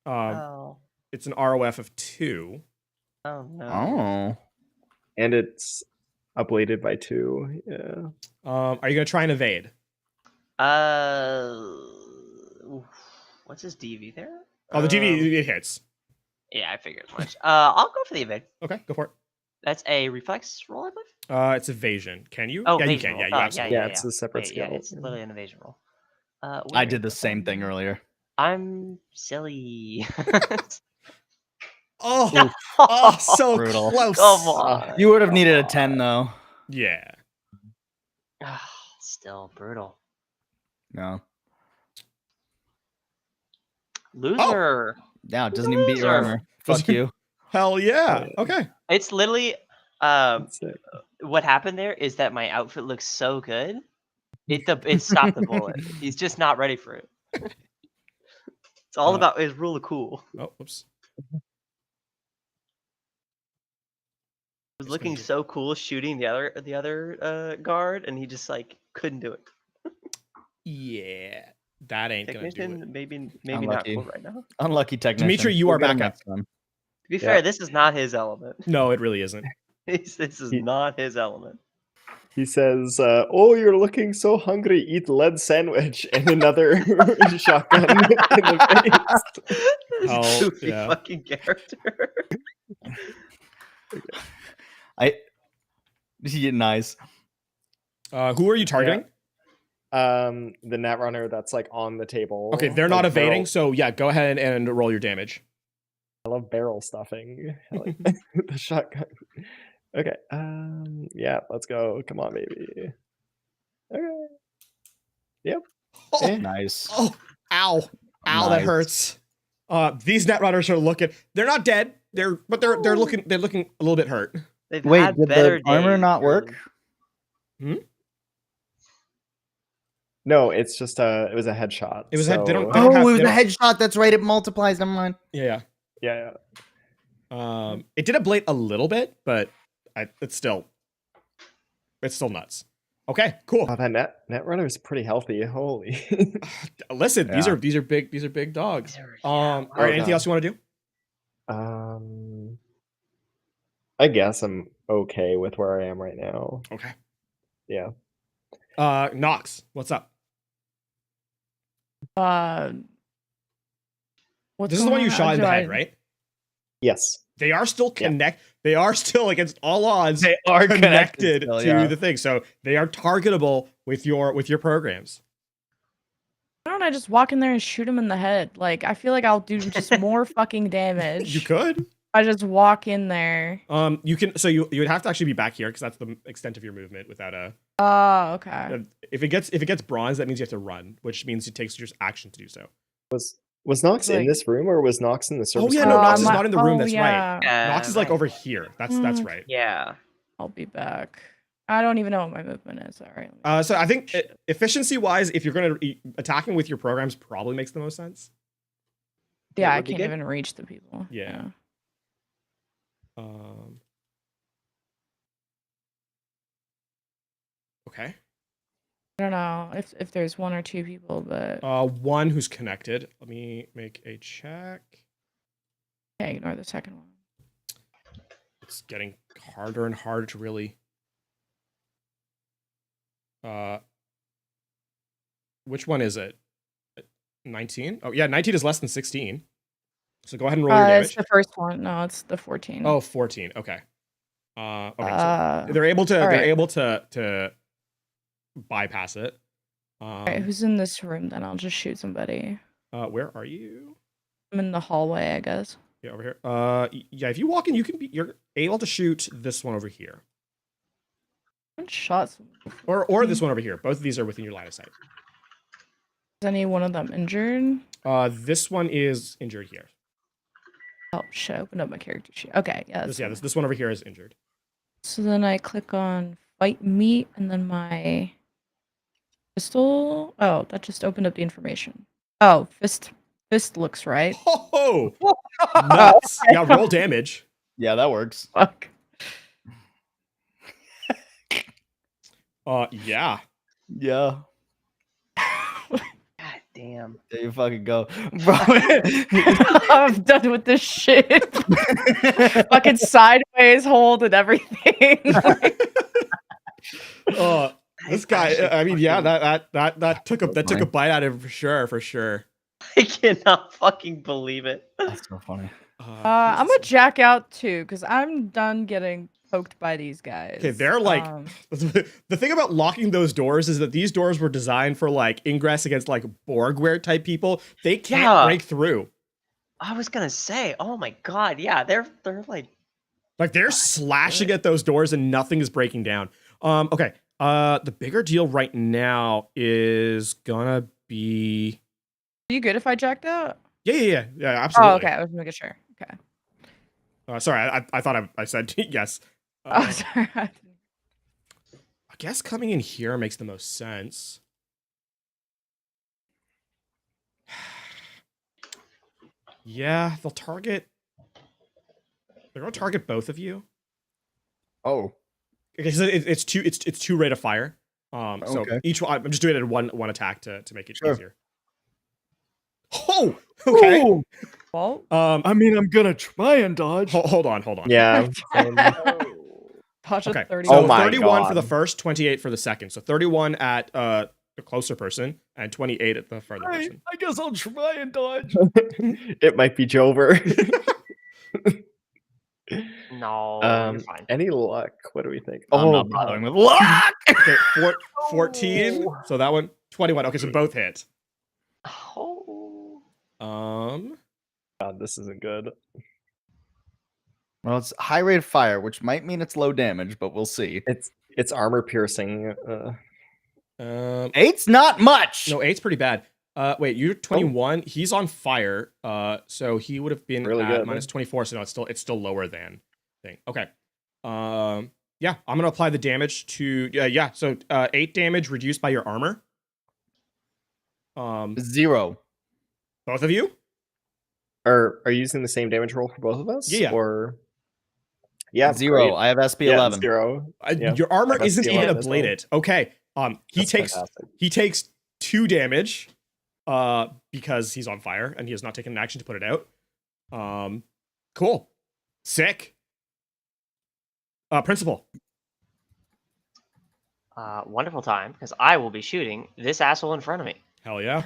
Oh. it's an ROF of 2. Oh no. Oh. And it's ablated by 2. Yeah. Are you gonna try and evade? What's his DV there? Oh, the DV it hits. Yeah, I figured as much. I'll go for the evade. Okay, go for it. That's a reflex roll, I believe. It's evasion. Can you? Oh, yeah, you evasion can. roll. Yeah, you absolutely. Yeah, it's a separate Wait, skill. Yeah, it's literally an evasion roll. I did the same thing earlier. I'm silly. Oh, so Brutal. close. Come on. You would have needed a 10 though. Yeah. Still brutal. No. Loser. Yeah, it doesn't even beat your Loser. armor. Fuck you. Hell yeah. Okay. It's literally That's it. what happened there is that my outfit looks so good. It stopped the bullet. He's just not ready for it. It's all about his rule of cool. Oh, whoops. He was looking so cool shooting the other guard, and he just like couldn't do it. Yeah, that ain't gonna do Technician, it. maybe Unlucky. not cool right now. Unlucky technician. Dimitri, you are We'll get back him up. next time. To be fair, this is not his element. No, it really isn't. This is not his element. He says, "Oh, you're looking so hungry. Eat lead sandwich," and another shotgun in the face. Oh, Goofy yeah. fucking character. Yeah, nice. Who are you targeting? The Netrunner that's like on the table. Okay, they're not like evading, barrel- so yeah, go ahead and roll your damage. I love barrel stuffing. I like the shotgun. Okay. Yeah, let's go. Come on, baby. Okay. Yep. Oh, Eh. Nice. oh, ow, ow, that Nice. hurts. These Netrunners are looking. They're not dead. They're looking a little bit hurt. They've Wait, had did better the armor days, not work? German. No, it's just it was a headshot. It was so... they don't have- Oh, it was they a don't- headshot. That's right. It multiplies. Never mind. Yeah. Yeah. It did ablate a little bit, but it's still nuts. Okay, cool. Oh, that Netrunner is pretty healthy. Holy. Listen, Yeah. these are big dogs. These are- All yeah, right, Oh, anything God. else you want to do? I guess I'm okay with where I am right now. Okay. Yeah. Nox, what's up? What's This is the one going you on? shot in the Do head, I- right? Yes. They are still Yeah. They are still against all odds They are connected still, to yeah. the thing, so they are targetable with your programs. Why don't I just walk in there and shoot him in the head? Like, I feel like I'll do just more fucking damage. You could. I just walk in there. You can. So you would have to actually be back here because that's the extent of your movement without a. Oh, okay. If it gets bronze, that means you have to run, which means it takes just action to do so. Was Nox in Like- this room or was Nox in the service? yeah, room? no, Nox is my- not in the room, that's right. yeah. Yeah, Nox is like right. over here. That's right. Yeah. I'll be back. I don't even know what my movement is. All right. So I think efficiency wise, if you're going to attacking with your programs, probably makes the most sense. Yeah, That I would be can't good. even reach the people. Yeah. Okay. I don't know if there's one or two people, but One who's connected. Let me make a check. okay, ignore the second one. It's getting harder and harder to really. Which one is it? 19? Oh yeah, 19 is less than 16. So go ahead and roll your It's damage. the first one. No, it's the 14. Oh, 14. Okay. Okay. Uh, So they're able to. all They're right. able to bypass it. all right, who's in this room? Then I'll just shoot somebody. Where are you? I'm in the hallway, I guess. Yeah, over here. Yeah. If you walk in, you're able to shoot this one over here, One shot. someone. or this one over here. Both of these are within your line of sight. Is any one of them injured? This one is injured here. Oh shit! I opened up my character sheet. Okay, yeah. This one over here is injured. So then I click on fight meat, and then my pistol. Oh, that just opened up the information. Oh, fist looks right. Oh, nuts! Yeah, roll damage. Yeah, that works. Fuck. Yeah. Yeah. God damn. There you fucking go, bro. I'm done with this shit. Fucking sideways hold and everything. This guy. I mean, yeah, that took a funny. bite out of him for sure. I cannot fucking believe it. That's so funny. I'm gonna jack out too, because I'm done getting poked by these guys. Okay, they're like the thing about locking those doors is that these doors were designed for like ingress against like Borgware type people. They can't Yeah. break through. I was gonna say, oh my god, yeah, they're like Like they're slashing at those doors and nothing is breaking down. Okay. The bigger deal right now is gonna be. Are you good if I jacked out? Yeah, absolutely. Oh, okay. I was making sure. Okay. Sorry, I thought I said yes. Oh, sorry. I guess coming in here makes the most sense. Yeah, they'll target. They're gonna target both of you. Oh. Because it's two rate of fire. So Okay. each one, I'm just doing it in one attack to make it Sure. easier. Oh, okay. Ooh. Well, I mean, I'm gonna try and dodge. Hold on. Yeah. Dodge Okay. a 30. So Oh my 31 for God. the first, 28 for the second. So 31 at the closer person and 28 at the further person. I guess I'll try and dodge. It might be Jover. No, you're fine. Any luck? What do we think? I'm not bothering with luck. Okay, 14. Oh. So that one, 21. Okay, so both hit. Oh. God, this isn't good. Well, it's high rate of fire, which might mean it's low damage, but we'll see. It's armor piercing. 8's not much. No, 8's pretty bad. Wait, you're 21. He's on fire. So he would have been Really at good. minus 24. So no, it's still lower than thing. Okay. Yeah, I'm gonna apply the damage to yeah. So 8 damage reduced by your armor. 0. Both of you. Are you using the same damage roll for both of us? Yeah. Or yeah, 0. great. I have SB Yeah, 11. 0. Yeah. Your armor That's isn't the even line as well. ablated. Okay. That's fantastic. He takes 2 damage because he's on fire and he has not taken an action to put it out. Cool. Sick. Principal. Wonderful time, because I will be shooting this asshole in front of me. Hell yeah.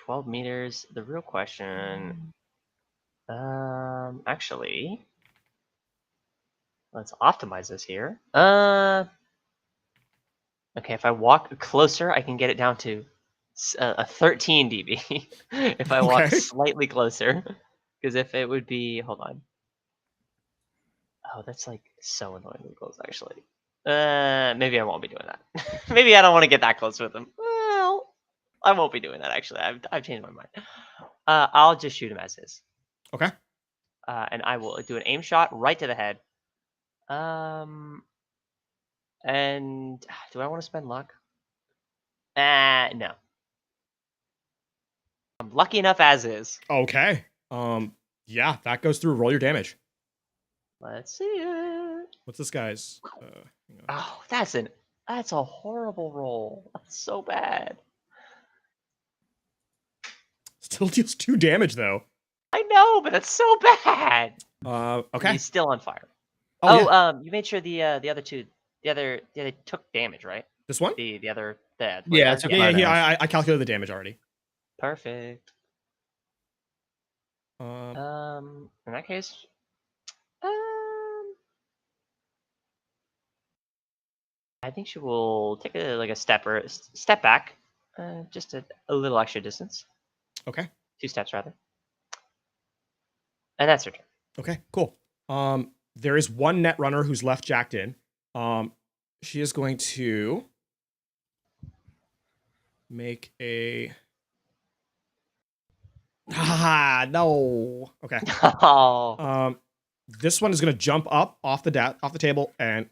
12 meters. The real question. Actually, let's optimize this here. Okay, if I walk closer, I can get it down to a 13 dB. If I walk Okay. slightly closer, because if it would be, hold on. Oh, that's like so annoyingly close, actually. Maybe I won't be doing that. Maybe I don't want to get that close with him. Well, I won't be doing that, actually. I've changed my mind. I'll just shoot him as is. Okay. And I will do an aim shot right to the head. And do I want to spend luck? No. I'm lucky enough as is. Okay. Yeah, that goes through. Roll your damage. Let's see it. What's this guy's? Hang on. Oh, that's a horrible roll. That's so bad. Still deals 2 damage though. I know, but that's so bad. Okay. He's still on fire. Oh, yeah. You made sure the other two, the other took damage, right? This one? The other the Yeah, took Yeah, Mine yeah. I calculated the damage already. perfect. Um, In that case, I think she will take a step back, just a little extra distance. Okay. 2 steps rather. And that's her turn. Okay. Cool. There is one net runner who's left jacked in. She is going to make a. No. Okay. Oh, This one is going to jump up off the table and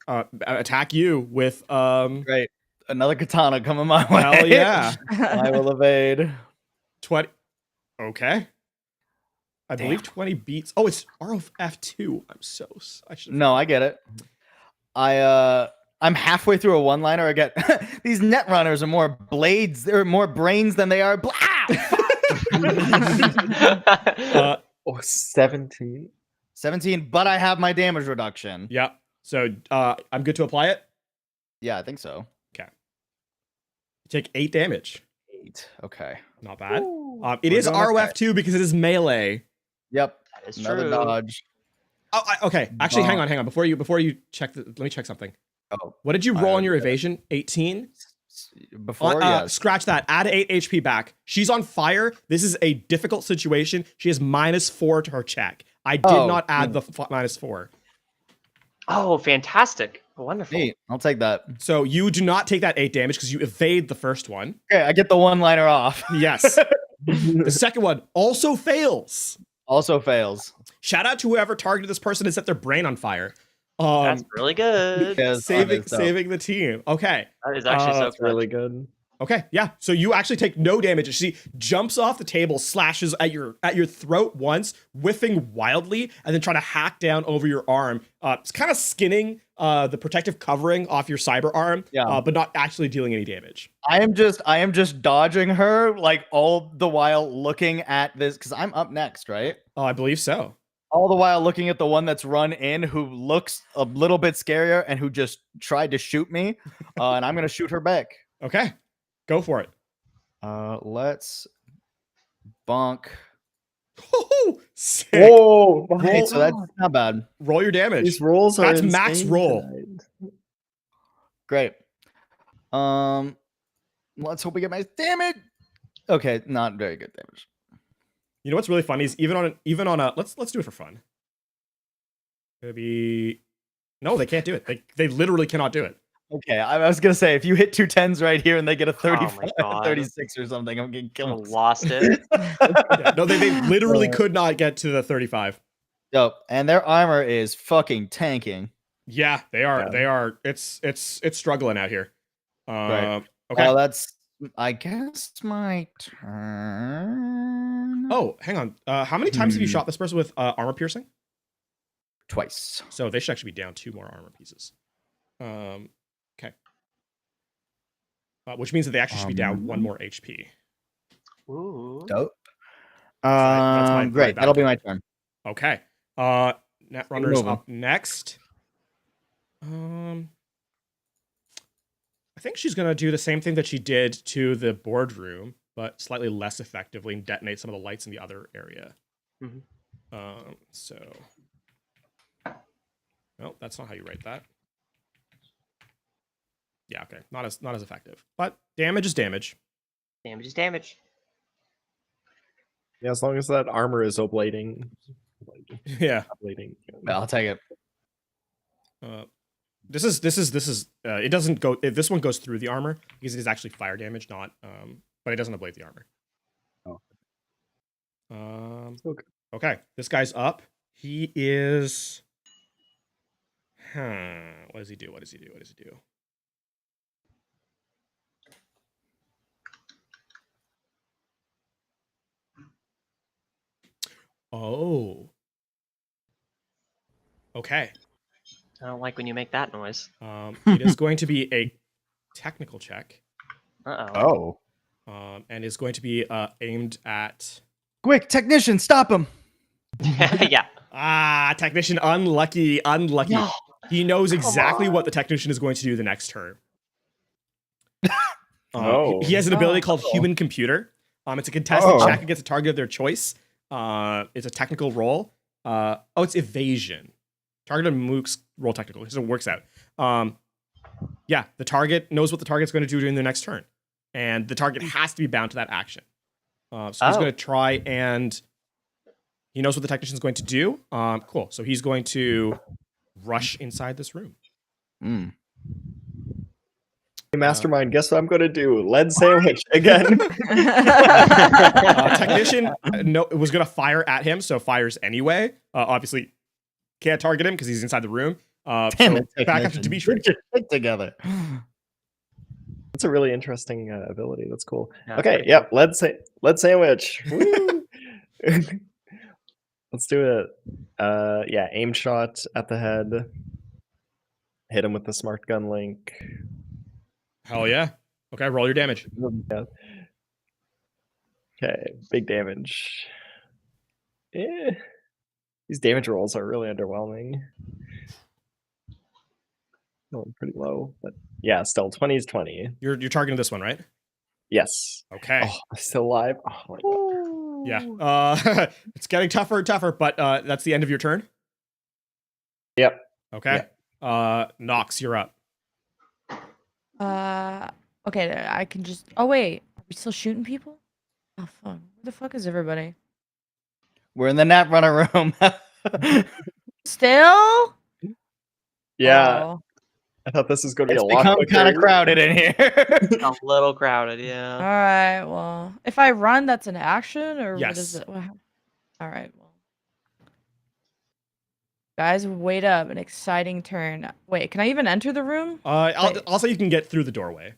attack you with Great. Another katana coming my way. hell yeah. I will evade. 20. Okay. I Damn. believe 20 beats. Oh, it's ROF2. I should. No, I get it. I'm halfway through a one-liner. I get these net runners are more blades. They're more brains than they are. Oh, 17. 17, but I have my damage reduction. Yeah. So I'm good to apply it. Yeah, I think so. You take 8 damage. 8. Okay. Not bad. It We're is doing okay. ROF2 because it is melee. Yep. that is Another true. dodge. Oh, okay. Actually, hang on. Before you check, let me check something. Oh, What did you roll on your yeah. evasion? 18. Before, yes. Scratch that. Add 8 HP back. She's on fire. This is a difficult situation. She has -4 to her check. I did Oh, not add the -4. Oh, fantastic! Wonderful. Neat. I'll take that. So you do not take that 8 damage because you evade the first one. Okay, I get the one-liner off. Yes. The second one also fails. Also fails. Shout out to whoever targeted this person and set their brain on fire. That's really good. Yes, saving that is dope. saving the team. Okay. That is actually so That's really clutch. good. Okay, yeah. So you actually take no damage. She jumps off the table, slashes at your throat once, whiffing wildly, and then trying to hack down over your arm. It's kind of skinning the protective covering off your cyber arm, Yeah. but not actually dealing any damage. I am just dodging her, like all the while looking at this because I'm up next, right? Oh, I believe so. All the while looking at the one that's run in, who looks a little bit scarier and who just tried to shoot me. And I'm gonna shoot her back. Okay, go for it. Let's bonk. Oh, sick. Whoa! Okay, so that's not bad. Roll your damage. These rolls are That's max insane roll. tonight. Great. Let's hope we get my damage. Okay, not very good damage. You know what's really funny is even on a let's do it for fun. Maybe no, they can't do it. They literally cannot do it. Okay, I was gonna say if you hit 2 10s right here and they get a 35, God. 36 or something, I'm getting I killed. lost it. Yeah, no, they literally could not get to the 35. Yep, and their armor is fucking tanking. Yeah, they are. Yeah. They are. It's struggling out here. Right. Okay. Well, that's I guess my turn. Oh, hang on. How many times have you Hmm. shot this person with armor piercing? Twice. So they should actually be down 2 more armor pieces. Okay. Which means that they actually should be down 1 more HP. Ooh. Dope. That's my Great. bad. That'll be my turn. Okay. Netrunner's moving. up next. I think she's gonna do the same thing that she did to the boardroom, but slightly less effectively, and detonate some of the lights in the other area. Mhm. So, no, that's not how you write that. Yeah, okay, not as effective, but damage is damage. Damage is damage. Yeah, as long as that armor is oblating. Yeah. Oblating. Yeah, I'll take it. This is it doesn't go. This one goes through the armor because it is actually fire damage, not but it doesn't ablate the armor. Okay. Okay, this guy's up. He is. What does he do? What does he do? What does he do? Oh. Okay. I don't like when you make that noise. It is going to be a technical check, Uh-oh. Oh. and is going to be aimed at. Quick, technician, stop him. Yeah. Technician, unlucky. No. He knows exactly what the technician is going to do the next turn. He has an ability called Human Computer. It's a contested check against a target of their choice. It's a technical roll. It's evasion. Target and mooks roll technical. So it works out. Yeah, the target knows what the target's going to do during their next turn. And the target has to be bound to that action. So he's going to try and... He knows what the technician's going to do. Cool. So he's going to rush inside this room. Mm. Hey, Mastermind, guess what I'm going to do? Lead sandwich again. Technician was going to fire at him, so fires anyway. Obviously, can't target him because he's inside the room. Damn it, back up to technician. Dimitri. Get your shit together. That's a really interesting ability. That's cool. Yeah, Okay, pretty yep. Lead sandwich. Woo! Let's do it. Yeah, aim shot at the head. Hit him with the smart gun link. Hell yeah. Okay, roll your damage. Yeah. Okay, big damage. These damage rolls are really underwhelming. Going pretty low, but yeah, still 20 is 20. You're targeting this one, right? Yes. Okay. Oh, I'm still alive. Oh my god. Yeah. It's getting tougher and tougher, but that's the end of your turn. Yep. Okay. Nox, you're up. Okay, I can just. Oh wait, are we still shooting people? Oh fuck, where the fuck is everybody? We're in the Netrunner room. Still? Yeah, Oh. I thought this was going to be It's a lot become quicker. kind of crowded in here. A little crowded, yeah. All right. Well, if I run, that's an action, or what is Yes. it? All right. Well, guys, wait up! An exciting turn. Wait, can I even enter the room? Also, you can get through the doorway.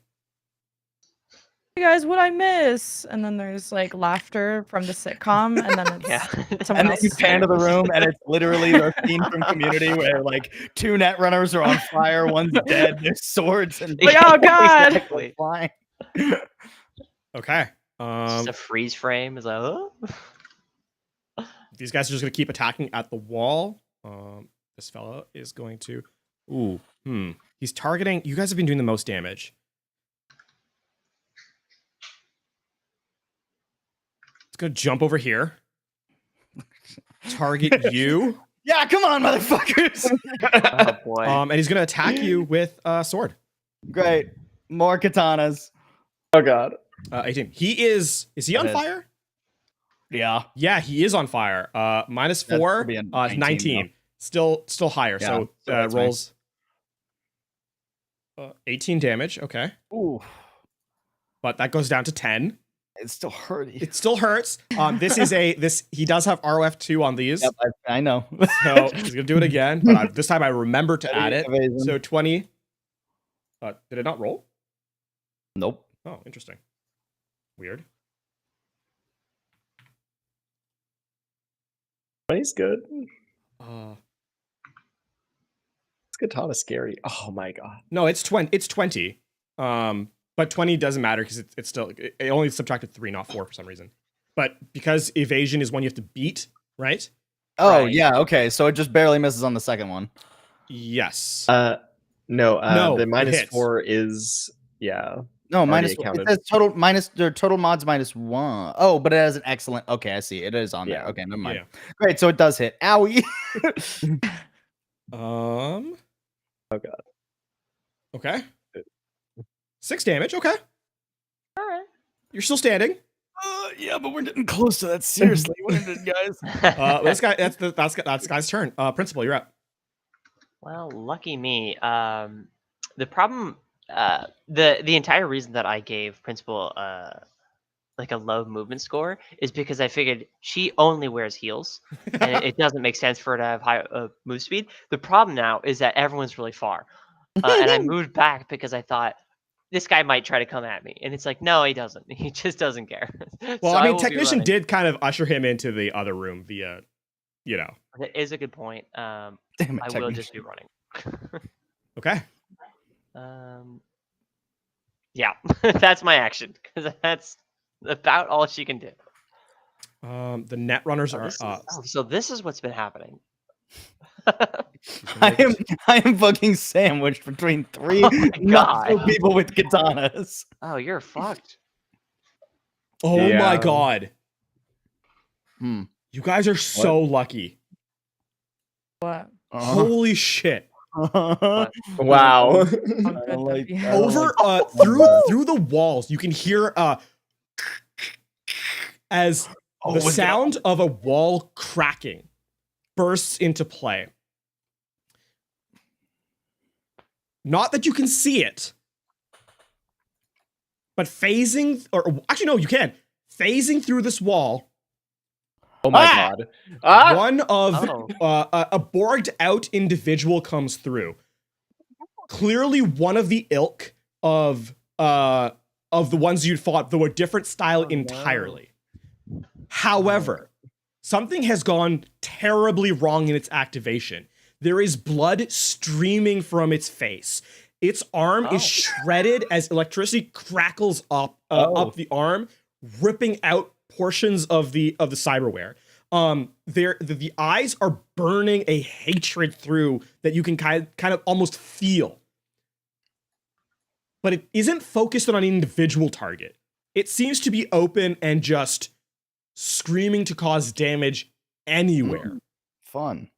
Hey guys, what I miss? And then there's like laughter from the sitcom, and then it's Yeah. someone And then you else. pan to the room, and it's literally the scene from Community where like 2 Netrunners are on fire, one's dead, there's swords and Like, oh god! Exactly. flying. Okay. Just a freeze frame is like, oh. these guys are just going to keep attacking at the wall. This fella is going to. He's targeting. You guys have been doing the most damage. It's going to jump over here. Target you. Yeah, come on, motherfuckers. Oh boy. And he's going to attack you with a sword. Great. More katanas. Oh god. 18. He is he on It is. fire? Yeah. Yeah, he is on fire. Minus That's 4, gonna be a 19. Still higher. Yeah, So so that's rolls 18 damage. Okay. Ooh. But that goes down to 10. It's still hurting. It still hurts. He does have ROF2 on these. Yep, I know. So he's gonna do it again, but this time I remember to add it. Evasion. So 20. Did it not roll? Nope. Oh, interesting. Weird. He's good. Uh, This katana's scary. Oh my god. no, it's 20. It's 20. But 20 doesn't matter because it's still it only subtracted 3, not 4 for some reason. But because evasion is one you have to beat, right? Oh Right. yeah. Okay. So it just barely misses on the second one. Yes. No, No, the it minus hits. 4 is No, Already minus. It accounted. says total minus. Their total mods -1. Oh, but it has an excellent. Okay, I see. It is on there. Yeah. Okay, never mind. Yeah. Great. So it does hit. Owie. Oh god. Okay. 6 damage. Okay. All right. You're still standing. Yeah, but we're getting close to that. Seriously, what is it, guys? This guy. That's guy's turn. Principal, you're up. Well, lucky me. The problem, the entire reason that I gave Principal like a low movement score is because I figured she only wears heels, and it doesn't make sense for her to have high move speed. The problem now is that everyone's really far, and I moved back because I thought this guy might try to come at me, and it's like, no, he doesn't. He just doesn't care. Well, So I mean, will be technician running. did kind of usher him into the other room via, That is a good point. Damn it, I will just be running. Okay. Yeah, that's my action because that's about all she can do. The net runners Oh, are. so this is what's been happening. I am fucking sandwiched between 3 Oh my not God. people with katanas. Oh, you're fucked. Oh my Yeah. god. Hmm. You guys are so lucky. What? Holy shit. Wow. Oh, I good don't like W. that. Over through the walls, you can hear as Oh, the was it- sound of a wall cracking bursts into play. Not that you can see it, but phasing, or actually no, you can. Phasing through this wall, Oh my Ah! god. Ah! one of Oh. a borged out individual comes through. Clearly one of the ilk of the ones you'd fought, though a different style Oh, no. entirely. However, something has gone terribly wrong in its activation. There is blood streaming from its face. Its arm is shredded as electricity crackles up the arm, ripping out portions of the cyberware. The eyes are burning a hatred through that you can kind of almost feel. But it isn't focused on an individual target. It seems to be open and just screaming to cause damage anywhere. Fun.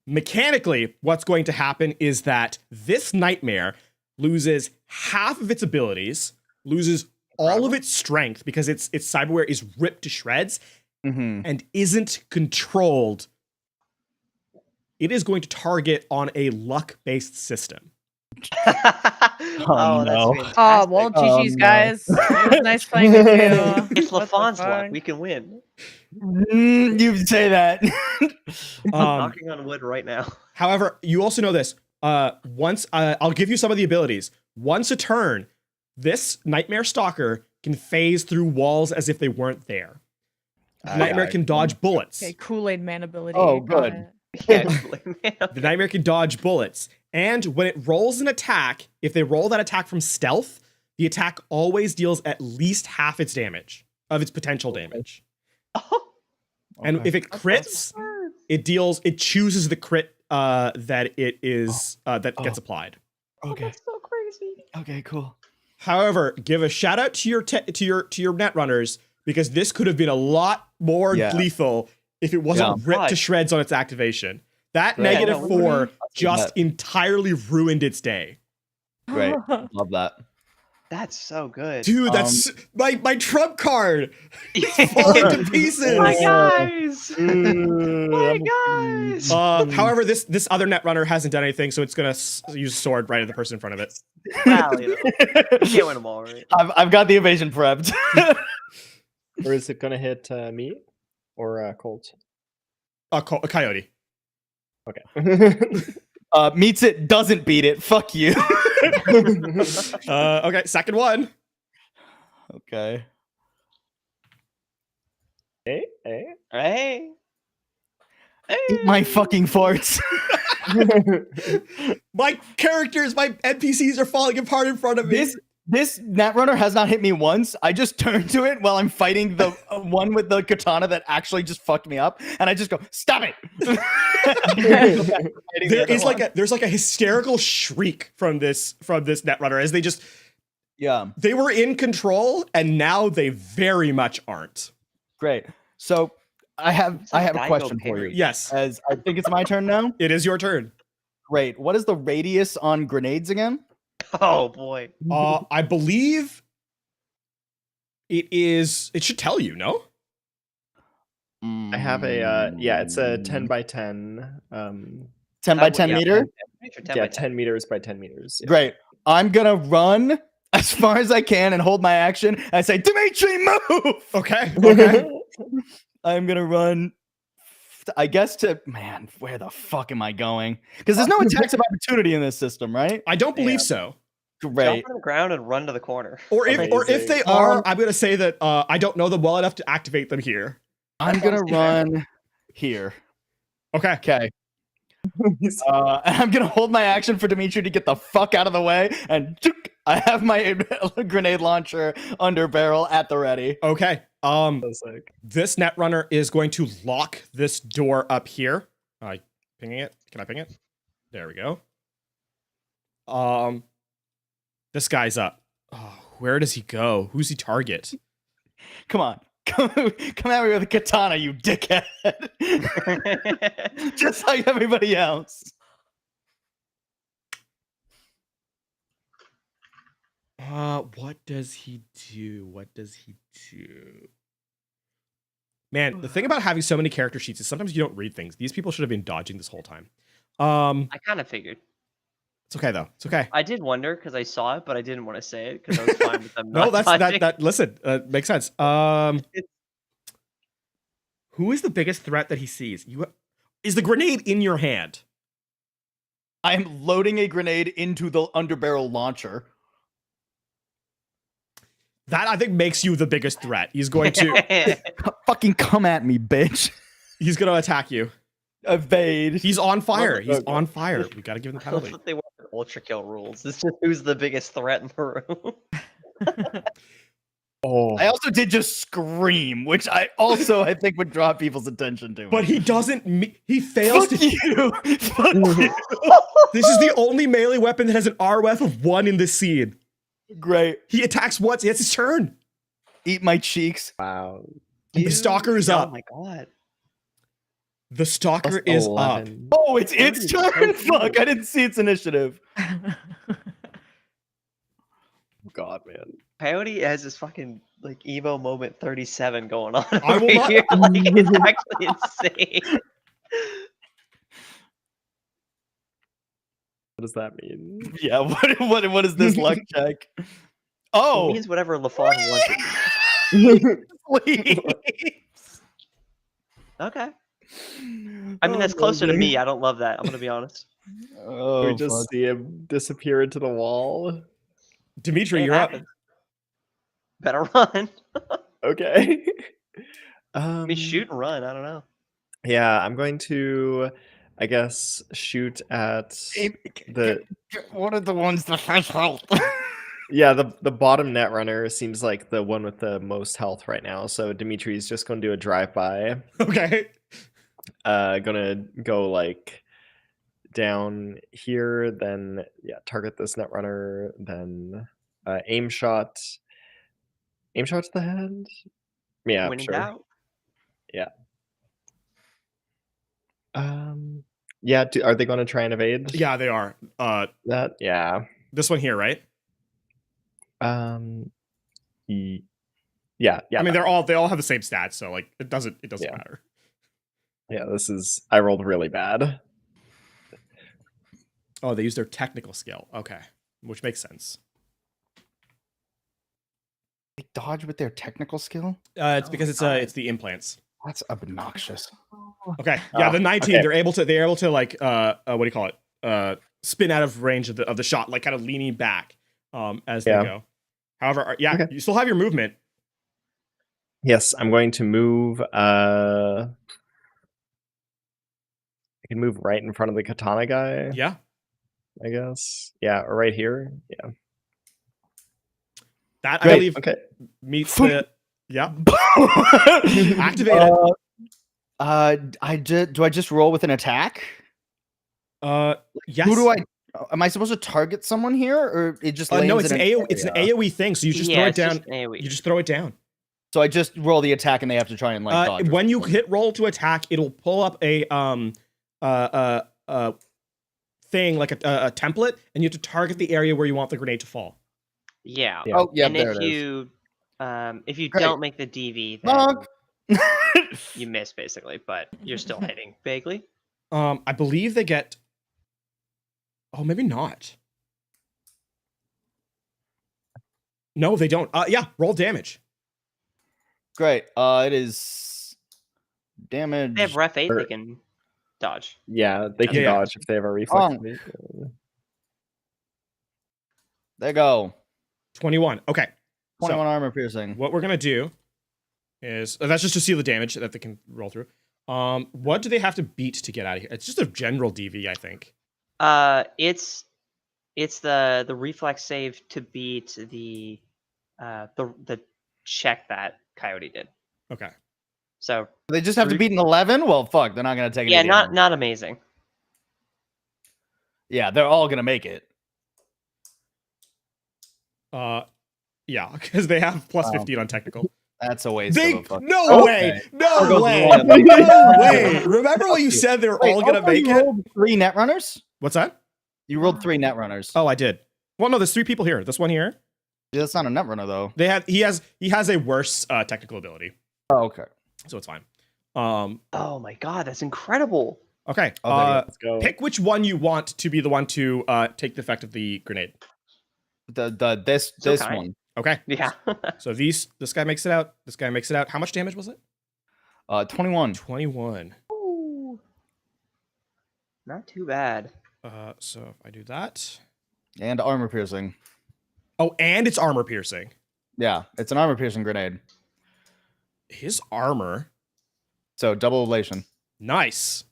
Mechanically, what's going to happen is that this nightmare loses half of its abilities, loses all of its strength because its cyberware is ripped to shreds, Mm-hmm. and isn't controlled. It is going to target on a luck-based system. Oh, no. that's Oh, fantastic. well, Oh, GG's, no. guys. It was nice playing with you. It's What the LaFon's luck. fuck? We can win. You say that. I'm Um, knocking on wood right now. However, you also know this. Once I'll give you some of the abilities. Once a turn, this Nightmare Stalker can phase through walls as if they weren't there. Nightmare can dodge bullets. Okay, Kool-Aid Man ability. Oh, got good. it. Yeah, The Nightmare can dodge bullets. And when it rolls an attack, if they roll that attack from stealth, the attack always deals at least half its damage of its potential damage. Oh, And Okay. if it crits, it chooses the crit that it is that gets applied. Okay. That's so crazy. Okay. Cool. However, give a shout out to your to your net runners, because this could have been a lot more Yeah. lethal if it wasn't ripped to God. shreds on its activation. That Right. negative Yeah, no, 4 see just that. entirely ruined its day. Great. Love that. That's so good. Dude, that's my trump card. It's falling to pieces. My guys. My Mm, guys. However, this other net runner hasn't done anything, so it's gonna use a sword right at the person in front of it. Well, you know, you can't win them all, right? I've got the evasion prepped. Or is it gonna hit me or Colt? A coyote. Okay. Meets it, doesn't beat it. Fuck you. Okay, second one. Okay. Hey. Hey. Eat my fucking farts. My characters, my NPCs are falling apart in front of me. This Netrunner has not hit me once. I just turn to it while I'm fighting the one with the katana that actually just fucked me up, and I just go, "Stop it!" There's like a hysterical shriek from this Netrunner as they were in control, and now they very much aren't. Great. So I have a Daigo question for you. Perry. Yes, As I think it's my turn now. it is your turn. Great. What is the radius on grenades again? Oh boy. I believe it is. It should tell you, no? I have a it's a 10 by 10. 10 by 10 meter. I'm pretty sure 10 by 10. 10 meters by 10 meters. Yeah. Great. I'm gonna run as far as I can and hold my action. I say, Dimitri, move. Okay. Okay. I'm gonna run. I guess where the fuck am I going? Because there's no attacks of opportunity in this system, right? I don't believe so. Great. Jump on the ground and run to the corner. Or if Amazing. they are, I'm gonna say that I don't know them well enough to activate them here. I'm gonna run here. Okay. Okay. I'm gonna hold my action for Dimitri to get the fuck out of the way, and I have my grenade launcher under barrel at the ready. Okay. So sick. This Netrunner is going to lock this door up here. Pinging it. Can I ping it? There we go. This guy's up. Oh, where does he go? Who's he target? Come on. Come at me with a katana, you dickhead. Just like everybody else. What does he do? What does he do? Man, the thing about having so many character sheets is sometimes you don't read things. These people should have been dodging this whole time. I kind of figured. It's okay though. It's okay. I did wonder because I saw it, but I didn't want to say it because I was fine with them. No, not that's dodging. that. Listen, makes sense. Who is the biggest threat that he sees? Is the grenade in your hand? I am loading a grenade into the underbarrel launcher. That I think makes you the biggest threat. He's going to Fucking come at me, bitch. he's going to attack you. Evade. He's on fire. Okay. He's on fire. We got to give him the That's penalty. what they want for ultra kill rules. It's just who's the biggest threat in the room. Oh, I also did just scream, which I think would draw people's attention to. But he doesn't. He fails Fuck to. you. Fuck you. This is the only melee weapon that has an RF of 1 in this scene. Great. He attacks once. It's his turn. Eat my cheeks. wow. The stalker is Oh up. my god. The stalker Plus is 11. Oh, it's its turn. Fuck! I didn't see its initiative. God, man. Coyote has this fucking like emo moment 37 going on I over will not- here. Like it's actually insane. What does that mean? Yeah. What is this luck check? It Oh, means whatever LaFawn wants. please. Okay. I mean, that's closer to me. I don't love that. I'm gonna be honest. Oh, We just fuck. see him disappear into the wall. Dimitri, It you're up. happens. Better run. Okay. I mean, shoot and run. I don't know. Yeah, I'm going to, I guess, shoot at the. What are the ones that has health? Yeah, the bottom netrunner seems like the one with the most health right now. So Dimitri's just going to do a drive-by. Okay. Gonna go like down here, then target this netrunner, then aim shot to the head. Yeah, When in sure. doubt. Yeah. Yeah. Are they going to try and evade? Yeah, they are. That. Yeah. This one here, right? Yeah. I mean, they all have the same stats, so like it doesn't Yeah. matter. Yeah. I rolled really bad. Oh, they use their technical skill. Okay, which makes sense. They dodge with their technical skill? It's Oh because my God. it's the implants. That's obnoxious. Okay, yeah, the 19. okay. They're able to like what do you call it? Spin out of range of the shot, like kind of leaning back as they Yeah. go. However, yeah, Okay. you still have your movement. Yes, I'm going to move. I can move right in front of the katana guy. Yeah. I guess. Yeah, or right here. Yeah. That I Great. believe Okay. meets the activate it. Do I just roll with an attack? Yes. Who do I? Am I supposed to target someone here, or it just lands no, it's in it's an AOE thing, so you just throw it it's down. just AoE. You just throw it down. So I just roll the attack, and they have to try and like dodge. or When you something. hit roll to attack, it'll pull up a thing like a template, and you have to target the area where you want the grenade to fall. Yeah. Yeah. Oh yeah, And there if it is. you Great. don't make the DV, then Knock. you miss basically, but you're still hitting vaguely. I believe they get. Oh, maybe not. No, they don't. Yeah, roll damage. Great. It is damage. They have ref 8, they Or- can dodge. Yeah, they can Yeah. dodge if they have a reflex. There you go. 21. Okay. 21 armor piercing. What we're gonna do is that's just to see the damage that they can roll through. What do they have to beat to get out of here? It's just a general DV, I think. It's the reflex save to beat the check that Coyote did. Okay. So They just have to beat an 11. Well, fuck, they're not gonna take it. yeah, not amazing. Yeah, they're all gonna make it. Yeah, because they have plus Wow. 15 on technical. That's a waste. They of a fuck. no Okay. way, no I'll go way, one. no way. Remember what you said? They were Wait, all gonna also make you it. rolled 3 net runners. What's that? You rolled 3 net runners. Oh, I did. Well, no, there's 3 people here. This one here. Yeah, that's not a net runner though. He has a worse technical ability, Oh, okay. so it's fine. Oh my god, that's incredible. Okay. Oh, there you Let's go. Pick which one you want to be the one to take the effect of the grenade. This Okay. one. Okay. Yeah. So this guy makes it out. This guy makes it out. How much damage was it? 21. 21. Ooh. Not too bad. So if I do that. And armor piercing. Oh, and it's armor piercing. Yeah, it's an armor piercing grenade. His armor. So double elation. Nice.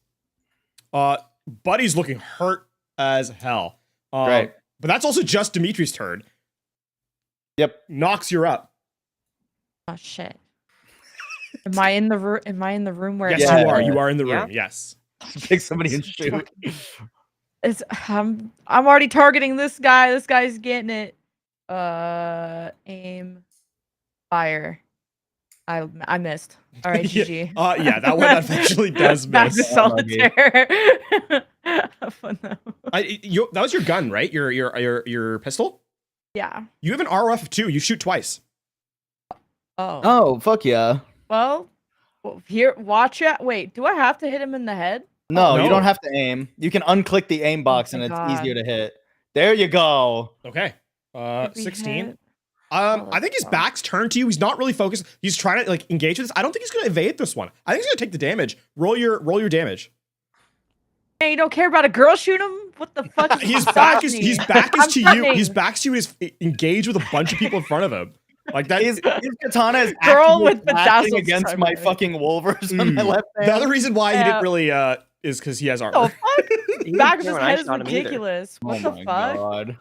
Buddy's looking hurt as hell. Great. But that's also just Dimitri's turn. Yep. Nox, you're up. Oh shit. Am I in the room? Am I in the room where? Yes, it's Yeah. you are. You are in the Yeah. room. Yes. Pick somebody and shoot. It's, I'm already targeting this guy. This guy's getting it. Aim, fire. I missed. All right, Yeah. GG. Yeah, that one eventually does Back to miss. solitaire. Fun though. That was your gun, right? Your pistol. Yeah. You have an RF of 2. You shoot twice. Oh. Oh, fuck yeah. Well, here. Watch it. Wait. Do I have to hit him in the head? No, No. you don't have to aim. You can unclick the aim box my and it's God. easier to hit. There you go. Okay. Did we 16. hit? I think his back's turned to you. He's not really focused. He's trying to like engage with this. I don't think he's gonna evade this one. I think he's gonna take the damage. Roll your damage. Hey, you don't care about a girl? Shoot him. What the fuck? is His this back is happening? to I'm you. running. His back to you is engaged with a bunch of people in front of him. Like that. His katana is Girl actively with flashing bedazzled against my primary. fucking wolvers on my left hand. The other reason why he Yeah. didn't really is because he has armor. Oh, fuck? the back of here his when I head is shot him either. ridiculous. What Oh the my fuck? God.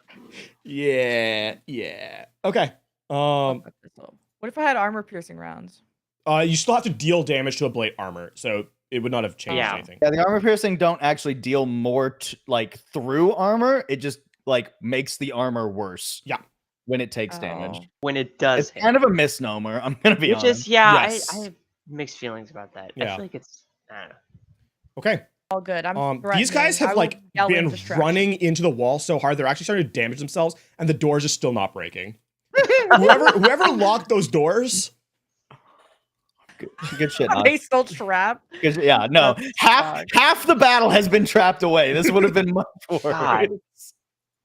Yeah. Okay. Fuck this up. What if I had armor piercing rounds? You still have to deal damage to a blade armor, so it would not have changed Yeah. anything. Yeah, the armor piercing don't actually deal more like through armor. It just like makes the armor worse. Yeah. When it takes Oh. damage. When it does It's hit. kind of a misnomer. I'm gonna be Which honest. is, yeah, Yes. I have mixed feelings about that. I Yeah. feel like it's, I don't know. Okay. All good. I'm These guys threatening. I have will like yell in been distraction. running into the wall so hard they're actually starting to damage themselves, and the doors are still not breaking. whoever locked those doors. Good shit. Are they still trapped? Yeah, no. That Half the battle has been trapped away. This would have been much worse. God.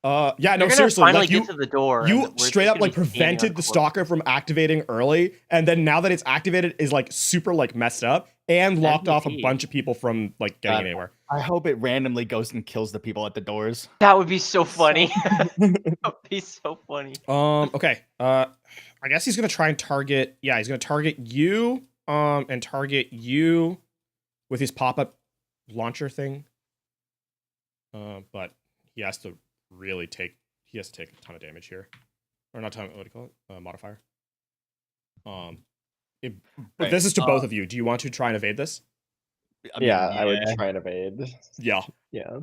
Yeah, You're no, gonna seriously. finally Like get to the door. and you we're straight just up gonna like be standing on prevented the corpses. stalker from activating early, and then now that it's activated is like super like messed up and locked off a MVP. bunch of people from like getting God. anywhere. I hope it randomly goes and kills the people at the doors. That would be so funny. That would be so funny. Okay. I guess he's gonna try and target. Yeah, he's gonna target you. And target you with his pop-up launcher thing. But he has to really take. He has to take a ton of damage here, or not ton. What do you call it? Modifier. But Right, this is to both of you. Do you want to try and evade this? I mean, I would try and evade. Yeah. Yeah.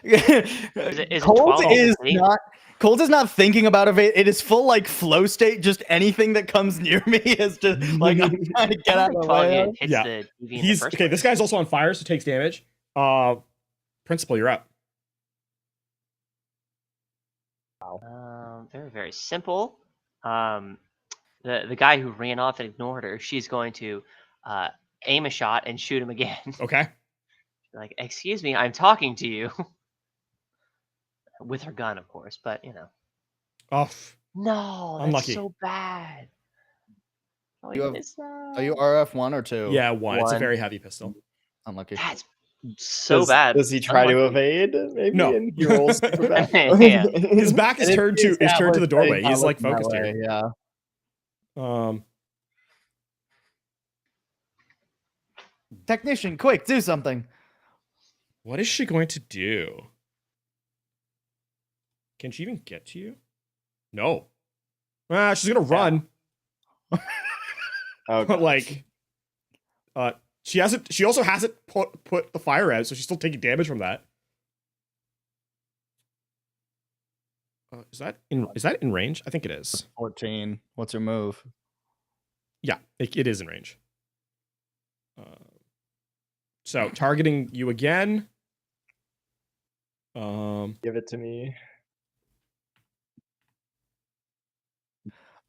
it Colt 12 is already? not. Colt is not thinking about evade. It is full like flow state. Just anything that comes near me is just like I'm trying to get I out don't of think the 12 way. even hits Yeah. the TV in the He's first okay. place. This guy's also on fire, so takes damage. Principal, you're up. Very, very simple. The guy who ran off and ignored her, she's going to aim a shot and shoot him again. Okay. Like, excuse me, I'm talking to you. With her gun, of course, but you know. Oh, No, that's Unlucky. so bad. Oh, You have- missed that. Are you RF 1 or 2? yeah, one. It's a One. very heavy pistol. Unlucky. That's so does, bad. Does he try to Unlucky. evade? Maybe No. and he rolls super bad. Yeah. His back is And turned to the he's doorway. not He's like looking that focused way, here. Yeah. Um. Technician, quick, do something. What is she going to do? Can she even get to you? No. She's gonna run. Oh, But God. like, she hasn't. She also hasn't put the fire out, so she's still taking damage from that. Is that in range? I think it is. 14. What's her move? Yeah, it is in range. So targeting you again. Give it to me.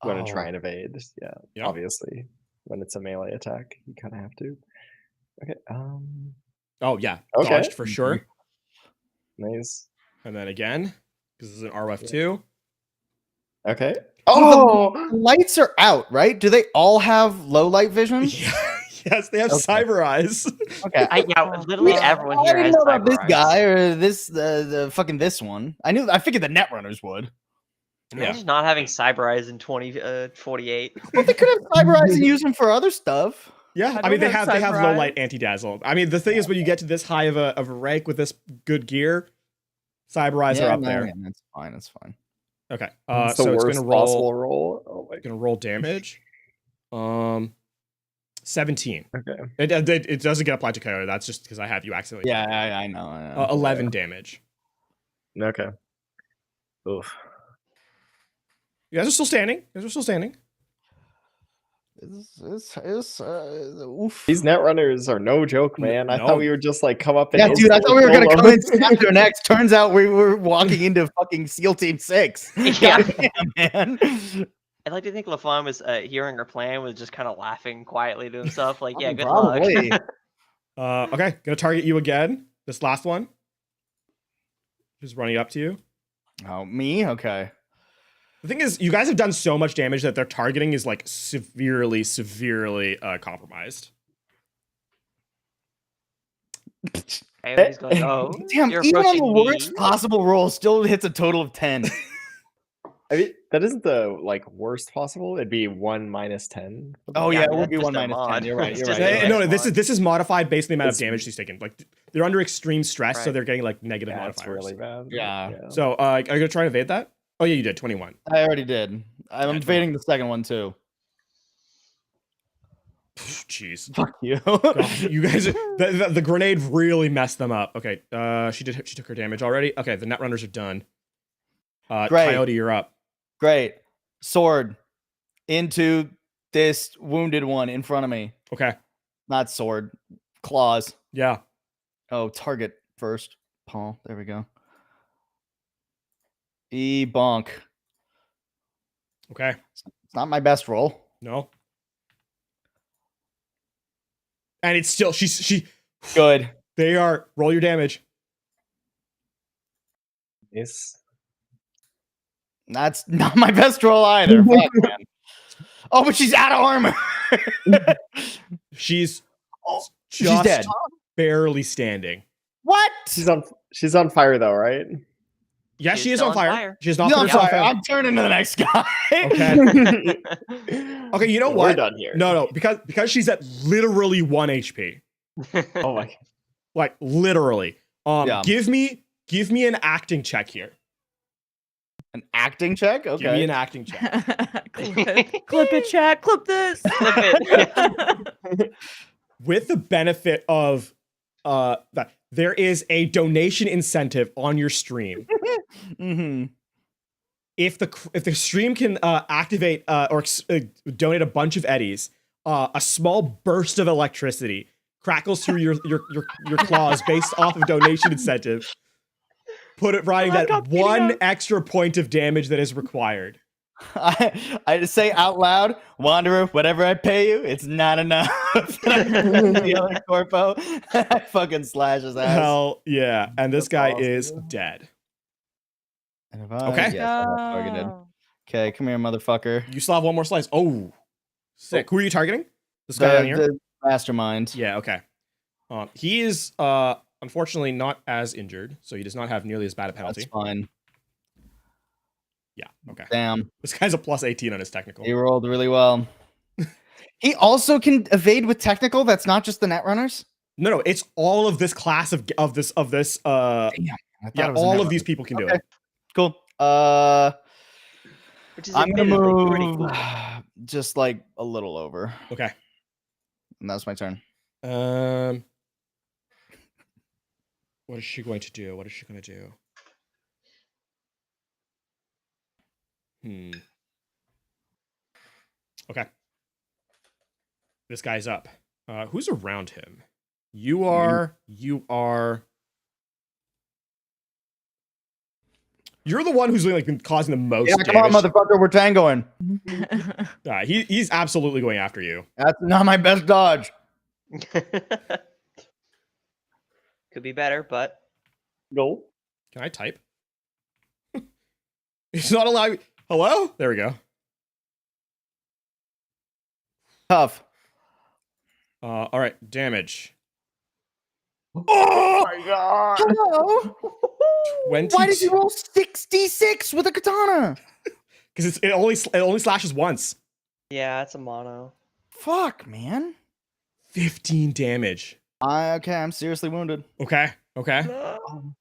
Oh. I'm gonna try and evade. Yeah, Yeah. obviously. When it's a melee attack, you kind of have to. Okay. Oh yeah, Okay. dodged for sure. Nice. And then again, because this is an RF2. Okay. Oh, Oh. the lights are out, right? Do they all have low light vision? Yes, they have Okay. cyber eyes. Okay. Literally everyone I here didn't has know about this cyber eyes. guy or the fucking this one. I figured the Netrunners would. Imagine not having cyber eyes in 2048. Well, they could have cyber eyes and use them for other stuff. Yeah, I I mean don't they have have cyber low eyes. light anti dazzle. I mean the thing is when you get to this high of a rank with this good gear, cyber eyes are up there. Yeah, that's fine. That's fine. Okay, It's the so it's worst gonna possible roll. roll. Oh my. Gonna roll damage. 17. Okay. It doesn't get applied to Coyote. That's just because I have you accidentally. Yeah, I know. 11 damage. Okay. Oof. You guys are still standing. Oof. These Netrunners are no joke, man. I no. thought we would just like come up and Yeah, dude, I thought we were gonna come in snap instantly their necks. Turns out we were walking into fucking SEAL Team 6. Yeah. Goddamn, man. I'd like to think LaFlamme was hearing her plan, was just kind of laughing quietly to himself, like, yeah, good luck. Probably. Okay, gonna target you again. This last one. Just running up to you. Oh, me? Okay. The thing is, you guys have done so much damage that their targeting is like severely compromised. Coyote's going, oh, Damn, you're even on the approaching worst me. possible roll, still hits a total of 10. I mean, that isn't the worst possible. It'd be 1 minus 10. Oh Yeah, yeah, I it mean, would be that's 1 just their minus 10. mod. You're right. It's You're just right. their You're No, right. no, mod. this is modified based on the amount of It's- damage she's taken. Like they're under extreme stress, so Right. they're getting like negative Yeah, modifiers. it's really bad. Yeah. So are you gonna try and evade that? Oh yeah, you did 21. I already did. I'm Yeah, fading the second one too. Jeez. Fuck you. God, you guys, the grenade really messed them up. Okay, she took her damage already. Okay, the net runners are done. Great. Coyote, you're up. Great. Sword into this wounded one in front of me. Okay, Not sword. Claws. yeah. Oh, target first. Paul. There we go. Bonk. Okay, It's not my best roll. no. And it's still she. Good. They are roll your damage. Nice. That's not my best roll either. Fuck, man. Oh, but she's out of armor. She's Oh, just she's dead. barely standing. What? She's on fire though, right? Yeah, She's she is still on on fire. fire. She has not No, put I'm herself sorry. out. I'm turning to the next guy. Okay. Okay, you know We're what? done here. No, because she's at literally 1 HP. Oh my. Like literally. Yeah. Give me an acting check here. An acting check? Okay. Give me an acting check. Clip it, chat. Clip this. Clip it. With the benefit of that there is a donation incentive on your stream. Mm-hmm. If the stream can activate or donate a bunch of eddies, a small burst of electricity crackles through your claws based off of donation incentive. Providing Oh, I that got beating one up. extra point of damage that is required. I just say out loud, Wanderer, whatever I pay you, it's not enough. The other corpo, I fucking slash his ass. Hell yeah. And this That's guy awesome. is dead. And if I, Okay. Yes, I got targeted. No. Okay, come here, motherfucker. You still have one more slice. Oh, sick. Who are you targeting? This guy down here? The mastermind. Yeah, okay. He is unfortunately not as injured, so he does not have nearly as bad a penalty. That's fine. Yeah, okay. Damn. This guy's a plus 18 on his technical. He rolled really well. He also can evade with technical. That's not just the net runners. No, it's all of this class of this. Damn. I thought Yeah, it was a all net of these runner. people can do Okay. it. Cool. Which is I'm gonna admittedly pretty move cool. just like a little over, Okay. and that's my turn. What is she going to do? What is she going to do? Okay. This guy's up. Who's around him? You are. You're the one who's like been causing the most Yeah, come on, damage. motherfucker. We're tangoing. He's absolutely going after you. That's not my best dodge. Could be better, but No. Can I type? It's not allowed. Hello? There we go. Tough. All right, damage. Oh my god! Hello. 22. Why did you roll 66 with a katana? Because it only slashes once. yeah, it's a mono. Fuck, man. 15 damage. Okay, I'm seriously wounded. Okay.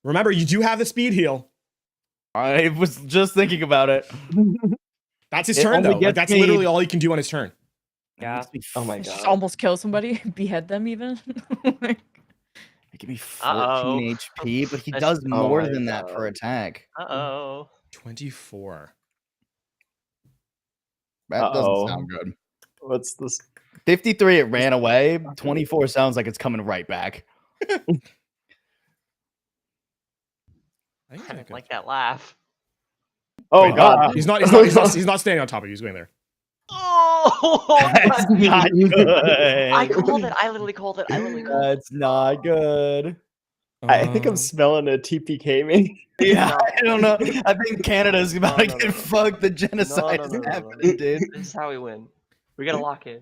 Remember, you do have the speed heal. I was just thinking about it. That's his It turn, only though. Like, gets that's me- literally all he can do on his turn. Yeah. Oh my Just god. almost kill somebody, behead them even. Give me 14 Uh-oh. HP, but he That's- does Oh more my than that God. per attack. 24. That Uh-oh. doesn't sound good. What's this? 53, it ran away. 24 sounds like it's coming right back. I I think don't like that laugh. Oh Wait, no, god. he's not standing on top of you. He's going there. Oh, That's not good. I called it. I literally called it. That's not good. I think I'm Um, smelling a TPK me. Yeah, No. I don't know. I think Canada's about to No, get no. fucked. The genocide is happening, dude. This is how we win. We gotta lock in.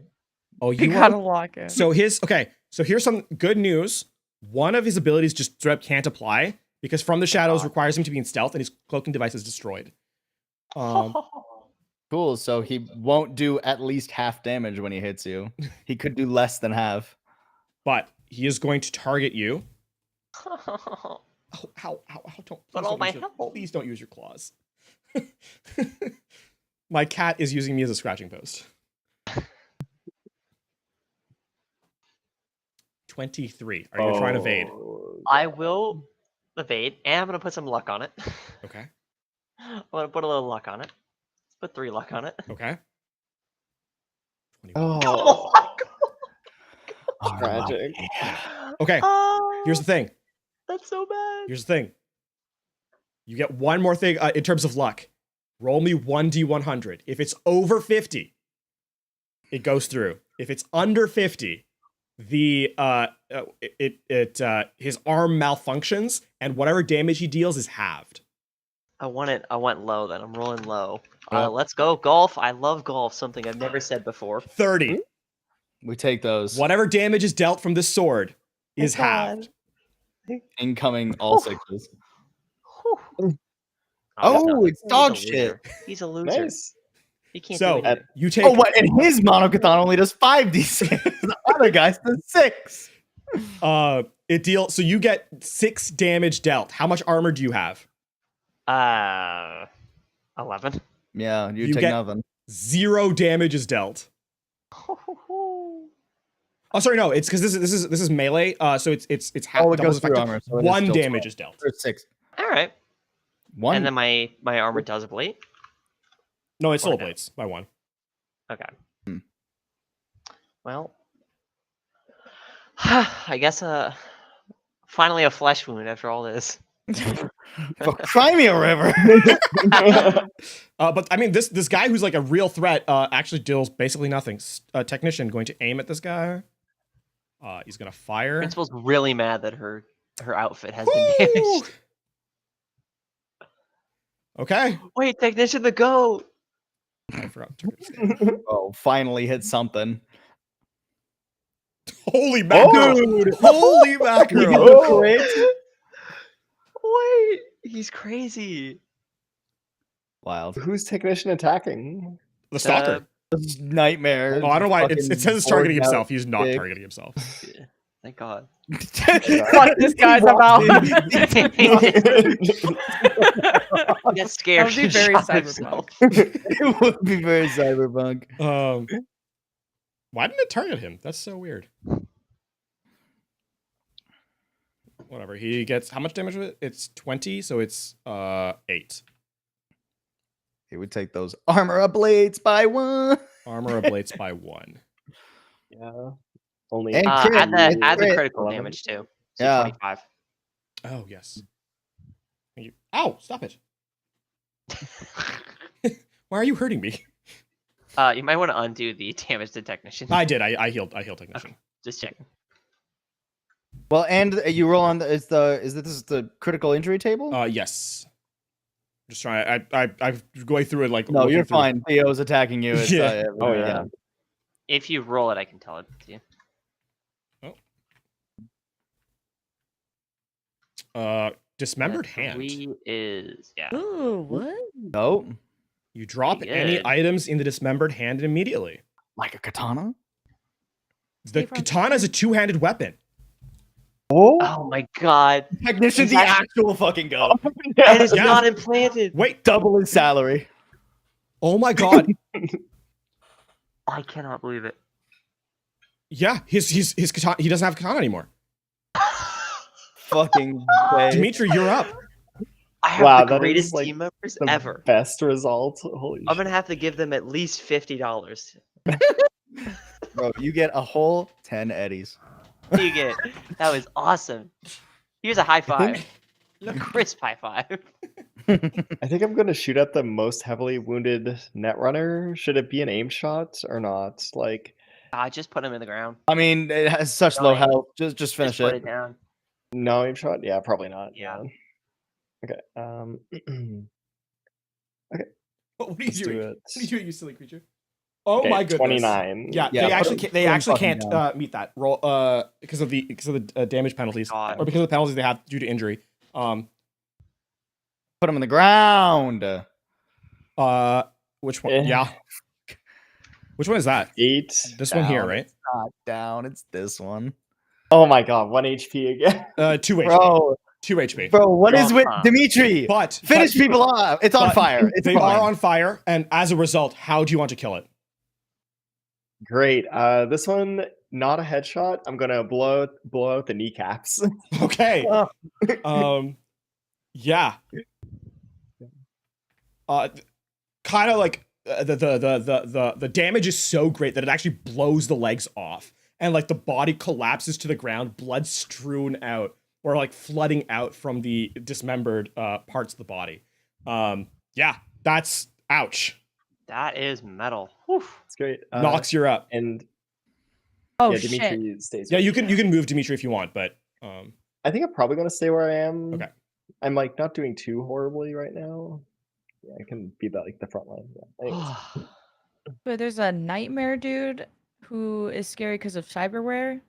Oh, You you gotta are. lock it. So here's some good news. One of his abilities just straight up can't apply because from the shadows requires him to be in stealth, and his cloaking device is destroyed. Cool. So he won't do at least half damage when he hits you. He could do less than half. But he is going to target you. How don't But please all don't my use your, help. please don't use your claws. My cat is using me as a scratching post. 23. Are you gonna try and evade? I will evade, and I'm gonna put some luck on it. Okay. I'm gonna put a little luck on it. Let's put 3 luck on it. Okay. 21. Oh, Oh, tragic. Okay. Here's the thing. That's so bad. Here's the thing. You get one more thing in terms of luck. Roll me 1d100. If it's over 50, it goes through. If it's under 50, his arm malfunctions and whatever damage he deals is halved. I went low then. I'm rolling low. Well- Let's go golf. I love golf. Something I've never said before. 30. We take those. Whatever damage is dealt from this sword is Thank God. halved. Incoming all sixes. Whew. Oh, it's He's a dog shit. loser. He's a loser. Nice. He can't So do it. you take Oh, what? And his monocathon only does 5d6. The other guy's does 6. it deal so you get 6 damage dealt. How much armor do you have? 11. Yeah, you You take get- nothing. 0 damage is dealt. Oh, sorry, no. It's because this is melee. So it's half. Oh, it doubles goes through effective. armor. So it is 1 still damage 12. is dealt. Or 6. All right. 1. And then my armor does ablate. No, it's still Or no. blades by 1. Okay. Hmm. Well, I guess finally a flesh wound after all this. Cry me a river. But I mean, this guy who's like a real threat actually deals basically nothing. Technician going to aim at this guy. He's gonna fire. Principal's really mad that her outfit has been Woo! damaged. Okay. Wait, technician, the goat. I forgot. to turn his name. Oh, finally hit something. Holy mackerel! Dude. Holy mackerel! Oh, great. Wait, he's crazy. Wild. Who's technician attacking? The stalker. Nightmare. Oh, I don't know why it Fucking says it's targeting bored out himself. He's not dick. targeting himself. Thank God. Fuck this guy's about. He got scared. That would be and very shot cyberpunk. himself. It would be very cyberpunk. Why didn't it target him? That's so weird. Whatever. He gets how much damage with it? It's 20, so it's 8. He would take those armor ablates by 1. Armor ablates by 1. Yeah. Only And Add crit. the Crit. critical 11. damage too. So Yeah. 25. Oh yes. Thank you. Ow! Stop it. Why are you hurting me? You might want to undo the damage to technician. I did. I healed technician. Just checking. Well, and you roll on this is the critical injury table? Yes. Just trying. I'm going through it like. No, looking you're through it. fine. Theo's attacking you. It's, Yeah. Oh, yeah. If you roll it, I can tell it to you. Dismembered That hand. 3 is Ooh, what? Oh, You drop Pretty any good. items in the dismembered hand immediately. like a katana? The Hey, from- katana is a 2-handed weapon. Oh my God! Technician, Is the that- actual fucking goat. And it's Yeah. not implanted. Wait. Double his salary. Oh my god. I cannot believe it. Yeah. His katana. He doesn't have katana anymore. Fucking way. Dimitri, you're up. I have Wow, the that greatest is, like, team members The ever. best result. Holy I'm gonna have to give them at least $50. Bro, you get a whole 10 eddies. You get that was awesome. Here's a high five. A crisp high five. I think I'm gonna shoot at the most heavily wounded netrunner. Should it be an aim shot or not? Like, Just put him in the ground. I mean, it has such low health. Just finish Just put it. it down. no aim shot? Yeah, probably not. Yeah. Okay. What are you Let's do doing? it. What are you doing, you silly creature? Oh Okay, my goodness. 29. Yeah, Yeah, they actually fucking can't down. meet that roll because of the damage penalties God. or because of the penalties they have due to injury. Put him in the ground. Which one? Eh. Yeah. Which one is that? 8. This one here, down. right? Not down. It's this one. Oh my god, 1 HP again. 2 HP. Bro, 2 HP. bro, what is with Uh-huh. Dimitri? But Finish people off. It's on but fire. It's they fine. are on fire, and as a result, how do you want to kill it? Great. This one, not a headshot. I'm gonna blow out the kneecaps. Okay. Yeah. Kind of like the damage is so great that it actually blows the legs off, and like the body collapses to the ground, blood strewn out or like flooding out from the dismembered parts of the body. Yeah, that's ouch. That is metal. Whew. It's great. Nox, you're up. And Oh yeah, shit. Dimitri stays. Yeah, with you me. can move Dimitri if you want, but I think I'm probably gonna stay where I am. Okay. I'm like not doing too horribly right now. Yeah, I can be the front line. Yeah. Anyways. But there's a nightmare dude who is scary because of cyberware,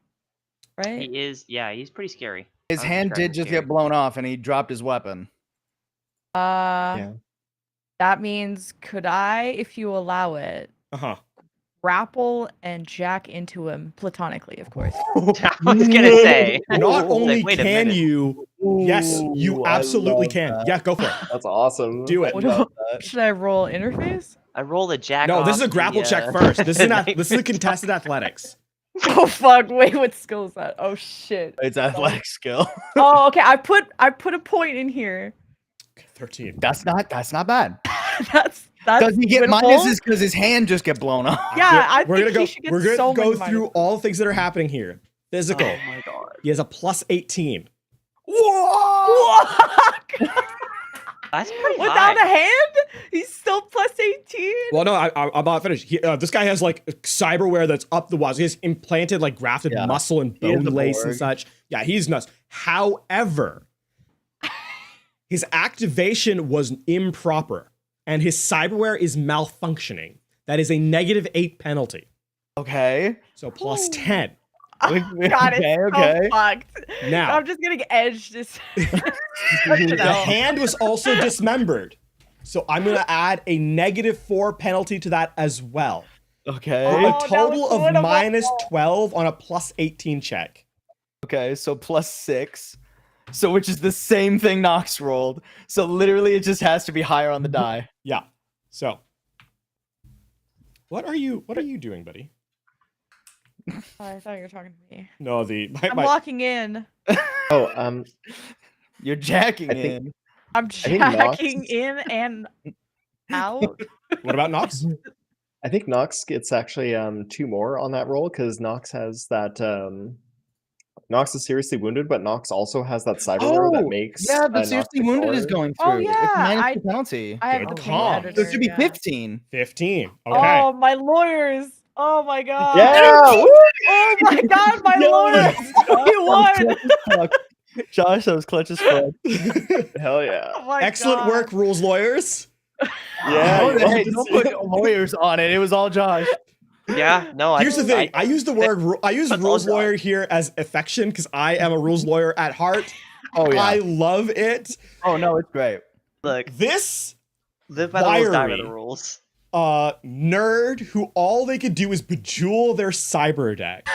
right? He is, yeah, he's pretty scary. His I would hand describe him did just scary. get blown off, and he dropped his weapon. Yeah. That means could I, if you allow it, grapple and jack into him platonically, of course. I was gonna say. Not only wait a can minute. you, yes, you Ooh, I absolutely love can. that. Yeah, go for it. That's awesome. Do it. What Love do- that. Should I roll interface? I rolled a jack. No, this off is a grapple the, check first. This is nightmare this is a contested athletics. Oh fuck! Wait, what skill is that? Oh shit! It's athletic skill. Oh, okay. I put a point in here. 13. That's not bad. That's Does he get winnable? minuses because his hand just get blown off? Yeah, I we're think gonna go. he should get We're gonna so go many through minuses. all the things that are happening here. Physical. Oh my god. He has a plus 18. What? That's pretty Without high. a hand, he's still plus 18. Well, no, I'm not finished. This guy has like cyberware that's up the wazoo. He has implanted like grafted Yeah. muscle and He is bone a lace and Borg. such. Yeah, he's nuts. However, his activation was improper, and his cyberware is malfunctioning. That is a -8 penalty. Okay. So plus Ooh. 10. God, it's so fucked. Now, I'm just getting edged. the hand was also dismembered. So I'm going to add a -4 penalty to that as well. Okay. Oh, A that total was of winnable. -12 on a plus 18 check. Okay, so plus 6. So which is the same thing Nox rolled. So literally it just has to be higher on the die. Yeah. So what are you doing, buddy? I thought you were talking to me. No, I'm locking in. Oh, You're jacking I think- in. I'm think Nox- jacking in and out. what about Nox? I think Nox gets actually 2 more on that roll because Nox has that. Nox is seriously wounded, but Nox also has that cyberware that makes. yeah, the Nox seriously wounded is controller. going through. Oh, It's yeah, minus I- the penalty. I have Good the paint call. editor. So it should be yeah. 15. 15. Okay. Oh, my lawyers. Oh my god. Yeah! woo! Oh my god, my No, lawyers. We won. Josh, that was clutch as fuck. Hell yeah! Oh my Excellent God. work, rules lawyers. Yeah. Oh, you hey, love don't to see put lawyers on it. It was all Josh. Yeah, no. Here's the thing. I use the word I use That's rules all lawyer here as affection because I am a rules lawyer at heart. Oh yeah. I love it. Oh no, it's great. Look, This live by the rules, die by wiry. the rules. nerd who all they could do is bejewel their cyber deck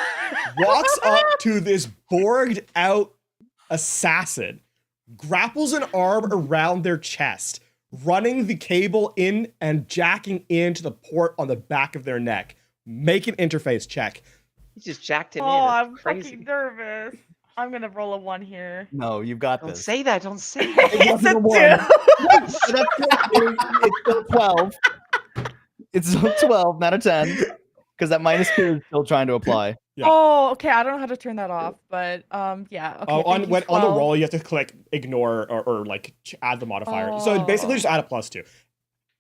walks up to this borged out assassin, grapples an arm around their chest, running the cable in and jacking into the port on the back of their neck. Make an interface check. He just jacked him Oh, in. I'm That's crazy. fucking nervous. I'm gonna roll a 1 here. No, you've got Don't this. say that. Don't say that. It's a It's still 12. It's still 12, not a 10. Because that -2 is still trying to apply. Yeah. Oh, okay. I don't know how to turn that off, but yeah. Okay. On thank you, on the 12. roll, you have to click ignore or like add the modifier. So basically, Oh. just add a +2.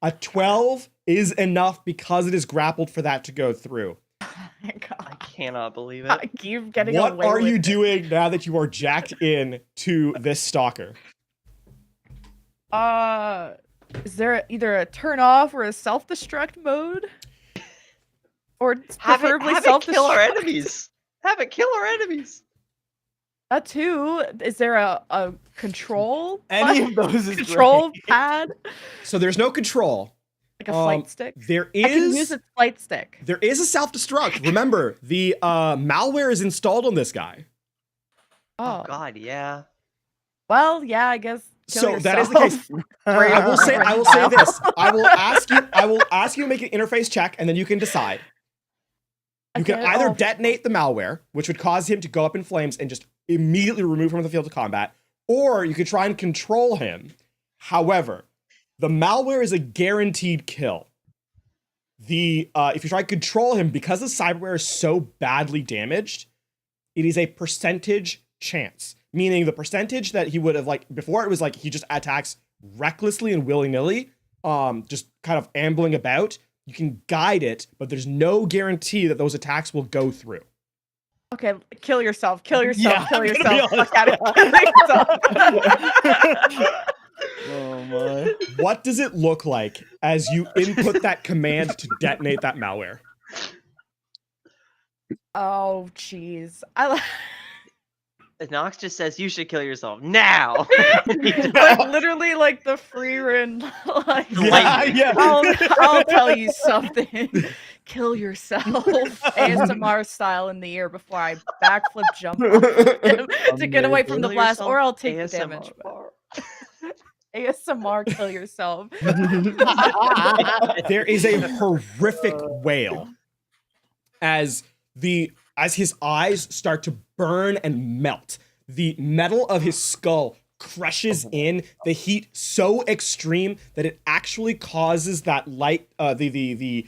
A 12 is enough because it is grappled for that to go through. Oh my God. I cannot believe it. I keep getting What away are with you it. doing now that you are jacked in to this stalker? Is there either a turn off or a self-destruct mode? Or preferably have it kill our self-destruct? enemies. Have it kill our enemies. That too. Is there a control? Any button? of those is control great. pad? So there's no control. Like a flight stick. There I can use is its flight stick. there is a self-destruct. Remember, the malware is installed on this guy. Oh God, yeah. Well, yeah, I guess. Kill So that is the yourself. case. I will say this. I will ask you to make an interface check, and then you can decide. You can Okay, either oh. detonate the malware, which would cause him to go up in flames and just immediately remove him from the field of combat, or you could try and control him. However, the malware is a guaranteed kill. If you try to control him, because the cyberware is so badly damaged, it is a percentage chance. Meaning the percentage that he would have, like, before it was like he just attacks recklessly and willy-nilly, just kind of ambling about. You can guide it, but there's no guarantee that those attacks will go through. Okay, kill yourself. Kill yourself. Yeah, kill I'm gonna be yourself. honest. Fuck out of kill yourself. Oh my. What does it look like as you input that command to detonate that malware? Oh, jeez. Nox just says you should kill yourself now. Like literally like the free run. Like, Yeah. I'll tell you something. Kill yourself, ASMR style in the air before I backflip jump off him to get away from the Kill blast, yourself, or I'll take the ASMR. damage. ASMR, kill yourself. There is a horrific wail as his eyes start to burn and melt. The metal of his skull crushes in, the heat so extreme that it actually causes that light, the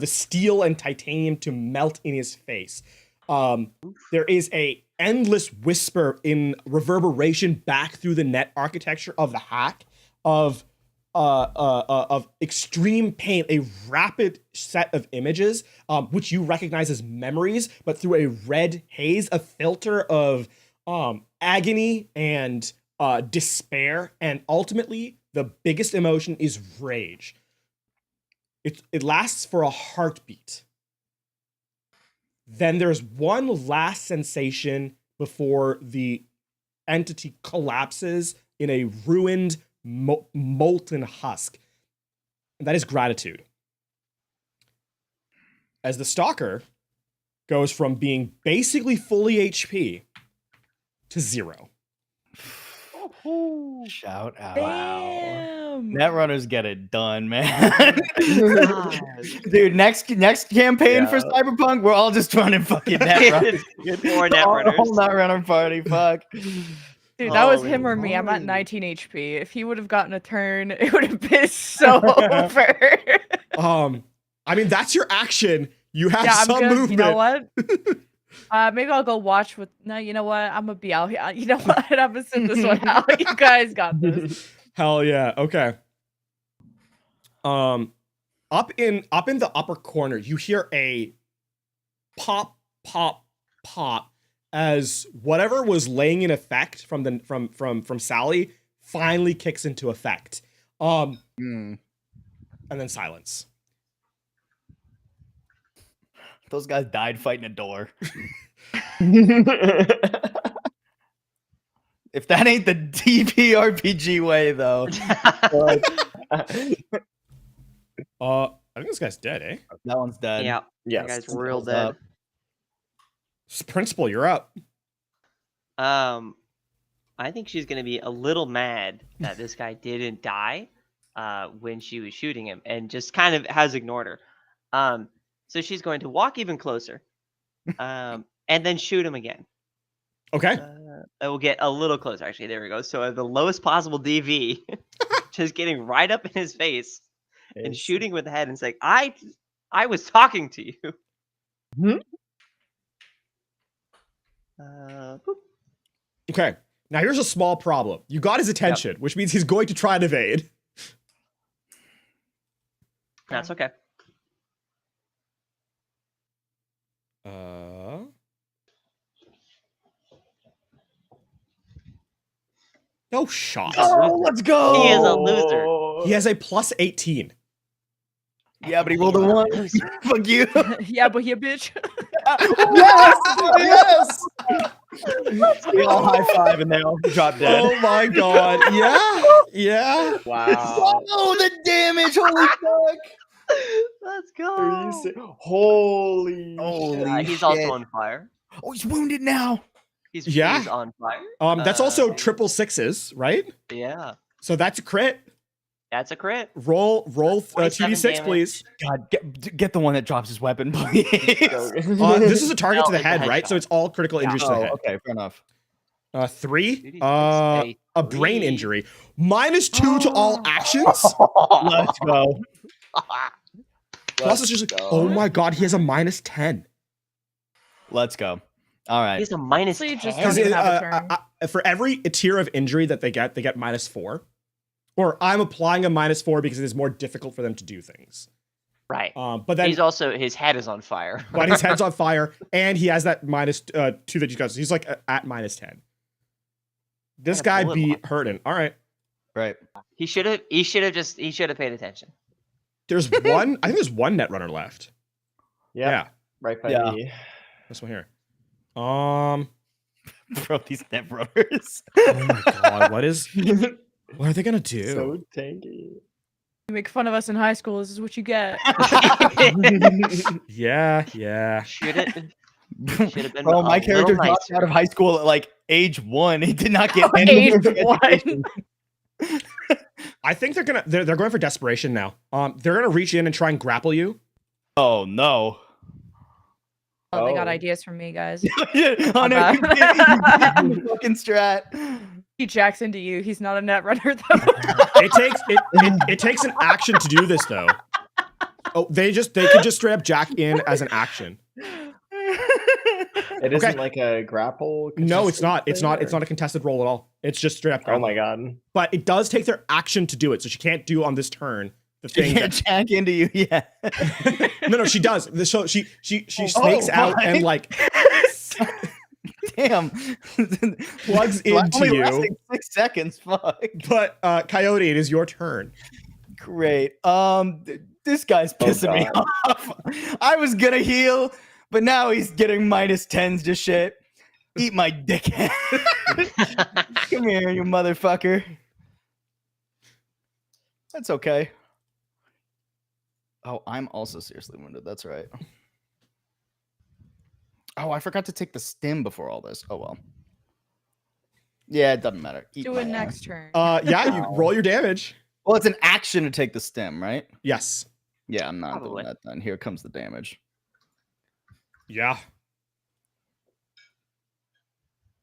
steel and titanium to melt in his face. There is a endless whisper in reverberation back through the net architecture of the hack of extreme pain, a rapid set of images, which you recognize as memories, but through a red haze, a filter of agony and despair, and ultimately the biggest emotion is rage. It lasts for a heartbeat. Then there's one last sensation before the entity collapses in a ruined, molten husk. And that is gratitude. As the stalker goes from being basically fully HP to 0. Shout out. Damn. Netrunners get it done, man. Dude, next campaign for Cyberpunk, we're all just running fucking Netrunners. More Netrunners. Whole Netrunner party, fuck. Dude, that was Holy him or me. I'm at moly. 19 HP. If he would have gotten a turn, it would have been so over. I mean, that's your action. You have Yeah, I'm some good. movement. You know what? Maybe I'll go watch with. No, you know what? I'm gonna be out here. You know what? I'm gonna sit this one out. You guys got this. Hell yeah. Okay. Up in the upper corner, you hear a pop, pop, pop as whatever was laying in effect from Sally finally kicks into effect. And then silence. Those guys died fighting a door. If that ain't the DPRPG way, though. I think this guy's dead, eh? That one's dead. Yeah, Yes. that guy's real Thumbs dead. up. Principal, you're up. I think she's gonna be a little mad that this guy didn't die when she was shooting him, and just kind of has ignored her. So she's going to walk even closer, and then shoot him again. Okay. I will get a little closer. Actually, there we go. So the lowest possible DV, just getting right up in his face and shooting with the head and saying, "I was talking to you." Hmm? Boop. Okay. Now here's a small problem. You got his attention, which means he's going to try and evade. That's okay. No shot. Oh, let's go! He is a loser. He has a plus 18. Yeah, but he rolled a 1. Fuck you. Yeah, but here, bitch. Yes! Yes! We all high five and they all drop dead. Oh my god. Yeah. Yeah. Wow. Oh, the damage! Holy fuck! Let's Are you go. Holy Holy shit. He's shit. also on fire. Oh, he's wounded now. Yeah. He's on fire. That's also Uh, triple sixes, right? Yeah, So that's a crit. that's a crit. Roll 27 2d6, damage. please. God, get the one that drops his weapon, please. This is a target No, to the it's a head, right? headshot. So it's all critical injuries to the Oh, head. okay, fair enough. 3. 2d6, A brain three. injury. -2 to all actions. Let's go. Plus it's just like, oh my god, he has a -10. Let's go. All right. He's a minus Honestly, just 10. don't even have a turn. For every tier of injury that they get -4. Or I'm applying a -4 because it is more difficult for them to do things. Right. But then He's also his head is on fire. but his head's on fire, and he has that -2 that you got. So he's like at -10. This And a guy bullet be lock. hurting. All right. Right. He should have paid attention. There's one. I think there's one Netrunner left. Yep, Yeah. right by Yeah. me. This one here. Bro, these net runners. Oh my god. What are they gonna do? So tanky. You make fun of us in high school. This is what you get. Yeah. Should have been. Bro, my a character little dropped nicer. out of high school at like age 1. He did not get Age any 1. education. I think they're going for desperation now. They're gonna reach in and try and grapple you. Oh no. Oh, they got Oh. ideas from me, guys. Oh no, you bad. did you fucking strat. He jacks into you. He's not a net runner though. It takes an action to do this though. Oh, they could just straight up jack in as an action. It isn't like a grapple. No, it's not. It's thing, not. It's or- not a contested roll at all. It's just straight up. Oh my grapple. god. But it does take their action to do it, so she can't do on this turn the She thing. can't jack into you yet. No, she does. So she snakes out and like Damn. plugs Only into you. lasting 6 seconds. Fuck. But Coyote, it is your turn. Great. This guy's pissing me God. off. I was gonna heal, but now he's getting -10s to shit. Eat my dickhead. Come here, you motherfucker. That's okay. Oh, I'm also seriously wounded. That's right. Oh, I forgot to take the stim before all this. Oh well. Yeah, it doesn't matter. Eat Do my it ass. next turn. Yeah, you roll your damage. Well, it's an action to take the stim, right? Yes. Yeah, I'm not Probably. doing that then. Here comes the damage. Yeah.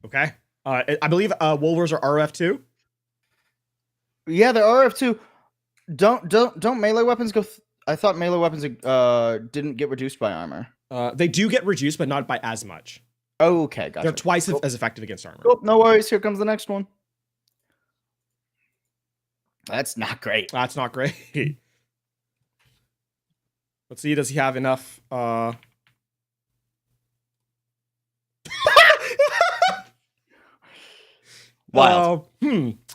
Okay. I believe Wolvers are RF2. Yeah, they're RF2. Don't melee weapons go? I thought melee weapons didn't get reduced by armor. They do get reduced, but not by as much. Oh, okay, gotcha. They're twice Cool. as effective against armor. Cool, no worries. Here comes the next one. That's not great. That's not great. Let's see. Does he have enough? Wild.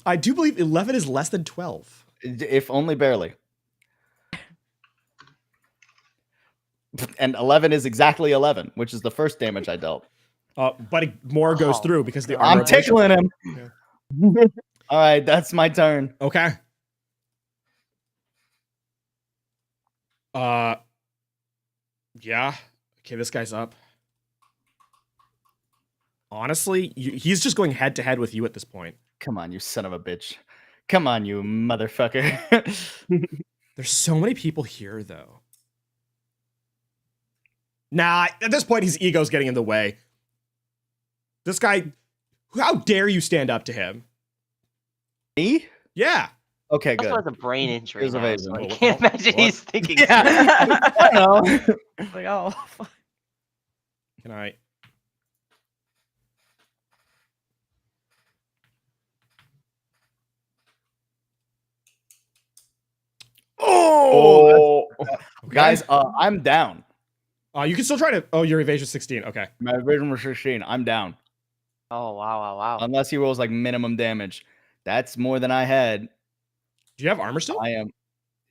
I do believe 11 is less than 12. If only barely. And 11 is exactly 11, which is the first damage I dealt. But more goes Oh, through because the God. armor. I'm tickling him. All right, that's my turn. Okay. Yeah. Okay, this guy's up. Honestly, he's just going head to head with you at this point. Come on, you son of a bitch. Come on, you motherfucker. There's so many people here, though. Nah, at this point, his ego's getting in the way. This guy, how dare you stand up to him? Me? Yeah. Okay, He good. also has a brain injury. Here's Now, evasion. so I What- can't imagine what? he's thinking. I know. Like, oh, fuck. Can I? Oh, Okay. guys, I'm down. You can still try to. Oh, your evasion 16. Okay. My original was 16. I'm down. Oh wow. Unless he rolls like minimum damage. That's more than I had. Do you have armor still? I am.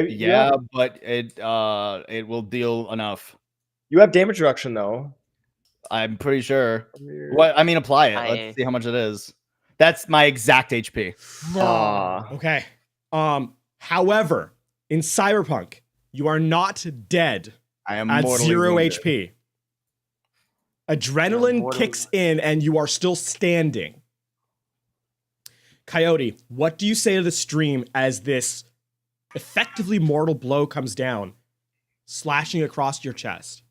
You Yeah, have- but it will deal enough. You have damage reduction though. I'm pretty sure. What I mean, apply it. Let's see how much it is. That's my exact HP. Okay. However, in Cyberpunk, you are not dead I am at mortally 0 wounded. HP. Adrenaline kicks in and you are still standing. Coyote, what do you say to the stream as this effectively mortal blow comes down, slashing across your chest?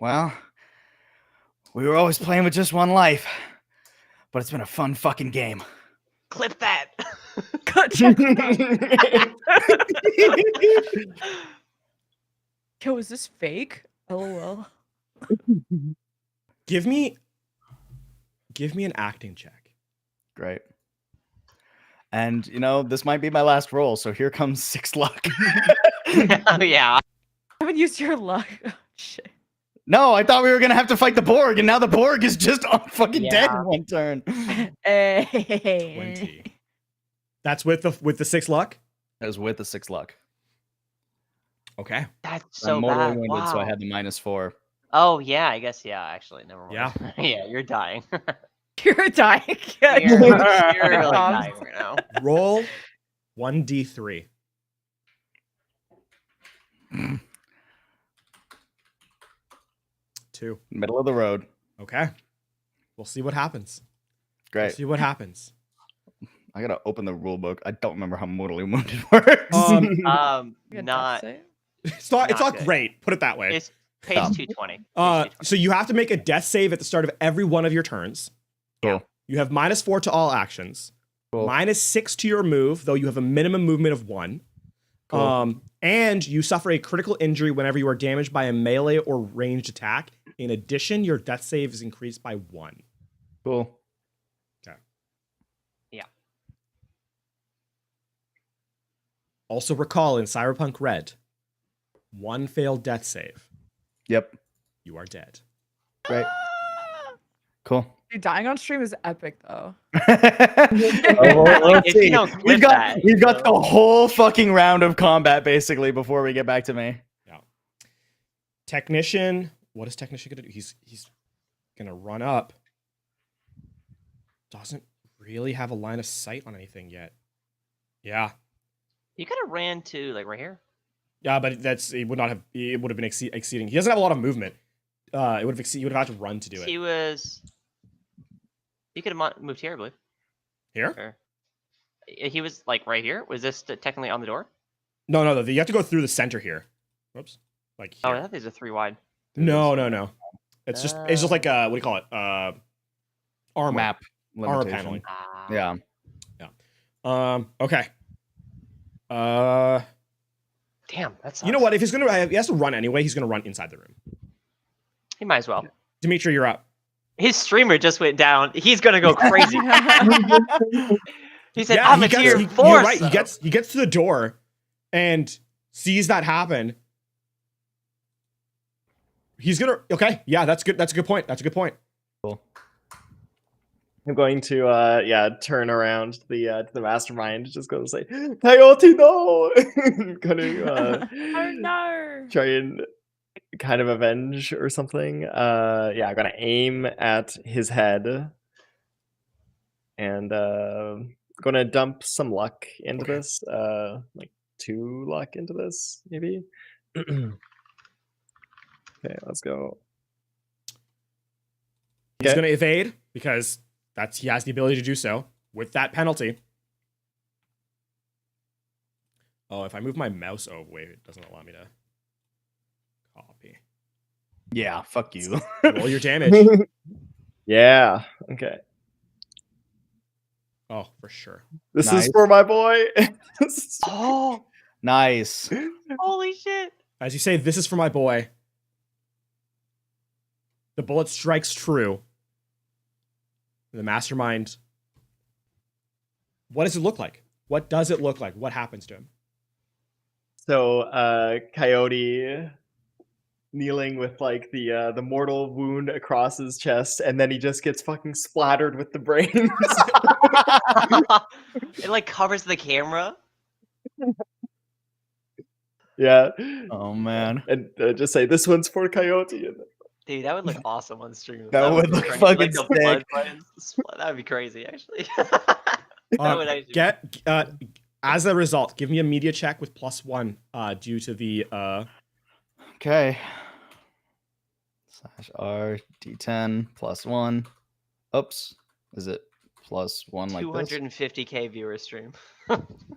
Well, we were always playing with just one life, but it's been a fun fucking game. Clip that. Yo, is this fake? LOL. Give me an acting check. Great. And you know, this might be my last roll, so here comes 6 luck. Oh yeah. I haven't used your luck. Oh, shit. No, I thought we were gonna have to fight the Borg, and now the Borg is just fucking dead Yeah. in one turn. Hey. 20. That's with the 6 luck? That was with the 6 luck. Okay. That's so I'm mortally bad. wounded, Wow. so I had the -4. Oh yeah, I guess actually, never mind. Yeah. Yeah, you're dying. You're dying. You're really Tom's- dying right now. Roll 1d3. Two. Middle of the road. Okay. We'll see what happens. We'll Great. see what happens. I gotta open the rule book. I don't remember how mortally wounded works. Not. It's not Not good. great. Put it that way. It's page 220. Page 220. So you have to make a death save at the start of every one of your turns. Cool. You have -4 to all actions. Cool. -6 to your move, though you have a minimum movement of 1. Cool. And you suffer a critical injury whenever you are damaged by a melee or ranged attack. In addition, your death save is increased by 1. Cool. Okay. Yeah. Also recall in Cyberpunk Red, 1 failed death save. Yep. You are dead. Great. Cool. Dude, dying on stream is epic, though. If you don't clip We've got that, we've got the whole fucking round of combat basically before we get back to me. Technician, what is Technician gonna do? He's gonna run up. Doesn't really have a line of sight on anything yet. Yeah. You could have ran to like right here. Yeah, but it would have been exceeding. He doesn't have a lot of movement. He would have had to run to do it. He could have moved here, I believe. Here? Or, he was like right here. Was this technically on the door? No. You have to go through the center here. Whoops. Like Oh, here. I thought these are 3 wide. No. It's just like what do you call it? Armor. Map Armor limitation. paneling. Yeah. Okay. Damn, that's. You know what? If he has to run anyway, he's gonna run inside the room. He might as well. Dimitri, you're up. His streamer just went down. He's gonna go crazy. He said, Yeah, "I'm he a gets, tier he, 4." you're right. He gets to the door and sees that happen. He's gonna yeah, that's good. That's a good point. Cool. I'm going to turn around to the mastermind, just going to say, Coyote, no! Gonna Oh no! try and kind of avenge or something. I'm gonna aim at his head and gonna dump some luck into this. Like 2 luck into this, maybe. Okay, let's go. He's Okay. gonna evade because he has the ability to do so with that penalty. Oh, if I move my mouse, wait, it doesn't allow me to copy. Yeah, fuck you. Roll your damage. Yeah, okay. Oh, for sure. This Nice. is for my boy. Oh, Nice. holy shit! As you say, this is for my boy. The bullet strikes true. The mastermind. What does it look like? What does it look like? What happens to him? So, Coyote kneeling with like the mortal wound across his chest, and then he just gets fucking splattered with the brains. It like covers the camera. Yeah. Oh man. And just say this one's for Coyote. And Dude, that would look awesome on stream. That would be look crazy. fucking like the blood sick. buttons. That would be crazy, actually. That would actually As a result, give me a media check with +1 due to the Okay. /R D10 +1. Oops. Is it +1 like this? 250k viewer stream.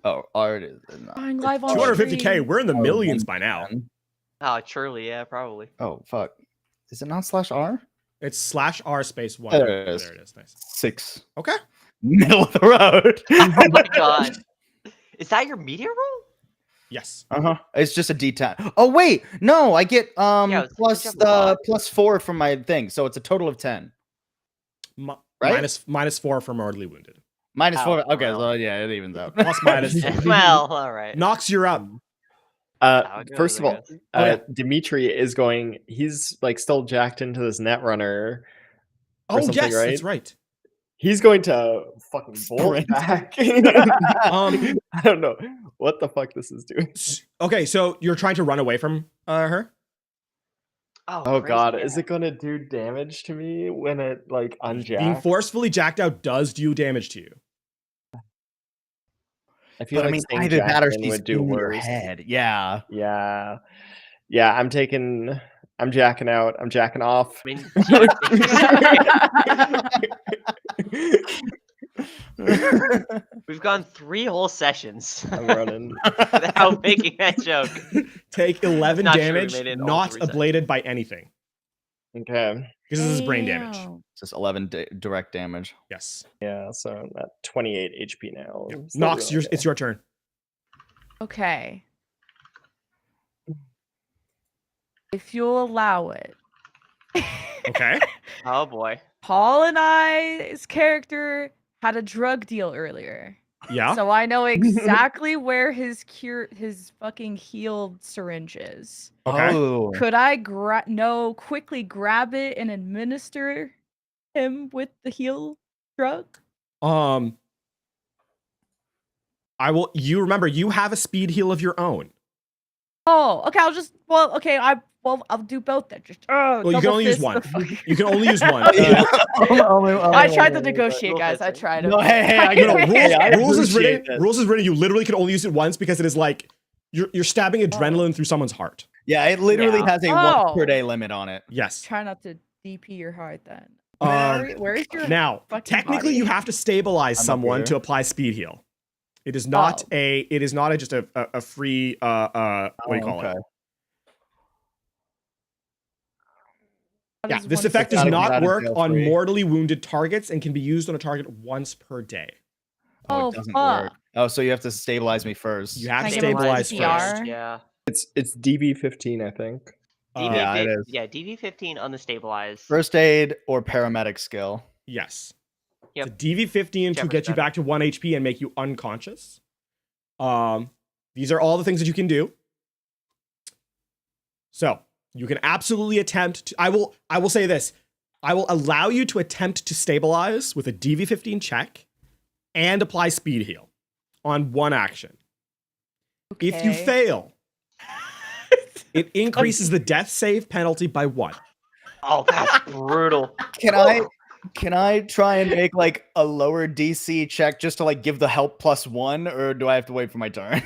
Oh, R it is. Going live on 250k. stream. We're in the Oh, millions by now. 110. Oh, truly, yeah, probably. Oh fuck. Is it not /R? It's /R space 1. There it is. There it is. Nice. 6. Okay. Middle of the road. Oh my god. Is that your media roll? Yes. It's just a D10. Oh wait, no, I get it's plus just a lot. +4 from my thing, so it's a total of 10. Right? -4 for mortally wounded. -4. Oh, Okay, well. so yeah, it evens out. Plus minus. Well, all right. Nox, you're up. How it First of goes, I all, guess. Dimitri is going. He's like still jacked into this Netrunner. Oh something, yes, right? that's right. He's going to fucking bolt Sprint. back. Um, I don't know what the fuck this is doing. Okay, so you're trying to run away from her? Oh crazy, god, yeah. is it gonna do damage to me when it like Being unjacks? forcefully jacked out does do damage to you. I feel But I like mean, staying either that jacked or in she's would do in your worse. head. Yeah. Yeah, I'm jacking out. I'm jacking off. I mean, we've gone 3 whole sessions I'm running. without making that joke. Take 11 Not true, we damage, made it in all not 3 seconds. ablated by anything. Okay. Because this is brain damage. Damn. It's just 11 direct damage. Yes. Yeah, so I'm at 28 HP now. Yep. Still Nox, really it's your turn. Okay. If you'll allow it. Okay. Oh boy. Paul and I's character had a drug deal earlier. Yeah. So I know exactly where his fucking healed syringe is. Okay. Oh. Could I quickly grab it and administer him with the heal drug? I will. You remember, you have a speed heal of your own. Oh, okay. I'll do both then. Just Well, you can double only use fist one. the fucking- You can only use one. I tried to negotiate, guys. I tried. No, hey, I No, get rules, it. I rules is appreciate written. this. Rules is written. You literally can only use it once because it is like you're stabbing adrenaline through someone's heart. Yeah, it literally Yeah. has a once per day limit on it. Yes. Try not to DP your heart then. Um, Where's your Now, fucking technically, body? you have to stabilize I'm up someone here. to apply speed heal. It is not Oh. It is not just a free what do you call it? How Yeah, does this one effect does stabilize? Gotta get not out of work jail on free. mortally wounded targets and can be used on a target once per day. Oh, Oh, it doesn't fuck. work. Oh, so you have to stabilize me first. You have Can to I give him stabilize CPR? first. Yeah. It's DB15, I think. Yeah, it is. Yeah, DV15 on the stabilize. First aid or paramedic skill. Yes. Yep. So DV15 to Whichever's get you better. back to 1 HP and make you unconscious. These are all the things that you can do. So you can absolutely attempt to, I will say this. I will allow you to attempt to stabilize with a DV15 check and apply speed heal on one action. If you Okay. fail, it increases the death save penalty by 1. Oh, that's brutal. Can I try and make like a lower DC check just to like give the help +1, or do I have to wait for my turn?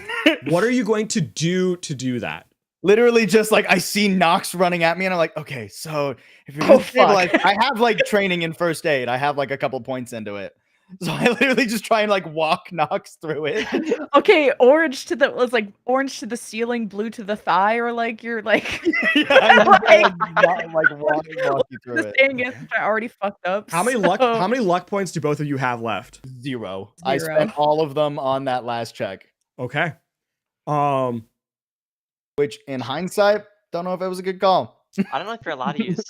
What are you going to do that? Literally just like I see Nox running at me and I'm like, okay, so if you're Oh, gonna fuck. stabilize, I have like training in first aid. I have like a couple points into it. So I literally just try and like walk Nox through it. Okay, orange to the ceiling, blue to the thigh, or like you're like Yeah, I just, like walk you through the it. thing is I already fucked up. How many luck points do both of you have left? 0. I Zero. spent all of them on that last check. Okay. Which in hindsight, don't know if it was a good call. I don't know if you're allowed to use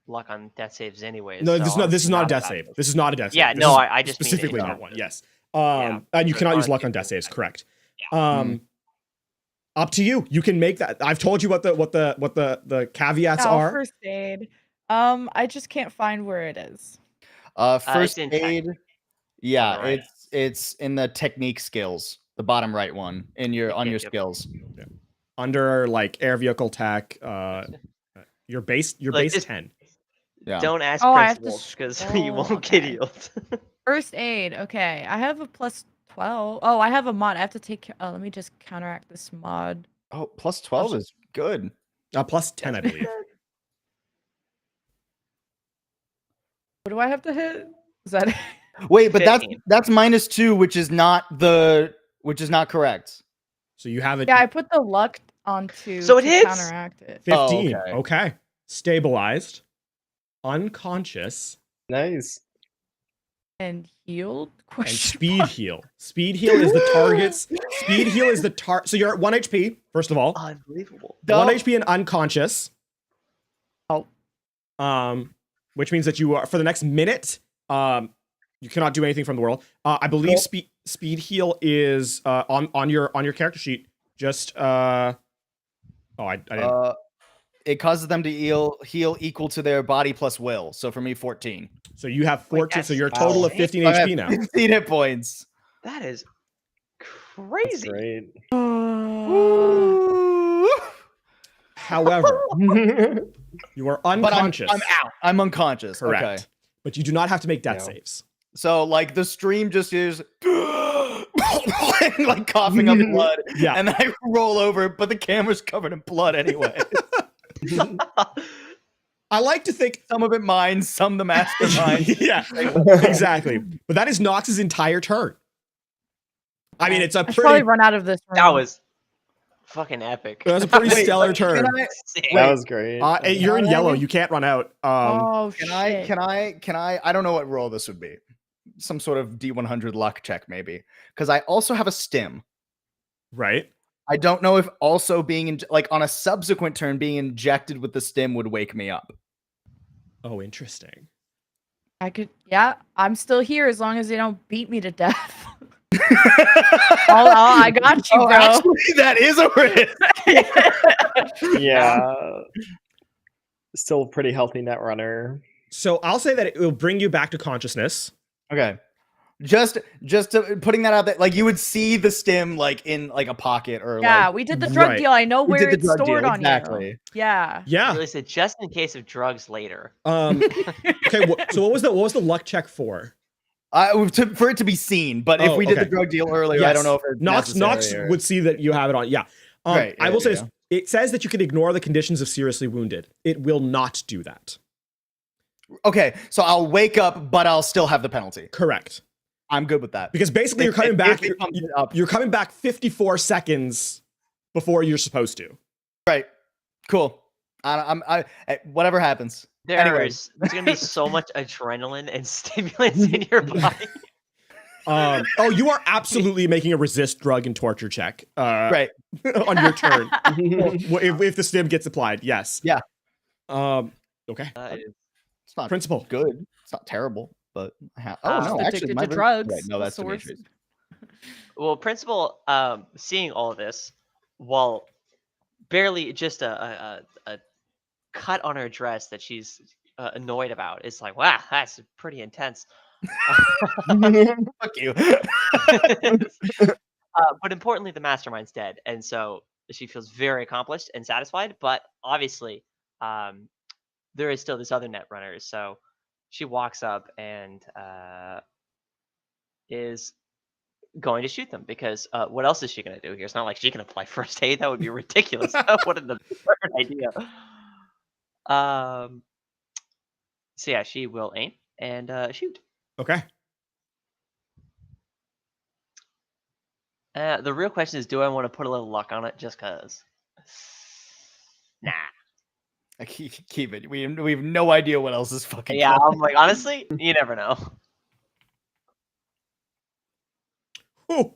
luck on death saves anyways. No, so this is I'm not a not death about save. this. This is not a death save. Yeah, This no, is I just mean specifically it, not yeah. one. Yes. Yeah, And you so cannot it's use not luck on good. death saves. Correct. Yeah. Up to you. You can make that. I've told you what the caveats Yeah, are. first aid. I just can't find where it is. First in tech. aid. Yeah, Right. it's in the technique skills, the bottom right one in your Yep, on yep, your yep. skills. under like air vehicle tech. Your base Like, just 10. Yeah. don't ask Oh, I have to principal because you scroll, won't get okay. healed. First aid. Okay, I have a plus 12. Oh, I have a mod. I have to take. Let me just counteract this mod. Oh, plus 12 is good. Plus 10, I believe. What do I have to hit? Is that? Wait, but 15. that's -2, which is not correct. So you have it. Yeah, I put the luck onto So it to hits? counteract it. 15. Oh, Okay. Stabilized. Unconscious. Nice. And healed? And Question speed mark. heal. Speed heal is the target's. Speed heal is the target. So you're at 1 HP, first of all. Unbelievable. 1 HP and unconscious. Oh. Which means that you are for the next minute. You cannot do anything from the world. I believe speed heal is on your character sheet. Just I didn't. It causes them to heal equal to their body plus will. So for me, 14. So you have 14. that's So you're a total of 15 I have HP now. 15 hit points. That is That's crazy. great. However, you are unconscious. But I'm out. I'm unconscious. Correct. Okay. But you do not have to make death Yeah. saves. So like the stream just is like coughing up blood. Yeah. And then I roll over, but the camera's covered in blood anyway. I like to think. Some of it mine, some the mastermind. Yeah, exactly. But that is Nox's entire turn. I mean, it's a I should probably pretty. run out of this room. That was fucking epic. That's a pretty Wait, stellar turn. Sick. That was great. You're in Can I- yellow. You can't run out. Oh Can shit! I don't know what roll this would be. Some sort of D100 luck check, maybe. Because I also have a stim. Right. I don't know if also being like on a subsequent turn being injected with the stim would wake me up. Oh, interesting. I could. Yeah, I'm still here as long as they don't beat me to death. I got you, Oh, bro. actually, that is a risk. Yeah. Still a pretty healthy net runner. So I'll say that it will bring you back to consciousness. Okay. Just to, putting that out there, like you would see the stim like in like a pocket or Yeah, like we did the drug Right. deal. I know We where did the it's drug deal, stored on exactly. you. Yeah. Yeah. Really said just in case of drugs later. Okay. So what was the luck check for? For it to be seen, but if Oh, we did okay. the drug deal earlier, I don't know if it's Nox necessary or- would see that you have it on. Yeah. Right, I yeah, will say yeah. this. It says that you can ignore the conditions of seriously wounded. It will not do that. Okay, so I'll wake up, but I'll still have the penalty. Correct. I'm good with that. Because basically you're If- coming if back. it comes up. You're coming back 54 seconds before you're supposed to. Right. Cool. Whatever happens. There's gonna be so much adrenaline and stimulants in your body. You are absolutely making a resist drug and torture check. Right. On your turn. if the stim gets applied, yes. Yeah. Okay. It's not Principal. good. It's not terrible, but no, Just actually, addicted my to drugs. Right, no, the that's source. Demetrius. Well, principal, seeing all this, while barely just a cut on her dress that she's annoyed about, is like, wow, that's pretty intense. Fuck you. But importantly, the mastermind's dead, and so she feels very accomplished and satisfied. But obviously, there is still this other net runner. So she walks up and is going to shoot them because what else is she going to do here? It's not like she can apply first aid. That would be ridiculous. What an absurd idea. So yeah, she will aim and shoot. Okay. The real question is, do I want to put a little luck on it just because? Nah. I keep it. We have no idea what else is fucking. Yeah, coming. I'm like, honestly, you never know. Ooh.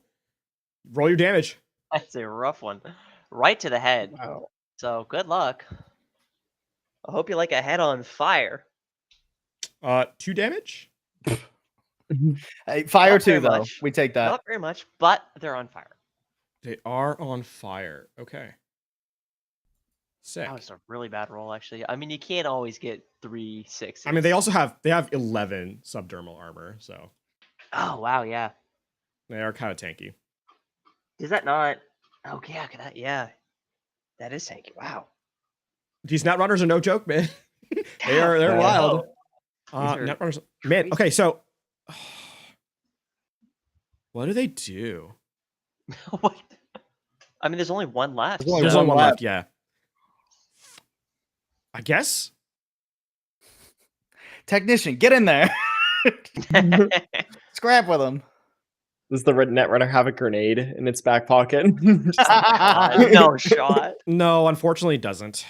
Roll your damage. That's a rough one. Right to the head. Wow. So good luck. I hope you like a head on fire. 2 damage. Hey, fire Not very too, though. much. We take that. Not very much, but they're on fire. They are on fire. Okay. Sick. That was a really bad roll, actually. I mean, you can't always get 3 6s. I mean, they have 11 subdermal armor, so Oh wow, yeah. they are kind of tanky. Is that not? Oh yeah, yeah. That is tanky. Wow. These Netrunners are no joke, man. they're Yeah. wild. These are Netrunners, man. crazy. Okay, so what do they do? What? I mean, there's only one left. There's only There's so- only one left. left. Yeah. I guess. Technician, get in there. Scrap with him. Does the red Netrunner have a grenade in its back pocket? no shot. No, unfortunately, it doesn't.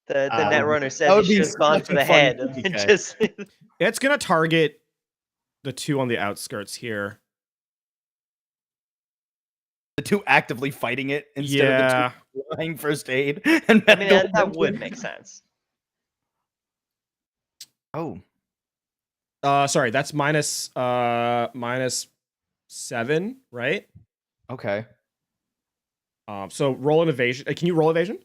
The Um, Netrunner said that he would be should have gone such for a the funny head. And PK. just It's gonna target the two on the outskirts here. The two actively fighting it instead Yeah. of the two flying first aid. And I mean, that medical would attention. make sense. Oh, Sorry, that's minus 7, right? okay. So roll an evasion. Can you roll evasion?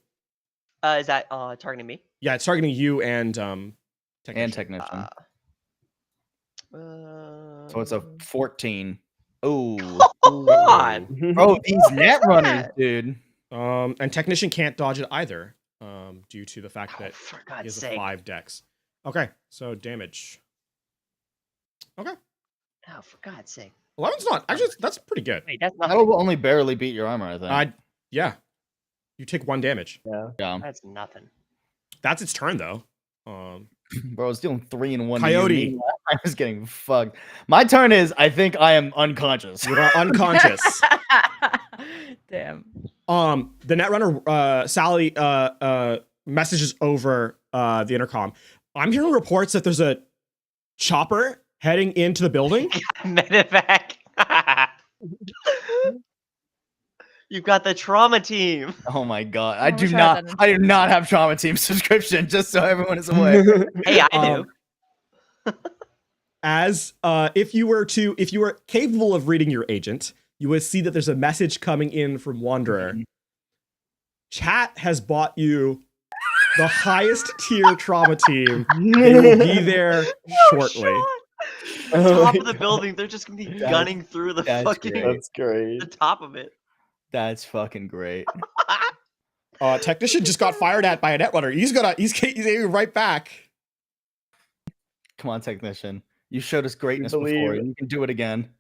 Is that targeting me? Yeah, it's targeting you and And technician. So it's a 14. Oh, God. bro, these net runners, dude. And technician can't dodge it either. Due to the fact Oh, that for he God's has a sake. 5 dex. Okay, so damage. Okay, Oh, for God's sake. 11's not actually. That's pretty good. Wait, that's nothing. That'll only barely beat your armor, I think. Yeah, you take 1 damage. Yeah. Yeah. That's nothing. That's its turn though. Bro, I was doing 3 and 1. Coyote. I was getting fucked. My turn is, I think I am unconscious. You are unconscious. Damn. The Netrunner, Sally, messages over the intercom. I'm hearing reports that there's a chopper heading into the building. Medevac. You've got the trauma team. Oh my god. I I wish do I had not that in- I do not have trauma team subscription, just so everyone is aware. Hey, I do. As if you were capable of reading your agent, you would see that there's a message coming in from Wanderer. Chat has bought you the highest tier trauma team. They will be there shortly. Top of the building, they're just gonna be gunning through the that's fucking great. That's great. the top of it. That's fucking great. Technician just got fired at by a Netrunner. He's aiming right back. Come on, technician. You showed us greatness before. believe- You can do it again.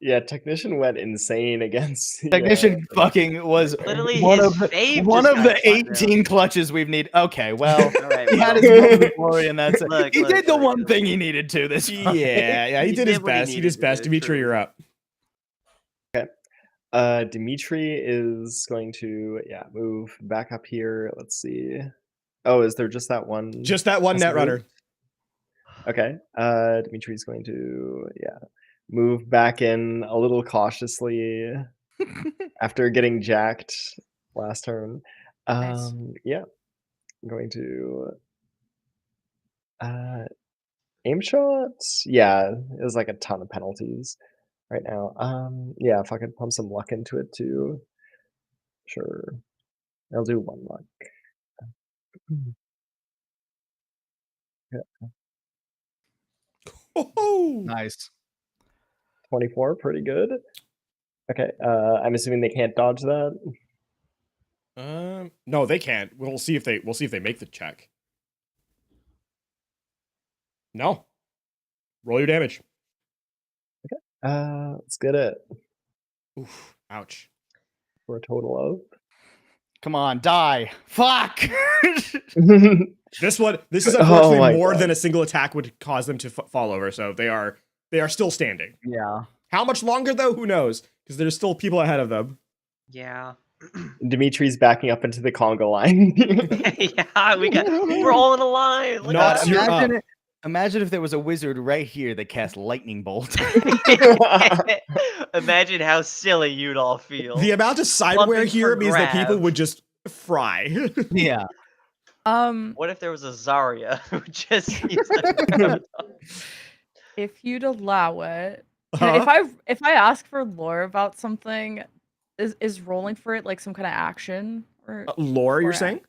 Yeah, technician went insane against Technician fucking was Literally one his of the, fave one just of got the shot down. 18 clutches we've need. Okay, well, All right, he had well, his moment of glory, and that's it. Look, He look, did the look, one look. thing he needed to this fight. Yeah, he He did his did what he best. He did needed his to best. do, Dimitri, true. you're up. Dimitri is going to move back up here. Let's see. Oh, is there just that one? Just that one That's Netrunner. Okay. Dimitri's going to move back in a little cautiously after getting jacked last turn. Nice. Yeah. I'm going to aim shots. Yeah, it was like a ton of penalties right now. Yeah, if I could pump some luck into it too. Sure. I'll do 1 luck. Oh, Nice. 24, pretty good. Okay, I'm assuming they can't dodge that. no, they can't. We'll see if they make the check. No. Roll your damage. Let's get it Oof. Ouch. for a total Come on, die. Fuck. of. This is Oh unfortunately my more God. than a single attack would cause them to fall over. So they are still standing. Yeah. How much longer though? Who knows? Because there's still people ahead of them. Yeah. Dimitri's backing up into the Congo line. Yeah, we're all in a line. Look Nox, at you're Imagine up. imagine if there was a wizard right here that cast lightning bolt. it. Imagine how silly you'd all feel. The amount of sideware Pumping here for means that people grab. would just fry. Yeah. What if there was a Zarya who just used the If you'd allow it, Huh? if I ask for lore about something, is rolling for it like some kind of action or Lore, you're Or, saying?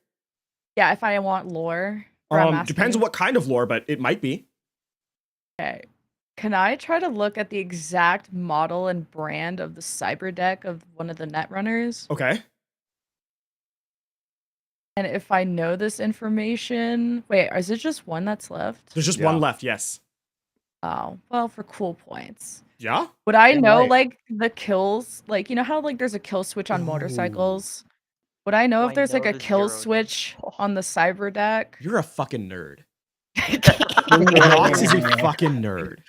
yeah, if I want lore, or I'm asking Depends you. on what kind of lore, but it might be. Okay. Can I try to look at the exact model and brand of the cyber deck of one of the Netrunners? Okay. And if I know this information, wait, is it just one that's left? There's just Yeah. one left. Yes. Oh, well, for cool points. Yeah. Would I Yeah, know right. like the kills? Like, you know how like there's a kill switch on Ooh. motorcycles? Would I know Do if I there's like know a the kill zero switch days? on the cyber deck? You're a fucking nerd. Nox is a fucking nerd.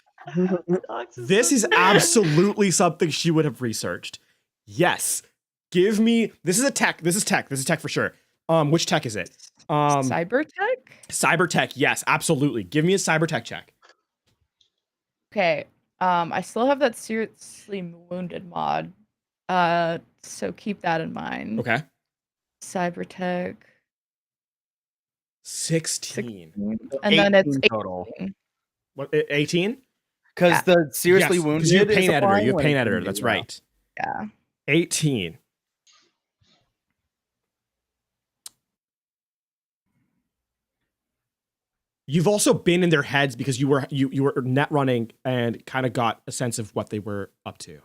Nox is This so is good. absolutely something she would have researched. Yes. Give me. This is a tech. This is tech. This is tech for sure. Which tech is it? Cyber tech? Cyber tech. Yes, absolutely. Give me a cyber tech check. Okay. I still have that seriously wounded mod. So keep that in mind. Okay. Cyber tech. 16. And then it's 18 total. 18. What? 18? Because Yeah. the seriously Yes, wounded you have is pain editor. applying You have when pain it's editor. wounded, That's yeah. right. Yeah. 18. You've also been in their heads because you were net running and kind of got a sense of what they were up to.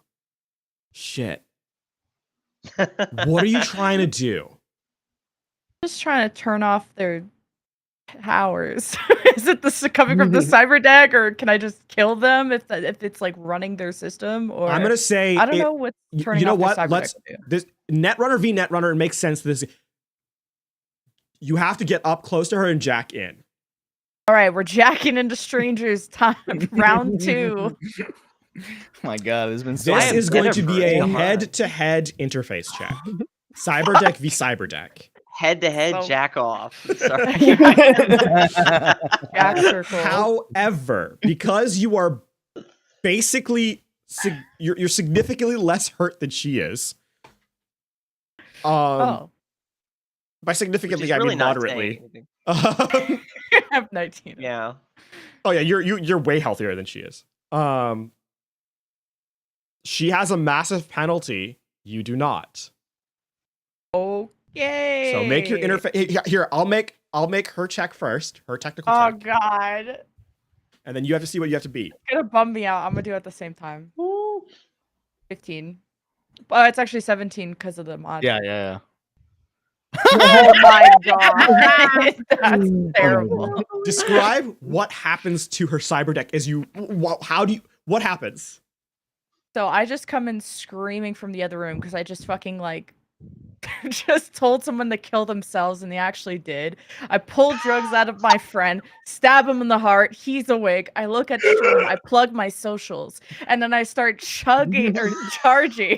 Shit. What are you trying to do? Just trying to turn off their powers. Is it coming from the cyber deck, or can I just kill them if it's like running their system? Or I'm gonna say I don't know what's turning you know off their what? cyber Let's deck to do. this Netrunner v Netrunner. It makes sense. This you have to get up close to her and jack in. All right, we're jacking into strangers. Time round 2. Oh my god, there's been so This am is going to be a Jennifer. head-to-head interface check. Cyberdeck v Cyberdeck. Head-to-head So- jack off. Sorry. Jack circle. However, because you are basically you're significantly less hurt than she is. Oh, By Which significantly, is I really mean not moderately. saying anything. I have 19. Yeah. Oh yeah, you're way healthier than she is. She has a massive penalty. You do not. Okay. So make your interface here. I'll make her check first. Her technical Oh check, god. and then you have to see what you have to beat. It's gonna bum me out. I'm gonna do it at the same time. 15. It's actually 17 because of the mod. yeah. Oh my god. That's terrible. Describe what happens to her cyber deck as you. What happens? So I just come in screaming from the other room because I just fucking like just told someone to kill themselves and they actually did. I pulled drugs out of my friend, stab him in the heart. He's awake. I look at the room. I plug my socials, and then I start chugging or charging.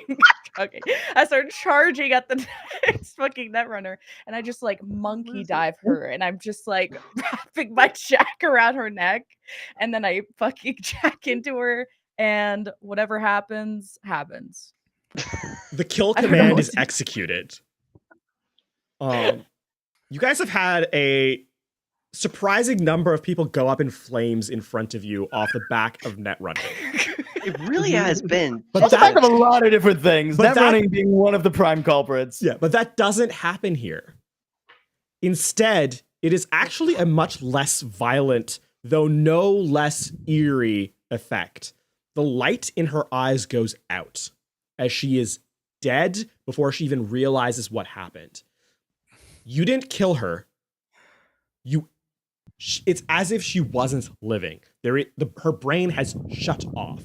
I start charging at the next fucking Netrunner, and I just like monkey dive her, and I'm just like wrapping my jack around her neck, and then I fucking jack into her, and whatever happens, happens. The kill I don't know command what is to do. executed. You guys have had a surprising number of people go up in flames in front of you off the back of net running. It really has been. But That's that- of a lot of different things. but Net that- running being one of the prime culprits. Yeah, but that doesn't happen here. Instead, it is actually a much less violent, though no less eerie effect. The light in her eyes goes out as she is dead before she even realizes what happened. You didn't kill her. It's as if she wasn't living. Her brain has shut off.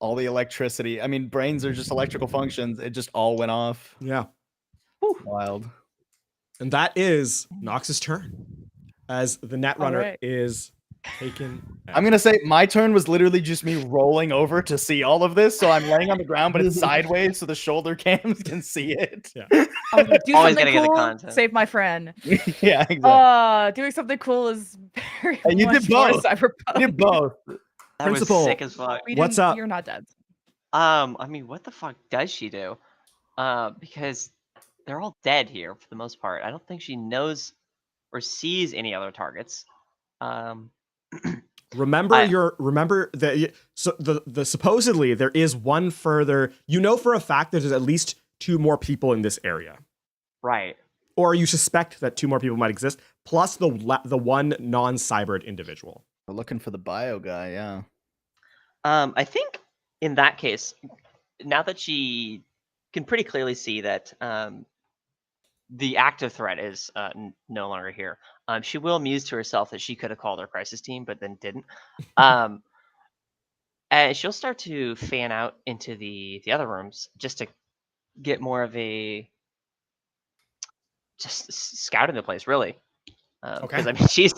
All the electricity. I mean, brains are just electrical functions. It just all went off. Yeah. Wild. And that is Nox's turn. As the Netrunner Alright. is taken out. I'm gonna say my turn was literally just me rolling over to see all of this. So I'm laying on the ground, but it's sideways, so the shoulder cams can see it. Yeah. I'm gonna do Always something gotta get the cool, content. save my friend. Yeah, exactly. Doing something cool is very And you much did more both. cyberpunk. You did both. That Principal, was sick as fuck. We What's didn't- up? You're not dead. I mean, what the fuck does she do? Because they're all dead here for the most part. I don't think she knows or sees any other targets. Remember that. So the supposedly there is one further. You know for a fact that there's at least 2 more people in this area, Right. or you suspect that 2 more people might exist, plus the one non-cybered individual. We're looking for the bio guy. Yeah. I think in that case, now that she can pretty clearly see that the active threat is no longer here. She will muse to herself that she could have called her crisis team, but then didn't. And she'll start to fan out into the other rooms just to get more of a scouting the place, really. Because Okay. I mean, she's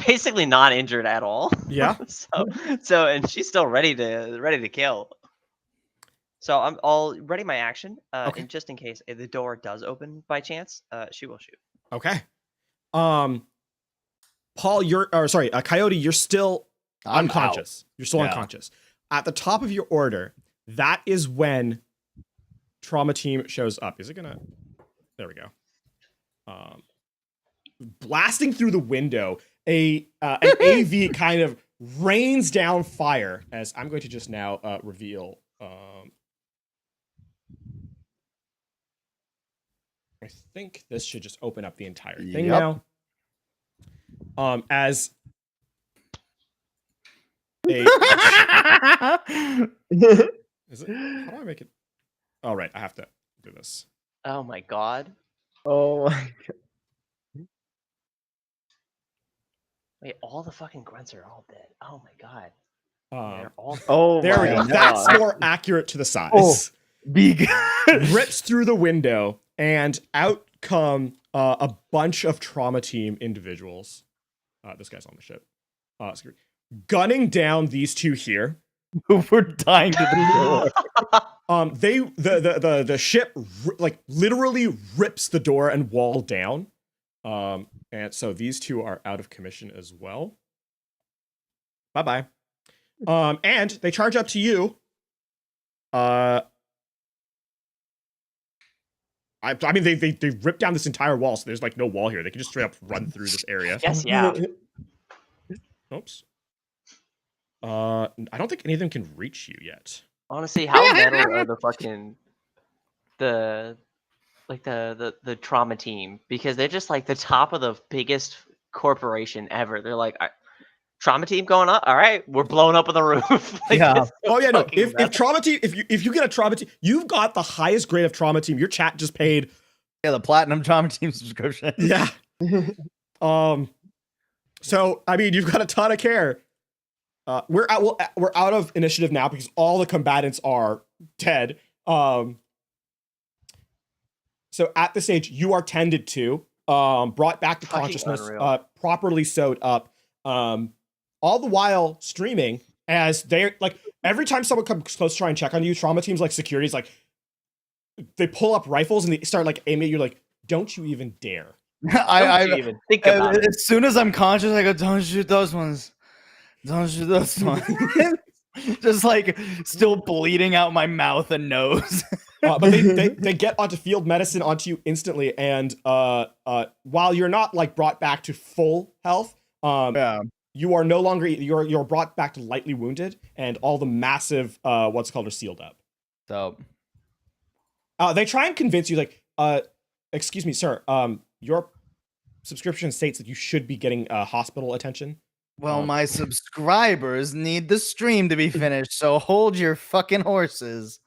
basically not injured at all. Yeah. so and she's still ready to kill. So I'll ready my action, Okay. and just in case if the door does open by chance, she will shoot. Okay. Paul, Coyote, you're still I'm unconscious. You're still Yeah. unconscious. At the top of your order, that is when trauma team shows up. Is it gonna? There we go. Blasting through the window, an AV kind of rains down fire. As I'm going to just now reveal. I think this should just open up the entire thing Yep. now. As a is it? How do I make it? Oh, right. I have to do this. Oh my god! Oh my Wait, all the fucking grunts are all dead. Oh my god! They're all dead. Oh There we my go. God. That's more accurate to the size. Oh. Big. Rips through the window, and out come a bunch of trauma team individuals. This guy's on the ship. Gunning down these two here. We're dying to the door. The ship like literally rips the door and wall down. And so these two are out of commission as well. Bye-bye. And they charge up to you. I mean, they ripped down this entire wall, so there's like no wall here. They can just straight up run through this area. Yes, yeah. Oops. I don't think any of them can reach you yet. Honestly, how metal are the fucking the trauma team? Because they're just like the top of the biggest corporation ever. They're like, trauma team going up. All right, we're blowing up on the roof. Like, Yeah. Oh yeah, no. fucking If metal. trauma team, if you get a trauma team, you've got the highest grade of trauma team. Your chat just paid. Yeah, the platinum trauma team subscription. Yeah. So I mean, you've got a ton of care. We're out of initiative now because all the combatants are dead. So at this stage, you are tended to, brought back to Fucking consciousness, unreal. properly sewed up, all the while streaming as they're like, every time someone comes close to try and check on you, trauma teams like security's like, they pull up rifles and they start like aiming at you like, don't you even dare. Don't you even think about it. As soon as I'm conscious, I go, don't shoot those ones. Don't shoot those ones. Just like still bleeding out my mouth and nose. But they get onto field medicine onto you instantly, and while you're not like brought back to full health, Yeah. you are no longer you're brought back to lightly wounded, and all the massive what's called are sealed up. So They try and convince you like, excuse me, sir, your subscription states that you should be getting hospital attention. well, my subscribers need the stream to be finished, so hold your fucking horses.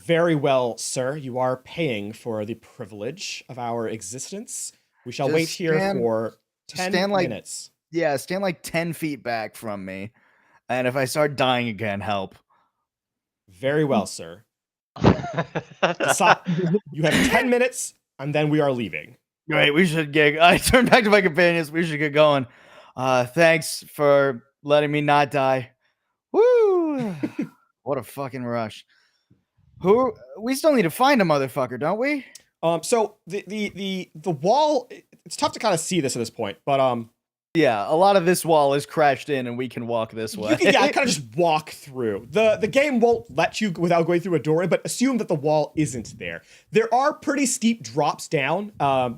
Very well, sir. You are paying for the privilege of our existence. We shall Just wait here stand- for 10 stand like- minutes. Yeah, stand like 10 feet back from me. And if I start dying again, help. Very well, sir. You have 10 minutes, and then we are leaving. Great, we should get. I turn back to my companions. We should get going. Thanks for letting me not die. Woo! What a fucking rush. We still need to find a motherfucker, don't we? So the wall, it's tough to kind of see this at this point, but Yeah, a lot of this wall is crashed in, and we can walk this way. you can kind of just walk through. The game won't let you without going through a doorway, but assume that the wall isn't there. There are pretty steep drops down,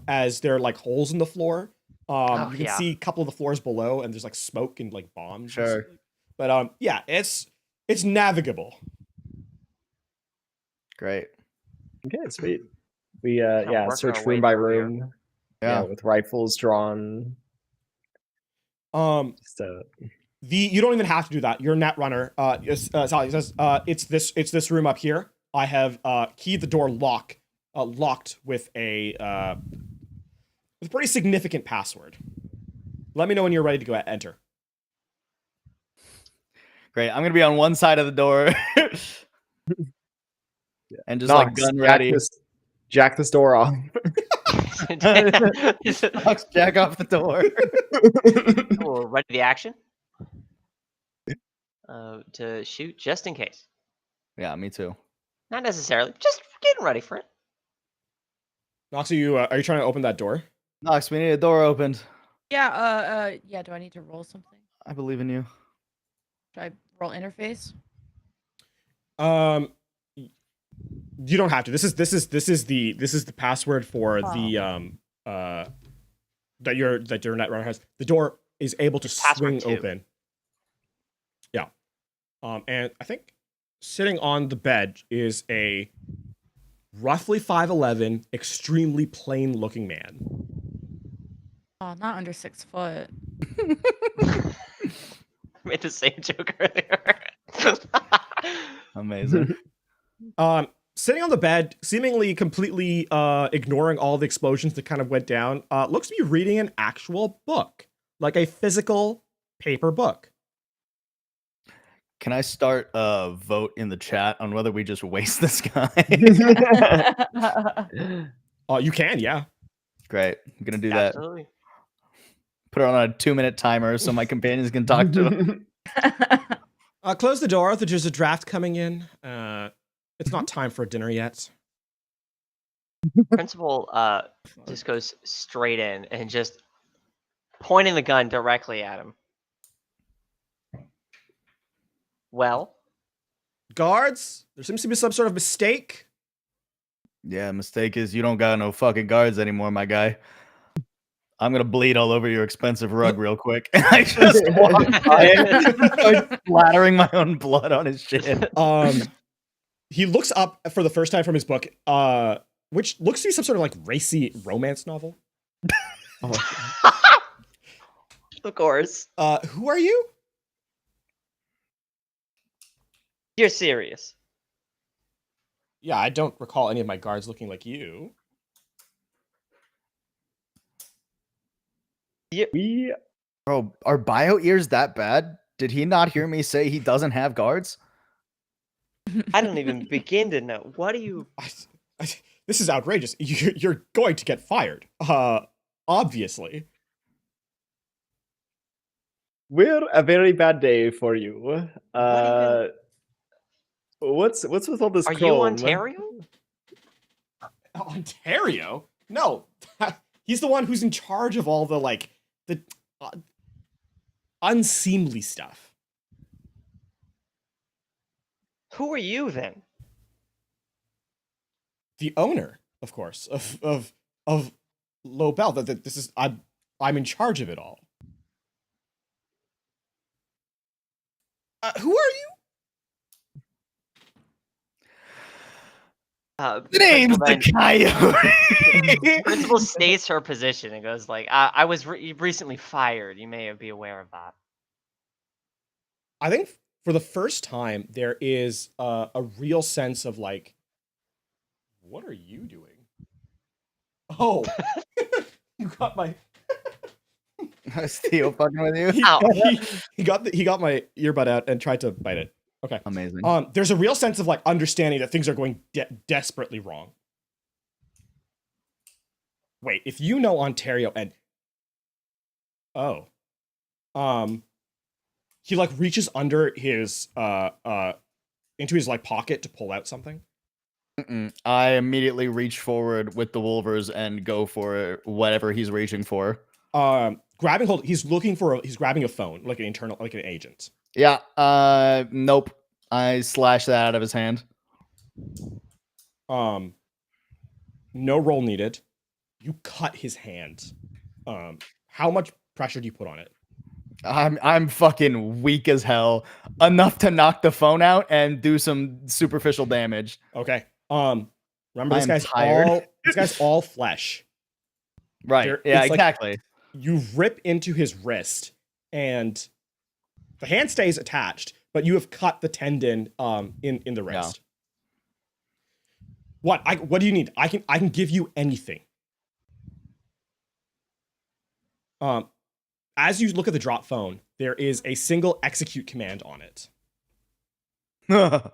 as there are like holes in the floor. You can see a couple of the floors below, and there's like smoke and like bombs. and Sure. stuff. But yeah, it's navigable. Great. Okay, sweet. We Kinda working search our way room by through here. room. Yeah. With rifles drawn. Just, You don't even have to do that. You're a net runner. Sally says, it's this room up here. I have keyed the door lock locked with a pretty significant password. Let me know when you're ready to go enter. Great. I'm gonna be on one side of the door and just like Knox, gun ready. Jack this door off. Knox Jack off the door. Cool. Ready the action? To shoot just in case. Yeah, me too. Not necessarily. Just getting ready for it. Nox, are you trying to open that door? Knox, we need a door opened. Yeah, yeah, do I need to roll something? I believe in you. Should I roll interface? You don't have to. This is the password for the that your netrunner has. The door is able to Password swing 2. open. Yeah. And I think sitting on the bed is a roughly 5'11", extremely plain looking man. Oh, not under 6 foot. I made the same joke earlier. Amazing. Sitting on the bed, seemingly completely ignoring all the explosions that kind of went down, looks to be reading an actual book, like a physical paper book. Can I start a vote in the chat on whether we just waste this guy? You can, yeah. Great. I'm gonna do that. Absolutely. Put it on a 2-minute timer so my companions can talk to him. Close the door. There's a draft coming in. It's not time for dinner yet. Principal just goes straight in and just pointing the gun directly at him. Well, Guards, there seems to be some sort of mistake. Yeah, mistake is you don't got no fucking guards anymore, my guy. I'm gonna bleed all over your expensive rug real quick. I just walk by it and start splattering my own blood on his shit. He looks up for the first time from his book, which looks to be some sort of like racy romance novel. of course. Who are you? You're serious. Yeah, I don't recall any of my guards looking like you. Bro, are bio ears that bad? Did he not hear me say he doesn't have guards? I don't even begin to know. What do you... This is outrageous. You're going to get fired. Obviously. We're a very bad day for you. What's with all this Are chrome? you Ontario? Ontario? No. He's the one who's in charge of all the, like, the unseemly stuff. Who are you then? The owner, of course, of Lobel. That this is I'm in charge of it all. Who are you? The name's the Coyote. Principal states her position and goes like, I was recently fired. You may be aware of that. I think for the first time, there is a real sense of like, what are you doing? Oh, you got my. Is Theo fucking with you? Ow. He got my earbud out and tried to bite it. Okay. Amazing. There's a real sense of like understanding that things are going desperately wrong. Wait, if you know Ontario and he like reaches under his into his like pocket to pull out something. I immediately reach forward with the Wolvers and go for whatever he's reaching for. Grabbing hold, he's grabbing a phone, like an agent. Yeah, nope. I slash that out of his hand. No roll needed. You cut his hand. How much pressure do you put on it? I'm fucking weak as hell. Enough to knock the phone out and do some superficial damage. Okay. Remember this guy's tired. all flesh. Right. Yeah, exactly. Like you rip into his wrist and the hand stays attached, but you have cut the tendon in the wrist. What? What do you need? I can give you anything. As you look at the drop phone, there is a single execute command on it. Can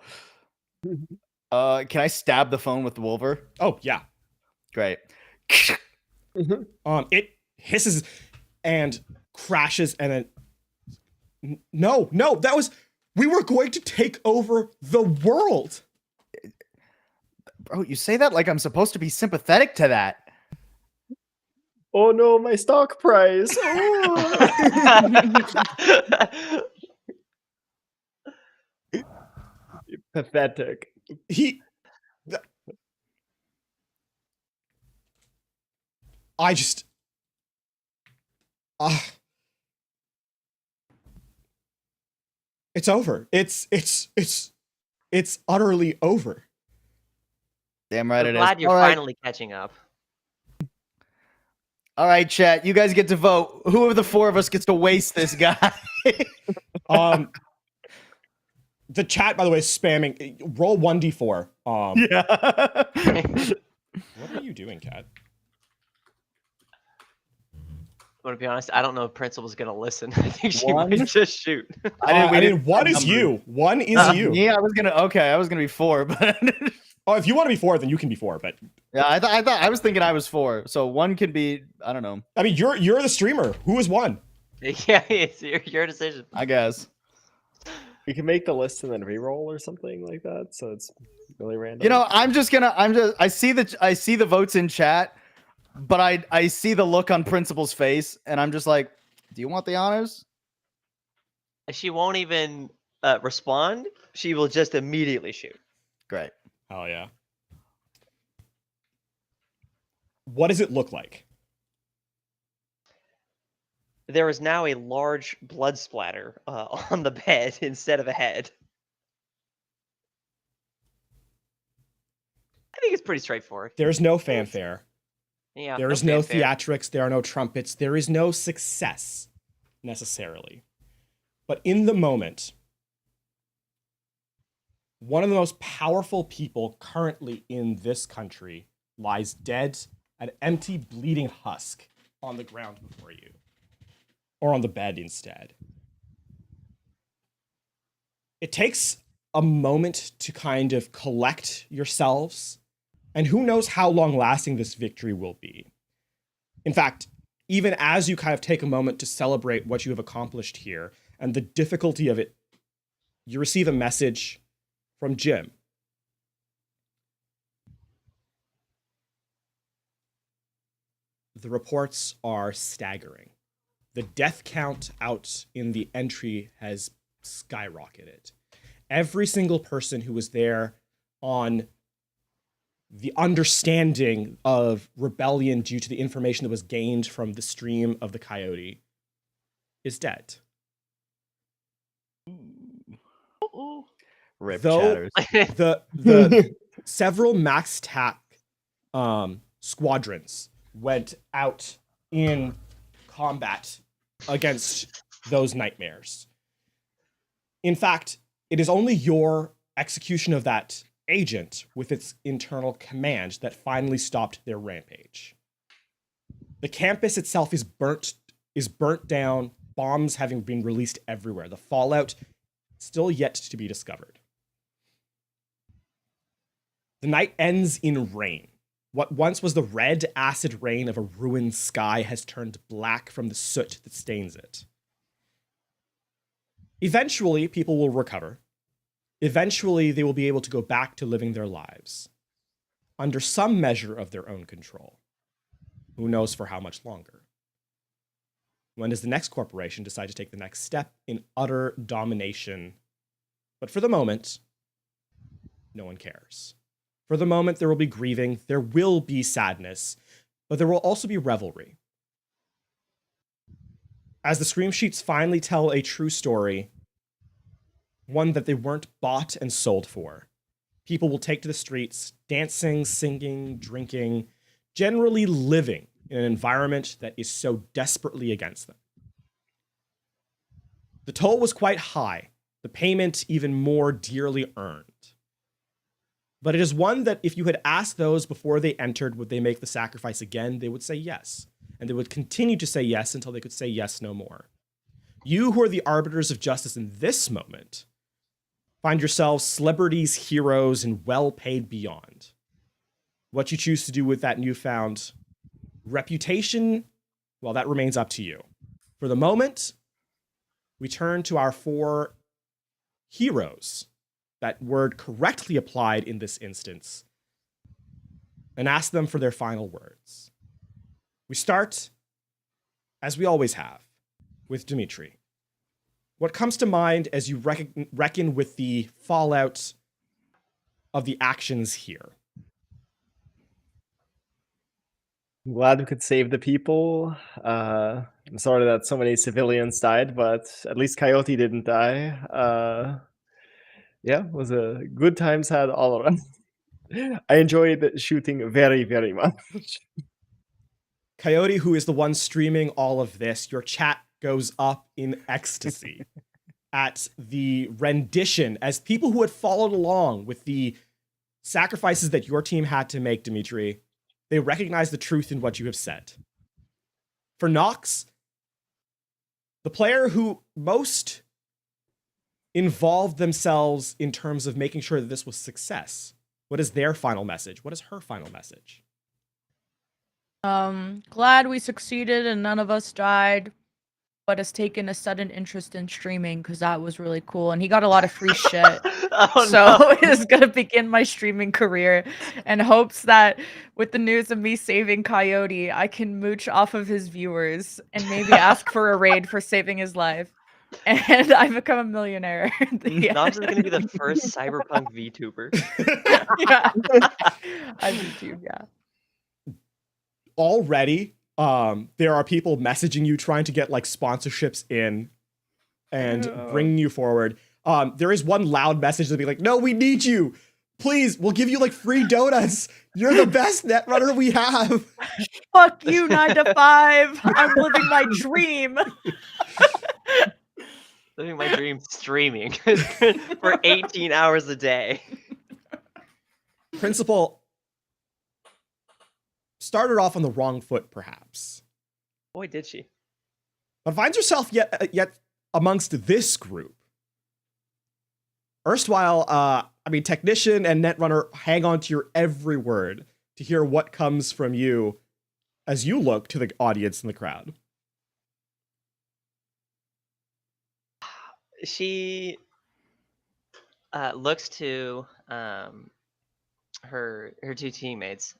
I stab the phone with the Wolver? Oh yeah. Great. It hisses and crashes, and then no, that was we were going to take over the world. Bro, you say that like I'm supposed to be sympathetic to that. Oh no, my stock price. Oh. Pathetic. I just it's over. It's utterly over. Damn right I'm it is. glad you're All right. finally catching up. All right, chat. You guys get to vote. Who of the four of us gets to waste this guy? The chat, by the way, is spamming. Roll 1d4. Yeah. What are you doing, Kat? I'm gonna be honest, I don't know if Principal's gonna listen. I think she One? might just shoot. I mean, one is you. One is you. Yeah, I was gonna be 4, but Oh, if you want to be 4, then you can be 4. But yeah, I was thinking I was 4, so 1 can be. I don't know. I mean, you're the streamer. Who is 1? Yeah, it's your decision. I guess. We can make the list and then re-roll or something like that, so it's really random. You know, I see the votes in chat, but I see the look on Principal's face, and I'm just like, do you want the honors? She won't even respond. She will just immediately shoot. Great. Oh yeah. What does it look like? There is now a large blood splatter on the bed instead of a head. I think it's pretty straightforward. There's no fanfare. Yeah, There is no fanfare. theatrics. There are no trumpets. There is no success, necessarily. But in the moment, one of the most powerful people currently in this country lies dead, an empty, bleeding husk on the ground before you. Or on the bed instead. It takes a moment to kind of collect yourselves, and who knows how long lasting this victory will be. In fact, even as you kind of take a moment to celebrate what you have accomplished here and the difficulty of it, you receive a message from Jim. The reports are staggering. The death count out in the entry has skyrocketed. Every single person who was there on the understanding of rebellion due to the information that was gained from the stream of the coyote is dead. Rip Though chatters. the several max tac squadrons went out in combat against those nightmares. In fact, it is only your execution of that agent with its internal command that finally stopped their rampage. The campus itself is burnt down, bombs having been released everywhere. The fallout still yet to be discovered. The night ends in rain. What once was the red acid rain of a ruined sky has turned black from the soot that stains it. Eventually, people will recover. Eventually, they will be able to go back to living their lives under some measure of their own control. Who knows for how much longer? When does the next corporation decide to take the next step in utter domination? But for the moment, no one cares. For the moment, there will be grieving, there will be sadness, but there will also be revelry. As the scream sheets finally tell a true story, one that they weren't bought and sold for, people will take to the streets, dancing, singing, drinking, generally living in an environment that is so desperately against them. The toll was quite high, the payment even more dearly earned. But it is one that if you had asked those before they entered, would they make the sacrifice again, they would say yes. And they would continue to say yes until they could say yes no more. You who are the arbiters of justice in this moment find yourselves celebrities, heroes, and well paid beyond. What you choose to do with that newfound reputation, well, that remains up to you. For the moment, we turn to our 4 heroes, that word correctly applied in this instance, and ask them for their final words. We start, as we always have, with Dimitri. What comes to mind as you reckon with the fallout of the actions here? I'm glad we could save the people. I'm sorry that so many civilians died, but at least Coyote didn't die. Yeah, it was a good times had all around. I enjoyed shooting very, very much. Coyote, who is the one streaming all of this, your chat goes up in ecstasy at the rendition as people who had followed along with the sacrifices that your team had to make, Dimitri, they recognize the truth in what you have said. For Nox, the player who most involved themselves in terms of making sure that this was success, what is their final message? What is her final message? Glad we succeeded and none of us died, but has taken a sudden interest in streaming because that was really cool. And he got a lot of free shit. So is gonna begin my streaming career and hopes that with the news of me saving Coyote, I can mooch off of his viewers and maybe ask for a raid for saving his life. And I become a millionaire. Yeah. Nox is going to be the first cyberpunk VTuber. Yeah. I VTube, yeah. Already, there are people messaging you trying to get like sponsorships in and bringing you forward. There is one loud message that'll be like, no, we need you. Please, we'll give you like free donuts. You're the best netrunner we have. Fuck you, 9 to 5. I'm living my dream. Living my dream streaming for 18 hours a day. Principal started off on the wrong foot, perhaps. Boy, did she. But finds herself yet amongst this group. Erstwhile, technician and netrunner hang on to your every word to hear what comes from you as you look to the audience in the crowd. She looks to her 2 teammates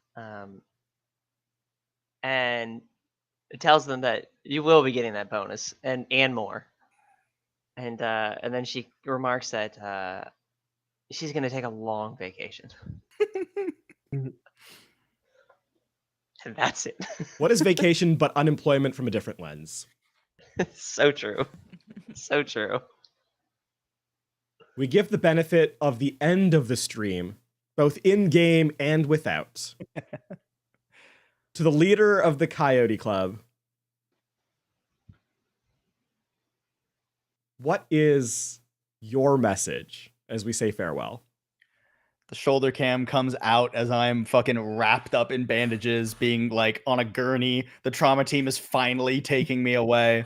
and tells them that you will be getting that bonus and more. And then she remarks that she's going to take a long vacation. And that's it. What is vacation but unemployment from a different lens? So true. So true. We give the benefit of the end of the stream, both in-game and without, to the leader of the Coyote Club. What is your message as we say farewell? The shoulder cam comes out as I'm fucking wrapped up in bandages, being like on a gurney. The trauma team is finally taking me away.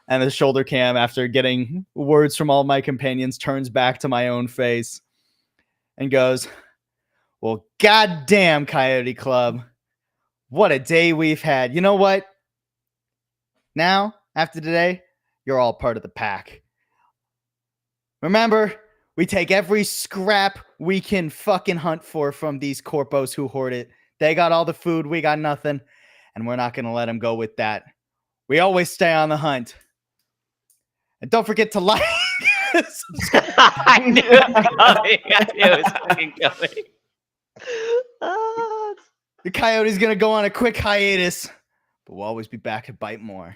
And the shoulder cam, after getting words from all my companions, turns back to my own face and goes, well, goddamn, Coyote Club. What a day we've had. You know what? Now, after today, you're all part of the pack. Remember, we take every scrap we can fucking hunt for from these corpos who hoard it. They got all the food, we got nothing. And we're not going to let them go with that. We always stay on the hunt. And don't forget to like. I knew it was coming. I knew it was fucking coming. The Coyote's going to go on a quick hiatus. But we'll always be back to bite more.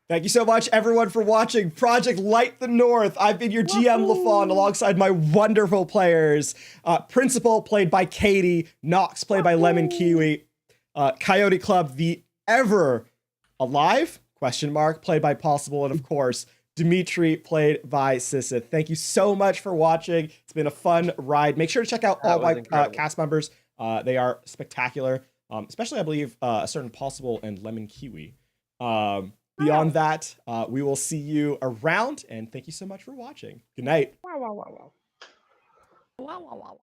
Thank you so much, everyone, for watching Project Light the North. I've been your GM, LaFawn, alongside my wonderful players. Principal, played by Katie. Nox, played by Lemon Kiwi. Coyote Club, the ever alive, ? Played by Possible. And, of course, Dimitri, played by Sissa. Thank you so much for watching. It's been a fun ride. Make sure to check out That all was my incredible. cast members. They are spectacular, especially, I believe, a certain Possible and Lemon Kiwi. Beyond that, we will see you around, and thank you so much for watching. Good night. Wow, wow, wow, wow. Wow, wow, wow.